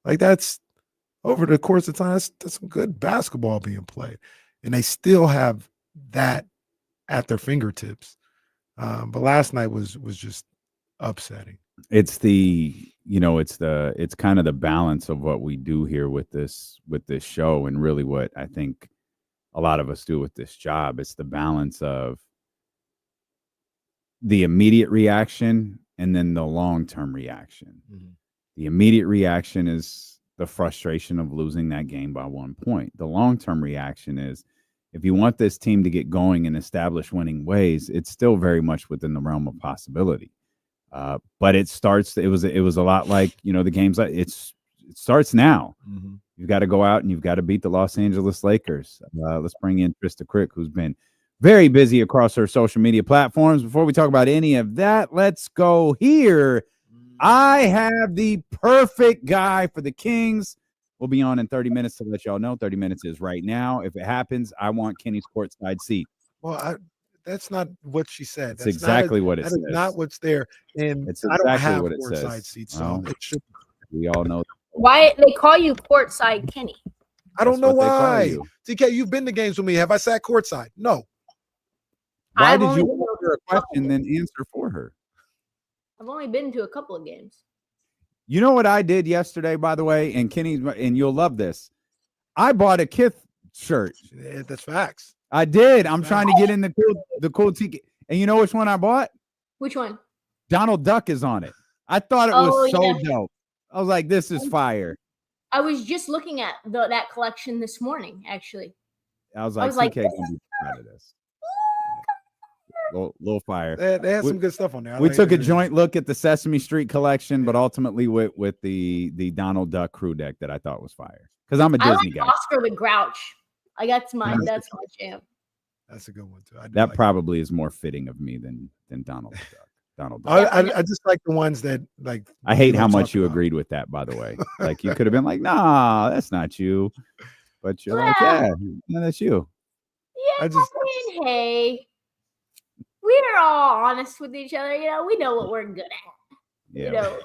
Like, that's over the course of time. That's some good basketball being played, and they still have that at their fingertips. But last night was just upsetting. It's it's kind of the balance of what we do here with this show, and really what I think a lot of us do with this job. It's the balance of the immediate reaction and then the long-term reaction. Mm-hmm. The immediate reaction is the frustration of losing that game by 1 point. The long-term reaction is, if you want this team to get going and establish winning ways, it's still very much within the realm of possibility. But it was a lot like, the games, it starts now. Mm-hmm. You've got to go out and you've got to beat the Los Angeles Lakers. Let's bring in Trysta Krick, who's been very busy across her social media platforms. Before we talk about any of that, let's go here. I have the perfect guy for the Kings. We'll be on in 30 minutes to let y'all know. 30 minutes is right now. If it happens, I want Kenny's courtside seat. Well, that's not what she said. That's exactly what it says. That is not what's there. And it's I don't exactly have what it courtside says. seats, so it should. We all know. Why they call you courtside Kenny? I don't know why. TK, you've been to games with me. Have I sat courtside? No. Why did you ask her a question then answer for her? I've only been to a couple of games. You know what I did yesterday, by the way, and you'll love this. I bought a Kith shirt. Yeah, that's facts. I did. I'm trying to get in the cool TK. And you know which one I bought? Which one? Donald Duck is on it. I thought it was so dope. I was like, this is fire. I was just looking at that collection this morning, actually. I was like, TK can be proud of this. Little fire. They had some good stuff on there. We took a joint look at the Sesame Street collection, but ultimately with the Donald Duck crew deck that I thought was fire. Because I'm a Disney guy. Oscar the Grouch. That's my jam. That's a good one too. That probably is more fitting of me than Donald Duck. Donald Duck. I just like the ones that like. I hate how much you agreed with that, by the way. Like, you could have been like, nah, that's not you. But you're like, yeah, that's you. Yeah, hey. We're all honest with each other, we know what we're good at. Yeah.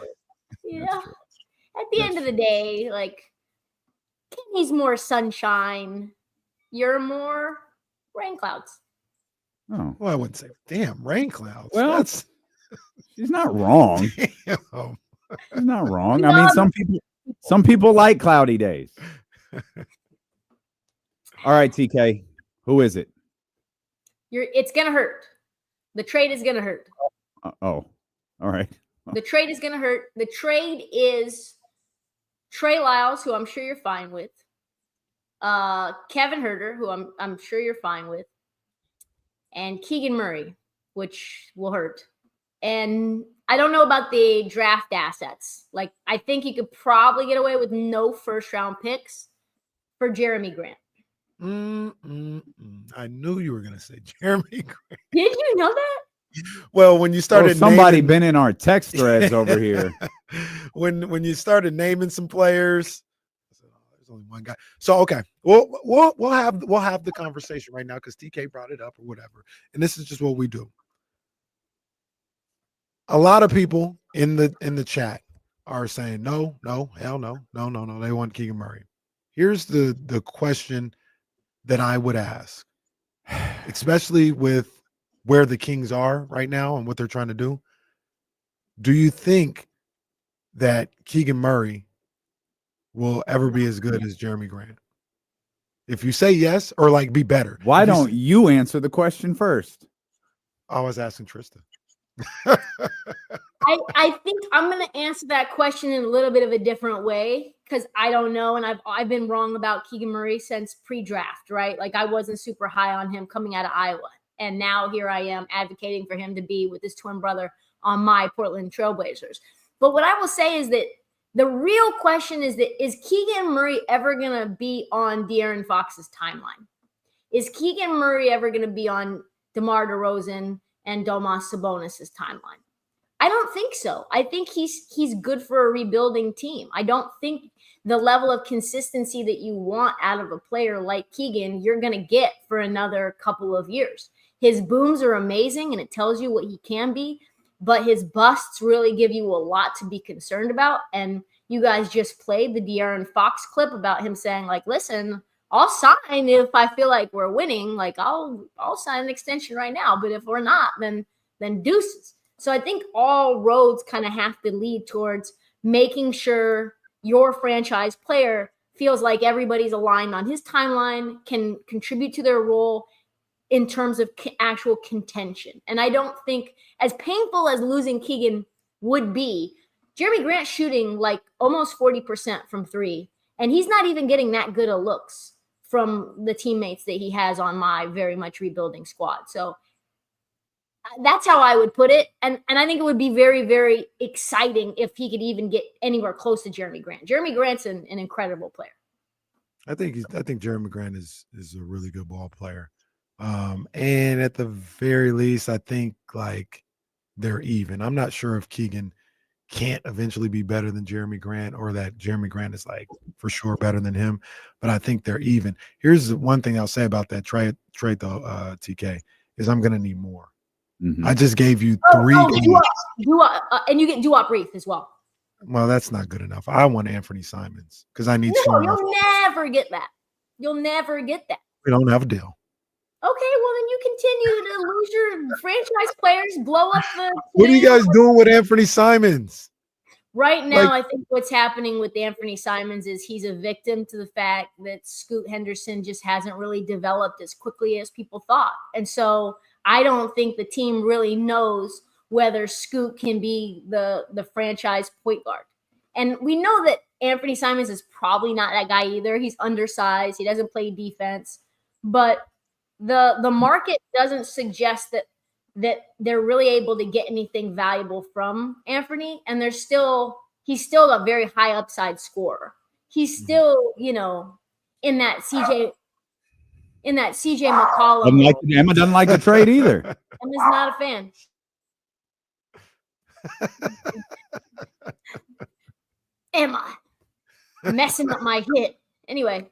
At the end of the day, like, Kenny's more sunshine, you're more rain clouds. Oh, well, I wouldn't say damn rain clouds. Well, she's not wrong. She's not wrong. I mean, some people like cloudy days. All right, TK, who is it? It's gonna hurt. The trade is going to hurt. All right. The trade is going to hurt. The trade is Trey Lyles, who I'm sure you're fine with. Kevin Huerter, who I'm sure you're fine with. And Keegan Murray, which will hurt. And I don't know about the draft assets. Like, I think you could probably get away with no first-round picks for Jeremy Grant. I knew you were going to say Jeremy Grant. Did you know that? Well, when you started somebody naming, been in our text threads over here. when you started naming some players, I said, oh, there's only one guy. So okay, we'll have the conversation right now because TK brought it up or whatever, and this is just what we do. A lot of people in the chat are saying no, hell no. They want Keegan Murray. Here's the question that I would ask, especially with where the Kings are right now and what they're trying to do. Do you think that Keegan Murray will ever be as good as Jeremy Grant? If you say yes, or like be better. Why don't you answer the question first? I was asking Trysta. I think I'm going to answer that question in a little bit of a different way because I don't know. And I've been wrong about Keegan Murray since pre-draft, right? Like I wasn't super high on him coming out of Iowa. And now here I am advocating for him to be with his twin brother on my Portland Trailblazers. But what I will say is that the real question is Keegan Murray ever going to be on De'Aaron Fox's timeline? Is Keegan Murray ever going to be on DeMar DeRozan and Domas Sabonis' timeline? I don't think so. I think he's good for a rebuilding team. I don't think the level of consistency that you want out of a player like Keegan, you're going to get for another couple of years. His booms are amazing, and it tells you what he can be, but his busts really give you a lot to be concerned about. And you guys just played the De'Aaron Fox clip about him saying, like, listen, I'll sign if I feel like we're winning. Like, I'll sign an extension right now, but if we're not, then deuces. So I think all roads kind of have to lead towards making sure your franchise player feels like everybody's aligned on his timeline, can contribute to their role in terms of actual contention. And I don't think, as painful as losing Keegan would be, Jeremy Grant shooting like almost 40% from three, and he's not even getting that good of looks from the teammates that he has on my very much rebuilding squad. So that's how I would put it. And I think it would be very, very exciting if he could even get anywhere close to Jeremy Grant. Jeremy Grant's an incredible player. I think Jeremy Grant is a really good ball player. And at the very least, I think like they're even. I'm not sure if Keegan can't eventually be better than Jeremy Grant or that Jeremy Grant is like for sure better than him, but I think they're even. Here's one thing I'll say about that trade though, TK, is I'm going to need more. I just gave you three. And you get Duop Reef as well. Well, that's not good enough. I want Anthony Simons because I need. No, you'll never get that. You'll never get that. We don't have a deal. Okay, well then you continue to lose your franchise players, blow up the. What are you guys doing with Anthony Simons? Right now, I think what's happening with Anthony Simons is he's a victim to the fact that Scoot Henderson just hasn't really developed as quickly as people thought. And so I don't think the team really knows whether Scoot can be the franchise point guard. And we know that Anthony Simons is probably not that guy either. He's undersized. He doesn't play defense. But the market doesn't suggest that they're really able to get anything valuable from Anthony. And he's still a very high upside scorer. He's still, in that CJ McCollum. Emma doesn't like the trade either. Emma's not a fan. Emma messing up my hit. Anyway,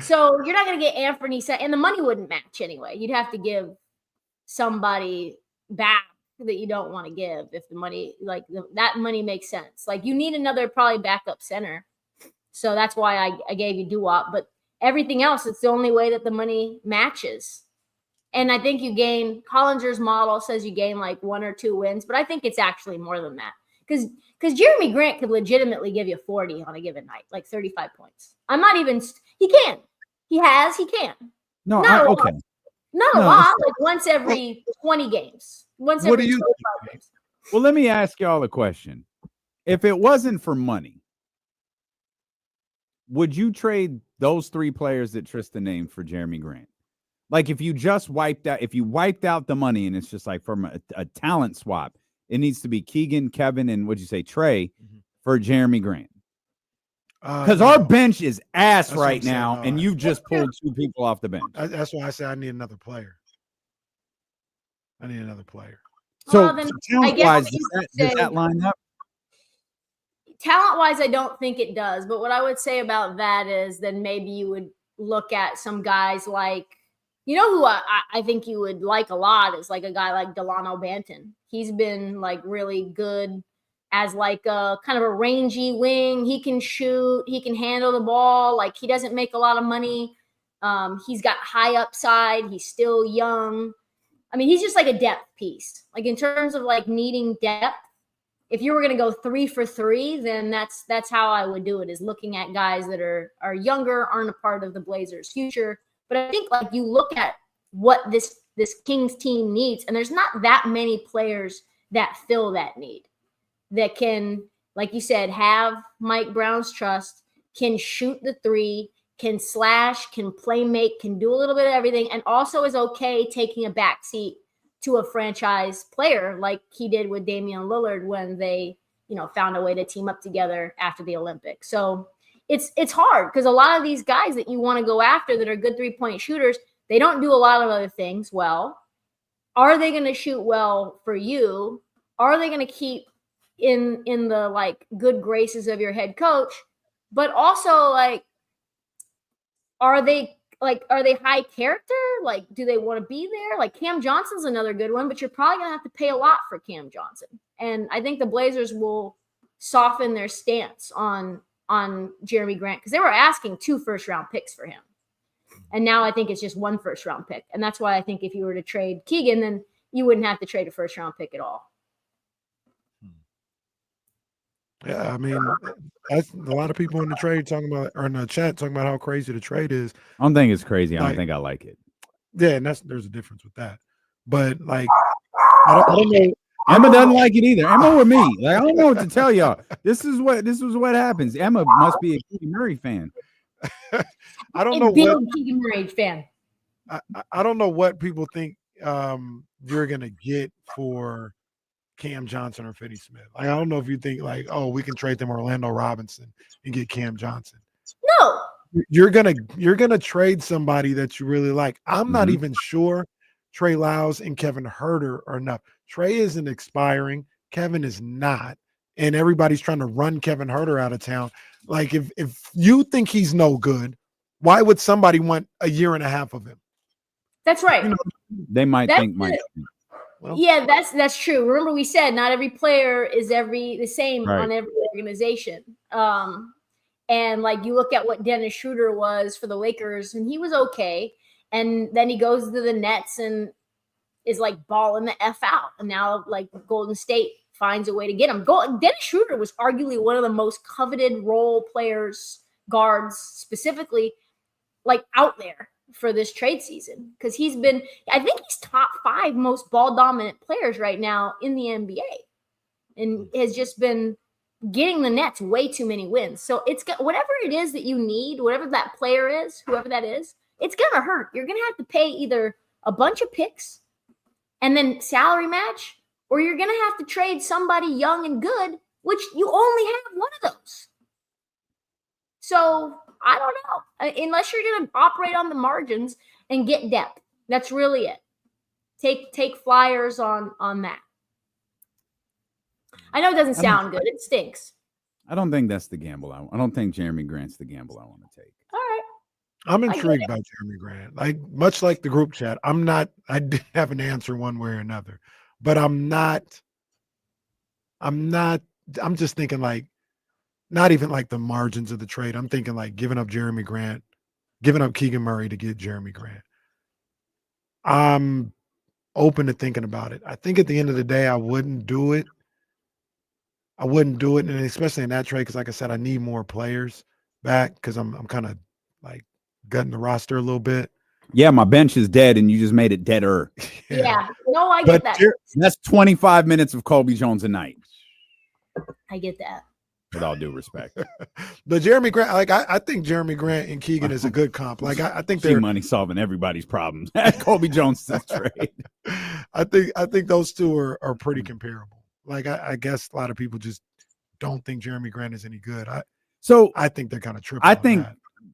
so you're not going to get Anthony, and the money wouldn't match anyway. You'd have to give somebody back that you don't want to give if the money, that money makes sense. Like you need another probably backup center. So that's why I gave you Duop. But everything else, it's the only way that the money matches. And I think you gain, Hollinger's model says you gain like 1 or 2 wins, but I think it's actually more than that. Because Jeremy Grant could legitimately give you 40 on a given night, like 35 points. I'm not even, he can. He can. No, okay. Not a lot, like once every 20 games. Once every 25 games. Well, let me ask y'all a question. If it wasn't for money, would you trade those 3 players that Trysta named for Jeremy Grant? Like if you wiped out the money and it's just like from a talent swap, it needs to be Keegan, Kevin, and what'd you say, Trey for Jeremy Grant. Because our bench is ass That's what right I'm saying, now, no. and you've just pulled 2 people off the bench. That's why I say I need another player. I need another player. So, Well, then I guess talent-wise, what you does say- that line up? Talent wise, I don't think it does. But what I would say about that is then maybe you would look at some guys like, you know, who I think you would like a lot is like a guy like Delano Banton. He's been like really good as like a kind of a rangy wing. He can shoot, he can handle the ball. Like he doesn't make a lot of money. He's got high upside. He's still young. I mean, he's just like a depth piece. Like in terms of like needing depth, if you were going to go 3 for 3, then that's how I would do it, is looking at guys that are younger, aren't a part of the Blazers' future. But I think like you look at what this Kings team needs, and there's not that many players that fill that need, that can, like you said, have Mike Brown's trust, can shoot the 3, can slash, can play make, can do a little bit of everything, and also is okay taking a back seat to a franchise player like he did with Damian Lillard when they, you know, found a way to team up together after the Olympics. So it's hard because a lot of these guys that you want to go after that are good 3-point shooters, they don't do a lot of other things well. Are they going to shoot well for you? Are they going to keep in the like good graces of your head coach? But also like, are they high character? Like, do they want to be there? Like Cam Johnson's another good one, but you're probably going to have to pay a lot for Cam Johnson. And I think the Blazers will soften their stance on Jeremy Grant because they were asking 2 first-round picks for him. And now I think it's just 1 first-round pick. And that's why I think if you were to trade Keegan, then you wouldn't have to trade a first-round pick at all. Yeah, I mean, that's a lot of people in the trade talking about, or in the chat talking about how crazy the trade is. I don't think it's crazy. I don't think I like it. Yeah, and there's a difference with that. But like, I don't know. Emma doesn't like it either. Emma with me. Like, I don't know what to tell y'all. This is what happens. Emma must be a Keegan Murray fan. I don't know big what Keegan Murray fan. I don't know what people think you're gonna get for Cam Johnson or Finney Smith. Like, I don't know if you think like, oh, we can trade them Orlando Robinson and get Cam Johnson. No. You're gonna trade somebody that you really like. I'm not even sure Trey Lyles and Kevin Huerter are enough. Trey isn't expiring. Kevin is not. And everybody's trying to run Kevin Huerter out of town. Like, if you think he's no good, why would somebody want a year and a half of him? That's right. You know, they might That's think Mike. Well, yeah, that's true. Remember, we said not every player is the same on every organization. And like you look at what Dennis Schroeder was for the Lakers, and he was okay. And then he goes to the Nets and is like balling the F out. And now like Golden State finds a way to get him. Dennis Schroeder was arguably one of the most coveted role players, guards specifically, like out there for this trade season. Because I think he's top 5 most ball dominant players right now in the NBA. And has just been getting the Nets way too many wins. So it's got whatever it is that you need, whatever that player is, whoever that is, it's gonna hurt. You're gonna have to pay either a bunch of picks and then salary match, or you're gonna have to trade somebody young and good, which you only have one of those. So I don't know. Unless you're gonna operate on the margins and get depth. That's really it. Take flyers on that. I know it doesn't sound good. It stinks. I don't think that's the gamble. I don't think Jeremy Grant's the gamble I want to take. All right. I'm intrigued by Jeremy Grant. Like, much like the group chat, I didn't have an answer one way or another, but I'm just thinking like, not even like the margins of the trade. I'm thinking like giving up Jeremy Grant, giving up Keegan Murray to get Jeremy Grant. I'm open to thinking about it. I think at the end of the day, I wouldn't do it. And especially in that trade, because like I said, I need more players back because I'm kind of like gutting the roster a little bit. Yeah, my bench is dead, and you just made it deader. Yeah. No, I get that. That's 25 minutes of Kobe Jones a night. I get that. With all due respect. But Jeremy Grant, like I think Jeremy Grant and Keegan is a good comp. Like I think they're money solving everybody's problems. Kobe Jones trade. I think those two are pretty comparable. Like I guess a lot of people just don't think Jeremy Grant is any good. So I think they're kind of tripping. I think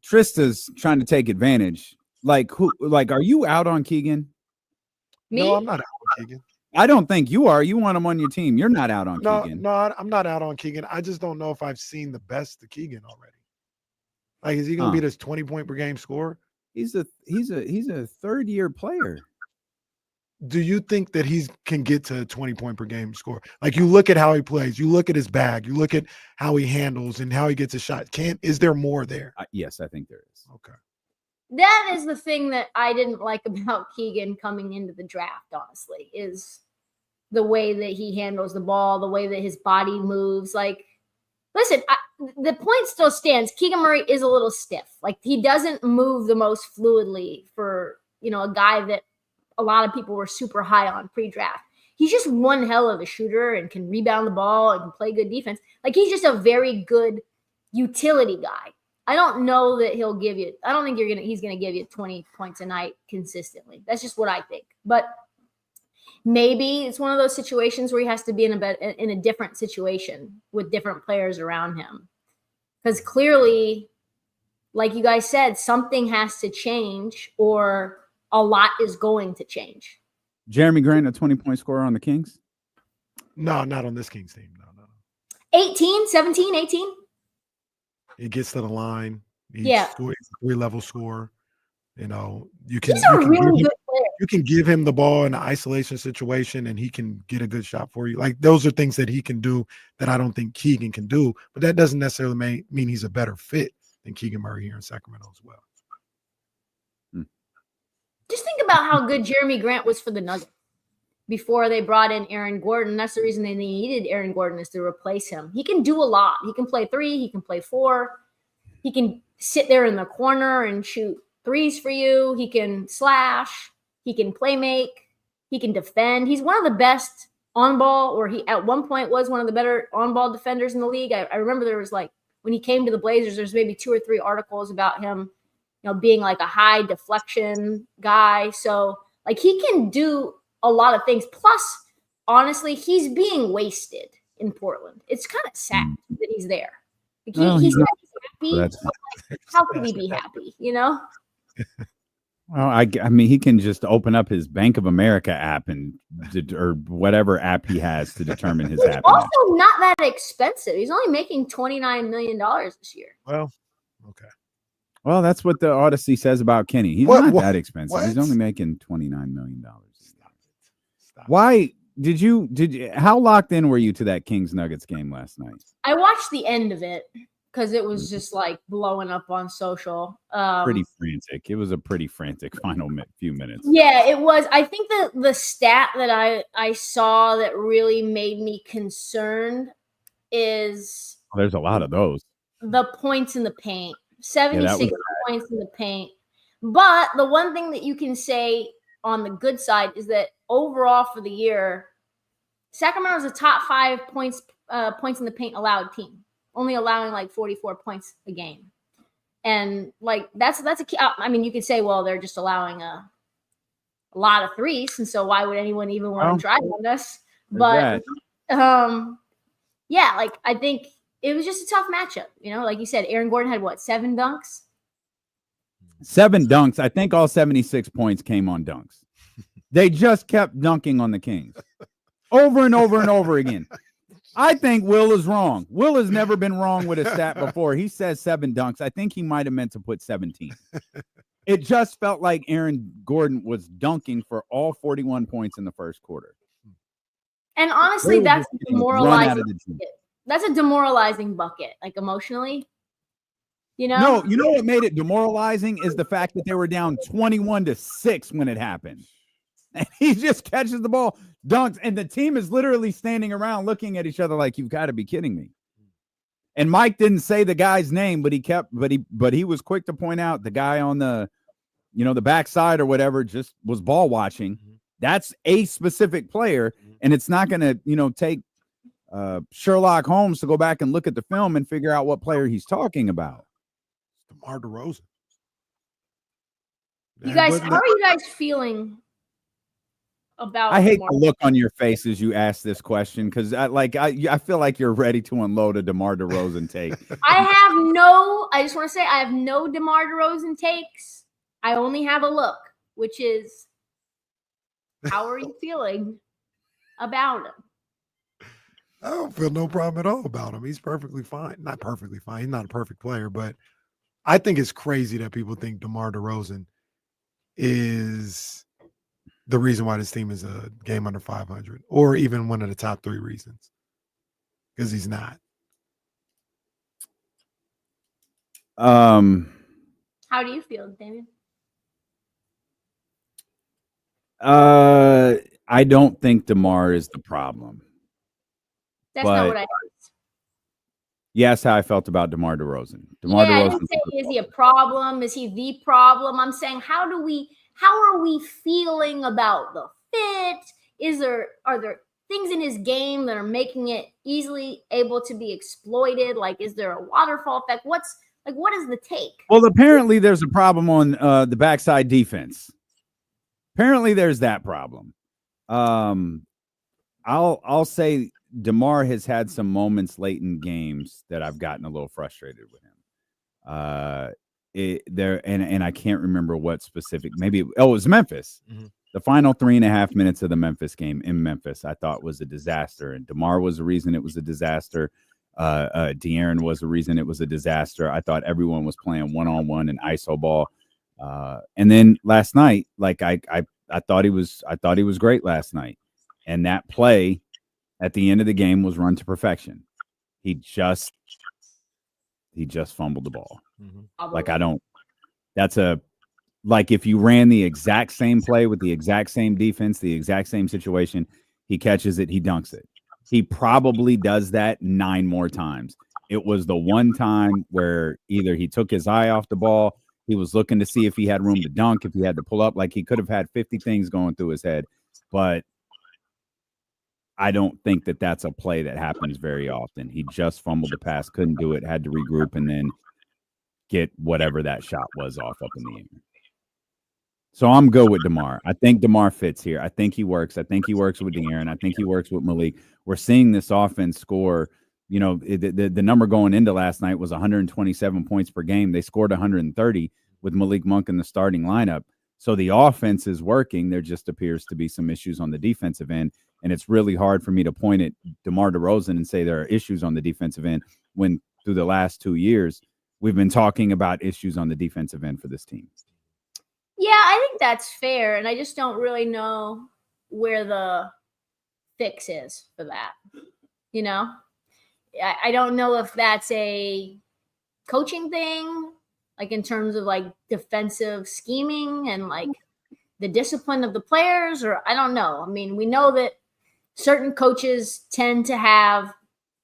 Trysta's trying to take advantage. Like are you out on Keegan? Me? No, I'm not out on Keegan. I don't think you are. You want him on your team. You're not out on Keegan. No, I'm not out on Keegan. I just don't know if I've seen the best of Keegan already. Like, is he going to be this 20-point per game scorer? He's a third-year player. Do you think that he can get to a 20-point per game score? Like, you look at how he plays, you look at his bag, you look at how he handles and how he gets a shot. Is there more there? Yes, I think there is. Okay. That is the thing that I didn't like about Keegan coming into the draft, honestly, is the way that he handles the ball, the way that his body moves. Like, listen, the point still stands. Keegan Murray is a little stiff. Like, he doesn't move the most fluidly for, a guy that a lot of people were super high on pre-draft. He's just one hell of a shooter and can rebound the ball and can play good defense. Like, he's just a very good utility guy. I don't know that he'll give you. I don't think he's going to give you 20 points a night consistently. That's just what I think. But maybe it's one of those situations where he has to be in a different situation with different players around him. Because clearly, like you guys said, something has to change or a lot is going to change. Jeremy Grant, a 20-point scorer on the Kings? No, not on this Kings team. No. 18, 17, 18? He gets to the line. He's a 3-level scorer. You he's a really good player. You can give him the ball in an isolation situation and he can get a good shot for you. Like, those are things that he can do that I don't think Keegan can do. But that doesn't necessarily mean he's a better fit than Keegan Murray here in Sacramento as well. Just think about how good Jeremy Grant was for the Nuggets before they brought in Aaron Gordon. That's the reason they needed Aaron Gordon, is to replace him. He can do a lot. He can play 3. He can play 4. He can sit there in the corner and shoot threes for you. He can slash. He can play make. He can defend. He's one of the best on ball, or he at one point was one of the better on ball defenders in the league. I remember there was, like, when he came to the Blazers, there's maybe 2 or 3 articles about him, being like a high deflection guy. So, like, he can do a lot of things. Plus, honestly, he's being wasted in Portland. It's kind of sad that he's there. Like, he's happy. Like, how can he be happy? Well, I mean, he can just open up his Bank of America app or whatever app he has to determine his happiness. Also, not that expensive. He's only making $29 million this year. Well, okay. Well, that's what the Odyssey says about Kenny. He's not that expensive. What? He's only making $29 million. Stop. Why did you how locked in were you to that Kings Nuggets game last night? I watched the end of it because it was just like blowing up on social. Pretty frantic. It was a pretty frantic final few minutes. Yeah, it was. I think the stat that I saw that really made me concerned is There's a lot of those. The points in the paint. 76 points in the paint. But the one thing that you can say on the good side is that overall for the year, Sacramento is a top 5 points in the paint allowed team, only allowing like 44 points a game. And like that's a key. I mean, you could say, well, they're just allowing a lot of threes, and so why would anyone even want to drive on us? But yeah, like I think it was just a tough matchup. Like you said, Aaron Gordon had 7 dunks? 7 dunks. I think all 76 points came on dunks. They just kept dunking on the Kings over and over and over again. I think Will is wrong. Will has never been wrong with a stat before. He says 7 dunks. I think he might have meant to put 17. It just felt like Aaron Gordon was dunking for all 41 points in the first quarter. And honestly, that's demoralizing. That's a demoralizing bucket, like emotionally. No, you know what made it demoralizing is the fact that they were down 21-6 when it happened. And he just catches the ball, dunks, and the team is literally standing around looking at each other like, you've got to be kidding me. And Mike didn't say the guy's name, but he was quick to point out the guy on the, the backside or whatever just was ball watching. That's a specific player, and it's not going to, take Sherlock Holmes to go back and look at the film and figure out what player he's talking about. DeMar DeRozan. You guys, how are you guys feeling about. I hate DeMar. the look on your face as you ask this question because I feel like you're ready to unload a DeMar DeRozan take. I just want to say I have no DeMar DeRozan takes. I only have a look, which is, how are you feeling about him? I don't feel no problem at all about him. He's perfectly fine. Not perfectly fine. He's not a perfect player, but I think it's crazy that people think DeMar DeRozan is the reason why this team is a game under 500 or even one of the top 3 reasons, because he's not. How do you feel, Damien? I don't think DeMar is the problem. That's not what I heard. Yes, how I felt about DeMar DeRozan. I didn't say is he a problem? Is he the problem? I'm saying how are we feeling about the fit? Are there things in his game that are making it easily able to be exploited? Like, is there a waterfall effect? What is the take? Well, apparently there's a problem on the backside defense. Apparently there's that problem. I'll say DeMar has had some moments late in games that I've gotten a little frustrated with him. And I can't remember what specific. Maybe it was Memphis. Mm-hmm. The final 3.5 minutes of the Memphis game in Memphis, I thought was a disaster, and DeMar was the reason it was a disaster. De'Aaron was the reason it was a disaster. I thought everyone was playing one-on-one and iso ball. And then last night, like I thought he was great last night, and that play at the end of the game was run to perfection. He just fumbled the ball. Mm-hmm. Like if you ran the exact same play with the exact same defense, the exact same situation, he catches it, he dunks it. He probably does that 9 more times. It was the one time where either he took his eye off the ball, he was looking to see if he had room to dunk, if he had to pull up, like he could have had 50 things going through his head. But I don't think that that's a play that happens very often. He just fumbled the pass, couldn't do it, had to regroup, and then get whatever that shot was off up in the air. So I'm good with DeMar. I think DeMar fits here. I think he works. I think he works with De'Aaron. I think he works with Malik. We're seeing this offense score. You know, the number going into last night was 127 points per game. They scored 130 with Malik Monk in the starting lineup. So the offense is working. There just appears to be some issues on the defensive end. And it's really hard for me to point at DeMar DeRozan and say there are issues on the defensive end when through the last 2 years, we've been talking about issues on the defensive end for this team. Yeah, I think that's fair. And I just don't really know where the fix is for that. You know, I don't know if that's a coaching thing, like in terms of like defensive scheming and like the discipline of the players, or I don't know. I mean, we know that certain coaches tend to have,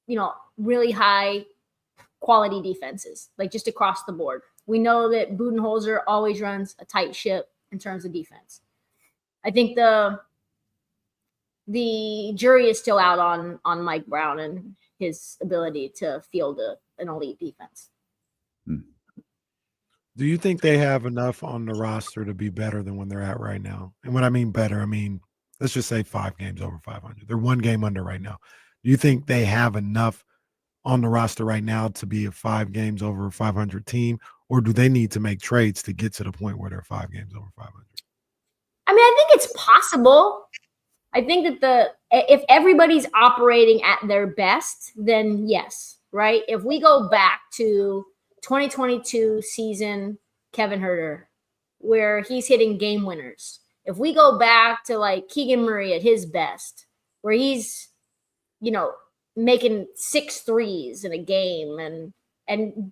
you know, really high quality defenses, like just across the board. We know that Budenholzer always runs a tight ship in terms of defense. I think the jury is still out on Mike Brown and his ability to field an elite defense. Do you think they have enough on the roster to be better than when they're at right now? And when I mean better, I mean, let's just say 5 games over 500. They're 1 game under right now. Do you think they have enough on the roster right now to be a 5 games over 500 team, or do they need to make trades to get to the point where they're 5 games over 500? I mean, I think it's possible. I think that if everybody's operating at their best, then yes, right? If we go back to 2022 season, Kevin Huerter, where he's hitting game winners. If we go back to like Keegan Murray at his best, where he's, you know, making 6 threes in a game, and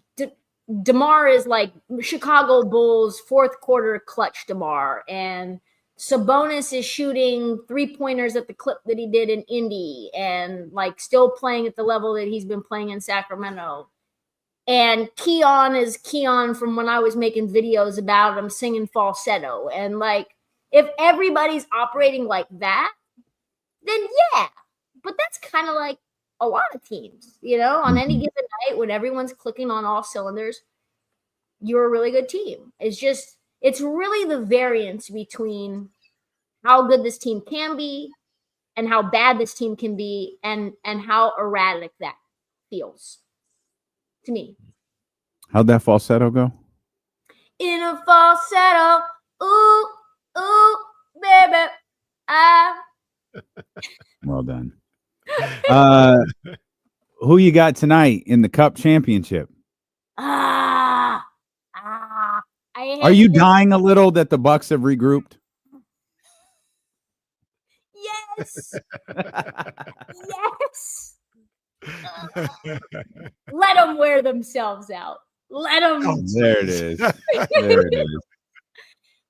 DeMar is like Chicago Bulls 4th quarter clutch DeMar, and Sabonis is shooting 3-pointers at the clip that he did in Indy and like still playing at the level that he's been playing in Sacramento. And Keon is Keon from when I was making videos about him singing falsetto. And like, if everybody's operating like that, then yeah. But that's kind of like a lot of teams, you know, on any given night when everyone's clicking on all cylinders, you're a really good team. It's really the variance between how good this team can be and how bad this team can be and how erratic that feels to me. How'd that falsetto go? In a falsetto, ooh, ooh, baby, Well done. Who you got tonight in the Cup Championship? Are you dying a little that the Bucks have regrouped? Yes. Yes. Let them wear themselves out. Let them. There it is. There it is.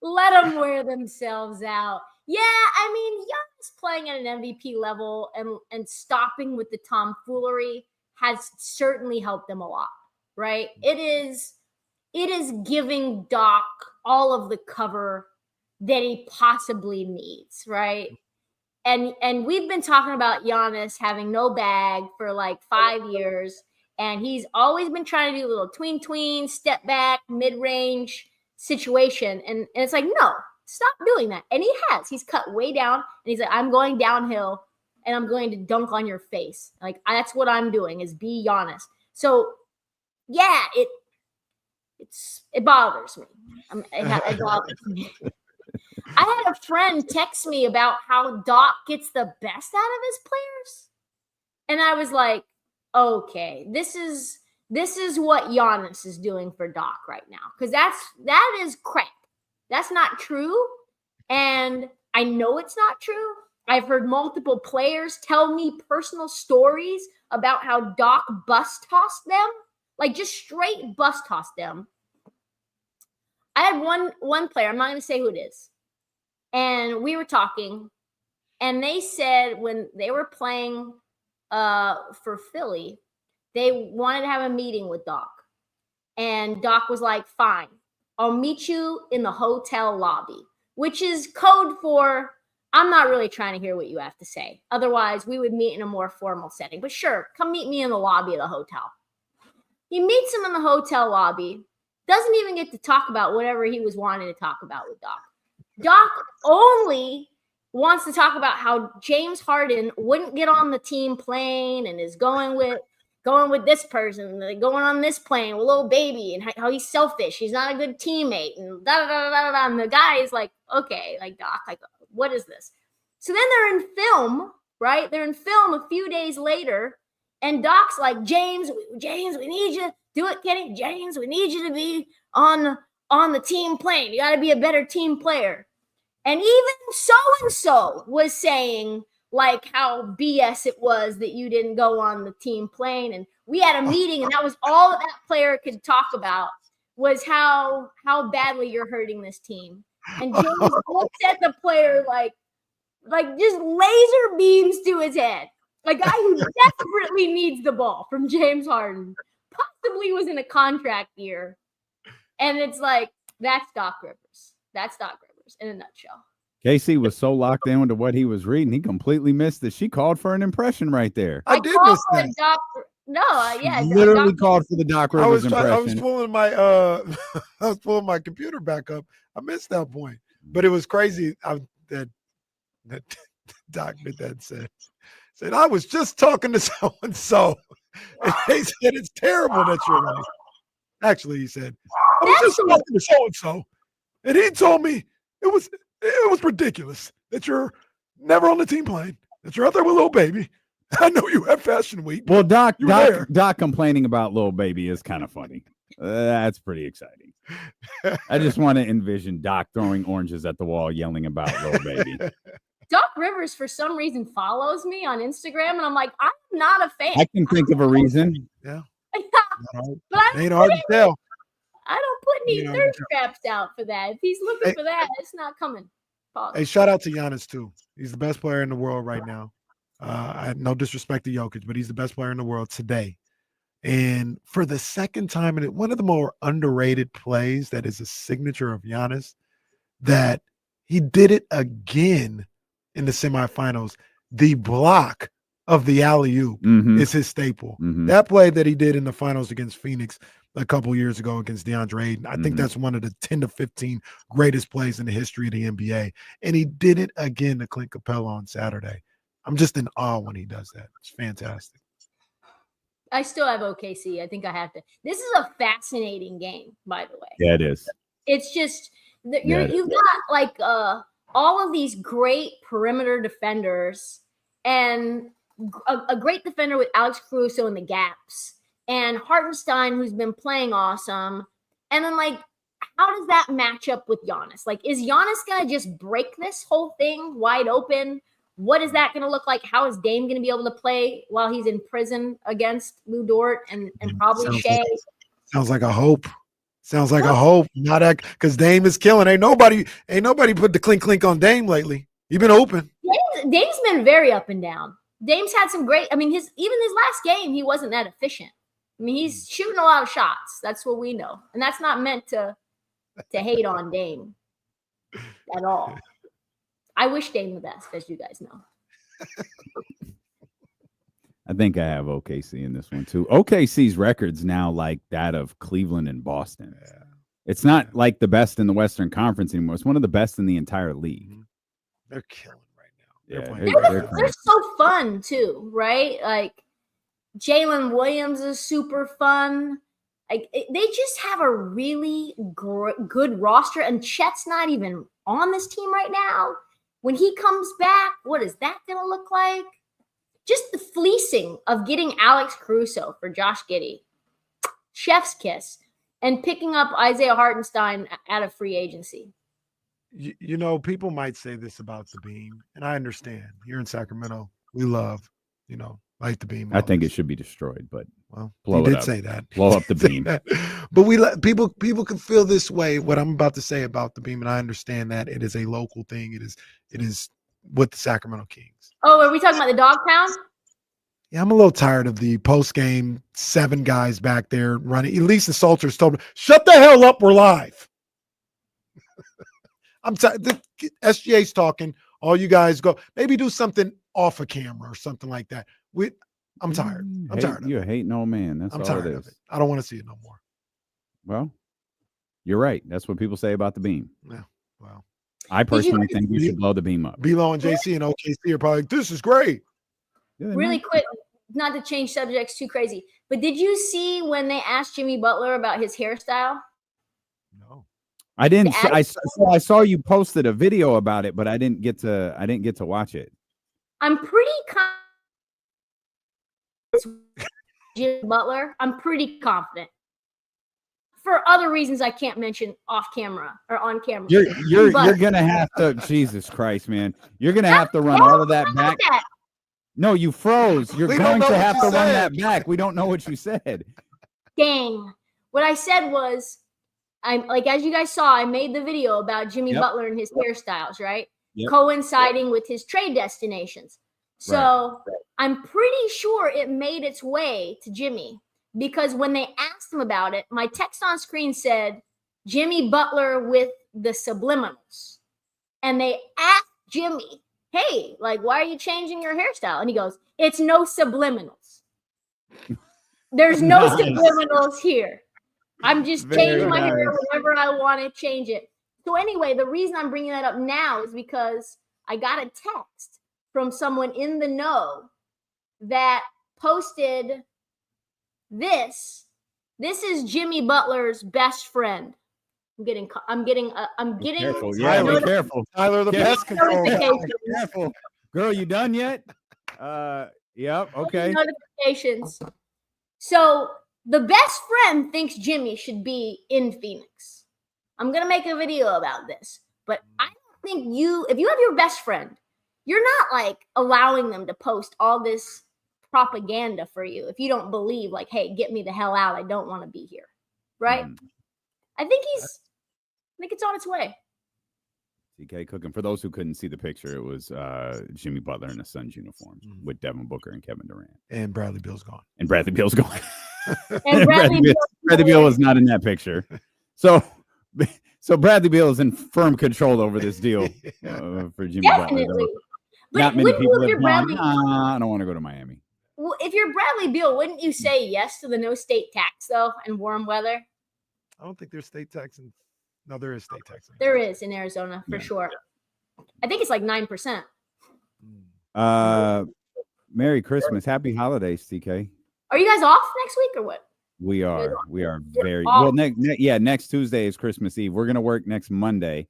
Let them wear themselves out. Yeah, I mean, Giannis playing at an MVP level and stopping with the tomfoolery has certainly helped them a lot, right? It is giving Doc all of the cover that he possibly needs, right? And we've been talking about Giannis having no bag for like 5 years, and he's always been trying to do a little tween, step back, mid-range situation. And it's like, no, stop doing that. And he has. He's cut way down, and he's like, I'm going downhill, and I'm going to dunk on your face. Like, that's what I'm doing, is be Giannis. So, yeah, it bothers me. It bothers me. I had a friend text me about how Doc gets the best out of his players. And I was like, okay, this is what Giannis is doing for Doc right now. Because that is crap. That's not true. And I know it's not true. I've heard multiple players tell me personal stories about how Doc bus tossed them. Like, just straight bus tossed them. I had one player, I'm not going to say who it is. And we were talking, and they said when they were playing for Philly, they wanted to have a meeting with Doc. And Doc was like, fine, I'll meet you in the hotel lobby, which is code for, I'm not really trying to hear what you have to say. Otherwise, we would meet in a more formal setting. But sure, come meet me in the lobby of the hotel. He meets him in the hotel lobby, doesn't even get to talk about whatever he was wanting to talk about with Doc. Doc only wants to talk about how James Harden wouldn't get on the team plane and is going with this person, going on this plane with little baby, and how he's selfish. He's not a good teammate, and da da da da da. And the guy is like, okay, like Doc, like what is this? So then they're in film, right? They're in film a few days later, and Doc's like, James, we need you. Do it, Kenny. James, we need you to be on the team plane. You got to be a better team player. And even so-and-so was saying like how BS it was that you didn't go on the team plane. And we had a meeting, and that was all that player could talk about was how badly you're hurting this team. And James looks at the player like just laser beams to his head. A guy who desperately needs the ball from James Harden, possibly was in a contract year. And it's like, that's Doc Rivers. That's Doc Rivers in a nutshell. Casey was so locked into what he was reading, he completely missed it. She called for an impression right there. I did miss that. Literally called for the Doc Rivers impression. I was pulling my computer back up. I missed that point, but it was crazy that Doc did that. Said I was just talking to so and so, and they said it's terrible that you're right. Actually, he said I was just talking to so and so, and he told me it was ridiculous that you're never on the team plane, that you're out there with little baby. I know you have Fashion Week. Well, Doc complaining about little baby is kind of funny. That's pretty exciting. I just want to envision Doc throwing oranges at the wall, yelling about little baby. Doc Rivers, for some reason, follows me on Instagram, and I'm like, I'm not a fan. I can think of a reason. Yeah. But ain't hard to tell. I don't put any thirst traps out for that. If he's looking for that, it's not coming. Pause. Hey, shout out to Giannis, too. He's the best player in the world right now. No disrespect to Jokic, but he's the best player in the world today. And for the second time, and one of the more underrated plays that is a signature of Giannis, that he did it again in the semifinals. The block of the alley-oop is his staple. That play that he did in the finals against Phoenix, a couple years ago against DeAndre Ayton. I think that's one of the 10 to 15 greatest plays in the history of the NBA. And he did it again to Clint Capella on Saturday. I'm just in awe when he does that. It's fantastic. I still have OKC. I think I have to. This is a fascinating game, by the way. Yeah, it is. It's just you've got like all of these great perimeter defenders and a great defender with Alex Caruso in the gaps and Hartenstein, who's been playing awesome. And then, like, how does that match up with Giannis? Like, is Giannis going to just break this whole thing wide open? What is that going to look like? How is Dame going to be able to play while he's in prison against Lou Dort and probably Shea? Sounds like a hope. Sounds like a hope. Not because Dame is killing. Ain't nobody put the clink on Dame lately. He been open. Dame's been very up and down. Dame's had some great. I mean, his last game, he wasn't that efficient. I mean, he's shooting a lot of shots. That's what we know, and that's not meant to hate on Dame at all. I wish Dame the best, as you guys know. I think I have OKC in this one too. OKC's record's now like that of Cleveland and Boston. Yeah. It's not like the best in the Western Conference anymore. It's one of the best in the entire league. They're killing right now. They're so fun too, right? Like Jalen Williams is super fun. Like they just have a really good roster, and Chet's not even on this team right now. When he comes back, what is that going to look like? Just the fleecing of getting Alex Caruso for Josh Giddey, chef's kiss, and picking up Isaiah Hartenstein out of free agency. You know, people might say this about the Beam, and I understand. Here in Sacramento, we love, like the Beam. I think it should be destroyed, but he did say that. Blow up the Beam. But we let people can feel this way. What I'm about to say about the Beam, and I understand that it is a local thing. It is with the Sacramento Kings. Oh, are we talking about the dog pound? Yeah, I'm a little tired of the post-game 7 guys back there running. At least the Salters told me, shut the hell up, we're live. I'm tired. The SGA's talking. All you guys go. Maybe do something off of camera or something like that. I'm tired. I'm tired of it. You're a hating old man. That's I'm all tired it of is. it. I don't want to see it no more. Well, you're right. That's what people say about the Beam. Yeah. Well, I personally think you should blow the Beam up. B-Lo and JC and OKC are probably like, this is great. Really quick, not to change subjects too crazy, but did you see when they asked Jimmy Butler about his hairstyle? No, I didn't. I saw you posted a video about it, but I didn't get to watch it. I'm pretty confident. Jimmy Butler. I'm pretty confident. For other reasons I can't mention off camera or on camera. You're gonna have to. Jesus Christ, man! You're gonna have to run all of that back. No, you froze. You're going to have to run that back. We don't know what you said. Dang. What I said was, as you guys saw, I made the video about Jimmy Butler and his hairstyles, right? Yep. Coinciding with his trade destinations. So I'm pretty sure it made its way to Jimmy because when they asked him about it, my text on screen said, Jimmy Butler with the subliminals. And they asked Jimmy, hey, like, why are you changing your hairstyle? And he goes, it's no subliminals. There's no subliminals here. I'm just changing my hair whenever I want to change it. So anyway, the reason I'm bringing that up now is because I got a text from someone in the know that posted this. This is Jimmy Butler's best friend. I'm getting. Careful. Yeah, be careful. Tyler, the pest control. Careful, girl. You done yet? Yep. Okay. Notifications. So the best friend thinks Jimmy should be in Phoenix. I'm gonna make a video about this, but I don't think if you have your best friend, you're not like allowing them to post all this propaganda for you if you don't believe, like, hey, get me the hell out. I don't want to be here, right? I think it's on its way. TK cooking. For those who couldn't see the picture, it was Jimmy Butler in the Suns uniform with Devin Booker and Kevin Durant. And Bradley Beal's gone. And Bradley Beal's gone. And Bradley Beal was not in that picture. So Bradley Beal is in firm control over this deal for Jimmy Butler. Definitely. Not many people have gone, I don't want to go to Miami. Well, if you're Bradley Beal, wouldn't you say yes to the no state tax though in warm weather? I don't think there's state tax in. No, there is state tax. There is in Arizona for sure. I think it's like 9%. Merry Christmas, Happy Holidays, TK. Are you guys off next week or what? We are very off. well. Next Tuesday is Christmas Eve. We're gonna work next Monday,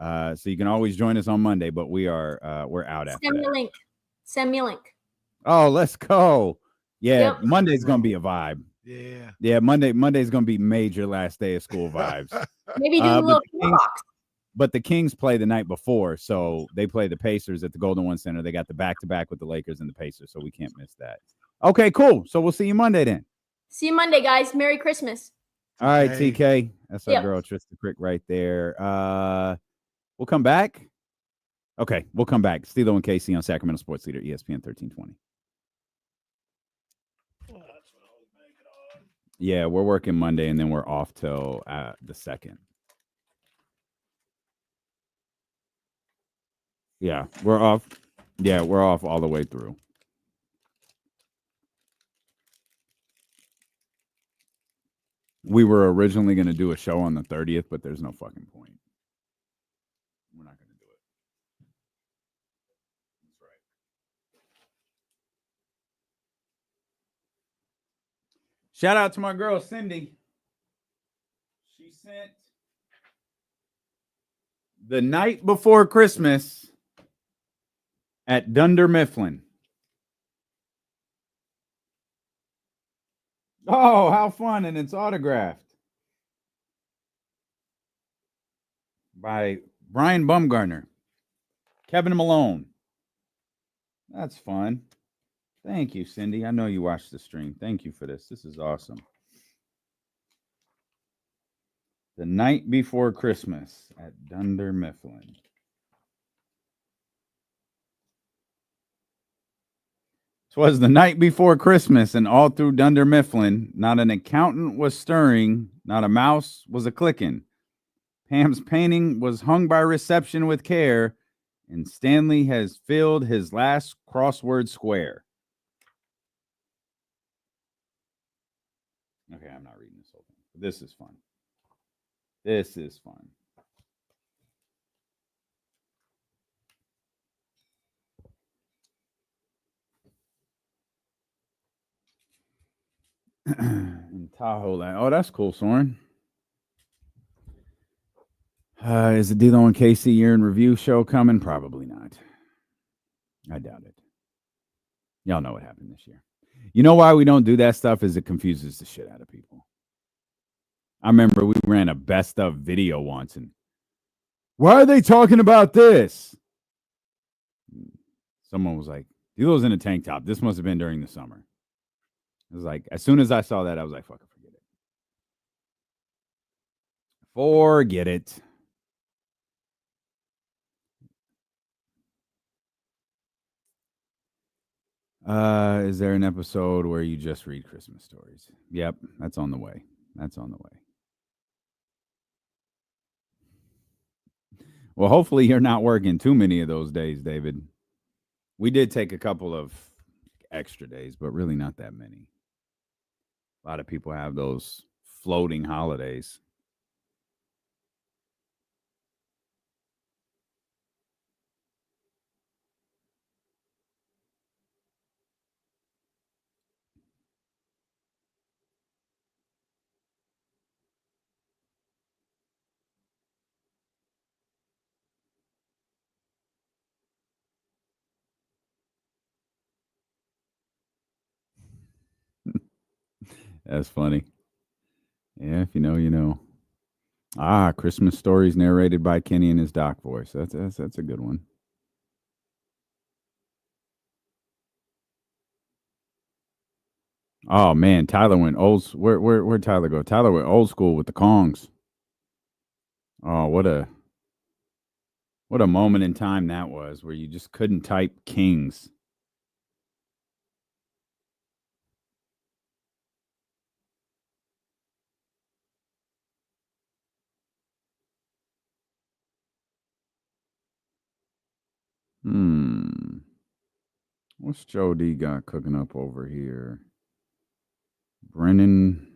so you can always join us on Monday. But we're out after Send me that. a link. Send me a link. Oh, let's go. Yeah, Yep. Monday's gonna be a vibe. Yeah. Monday's gonna be major last day of school vibes. Maybe do a little box. But the Kings play the night before, so they play the Pacers at the Golden One Center. They got the back-to-back with the Lakers and the Pacers, so we can't miss that. Okay, cool. So we'll see you Monday then. See you Monday, guys. Merry Christmas. All right, TK. That's our girl, Trysta Krick, right there. We'll come back. Okay, we'll come back. Steelo and KC on Sacramento Sports Leader, ESPN 1320. Yeah, we're working Monday, and then we're off till the 2nd. Yeah, we're off. Yeah, we're off all the way through. We were originally going to do a show on the 30th, but there's no fucking point. We're not going to do it. That's right. Shout out to my girl, Cindy. She sent the night before Christmas at Dunder Mifflin. Oh, how fun. And it's autographed by Brian Bumgarner, Kevin Malone. That's fun. Thank you, Cindy. I know you watched the stream. Thank you for this. This is awesome. The night before Christmas at Dunder Mifflin. "'Twas the night before Christmas, and all through Dunder Mifflin, not an accountant was stirring, not a mouse was a clicking. Pam's painting was hung by reception with care, and Stanley has filled his last crossword square." Okay, I'm not reading this whole thing. But this is fun. This is fun. In Tahoe Land. Oh, that's cool, Soren. Is the D'Lo and KC year in review show coming? Probably not. I doubt it. Y'all know what happened this year. You know why we don't do that stuff is it confuses the shit out of people. I remember we ran a best of video once, and why are they talking about this? Someone was like, D'Lo's in a tank top. This must have been during the summer. It was like, as soon as I saw that, I was like, fuck it, forget it. Forget it. Is there an episode where you just read Christmas stories? Yep, that's on the way. That's on the way. Well, hopefully you're not working too many of those days, David. We did take a couple of extra days, but really not that many. A lot of people have those floating holidays. That's funny. Yeah, if you know, you know. Christmas stories narrated by Kenny in his doc voice. That's a good one. Oh man, Tyler went old. Where'd Tyler go? Tyler went old school with the Kongs. Oh, what a moment in time that was, where you just couldn't type Kings. What's Joe D got cooking up over here? Brennan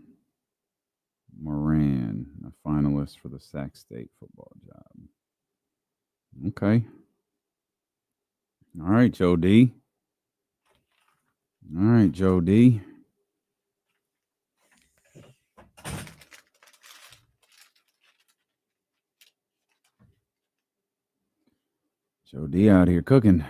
Moran, a finalist for the Sac State football job. Okay. All right, Joe D. All right, Joe D. Joe D out here cooking.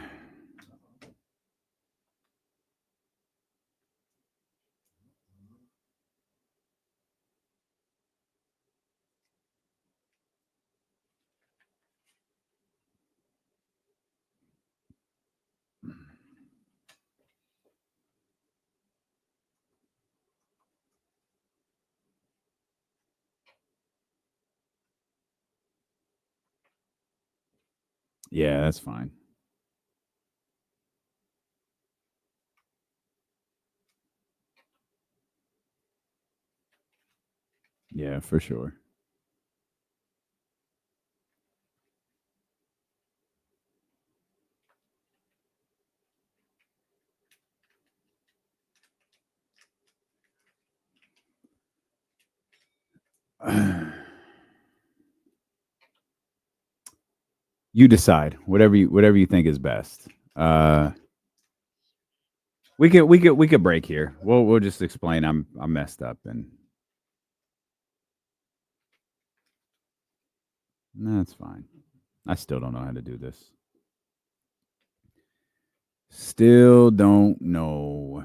Yeah, that's fine. Yeah, for sure. You decide whatever you think is best. We could break here. We'll just explain. I'm messed up and that's fine. I still don't know how to do this. Still don't know.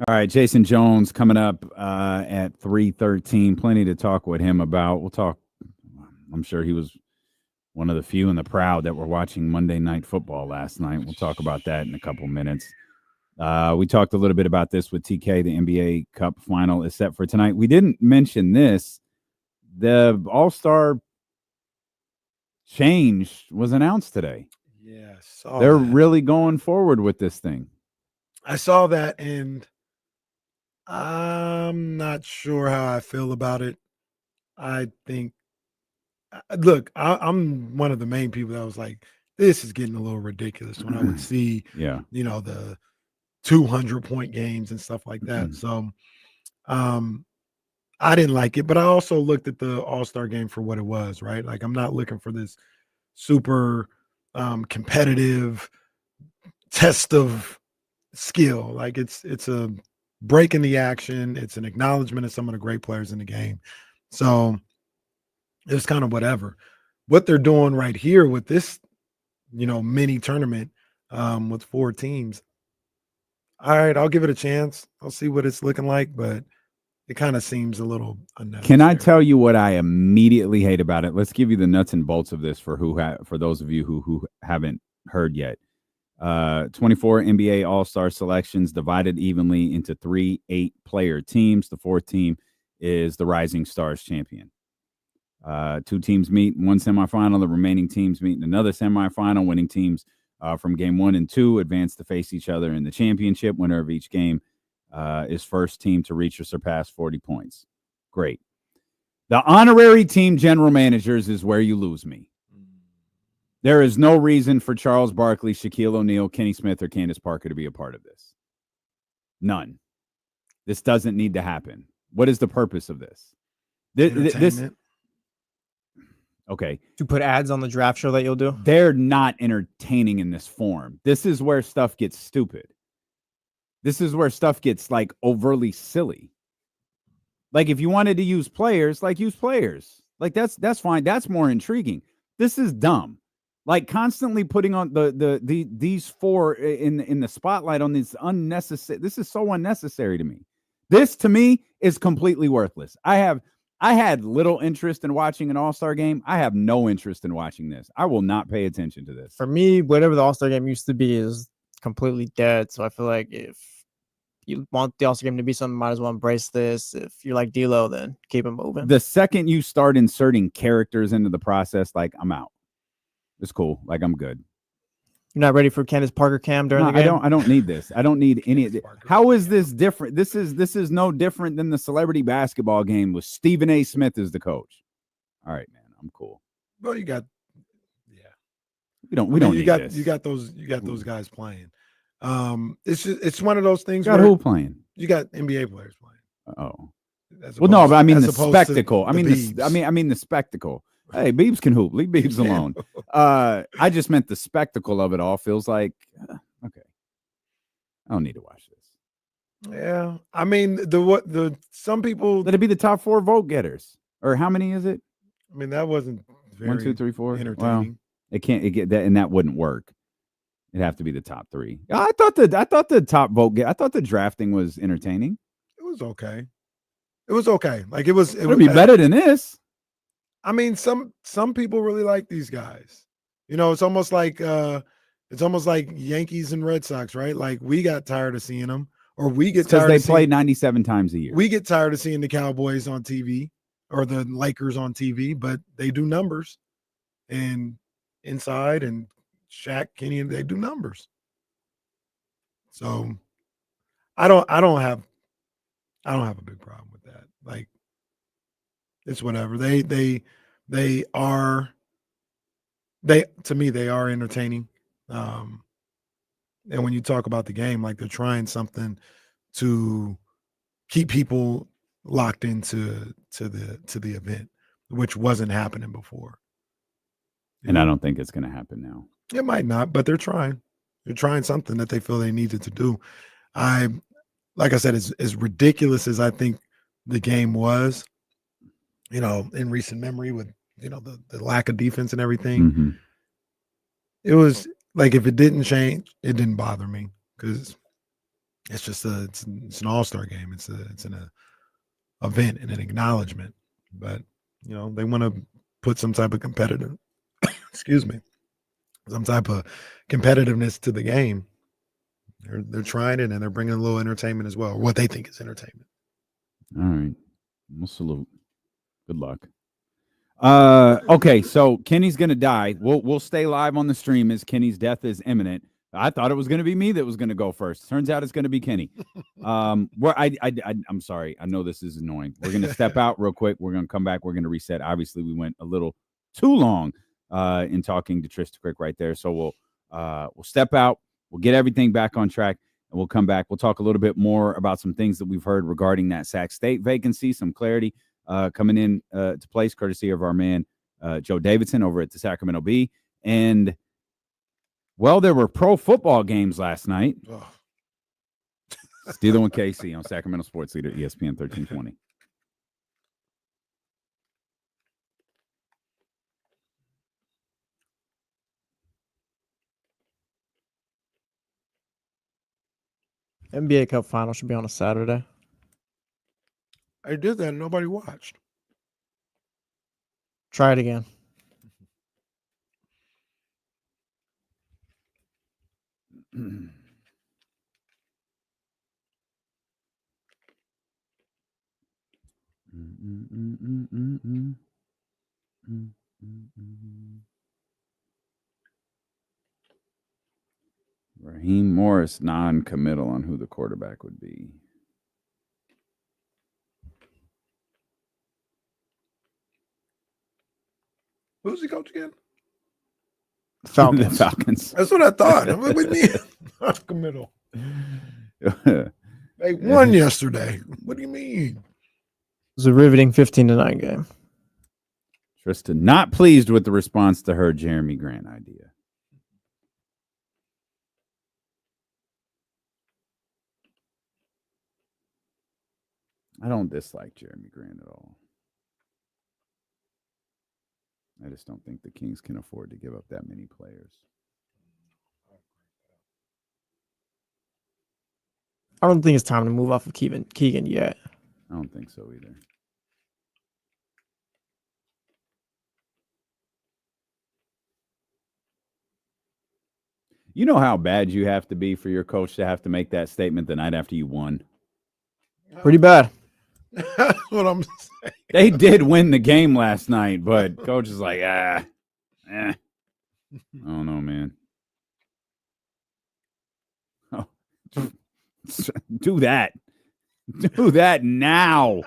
All right, Jason Jones coming up at 3:13. Plenty to talk with him about. We'll talk. I'm sure he was one of the few and the proud that were watching Monday Night Football last night. We'll talk about that in a couple minutes. We talked a little bit about this with TK. The NBA Cup final is set for tonight. We didn't mention this. The All-Star change was announced today. Yes, they're really going forward with this thing. I saw that, and I'm not sure how I feel about it. I think, look, I'm one of the main people that was like, this is getting a little ridiculous when I would see, the 200-point games and stuff like that. So I didn't like it, but I also looked at the All-Star game for what it was, right? Like, I'm not looking for this super competitive test of skill. Like, it's a break in the action. It's an acknowledgement of some of the great players in the game. So it's kind of whatever. What they're doing right here with this, mini tournament with 4 teams. All right, I'll give it a chance. I'll see what it's looking like, but it kind of seems a little unnecessary. Can I tell you what I immediately hate about it? Let's give you the nuts and bolts of this for those of you who haven't heard yet. 24 NBA All-Star selections divided evenly into 3 8-player teams. The 4th team is the Rising Stars champion. 2 teams meet in one semifinal. The remaining teams meet in another semifinal. Winning teams from game 1 and 2 advance to face each other in the championship. Winner of each game is first team to reach or surpass 40 points. Great. The honorary team general managers is where you lose me. There is no reason for Charles Barkley, Shaquille O'Neal, Kenny Smith, or Candace Parker to be a part of this. None. This doesn't need to happen. What is the purpose of this? This okay. To put ads on the draft show that you'll do? They're not entertaining in this form. This is where stuff gets stupid. This is where stuff gets like overly silly. Like if you wanted to use players, use players. Like that's fine. That's more intriguing. This is dumb. Like constantly putting on these 4 in the spotlight on this unnecessary. This is so unnecessary to me. This to me is completely worthless. I had little interest in watching an All-Star game. I have no interest in watching this. I will not pay attention to this. For me, whatever the All-Star game used to be is completely dead. So I feel like if you want the All-Star game to be something, might as well embrace this. If you're like D'Lo, then keep it moving. The second you start inserting characters into the process, like, I'm out. It's cool. Like, I'm good. You're not ready for Candace Parker Cam during the game? I don't need this. I don't need any of it. How is this different? This is no different than the celebrity basketball game with Stephen A. Smith as the coach. All right, man. I'm cool. Well, you got We don't need this. You got those guys playing. It's one of those things You got where who playing? you got NBA players playing. Oh. As Well, no, opposed- but I mean as the opposed to spectacle. I the mean Biebs. I mean the spectacle. Hey, Biebs can hoop. Leave Biebs alone. I just meant the spectacle of it all feels like okay. I don't need to watch this. Yeah, I mean the some people. Let it be the top 4 vote getters, or how many is it? I mean that wasn't very 1, 2, 3, 4. entertaining. Well, it can't get that, and that wouldn't work. It'd have to be the top 3. I thought the top vote. I thought the drafting was entertaining. It was okay. It was okay. Like it would be better than this. I mean, some people really like these guys. You know, it's almost like Yankees and Red Sox, right? Like we got tired of seeing them, or we get tired because they of play 97 times a year. We get tired of seeing the Cowboys on TV or the Lakers on TV, but they do numbers, and inside and Shaq, Kenny, and they do numbers. So I don't have a big problem with that. Like it's whatever. They are to me, they are entertaining. And when you talk about the game, like they're trying something to keep people locked into the event, which wasn't happening before. And I don't think it's going to happen now. It might not, but they're trying. They're trying something that they feel they needed to do. Like I said, as ridiculous as I think the game was, you know, in recent memory with, you know, the lack of defense and everything, Mm-hmm. it was like if it didn't change, it didn't bother me because it's just it's an all-star game. It's an event and an acknowledgement. But, you know, they want to put some type of competitive, excuse me, some type of competitiveness to the game. They're trying it, and they're bringing a little entertainment as well, what they think is entertainment. All right. We'll salute. Good luck. Okay, so Kenny's gonna die. We'll stay live on the stream as Kenny's death is imminent. I thought it was gonna be me that was gonna go first. Turns out it's gonna be Kenny. I'm sorry. I know this is annoying. We're gonna step out real quick. We're gonna come back. We're gonna reset. Obviously, we went a little too long in talking to Trysta Krick right there. So we'll step out. We'll get everything back on track, and we'll come back. We'll talk a little bit more about some things that we've heard regarding that Sac State vacancy, some clarity coming in to place, courtesy of our man, Joe Davidson over at the Sacramento Bee. And, well, there were pro football games last night. Steeler and KC on Sacramento Sports Leader, ESPN 1320. NBA Cup final should be on a Saturday. I did that and nobody watched. Try it again. Raheem Morris non-committal on who the quarterback would be. Who's the coach again? Falcons. The Falcons. That's what I thought. I'm like, what do you mean? Non-committal. They won yesterday. What do you mean? It was a riveting 15-9 game. Trysta not pleased with the response to her Jeremy Grant idea. I don't dislike Jeremy Grant at all. I just don't think the Kings can afford to give up that many players. I don't think it's time to move off of Keegan yet. I don't think so either. You know how bad you have to be for your coach to have to make that statement the night after you won? Pretty bad. That's what I'm saying. They did win the game last night, but coach is like, I don't know, man. Oh. Do that. Do that now.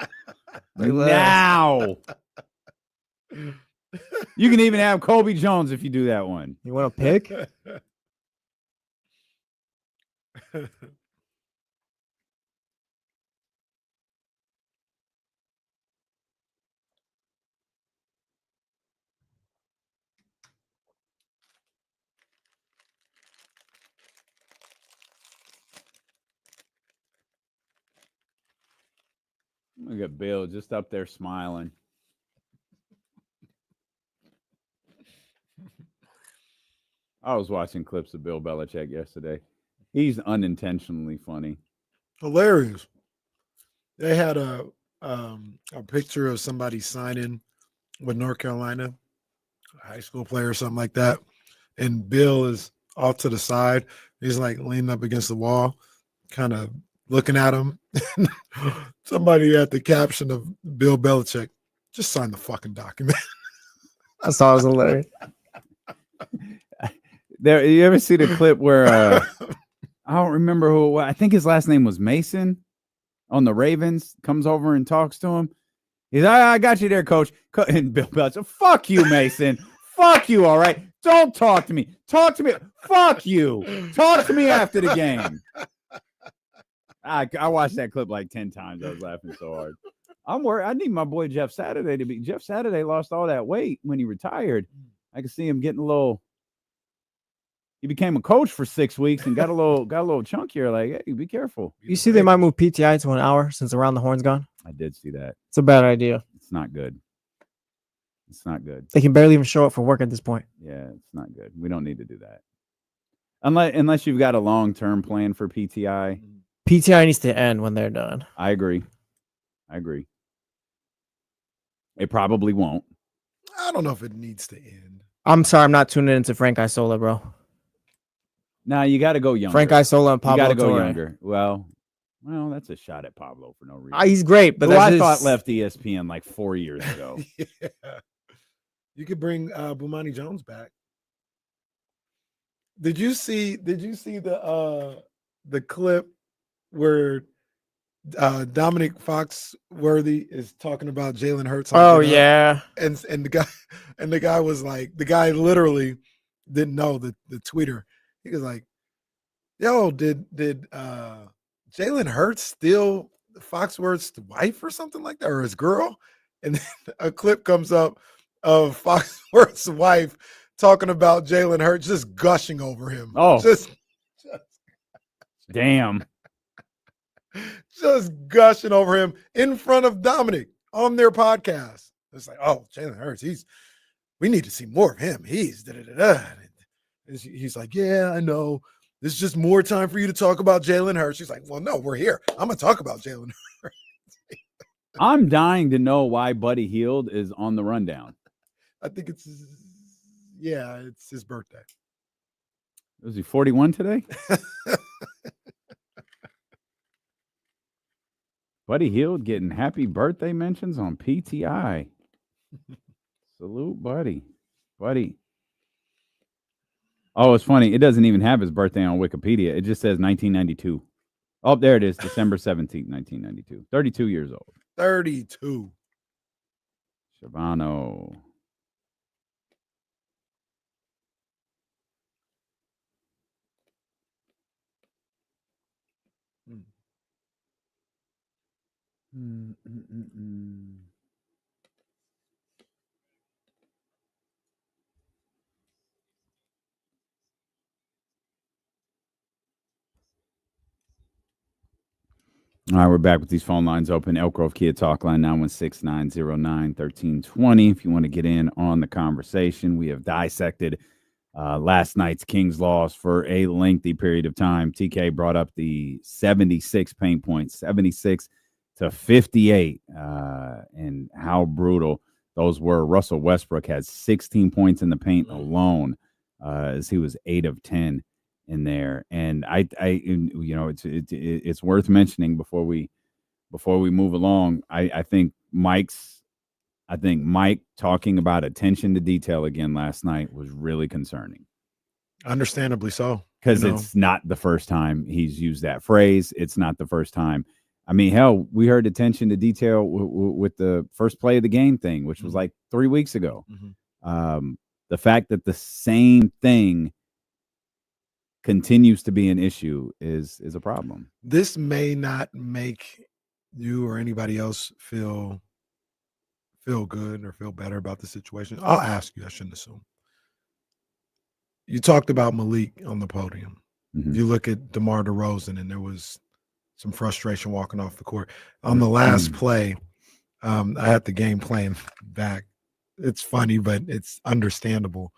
Now. You can even have Kobe Jones if you do that one. You want to pick? Look at Bill just up there smiling. I was watching clips of Bill Belichick yesterday. He's unintentionally funny. Hilarious. They had a picture of somebody signing with North Carolina, a high school player or something like that. And Bill is off to the side. He's like leaning up against the wall, kind of looking at him. Somebody had the caption of Bill Belichick, just sign the fucking document. I saw it was hilarious. There, you ever see the clip where I don't remember who? I think his last name was Mason on the Ravens. Comes over and talks to him. He's, I got you there, coach. And Bill Belichick, fuck you, Mason. Fuck you. All right, don't talk to me. Talk to me. Fuck you. Talk to me after the game. I watched that clip like 10 times. I was laughing so hard. I'm worried. I need my boy Jeff Saturday to be. Jeff Saturday lost all that weight when he retired. I can see him getting a little. He became a coach for 6 weeks and got a little chunkier. Like, hey, be careful. You see, they might move PTI to an hour since Around the Horn's gone. I did see that. It's a bad idea. It's not good. It's not good. They can barely even show up for work at this point. Yeah, it's not good. We don't need to do that. Unless you've got a long-term plan for PTI. PTI needs to end when they're done. I agree. It probably won't. I don't know if it needs to end. I'm sorry, I'm not tuning into Frank Isola, bro. Nah, you got to go younger. Frank Isola and Pablo You got to go Torre. younger. Well, that's a shot at Pablo for no reason. He's great, but I thought left ESPN like 4 years ago. Yeah. You could bring Bomani Jones back. Did you see the clip where Dominic Foxworthy is talking about Jalen Hurts? Oh yeah, and the guy was like, the guy literally didn't know the tweeter. He was like, "Yo, did Jalen Hurts steal Foxworth's wife or something like that, or his girl?" And then a clip comes up of Foxworth's wife talking about Jalen Hurts, just gushing over him. Oh, damn. Just gushing over him in front of Dominic on their podcast. It's like, oh, Jalen Hurts, we need to see more of him. He's da-da-da-da. He's like, yeah, I know. This is just more time for you to talk about Jalen Hurts. She's like, well, no, we're here. I'm going to talk about Jalen Hurts. I'm dying to know why Buddy Hield is on the rundown. I think it's his birthday. Was he 41 today? Buddy Hield getting happy birthday mentions on PTI. Salute, Buddy. Oh, it's funny. It doesn't even have his birthday on Wikipedia. It just says 1992. Oh, there it is. December 17th, 1992. 32 years old. 32. Shabano. All right, we're back with these phone lines open. Elk Grove Kia Talk line 916-909-1320. If you want to get in on the conversation, we have dissected last night's Kings loss for a lengthy period of time. TK brought up the 76 paint points, 76 to 58, and how brutal those were. Russell Westbrook had 16 points in the paint alone, as he was 8 of 10 in there. And it's worth mentioning before we move along. I think Mike talking about attention to detail again last night was really concerning. Understandably so. Because it's not the first time he's used that phrase. It's not the first time. I mean, hell, we heard attention to detail with the first play of the game thing, which was like 3 weeks ago. The fact that the same thing continues to be an issue is a problem. This may not make you or anybody else feel good or feel better about the situation. I'll ask you. I shouldn't assume. You talked about Malik on the podium. You look at DeMar DeRozan, and there was some frustration walking off the court. On the last play, I had the game playing back. It's funny, but it's understandable.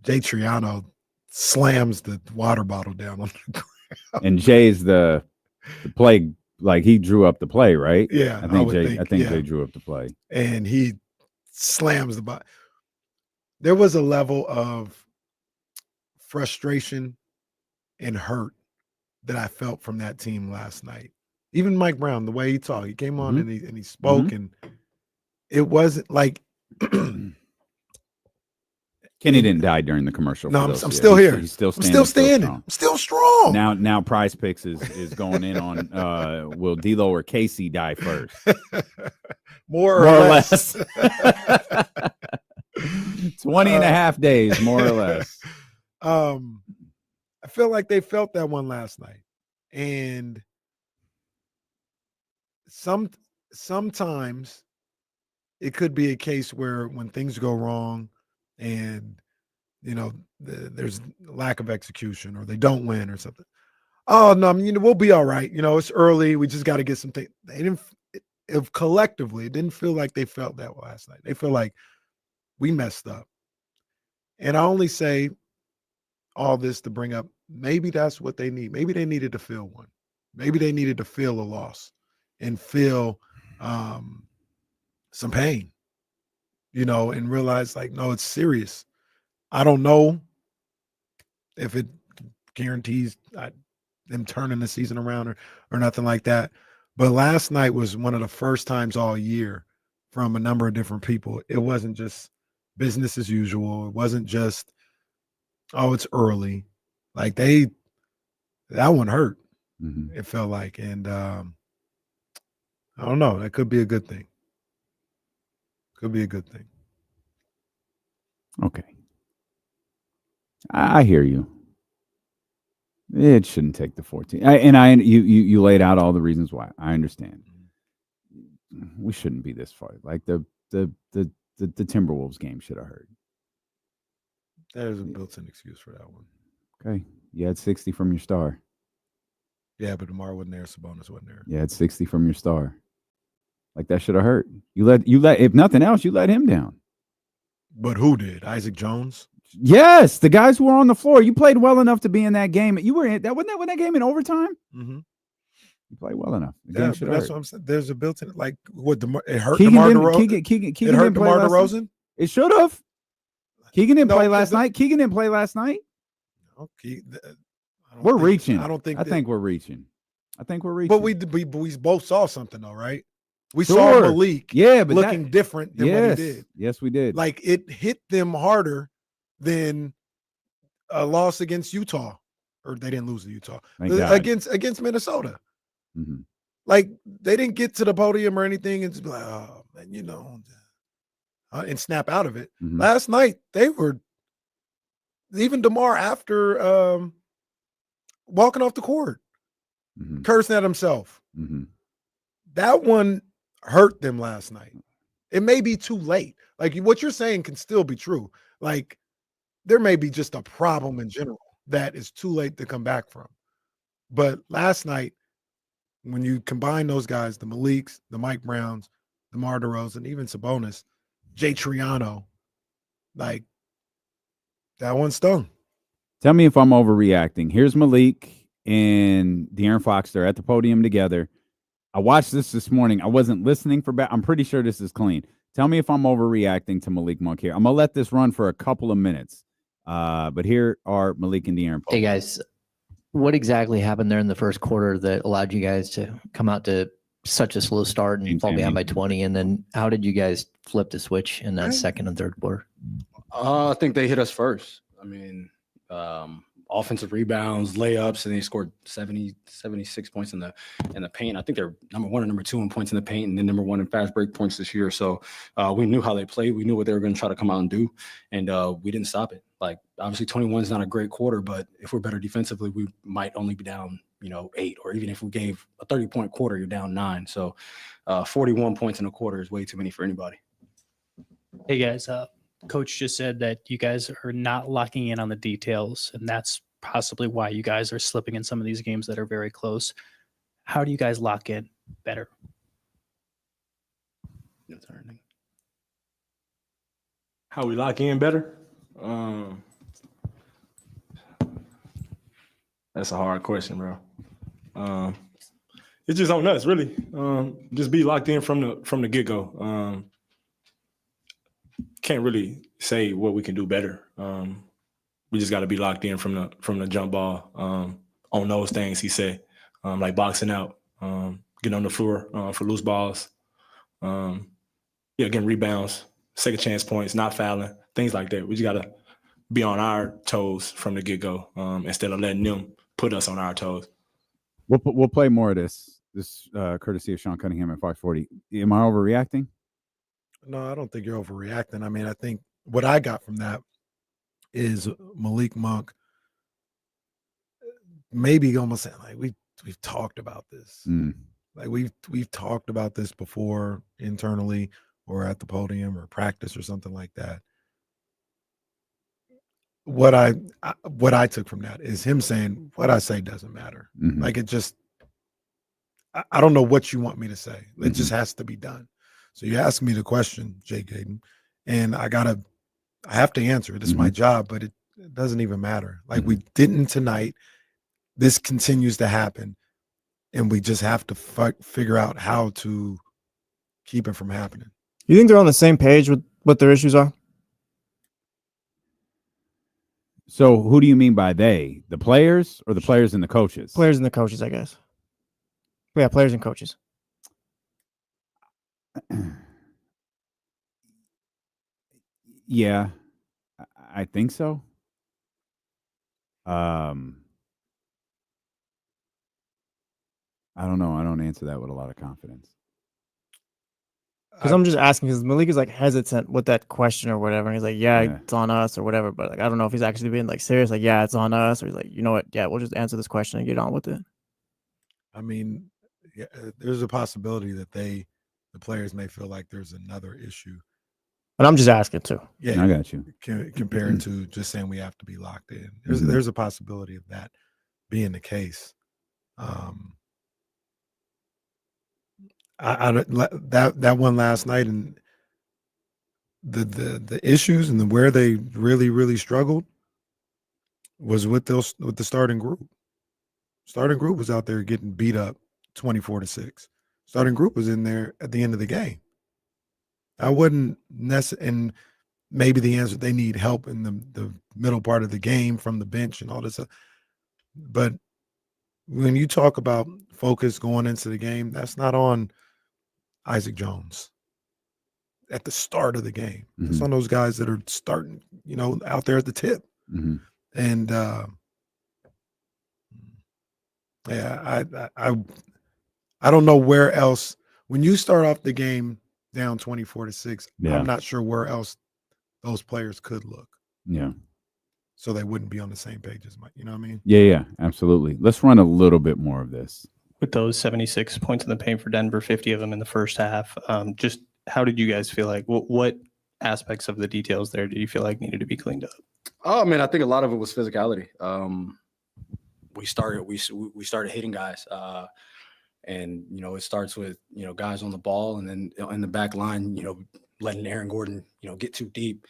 Jay Triano slams the water bottle down on the ground. And Jay's the play, like he drew up the play, right? Yeah, I think Jay drew up the play. And he slams the bottle. There was a level of frustration and hurt that I felt from that team last night. Even Mike Brown, the way he talked, he came on and he spoke, and it wasn't like Kenny didn't die during the commercial. No, I'm still here. He's still standing. I'm still standing. I'm still strong. Now Prize Picks is going in on will D'Lo or Casey die first? More or less. 20 and a half days, more or less. I feel like they felt that one last night. And sometimes it could be a case where when things go wrong and, there's lack of execution or they don't win or something. Oh, no, we'll be all right. It's early. We just got to get some things. Collectively, it didn't feel like they felt that last night. They feel like we messed up. And I only say all this to bring up, maybe that's what they need. Maybe they needed to feel one. Maybe they needed to feel a loss and feel some pain, and realize like, no, it's serious. I don't know if it guarantees them turning the season around or nothing like that. But last night was one of the first times all year from a number of different people. It wasn't just business as usual. It wasn't just, oh, it's early. Like that one hurt. It felt like. And I don't know. That could be a good thing. Could be a good thing. Okay. I hear you. It shouldn't take the 14. You laid out all the reasons why. I understand. We shouldn't be this far. Like the Timberwolves game should have hurt. There's a built-in excuse for that one. Okay. You had 60 from your star. Yeah, but DeMar wasn't there. Sabonis wasn't there. You had 60 from your star. Like that should have hurt. You let if nothing else, you let him down. But who did? Isaac Jones? Yes, the guys who were on the floor. You played well enough to be in that game. You were in that. Wasn't that game in overtime? You played well enough. Yeah, but that's what I'm saying. There's a built-in it hurt DeMar DeRozan. Keegan it hurt DeMar DeRozan. It should have. Keegan didn't play last night. Keegan didn't play last night. Okay, we're reaching. I don't think. I think we're reaching. But we both saw something though, right? We saw Malik. Yeah, but looking different than what he did. Yes, we did. Like it hit them harder than a loss against Utah, or they didn't lose to Utah against Minnesota. Like they didn't get to the podium or anything and just be like, oh man, and snap out of it. Last night they were even DeMar after walking off the court, cursing at himself. That one hurt them last night. It may be too late. Like what you're saying can still be true. Like there may be just a problem in general that is too late to come back from. But last night, when you combine those guys, the Maliks, the Mike Browns, the DeMar DeRozan, even Sabonis, Jay Triano, like that one stung. Tell me if I'm overreacting. Here's Malik and De'Aaron Fox. They're at the podium together. I watched this morning. I wasn't listening for I'm pretty sure this is clean. Tell me if I'm overreacting to Malik Monk here. I'm going to let this run for a couple of minutes. But here are Malik and De'Aaron. Hey, guys. What exactly happened there in the first quarter that allowed you guys to come out to such a slow start and fall behind by 20? And then how did you guys flip the switch in that second and third quarter? I think they hit us first. I mean, offensive rebounds, layups, and they scored 76 points in the paint. I think they're number 1 and number 2 in points in the paint, and then number 1 in fast break points this year. So we knew how they played. We knew what they were going to try to come out and do, and we didn't stop it. Like, obviously 21 is not a great quarter, but if we're better defensively, we might only be down, 8, or even if we gave a 30-point quarter, you're down 9. So 41 points in a quarter is way too many for anybody. Hey guys, Coach just said that you guys are not locking in on the details, and that's possibly why you guys are slipping in some of these games that are very close. How do you guys lock in better? How we lock in better? That's a hard question, bro. It's just on us, really. Just be locked in from the get-go. Can't really say what we can do better. We just got to be locked in from the jump ball on those things he said, like boxing out, getting on the floor for loose balls, getting rebounds, second chance points, not fouling, things like that. We just got to be on our toes from the get-go instead of letting them put us on our toes. We'll play more of this courtesy of Sean Cunningham at 540. Am I overreacting? No, I don't think you're overreacting. I mean, I think what I got from that is Malik Monk maybe almost saying, like, we've talked about this. Like we've talked about this before internally or at the podium or practice or something like that. What I took from that is him saying what I say doesn't matter. Like, it just, I don't know what you want me to say. It just has to be done. So you ask me the question, Jake Hayden, and I have to answer it. It's my job, but it doesn't even matter. Like, we didn't tonight. This continues to happen, and we just have to figure out how to keep it from happening. You think they're on the same page with what their issues are? So who do you mean by they? The players or the players and the coaches? Players and the coaches, I guess. Yeah, players and coaches. Yeah, I think so. I don't know. I don't answer that with a lot of confidence. Because I'm just asking, because Malik is like hesitant with that question or whatever. And he's like, yeah, it's on us or whatever. But like, I don't know if he's actually being like serious, like, yeah, it's on us. Or he's like, you know what? Yeah, we'll just answer this question and get on with it. I mean, yeah, there's a possibility that the players may feel like there's another issue. But I'm just asking too. Yeah, I got you. Compared to just saying we have to be locked in. There's a possibility of that being the case. That one last night, and the issues and where they really struggled was with the starting group. Starting group was out there getting beat up 24-6. Starting group was in there at the end of the game. I wouldn't and maybe the answer, they need help in the middle part of the game from the bench and all this stuff. But when you talk about focus going into the game, that's not on Isaac Jones at the start of the game. It's on those guys that are starting, out there at the tip. And yeah, I don't know where else, when you start off the game down 24-6, I'm not sure where else those players could look. Yeah. So they wouldn't be on the same page as you know what I mean? Yeah, absolutely. Let's run a little bit more of this. With those 76 points in the paint for Denver, 50 of them in the first half, just how did you guys feel like? What aspects of the details there did you feel like needed to be cleaned up? Oh man, I think a lot of it was physicality. We started hitting guys, and it starts with guys on the ball, and then in the back line, letting Aaron Gordon get too deep.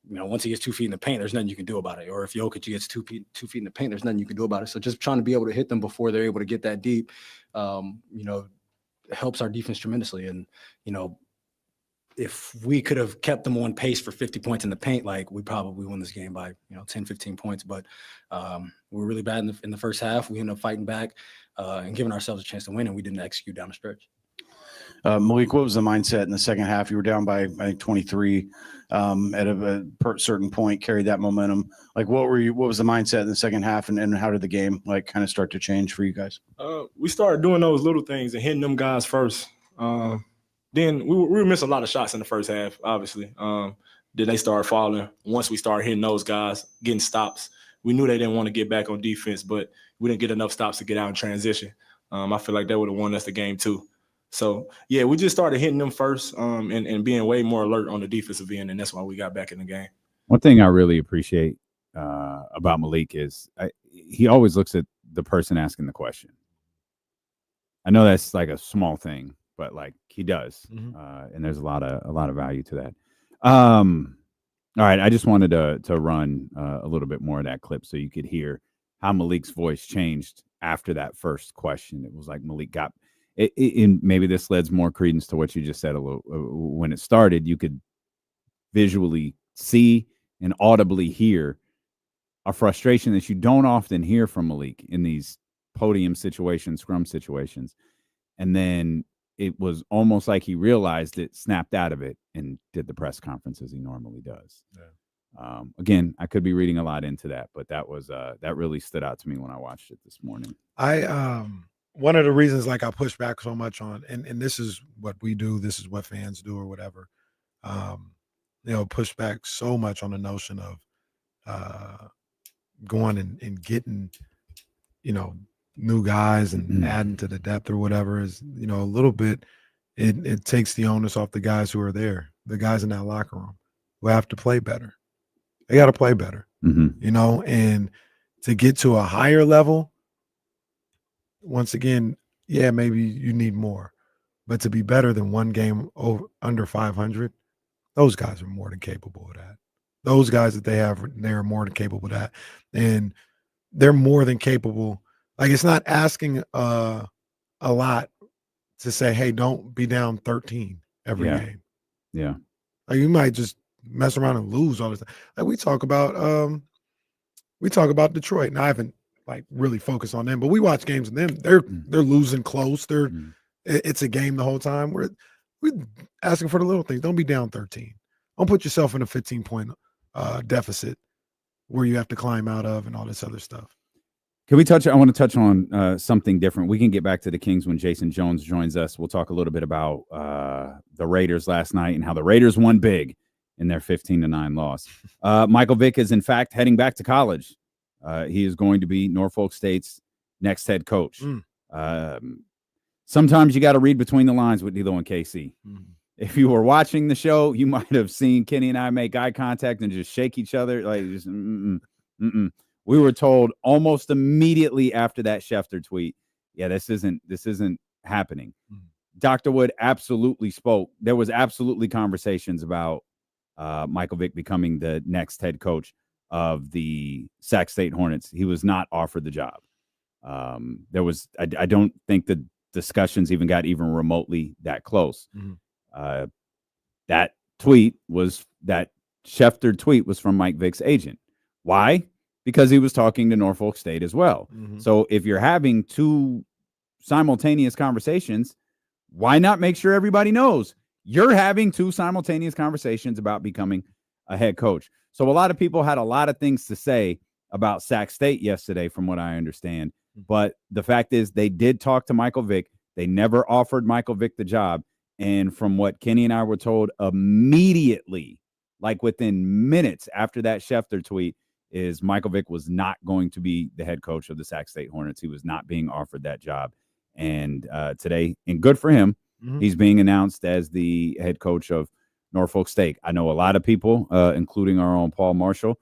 Once he gets 2 feet in the paint, there's nothing you can do about it. Or if Jokic gets 2 feet in the paint, there's nothing you can do about it. So just trying to be able to hit them before they're able to get that deep, helps our defense tremendously. And if we could have kept them on pace for 50 points in the paint, like we probably won this game by 10, 15 points. But we were really bad in the first half. We ended up fighting back and giving ourselves a chance to win, and we didn't execute down the stretch. Malik, what was the mindset in the second half? You were down by, I think, 23 at a certain point, carried that momentum. Like, what was the mindset in the second half, and how did the game kind of start to change for you guys? We started doing those little things and hitting them guys first. Then we were missing a lot of shots in the first half, obviously. Then they started falling. Once we started hitting those guys, getting stops, we knew they didn't want to get back on defense, but we didn't get enough stops to get out in transition. I feel like that would have won us the game too. So, yeah, we just started hitting them first and being way more alert on the defensive end, and that's why we got back in the game. One thing I really appreciate about Malik is he always looks at the person asking the question. I know that's like a small thing, but he does, and there's a lot of value to that. All right, I just wanted to run a little bit more of that clip so you could hear how Malik's voice changed after that first question. It was like Malik got it, and maybe this lends more credence to what you just said a little. When it started, you could visually see and audibly hear a frustration that you don't often hear from Malik in these podium situations, scrum situations, and then it was almost like he realized it, snapped out of it, and did the press conference as he normally does. Yeah. Again, I could be reading a lot into that, but that was that really stood out to me when I watched it this morning. One of the reasons I push back so much on, and this is what we do, this is what fans do or whatever, push back so much on the notion of going and getting, new guys and adding to the depth or whatever is, a little bit, it takes the onus off the guys who are there, the guys in that locker room who have to play better. They got to play better, and to get to a higher level, once again, yeah, maybe you need more, but to be better than one game under 500, those guys are more than capable of that. Those guys that they have, they're more than capable of that, and they're more than capable. It's not asking a lot to say, hey, don't be down 13 every game. Yeah. You might just mess around and lose all the time. We talk about Detroit, and I haven't really focused on them, but we watch games and them. They're losing close. It's a game the whole time. We're asking for the little things. Don't be down 13. Don't put yourself in a 15-point deficit where you have to climb out of and all this other stuff. I want to touch on something different. We can get back to the Kings when Jason Jones joins us. We'll talk a little bit about the Raiders last night and how the Raiders won big in their 15-9 loss. Michael Vick is, in fact, heading back to college. He is going to be Norfolk State's next head coach. Sometimes you got to read between the lines with D'Lo and KC. If you were watching the show, you might have seen Kenny and I make eye contact and just shake each other. We were told almost immediately after that Schefter tweet, yeah, this isn't happening. Dr. Wood absolutely spoke. There was absolutely conversations about Michael Vick becoming the next head coach of the Sac State Hornets. He was not offered the job. I don't think the discussions even got even remotely that close. That Schefter tweet was from Mike Vick's agent. Why? Because he was talking to Norfolk State as well. So if you're having two simultaneous conversations, why not make sure everybody knows you're having two simultaneous conversations about becoming a head coach? So a lot of people had a lot of things to say about Sac State yesterday, from what I understand. But the fact is, they did talk to Michael Vick. They never offered Michael Vick the job. And from what Kenny and I were told immediately, within minutes after that Schefter tweet, is Michael Vick was not going to be the head coach of the Sac State Hornets. He was not being offered that job. And today, and good for him, he's being announced as the head coach of Norfolk State. I know a lot of people, including our own Paul Marshall,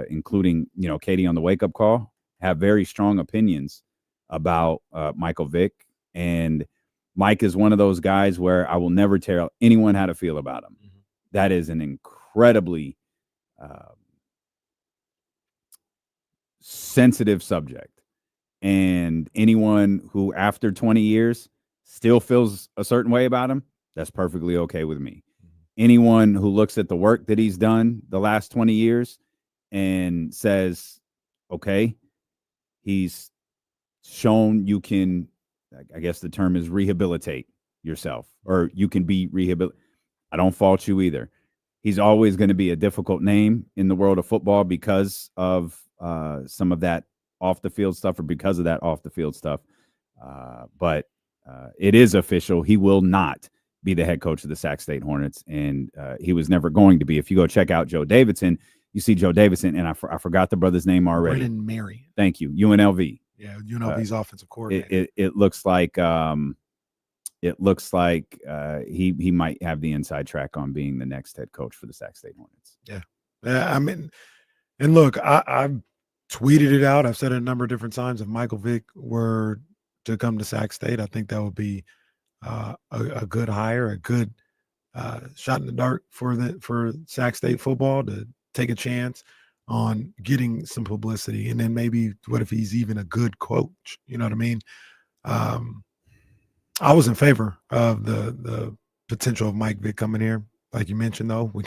including, Katie on the wake-up call, have very strong opinions about Michael Vick. And Mike is one of those guys where I will never tell anyone how to feel about him. That is an incredibly sensitive subject. And anyone who, after 20 years, still feels a certain way about him, that's perfectly okay with me. anyone who looks at the work that he's done the last 20 years and says, okay, he's shown you can, I guess the term is rehabilitate yourself, or you can be rehabilitated. I don't fault you either. He's always going to be a difficult name in the world of football because of some of that off the field stuff, or because of that off the field stuff. But it is official. He will not be the head coach of the Sac State Hornets, and he was never going to be. If you go check out Joe Davidson, you see Joe Davidson, and I forgot the brother's name already. Brennan Marion. Thank you, UNLV. Yeah, UNLV's offensive coordinator. It looks like he might have the inside track on being the next head coach for the Sac State Hornets. Yeah, I mean, and look, I've tweeted it out. I've said it a number of different times. If Michael Vick were to come to Sac State, I think that would be a good hire, a good shot in the dark for Sac State football to take a chance on getting some publicity. And then maybe what if he's even a good coach? You know what I mean? I was in favor of the potential of Mike Vick coming here. Like you mentioned, though, we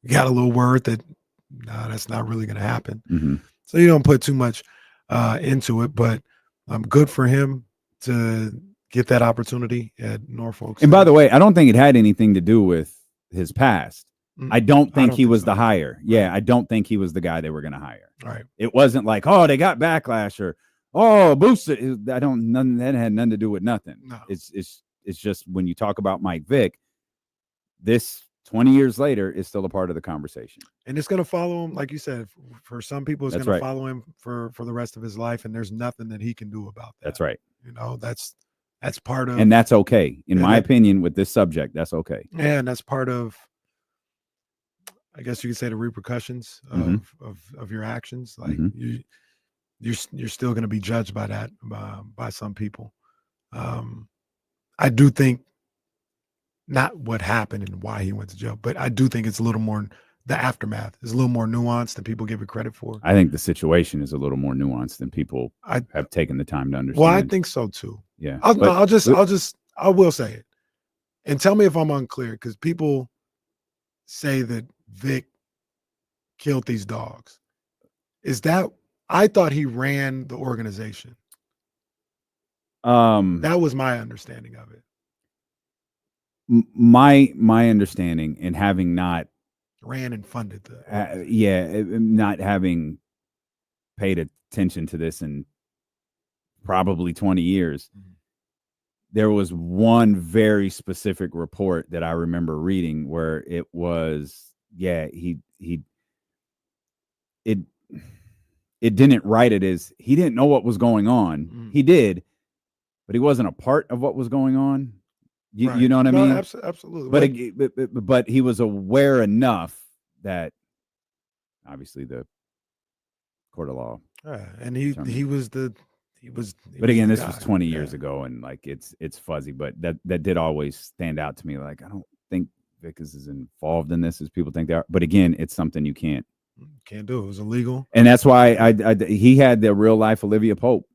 got a little word that that's not really going to happen. Mm-hmm. So you don't put too much into it, but good for him to get that opportunity at Norfolk State. And by the way, I don't think it had anything to do with his past. I don't think he was the hire. Yeah, I don't think he was the guy they were going to hire. Right. It wasn't like, oh, they got backlash, or boosted. That had nothing to do with nothing. No. It's just when you talk about Mike Vick, this 20 years later is still a part of the conversation. And it's going to follow him, like you said. For some people, it's That's going to right. follow him for the rest of his life, and there's nothing that he can do about that. That's right. You know, that's part of, And that's okay. In my opinion, with this subject, that's okay. Yeah, and that's part of, I guess you could say, the repercussions of your actions. Like you're still going to be judged by that by some people. I do think not what happened and why he went to jail, but I do think it's a little more, the aftermath is a little more nuanced than people give it credit for. I think the situation is a little more nuanced than people have taken the time to understand. Well, I think so too. Yeah. I will say it, and tell me if I'm unclear, because people say that Vic killed these dogs. Is that, I thought he ran the organization. That was my understanding of it. My understanding, and having not ran and funded not having paid attention to this in probably 20 years, there was one very specific report that I remember reading where it was, it didn't write it as he didn't know what was going on. He did, but he wasn't a part of what was going on. You know what I mean? Absolutely. But he was aware enough that obviously the court of law. And he was. But again, this was 20 years ago, and like it's fuzzy. But that did always stand out to me. Like, I don't think Vic is as involved in this as people think they are. But again, it's something you can't do. It was illegal, and that's why he had the real life Olivia Pope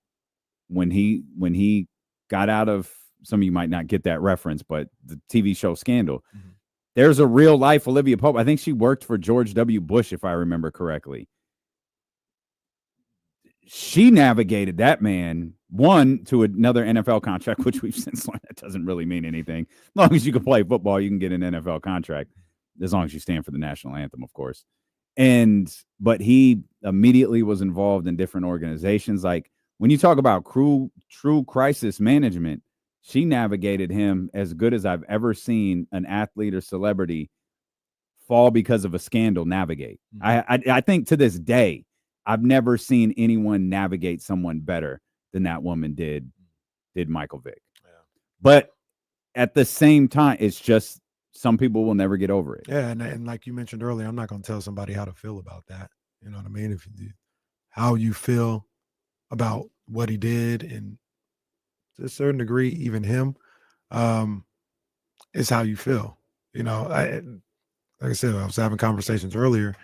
when he got out of. Some of you might not get that reference, but the TV show Scandal. There's a real life Olivia Pope. I think she worked for George W. Bush, if I remember correctly. She navigated that man, one, to another NFL contract, which we've since learned that doesn't really mean anything. As long as you can play football, you can get an NFL contract, as long as you stand for the national anthem, of course. But he immediately was involved in different organizations. Like, when you talk about true crisis management, she navigated him as good as I've ever seen an athlete or celebrity fall because of a scandal navigate. I think to this day, I've never seen anyone navigate someone better than that woman did Michael Vick. Yeah. But at the same time, it's just some people will never get over it. Yeah, and like you mentioned earlier, I'm not going to tell somebody how to feel about that. You know what I mean? How you feel about what he did, and to a certain degree, even him, is how you feel. You know, like I said, I was having conversations earlier.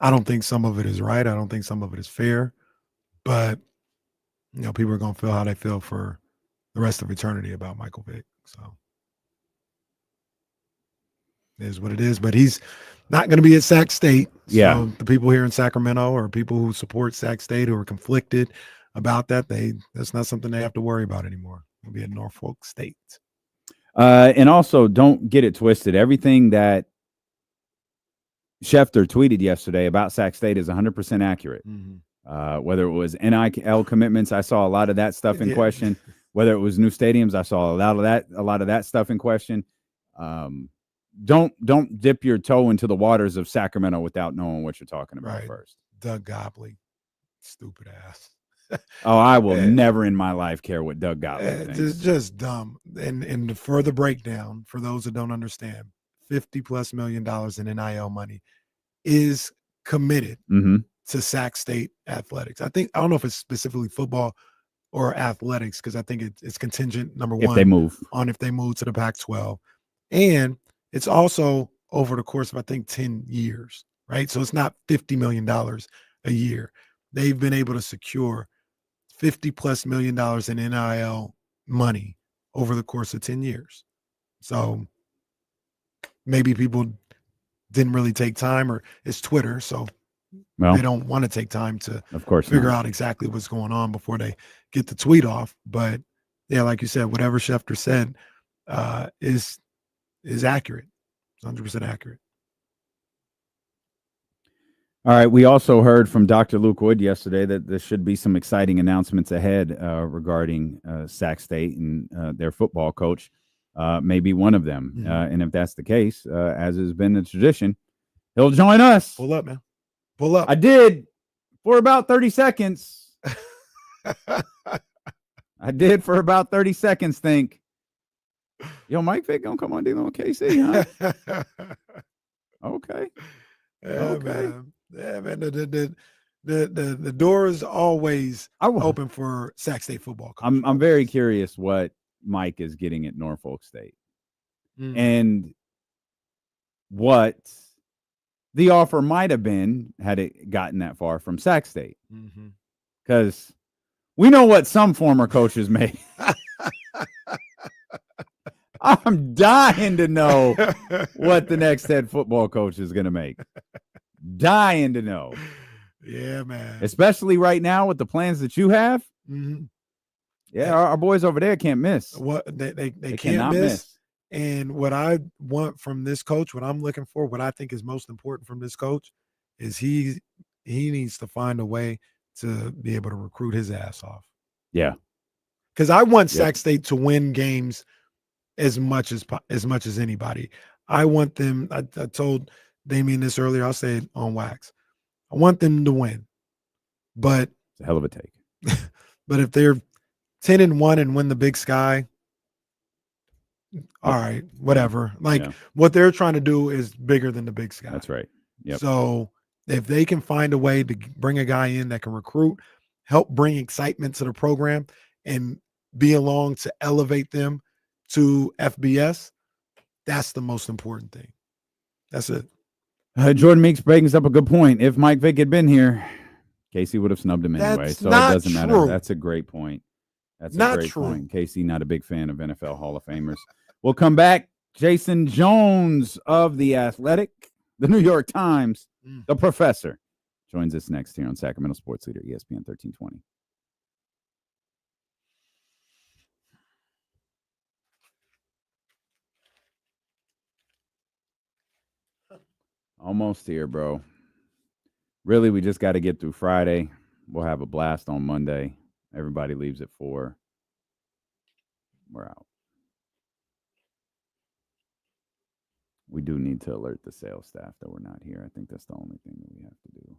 I don't think some of it is right. I don't think some of it is fair. But, you know, people are going to feel how they feel for the rest of eternity about Michael Vick. So, It is what it is. But he's not going to be at Sac State. Yeah. So the people here in Sacramento or people who support Sac State who are conflicted about that's not something they have to worry about anymore. He'll be at Norfolk State. And also, don't get it twisted. Everything that Schefter tweeted yesterday about Sac State is 100% accurate. Whether it was NIL commitments, I saw a lot of that stuff in question. Whether it was new stadiums, I saw a lot of that stuff in question. Don't dip your toe into the waters of Sacramento without knowing what you're talking about first. Doug Gottlieb, stupid ass. Oh, I will never in my life care what Doug Gottlieb thinks. It's just dumb. And for the breakdown, for those that don't understand, $50+ million in NIL money is committed to Sac State athletics. I don't know if it's specifically football or athletics, because I think it's contingent, number one, if they move to the Pac-12. And it's also over the course of, I think, 10 years, right? So it's not $50 million a year. They've been able to secure $50+ million in NIL money over the course of 10 years. So maybe people didn't really take time, or it's Twitter, so they don't want to take time to figure out exactly what's going on before they get the tweet off. But yeah, like you said, whatever Schefter said is accurate. It's 100% accurate. All right. We also heard from Dr. Luke Wood yesterday that there should be some exciting announcements ahead regarding Sac State and their football coach, maybe one of them. And if that's the case, as has been the tradition, he'll join us. Pull up, man. Pull up. I did for about 30 seconds. I did for about 30 seconds think, yo, Mike Vick gonna come on dealing with KC, huh? Okay. Yeah, okay. Man. The door is always open for Sac State football. I'm very curious what Mike is getting at Norfolk State and what the offer might have been had it gotten that far from Sac State. Because we know what some former coaches make. I'm dying to know what the next head football coach is going to make. Dying to know. Yeah, man. Especially right now with the plans that you have. Yeah, our boys over there can't miss. What they can't miss. And what I want from this coach, what I'm looking for, what I think is most important from this coach is he needs to find a way to be able to recruit his ass off. Yeah. Because I want Sac State to win games as much as anybody. I want them. I told Damien this earlier. I'll say it on wax. I want them to win, but it's a hell of a take. But if they're 10-1 and win the Big Sky, all right, whatever. What they're trying to do is bigger than the Big Sky. That's right. Yep. So if they can find a way to bring a guy in that can recruit, help bring excitement to the program, and be along to elevate them to FBS, that's the most important thing. That's it. Jordan Meeks brings up a good point. If Mike Vick had been here, Casey would have snubbed him anyway. That's so it not doesn't matter. true. That's a great point. That's Not a great true. point. Casey, not a big fan of NFL Hall of Famers. We'll come back. Jason Jones of The Athletic, the New York Times, the professor, joins us next here on Sacramento Sports Leader, ESPN 1320. Almost here, bro. Really, we just got to get through Friday. We'll have a blast on Monday. Everybody leaves at 4. We're out. We do need to alert the sales staff that we're not here. I think that's the only thing that we have to do.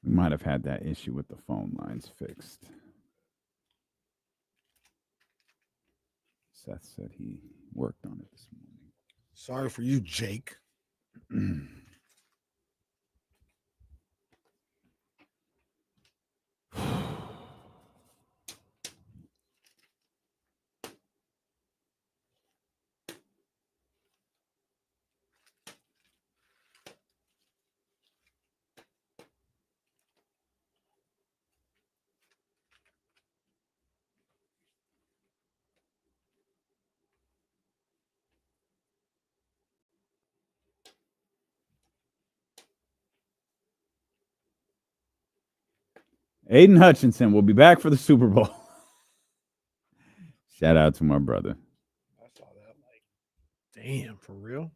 We might have had that issue with the phone lines fixed. Seth said he worked on it this morning. Sorry for you, Jake. Aiden Hutchinson will be back for the Super Bowl. Shout out to my brother. I saw that damn, for real?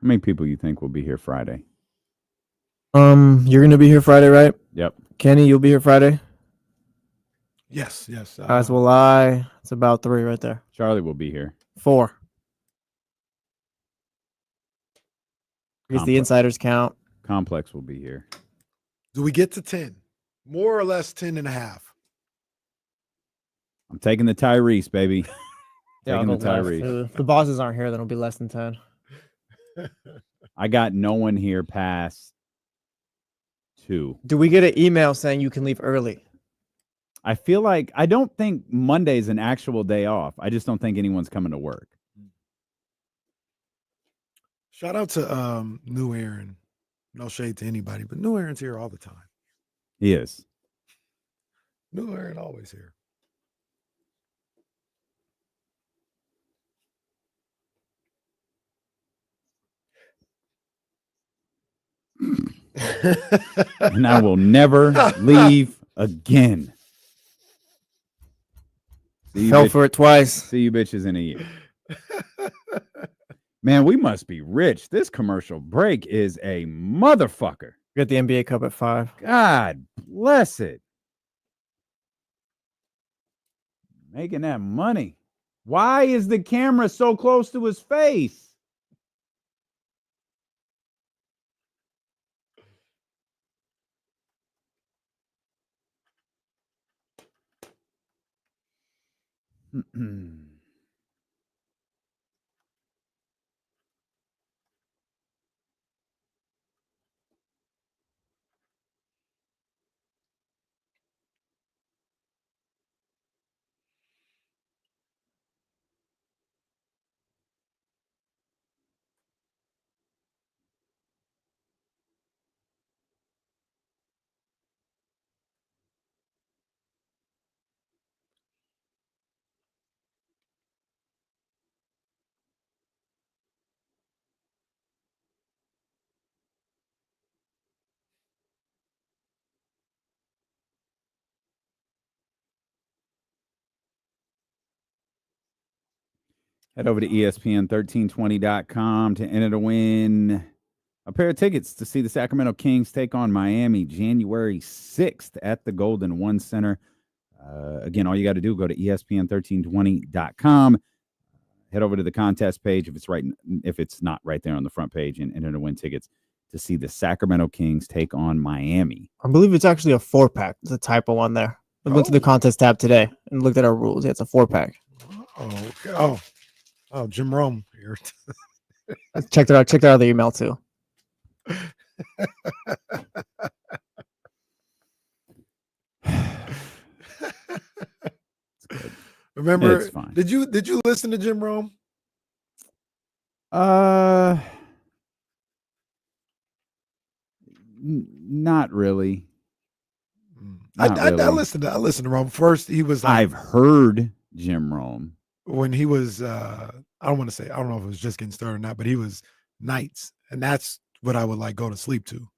How many people you think will be here Friday? You're gonna be here Friday, right? Yep. Kenny, you'll be here Friday. Yes. As will I. It's about 3 right there. Charlie will be here. 4. Because the insiders count. Complex will be here. Do we get to 10? More or less 10 and a half. I'm taking the Tyrese, baby. Yeah, Taking the I'll go less. Tyrese. If the bosses aren't here, then it'll be less than 10. I got no one here past 2. Do we get an email saying you can leave early? I feel like I don't think Monday's an actual day off. I just don't think anyone's coming to work. Shout out to New Aaron. No shade to anybody, but New Aaron's here all the time. He is. New Aaron always here. And I will never leave again. Fell for it twice. See you bitches in a year. Man, we must be rich. This commercial break is a motherfucker. Get the NBA Cup at 5. God bless it. Making that money. Why is the camera so close to his face? Head over to ESPN1320.com to enter to win a pair of tickets to see the Sacramento Kings take on Miami January 6th at the Golden One Center. Again, all you got to do, go to ESPN1320.com. Head over to the contest page if it's not right there on the front page, and enter to win tickets to see the Sacramento Kings take on Miami. I believe it's actually a 4-pack. There's a typo on there. I went to the contest tab today and looked at our rules. Yeah, it's a 4-pack. Oh, okay. Oh, Jim Rome here. Checked it out. Checked out the email too. Remember? It's fine. Did you listen to Jim Rome? Not really. I listened to Rome first. He was. I've heard Jim Rome when he was. I don't know if it was just getting started or not, but he was nights, and that's what I would like go to sleep to.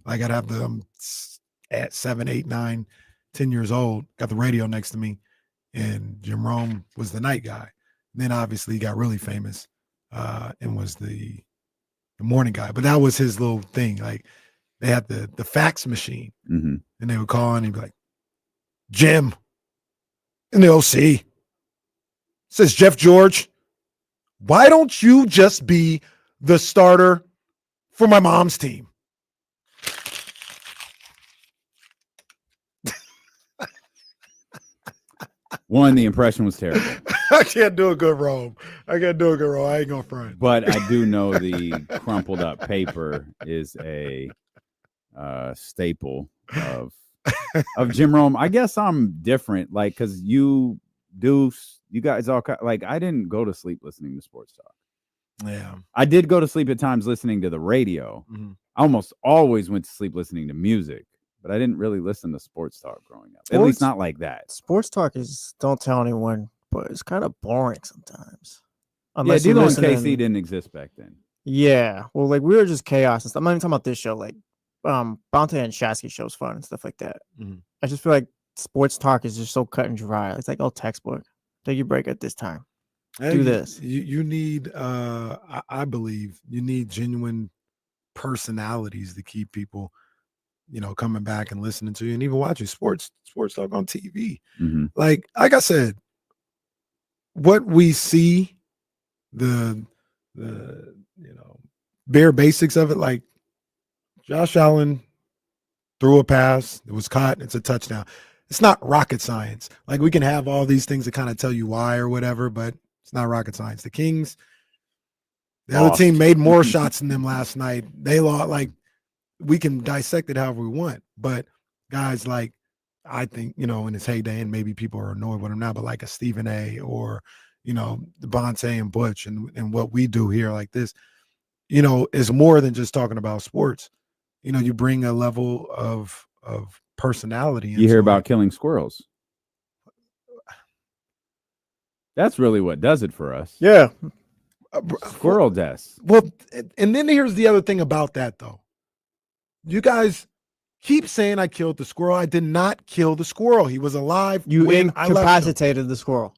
Like I'd have the at 7, 8, 9, 10 years old, got the radio next to me, and Jim Rome was the night guy. And then obviously he got really famous and was the morning guy. But that was his little thing. Like they had the fax machine, and they would call and he'd be like, Jim, in the OC, says Jeff George, why don't you just be the starter for my mom's team? One, the impression was terrible. I can't do a good Rome. I ain't gonna front. But I do know the crumpled up paper is a staple of Jim Rome. I guess I'm different, like, because you guys all like, I didn't go to sleep listening to sports talk. Yeah, I did go to sleep at times listening to the radio. I almost always went to sleep listening to music, but I didn't really listen to sports talk growing up. At least not like that. Sports talk is, don't tell anyone, but it's kind of boring sometimes. Yeah, D'Lo and KC didn't exist back then. Yeah, well, like we were just chaos and stuff. I'm not even talking about this show. Like, Bonte and Shasky show's fun and stuff like that. I just feel like sports talk is just so cut and dry. It's like, oh, textbook. Take your break at this time. Do this. You need, I believe, you need genuine personalities to keep people, coming back and listening to you, and even watching sports talk on TV. Like I said, what we see, the bare basics of it, like Josh Allen threw a pass, it was caught, it's a touchdown. It's not rocket science. Like we can have all these things to kind of tell you why or whatever, but it's not rocket science. The Kings, the other team made more shots than them last night. They lost. Like we can dissect it however we want, but guys like, I think, in his heyday, and maybe people are annoyed with him now, but like a Stephen A. or, the Bonte and Butch and what we do here like this, is more than just talking about sports. You bring a level of personality. You hear about killing squirrels. That's really what does it for us. Yeah. Squirrel deaths. Well, and then here's the other thing about that, though. You guys keep saying I killed the squirrel. I did not kill the squirrel. He was alive. You incapacitated the squirrel.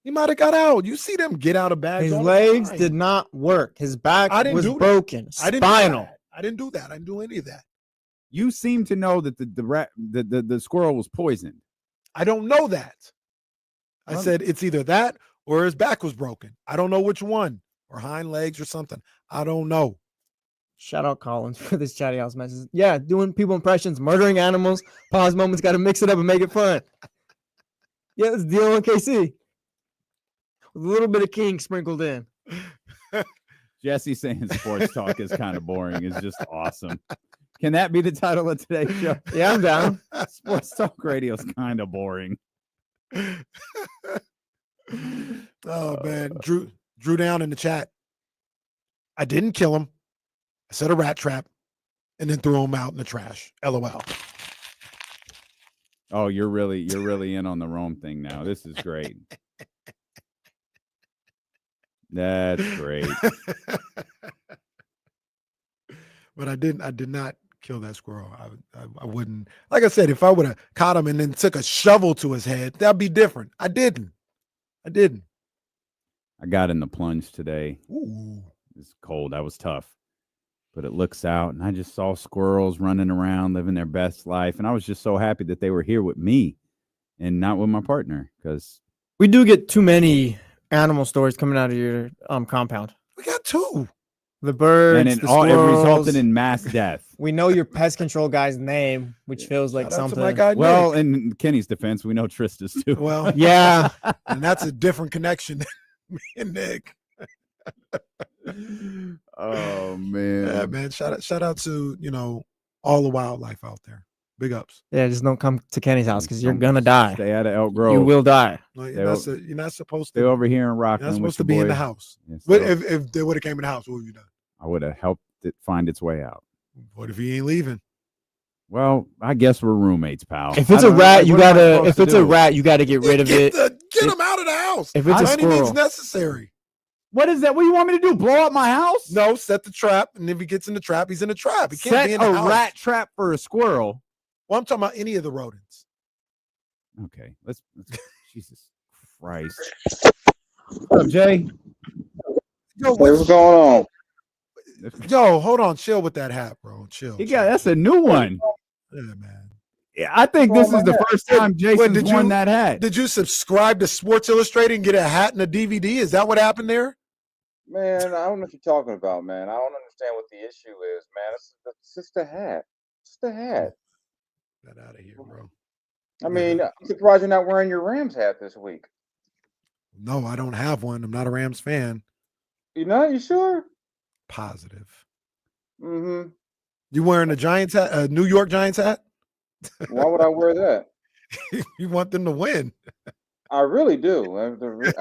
He might have got out. You see them get out of bags. His legs did not work. His back was broken. Spinal. I didn't do that. I didn't do any of that. You seem to know that the squirrel was poisoned. I don't know that. I said it's either that or his back was broken. I don't know which one, or hind legs or something. I don't know. Shout out Collins for this chatty house message. Yeah, doing people impressions, murdering animals. Pause moments, got to mix it up and make it fun. Yeah, it's D'Lo and KC with a little bit of King sprinkled in. Jesse saying sports talk is kind of boring is just awesome. Can that be the title of today's show? Yeah, I'm down. Sports talk radio is kind of boring. Oh man, Drew down in the chat. I didn't kill him. I set a rat trap and then threw him out in the trash. LOL. Oh, you're really in on the Rome thing now. This is great. That's great. But I did not kill that squirrel. I wouldn't. Like I said, if I would have caught him and then took a shovel to his head, that'd be different. I didn't. I got in the plunge today. Ooh. It's cold. That was tough. But it looks out, and I just saw squirrels running around, living their best life. And I was just so happy that they were here with me and not with my partner, because we do get too many animal stories coming out of your compound. We got two. The birds, and the it squirrels. resulted in mass death. We know your pest control guy's name, which feels like something. My guy, well, Nick. in Kenny's defense, we know Trysta's too. Well, yeah, and that's a different connection than me and Nick. Oh man, yeah, man! Shout out to all the wildlife out there. Big ups. Yeah, just don't come to Kenny's house because you're gonna die. Stay out of Elk Grove. You will die. Like, you're not supposed to. Stay over here in Rockland. You're not supposed to with be your in the boys. house. Yeah, But so if they would have came in the house, what would you done? I would have helped it find its way out. What if he ain't leaving? Well, I guess we're roommates, pal. If it's a rat, you gotta. If it's a rat, you gotta get rid of it. Get him out of the house. If it's a by any means squirrel, necessary. What is that? What do you want me to do? Blow up my house? No, set the trap, and if he gets in the trap, he's in the trap. He can't Set be in the a house. rat trap for a squirrel. Well, I'm talking about any of the rodents. Okay, let's Jesus Christ. What's up, Jay? Yo, What's going on? Yo, hold on, chill with that hat, bro. Chill. That's a new one. Yeah, man. Yeah, I think this is the first time Jason's worn that hat. Did you subscribe to Sports Illustrated and get a hat and a DVD? Is that what happened there? Man, I don't know what you're talking about, man. I don't understand what the issue is, man. It's just a hat. It's the hat. Get out of here, bro. I mean, I'm surprised you're not wearing your Rams hat this week. No, I don't have one. I'm not a Rams fan. You not? You sure? Positive. Mm-hmm. You wearing a Giants hat, a New York Giants hat? Why would I wear that? You want them to win. I really do. I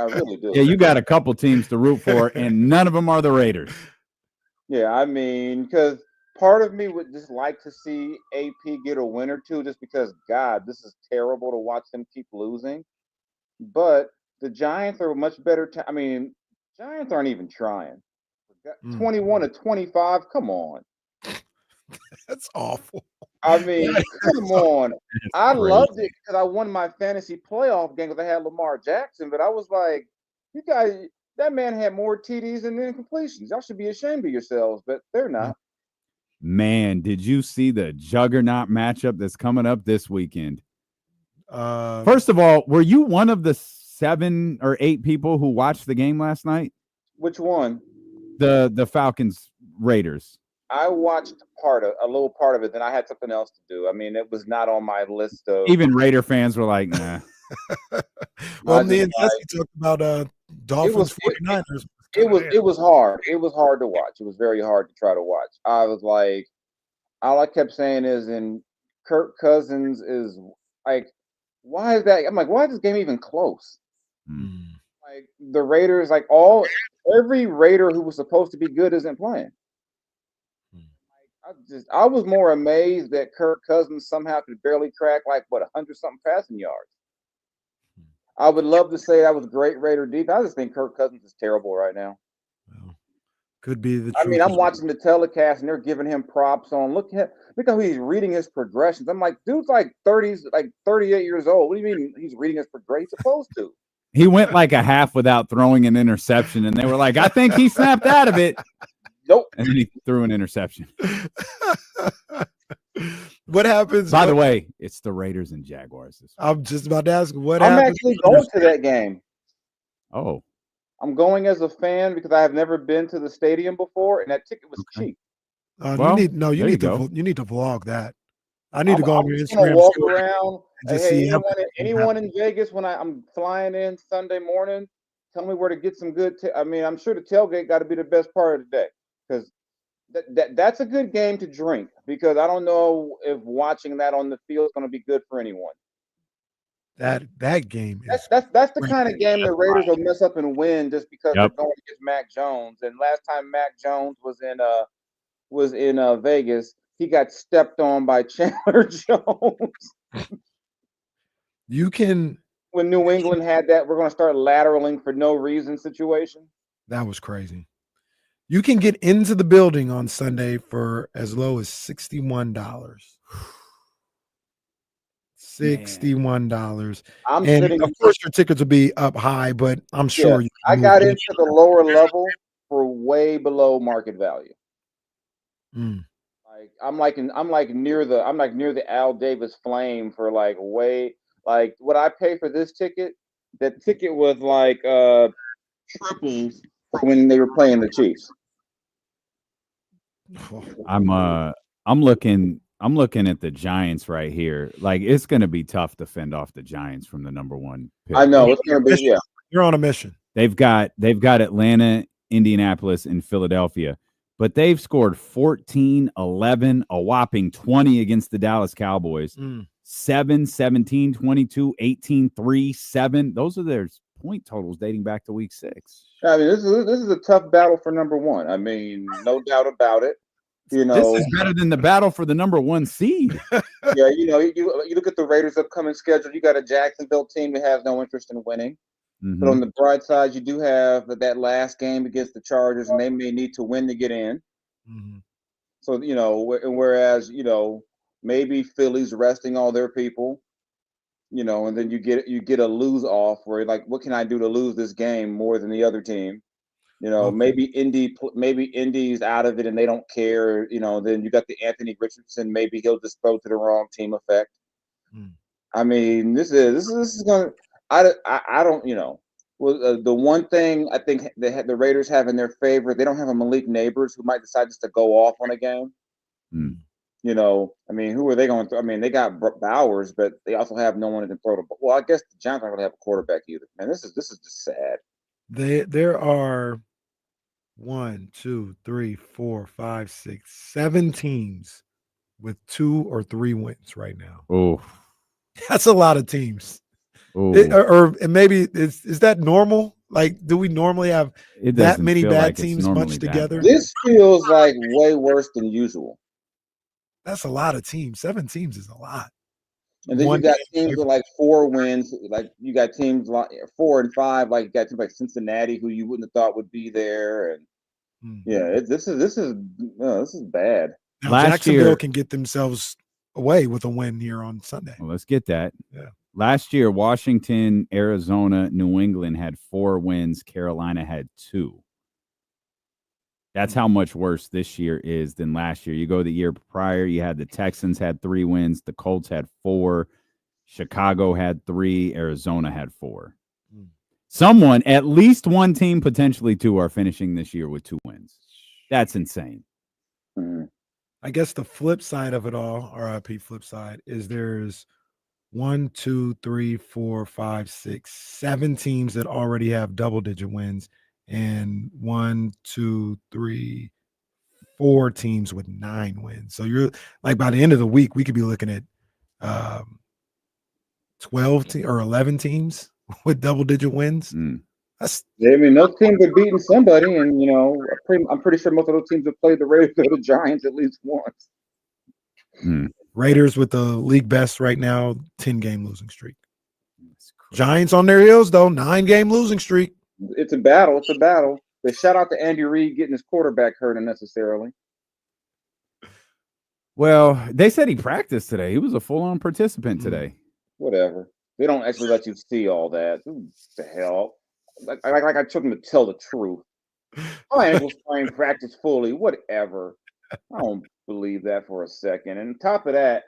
really do. Yeah, you got a couple teams to root for, and none of them are the Raiders. Yeah, I mean, because part of me would just like to see AP get a win or two just because, God, this is terrible to watch them keep losing. But the Giants are a much better I mean, Giants aren't even trying. 21-25, come on. That's awful. I mean, come on. I loved it because I won my fantasy playoff game because I had Lamar Jackson, but I was like, you guys, that man had more TDs than incompletions. Y'all should be ashamed of yourselves, but they're not. Man, did you see the juggernaut matchup that's coming up this weekend? First of all, were you one of the 7 or 8 people who watched the game last night? Which one? The Falcons Raiders. I watched a little part of it, then I had something else to do. I mean, it was not on my list of. Even Raider fans were like, nah. Well, me and Jesse talked about Dolphins 49ers. It was hard. It was hard to watch. It was very hard to try to watch. I was like, all I kept saying is, and Kirk Cousins is like, why is that? I'm like, why is this game even close? Like the Raiders, like every Raider who was supposed to be good isn't playing. I was more amazed that Kirk Cousins somehow could barely crack 100-something passing yards. I would love to say that was great Raider defense. I just think Kirk Cousins is terrible right now. Could be the truth. I mean, I'm watching the telecast and they're giving him props on. Look how he's reading his progressions. I'm like, dude's like 38 years old. What do you mean he's reading his progression? He's supposed to. He went like a half without throwing an interception, and they were like, I think he snapped out of it. Nope. And then he threw an interception. What happens? By the way, it's the Raiders and Jaguars. I'm just about to ask what I'm happens. actually going to that game. Oh. I'm going as a fan because I have never been to the stadium before, and that ticket was cheap. You need to vlog that. I need to go on your Instagram. Walk around. Hey, anyone in Vegas when I'm flying in Sunday morning, tell me where to get some good. I'm sure the tailgate got to be the best part of the day because that's a good game to drink. Because I don't know if watching that on the field is going to be good for anyone. That game is that's the kind of game the Raiders will mess up and win just because they're going against Mac Jones. And last time Mac Jones was in Vegas, he got stepped on by Chandler Jones. When New England had that, we're going to start lateraling for no reason situation. That was crazy. You can get into the building on Sunday for as low as $61. $61. And of course your tickets will be up high, but I'm sure I got into the lower level for way below market value. Like I'm near the Al Davis Flame for what I pay for this ticket. That ticket was triples for when they were playing the Chiefs. I'm looking at the Giants right here. Like it's going to be tough to fend off the Giants from the number 1 pick. I know it's going to be. Yeah, you're on a mission. They've got Atlanta, Indianapolis, and Philadelphia, but they've scored 14, 11, a whopping 20 against the Dallas Cowboys. 7, 17, 22, 18, 3, 7. Those are their point totals dating back to week 6. I mean, this is a tough battle for number 1. I mean, no doubt about it. This is better than the battle for the number 1 seed. Yeah, you look at the Raiders' upcoming schedule. You got a Jacksonville team that has no interest in winning. Mm-hmm. But on the bright side, you do have that last game against the Chargers, and they may need to win to get in. Mhm. So, whereas, maybe Philly's resting all their people, and then you get a lose off where you're like, what can I do to lose this game more than the other team? Maybe Indy's out of it and they don't care. Then you got the Anthony Richardson. Maybe he'll just throw to the wrong team effect. I mean, this is gonna. I don't. Well, the one thing I think the Raiders have in their favor, they don't have a Malik Neighbors who might decide just to go off on a game. I mean, who are they going to? I mean, they got Bowers, but they also have no one who can throw the ball. Well, I guess the Giants aren't going to have a quarterback either. Man, this is just sad. There are 1, 2, 3, 4, 5, 6, 7 teams with 2 or 3 wins right now. Oh, that's a lot of teams. And maybe is that normal? Like, do we normally have that many bad teams bunched together? This feels like way worse than usual. That's a lot of teams. 7 teams is a lot. And then you got teams with like 4 wins. Like you got teams like 4 and 5. Like you got teams like Cincinnati who you wouldn't have thought would be there. And this is bad. Now, Jacksonville can get themselves away with a win here on Sunday. Well, let's get that. Yeah. Last year, Washington, Arizona, New England had 4 wins. Carolina had 2. That's how much worse this year is than last year. You go the year prior, you had the Texans had 3 wins. The Colts had 4. Chicago had 3. Arizona had 4. Someone, at least one team, potentially 2, are finishing this year with 2 wins. That's insane. I guess the flip side of it all, RIP flip side, is there's 1, 2, 3, 4, 5, 6, 7 teams that already have double-digit wins, and 1, 2, 3, 4 teams with 9 wins. So you're like, by the end of the week, we could be looking at 12 or 11 teams with double-digit wins. I mean, those teams are beating somebody, and I'm pretty sure most of those teams have played the Raiders or the Giants at least once. Raiders with the league best right now, 10-game losing streak. Giants on their heels though, 9-game losing streak. It's a battle. It's a battle. They shout out to Andy Reid getting his quarterback hurt unnecessarily. Well, they said he practiced today. He was a full-on participant today. Whatever. They don't actually let you see all that. Who the hell? Like I told them to tell the truth. My ankle sprain practice fully. Whatever. I don't believe that for a second. And on top of that,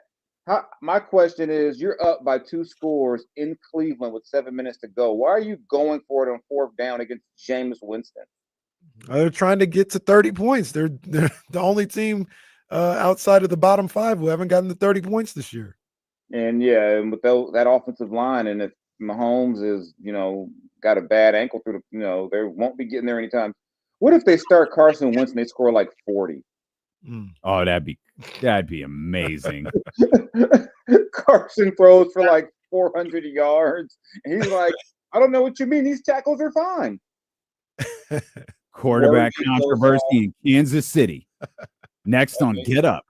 my question is, you're up by 2 scores in Cleveland with 7 minutes to go. Why are you going for it on 4th down against Jameis Winston? They're trying to get to 30 points. They're the only team outside of the bottom 5 who haven't gotten to 30 points this year. And and with that offensive line, and if Mahomes is, got a bad ankle through the, they won't be getting there anytime. What if they start Carson Wentz and they score like 40? Oh, that'd be amazing. Carson throws for like 400 yards, and he's like, I don't know what you mean. These tackles are fine. Quarterback controversy in Kansas City. Next on Get Up.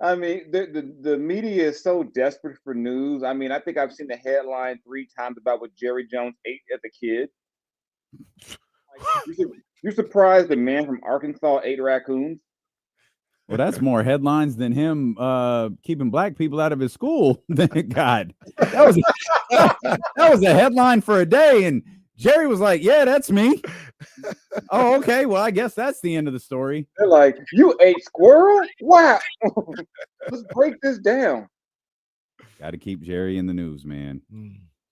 I mean, the media is so desperate for news. I mean, I think I've seen the headline 3 times about what Jerry Jones ate as a kid. Like, you're surprised the man from Arkansas ate raccoons? Well, that's more headlines than him keeping black people out of his school. God, that was a headline for a day, and Jerry was like, "Yeah, that's me." Oh, okay. Well, I guess that's the end of the story. They're like, "You ate squirrel? Wow! Let's break this down." Got to keep Jerry in the news, man.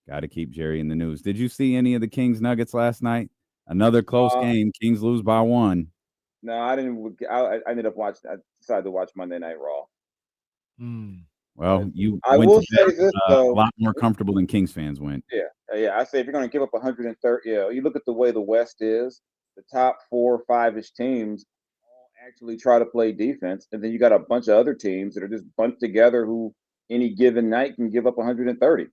Got to keep Jerry in the news. Did you see any of the Kings Nuggets last night? Another close game. Kings lose by 1. No, I didn't. I ended up watching. I decided to watch Monday Night Raw. Well, you I went will to say bed, this a though. lot more comfortable than Kings fans went. Yeah. I say if you're going to give up 130, you look at the way the West is. The top 4 or 5-ish teams all actually try to play defense, and then you got a bunch of other teams that are just bunched together who any given night can give up 130.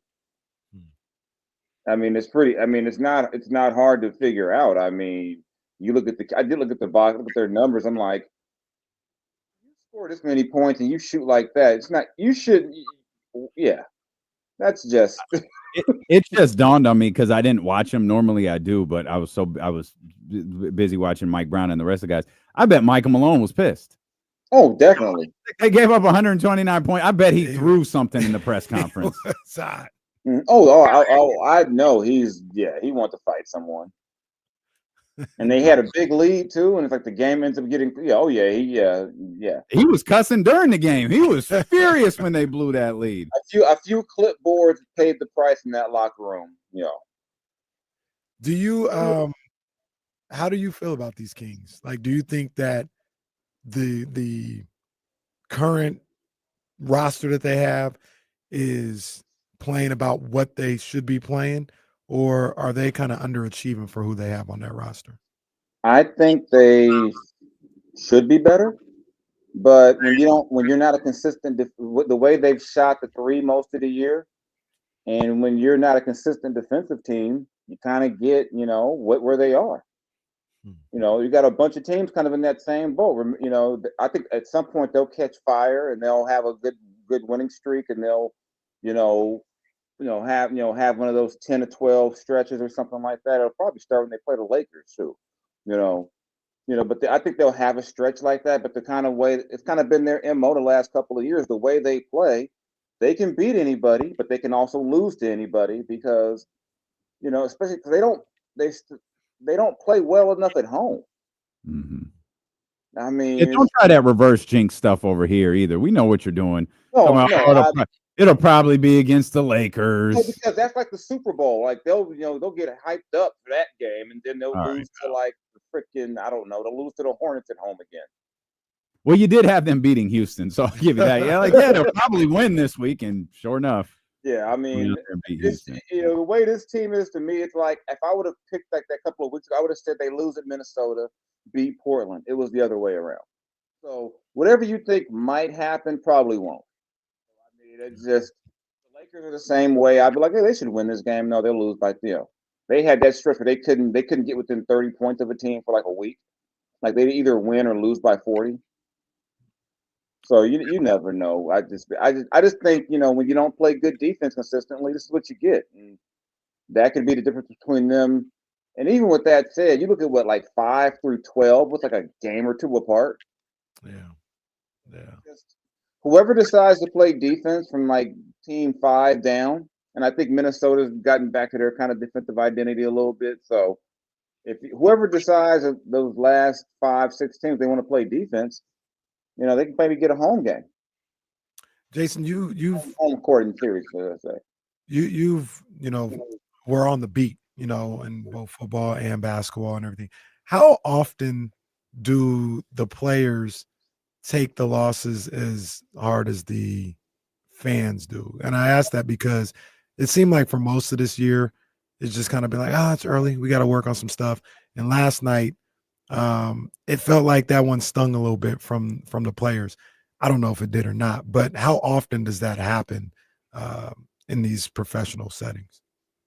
I mean, it's pretty. I mean, it's not hard to figure out. I mean, I did look at the box, look at their numbers. I'm like, you score this many points and you shoot like that. It's not. You should. Yeah. That's just it just dawned on me because I didn't watch him. Normally I do, but I was busy watching Mike Brown and the rest of the guys. I bet Michael Malone was pissed. Oh, definitely. They gave up 129 points. I bet he threw something in the press conference. I know he wants to fight someone. And they had a big lead too, and it's like the game ends up getting He was cussing during the game. He was furious when they blew that lead. A few clipboards paid the price in that locker room. Do you how do you feel about these Kings? Like, do you think that the current roster that they have is playing about what they should be playing, or are they kind of underachieving for who they have on that roster? I think they should be better, but when you're not a consistent, the way they've shot the three most of the year, and when you're not a consistent defensive team, you kind of get where they are. You got a bunch of teams kind of in that same boat. I think at some point they'll catch fire and they'll have a good winning streak, and they'll have one of those 10 to 12 stretches or something like that. It'll probably start when they play the Lakers too. But I think they'll have a stretch like that. But the kind of way it's kind of been their MO the last couple of years, the way they play, they can beat anybody, but they can also lose to anybody because, especially because they don't play well enough at home. Mm-hmm. I mean, don't try that reverse jinx stuff over here either. We know what you're doing. It'll probably be against the Lakers. Because that's like the Super Bowl. Like they'll get hyped up for that game, and then they'll lose to like the freaking they'll lose to the Hornets at home again. Well, you did have them beating Houston, so I'll give you that. They'll probably win this week, and sure enough. Yeah, I mean, the way this team is to me, it's like if I would have picked like that couple of weeks ago, I would have said they lose at Minnesota, beat Portland. It was the other way around. So whatever you think might happen probably won't. I mean, it's just the Lakers are the same way. I'd be like, hey, they should win this game. No, they'll lose by They had that stretch where they couldn't get within 30 points of a team for like a week. Like they'd either win or lose by 40. So you never know. I just think when you don't play good defense consistently, this is what you get, and that could be the difference between them. And even with that said, you look at what like 5 through 12 was like a game or two apart. Yeah. Whoever decides to play defense from like team 5 down, and I think Minnesota's gotten back to their kind of defensive identity a little bit. So if whoever decides of those last 5, 6 teams they want to play defense, they can maybe get a home game. Jason, you've home court in series, let's say. You've we're on the beat, in both football and basketball and everything. How often do the players take the losses as hard as the fans do? And I ask that because it seemed like for most of this year, it's just kind of been like, it's early. We got to work on some stuff. And last night, it felt like that one stung a little bit from the players. I don't know if it did or not, but how often does that happen in these professional settings?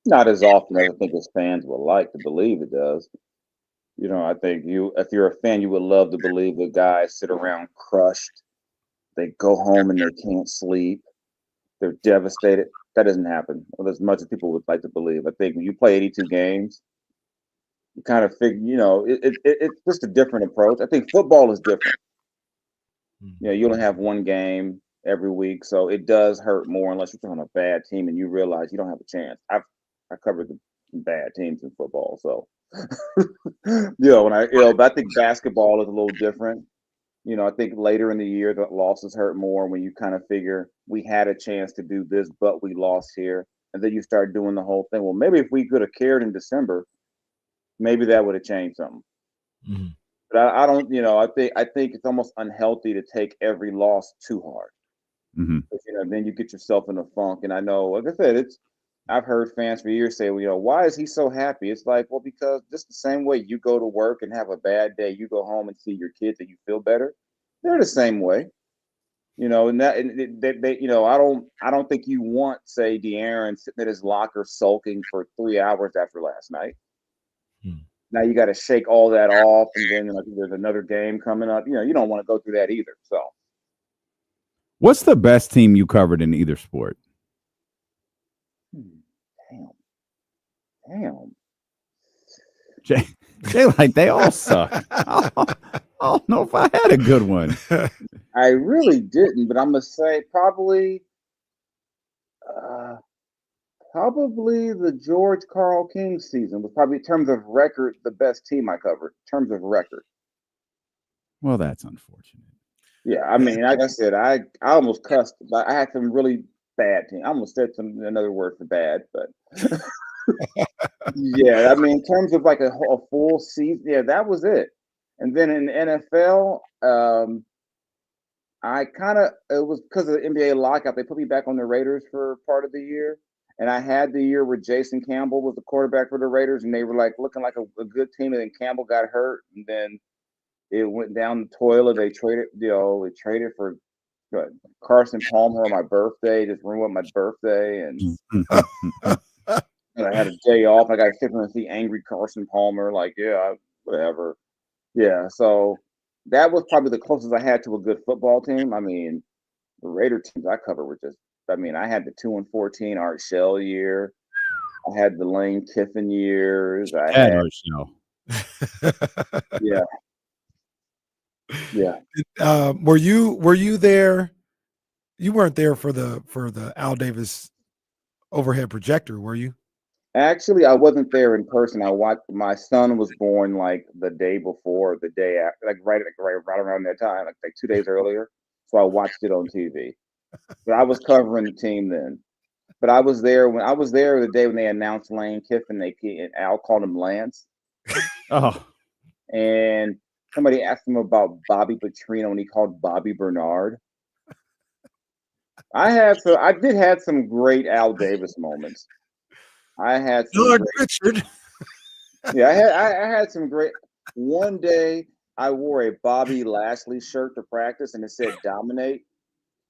Not as often as I think as fans would like to believe it does. I think if you're a fan, you would love to believe that guys sit around crushed. They go home and they can't sleep. They're devastated. That doesn't happen as much as people would like to believe. I think when you play 82 games, you kind of figure, it's just a different approach. I think football is different. You only have one game every week, so it does hurt more unless you're on a bad team and you realize you don't have a chance. I covered some bad teams in football, so but I think basketball is a little different. I think later in the year the losses hurt more when you kind of figure we had a chance to do this, but we lost here, and then you start doing the whole thing. Well, maybe if we could have cared in December, maybe that would have changed something. Mm-hmm. But I don't, I think it's almost unhealthy to take every loss too hard. Mm-hmm. Then you get yourself in a funk. And I know, like I said, I've heard fans for years say, why is he so happy? It's like, well, because just the same way you go to work and have a bad day, you go home and see your kids and you feel better. They're the same way. And I don't think you want, say, De'Aaron sitting at his locker sulking for 3 hours after last night. Now you got to shake all that off, and then there's another game coming up. You don't want to go through that either. So, what's the best team you covered in either sport? Damn. Jay, like they all suck. I don't know if I had a good one. I really didn't, but I'm gonna say probably the George Carl King season was probably, in terms of record, the best team I covered. In terms of record. Well, that's unfortunate. Yeah, I mean, like I said, I almost cussed. But I had some really bad teams. I almost said another word for bad, but yeah, I mean, in terms of like a full season, yeah, that was it. And then in the NFL, it was because of the NBA lockout. They put me back on the Raiders for part of the year, and I had the year where Jason Campbell was the quarterback for the Raiders, and they were like looking like a good team. And then Campbell got hurt, and then it went down the toilet. They traded for Carson Palmer on my birthday, just ruined my birthday, and I had a day off. I got to sit there and see angry Carson Palmer. Like, yeah, whatever. Yeah, so that was probably the closest I had to a good football team. I mean, the Raider teams I covered were just. I mean, I had the 2-14 Art Shell year. I had the Lane Kiffin years. I had Art Shell. Yeah. Yeah. Were you there? You weren't there for the Al Davis overhead projector, were you? Actually, I wasn't there in person. I watched. My son was born like the day before, the day after, like right around that time, like 2 days earlier. So I watched it on TV. But I was covering the team then. But I was there the day when they announced Lane Kiffin. And Al called him Lance. Oh. And somebody asked him about Bobby Petrino, and he called Bobby Bernard. I did have some great Al Davis moments. I had some Richard. Yeah, I had some great. One day I wore a Bobby Lashley shirt to practice, and it said "Dominate"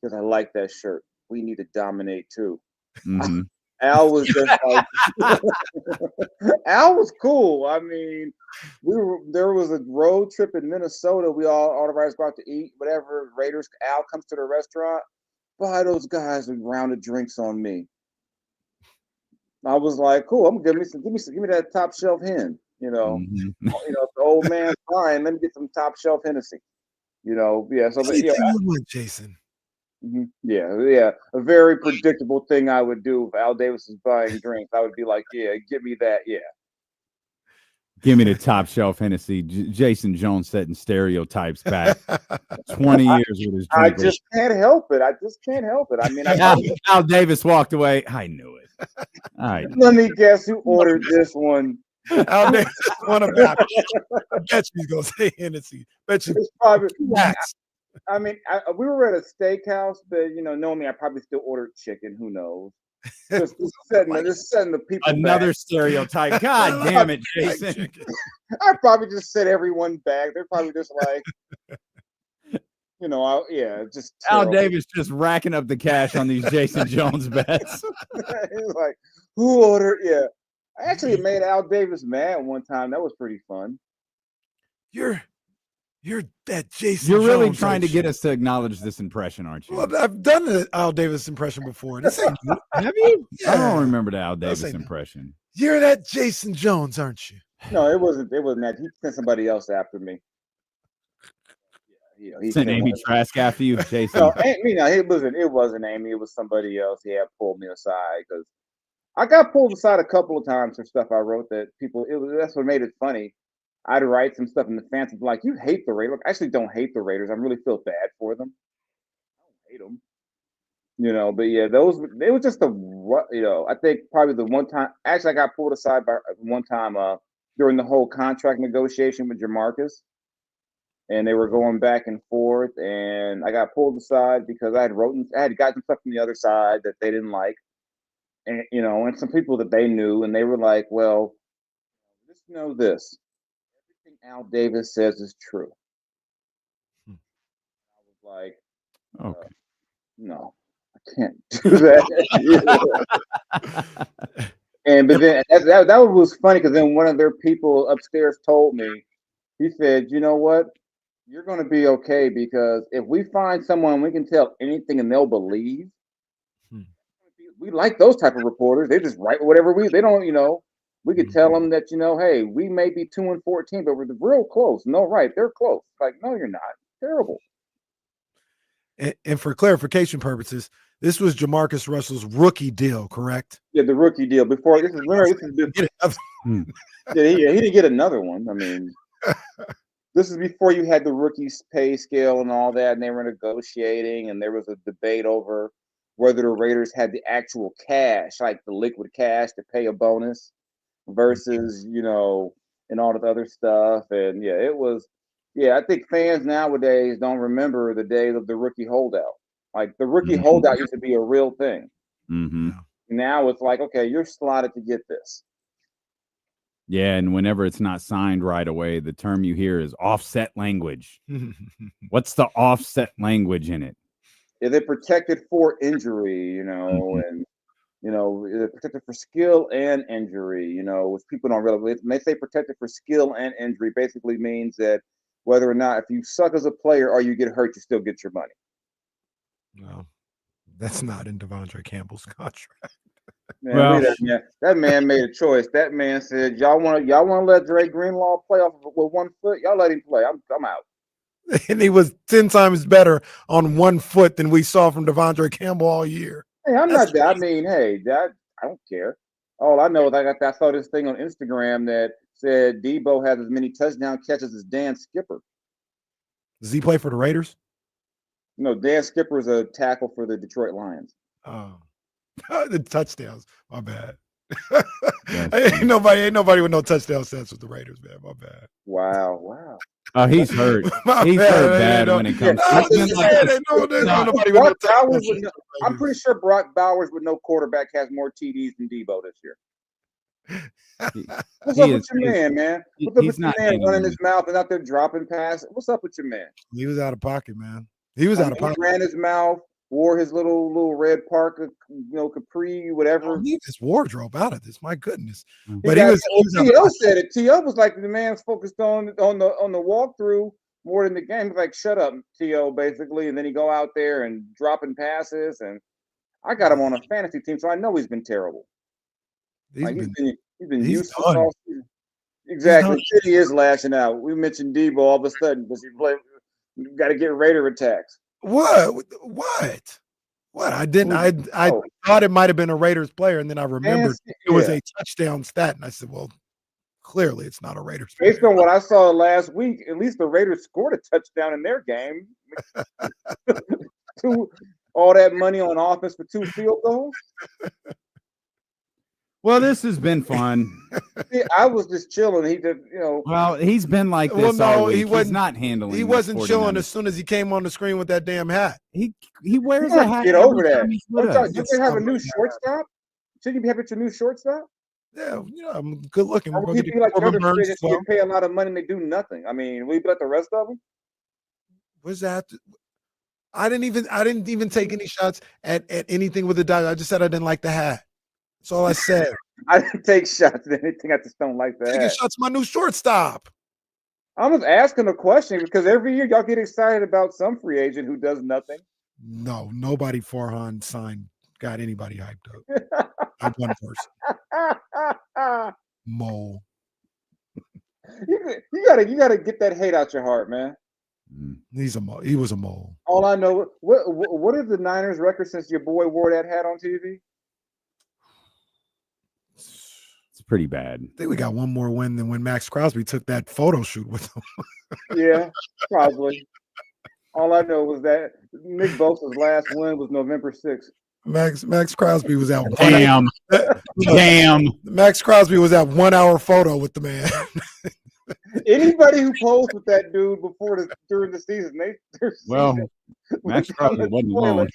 because I like that shirt. We need to dominate too. Mm-hmm. Al was just like Al was cool. I mean, there was a road trip in Minnesota. We all the guys go out to eat, whatever. Raiders. Al comes to the restaurant. Buy those guys a round of drinks on me. I was like, cool. I'm gonna give me that top shelf hen. You know, Mm-hmm. if the old man's fine, let me get some top shelf Hennessy. Yeah. So Jason. Yeah. A very predictable thing I would do if Al Davis is buying drinks. I would be like, yeah, give me that. Yeah. Give me the top shelf Hennessy. Jason Jones setting stereotypes back 20 years with his drink. I just can't help it. I mean, Al Davis walked away. I knew it. All right. Let me guess who ordered this one. Al Davis won a battle. I bet you he's gonna say Hennessy. Bet you. It's probably. I mean, we were at a steakhouse, but knowing me, I probably still ordered chicken. Who knows? Just setting the people. Another back. stereotype. God damn it, Jason. I probably just set everyone back. They're probably just like, just Al Davis just racking up the cash on these Jason Jones bets. He's like, who ordered? Yeah, I actually made Al Davis mad one time. That was pretty fun. You're that Jason. You're really Jones trying to get us to acknowledge this impression, aren't you? Well, I've done the Al Davis impression before. This ain't new. Have you? Yeah. I don't remember the Al Davis impression. You're that Jason Jones, aren't you? No, it wasn't that. He sent somebody else after me. He sent Amy Trask after you, Jason. No, it wasn't Amy. It was somebody else. He had pulled me aside because I got pulled aside a couple of times for stuff I wrote that people. That's what made it funny. I'd write some stuff and the fans would be like, you hate the Raiders. Look, I actually don't hate the Raiders. I really feel bad for them. I don't hate them. But yeah, they were just I think probably the one time, actually I got pulled aside by one time during the whole contract negotiation with Jamarcus. And they were going back and forth and I got pulled aside because I had gotten stuff from the other side that they didn't like. And, and some people that they knew and they were like, well, just know this. Al Davis says is true. I was like, okay, no, I can't do that. But then that was funny because then one of their people upstairs told me, he said, you know what? You're going to be okay because if we find someone we can tell anything and they'll believe, we like those type of reporters. They just write whatever they don't, We could tell them that, hey, we may be 2-14, but we're real close. No, right, they're close. Like, no, you're not. Terrible. And for clarification purposes, this was Jamarcus Russell's rookie deal, correct? Yeah, the rookie deal. Before this is he didn't get another one. I mean, this is before you had the rookie pay scale and all that, and they were negotiating, and there was a debate over whether the Raiders had the actual cash, like the liquid cash, to pay a bonus versus, and all this other stuff. And I think fans nowadays don't remember the days of the rookie holdout. Like the rookie holdout used to be a real thing. Mm-hmm. Now it's like, okay, you're slotted to get this. Yeah, and whenever it's not signed right away, the term you hear is offset language. What's the offset language in it? Is it protected for injury, and is it protected for skill and injury, which people don't really. When they say protected for skill and injury, basically means that whether or not if you suck as a player or you get hurt, you still get your money. No, that's not in Devondre Campbell's contract. Man, that man made a choice. That man said, "Y'all want to let Dre Greenlaw play off with 1 foot? Y'all let him play. I'm out." And he was 10 times better on 1 foot than we saw from Devondre Campbell all year. Hey, I'm not that. I mean, hey, that I don't care. All I know is I saw this thing on Instagram that said Debo has as many touchdown catches as Dan Skipper. Does he play for the Raiders? No, Dan Skipper is a tackle for the Detroit Lions. Oh, the touchdowns. My bad. ain't nobody with no touchdown stats with the Raiders, man. My bad. Wow. Oh, he's hurt. He's hurt bad when it comes. I'm pretty sure Brock Bowers with no quarterback has more TDs than Debo this year. What's up with your man? What's up with your man running his mouth and out there dropping passes? What's up with your man? He was out of pocket, man. He was out of pocket. He ran his mouth, wore his little red parka, capri, whatever. Leave his wardrobe out of this. My goodness. But T.O. said it. T.O. was like, the man's focused on the walkthrough more than the game. He's like, shut up, T.O. basically. And then he go out there and dropping passes. And I got him on a fantasy team, so I know he's been terrible. He's been useless all season. Exactly. City is lashing out. We mentioned Debo all of a sudden because he played. You got to get Raider attacks. What? I didn't. I thought it might have been a Raiders player, and then I remembered it was a touchdown stat, and I said, "Well, clearly it's not a Raiders player." Based on what I saw last week, at least the Raiders scored a touchdown in their game. All that money on offense for 2 field goals. Well, this has been fun. I was just chilling. He just, Well, he's been like this all week. He's not handling. He wasn't chilling as soon as he came on the screen with that damn hat. He wears a hat. Get over that. You can have a new shortstop. Shouldn't you be happy with your new shortstop? Yeah, I'm good looking. We're going to be like other players that pay a lot of money and they do nothing. I mean, we let the rest of them. What's that? I didn't even take any shots at anything with the Dodgers. I just said I didn't like the hat. That's all I said. I didn't take shots at anything. I just don't like that. Taking shots at my new shortstop. I was asking a question because every year y'all get excited about some free agent who does nothing. No, nobody Farhan signed got anybody hyped up. Not one person. Mole. You gotta get that hate out your heart, man. He's a mole. He was a mole. All I know, what is the Niners record since your boy wore that hat on TV? It's pretty bad. I think we got one more win than when Max Crosby took that photo shoot with him. Yeah, probably. All I know was that Nick Bosa's last win was November 6th. Max Crosby was out. Damn. Max Crosby was at 1 hour photo with the man. Anybody who posed with that dude during the season, Max Crosby wasn't alone.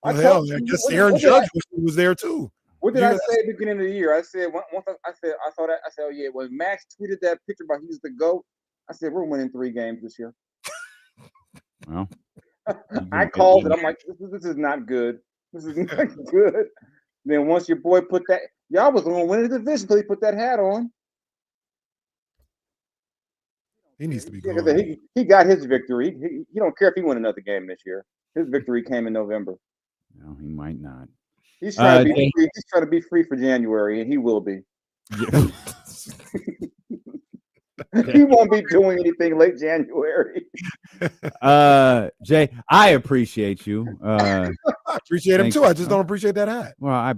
I guess Aaron Judge was there too. What did I say at the beginning of the year? I said oh yeah, when Max tweeted that picture about he's the GOAT, I said we're winning 3 games this year. Well, I called it. I'm like, this is not good. This is not good. Then once your boy put that, y'all was going to win the division until he put that hat on. He needs to be gone. He got his victory. He don't care if he win another game this year. His victory came in November. No, he might not. He's trying to be free. He's trying to be free for January, and he will be. He won't be doing anything late January. Jay, I appreciate you. I appreciate him too. I just don't appreciate that hat. Well, I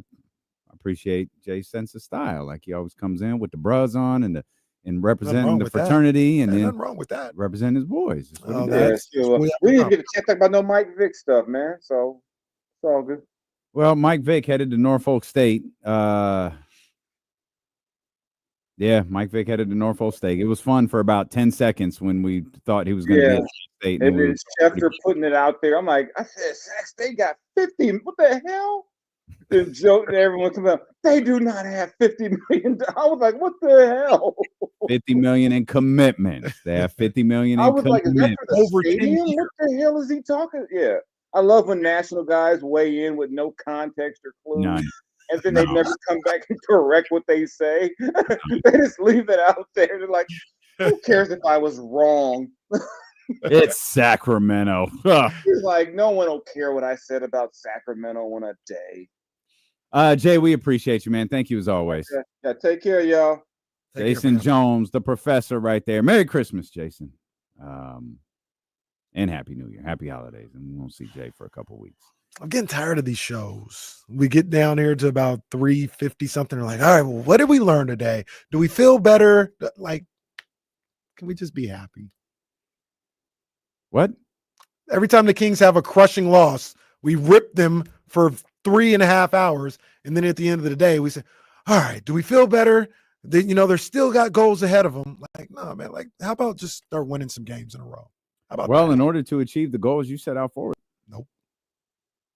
appreciate Jay's sense of style. Like he always comes in with the bras on and representing the fraternity, and then nothing wrong with that. Representing his boys. We didn't get to chat about no Mike Vick stuff, man. So it's all good. Well, Mike Vick headed to Norfolk State. Yeah, Mike Vick headed to Norfolk State. It was fun for about 10 seconds when we thought he was going to be at State. And then Schefter putting it out there. I'm like, I said, Sac State got 50. What the hell? And joke and everyone comes out. They do not have $50 million. I was like, what the hell? $50 million in commitments. They have $50 million in I was like, is that for the over stadium? What the hell is he talking? Yeah. I love when national guys weigh in with no context or clue. None. And then they never come back and correct what they say. They just leave it out there. They're like, who cares if I was wrong? It's Sacramento. He's like, no one will care what I said about Sacramento on a day. Jay, we appreciate you, man. Thank you as always. Yeah, take care, y'all. Jason Jones, the professor right there. Merry Christmas, Jason. And Happy New Year. Happy holidays. And we won't see Jay for a couple of weeks. I'm getting tired of these shows. We get down here to about 350 something. We're like, all right, well, what did we learn today? Do we feel better? Like, can we just be happy? What? Every time the Kings have a crushing loss, we rip them for 3.5 hours. And then at the end of the day, we say, all right, do we feel better? They're still got goals ahead of them. Like, no, man, like, how about just start winning some games in a row? How about that? In order to achieve the goals you set out for, nope.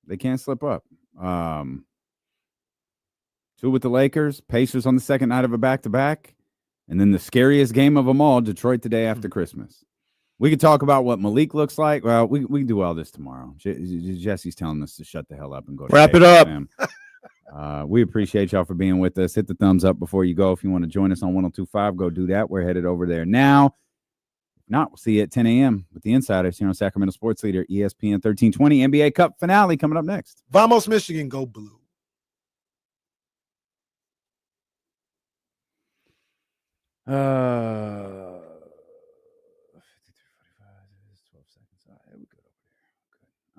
They can't slip up. 2 with the Lakers, Pacers on the second night of a back-to-back, and then the scariest game of them all, Detroit the day after Christmas. We could talk about what Malik looks like. Well, we can do all this tomorrow. Jesse's telling us to shut the hell up and go to wrap it up. We appreciate y'all for being with us. Hit the thumbs up before you go. If you want to join us on 102.5, go do that. We're headed over there now. If not, we'll see you at 10 a.m. with the Insiders here on Sacramento Sports Leader, ESPN 1320. NBA Cup finale coming up next. Vamos, Michigan, go blue.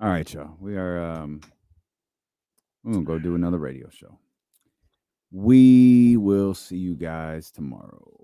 All right, y'all. We are we're gonna go do another radio show. We will see you guys tomorrow.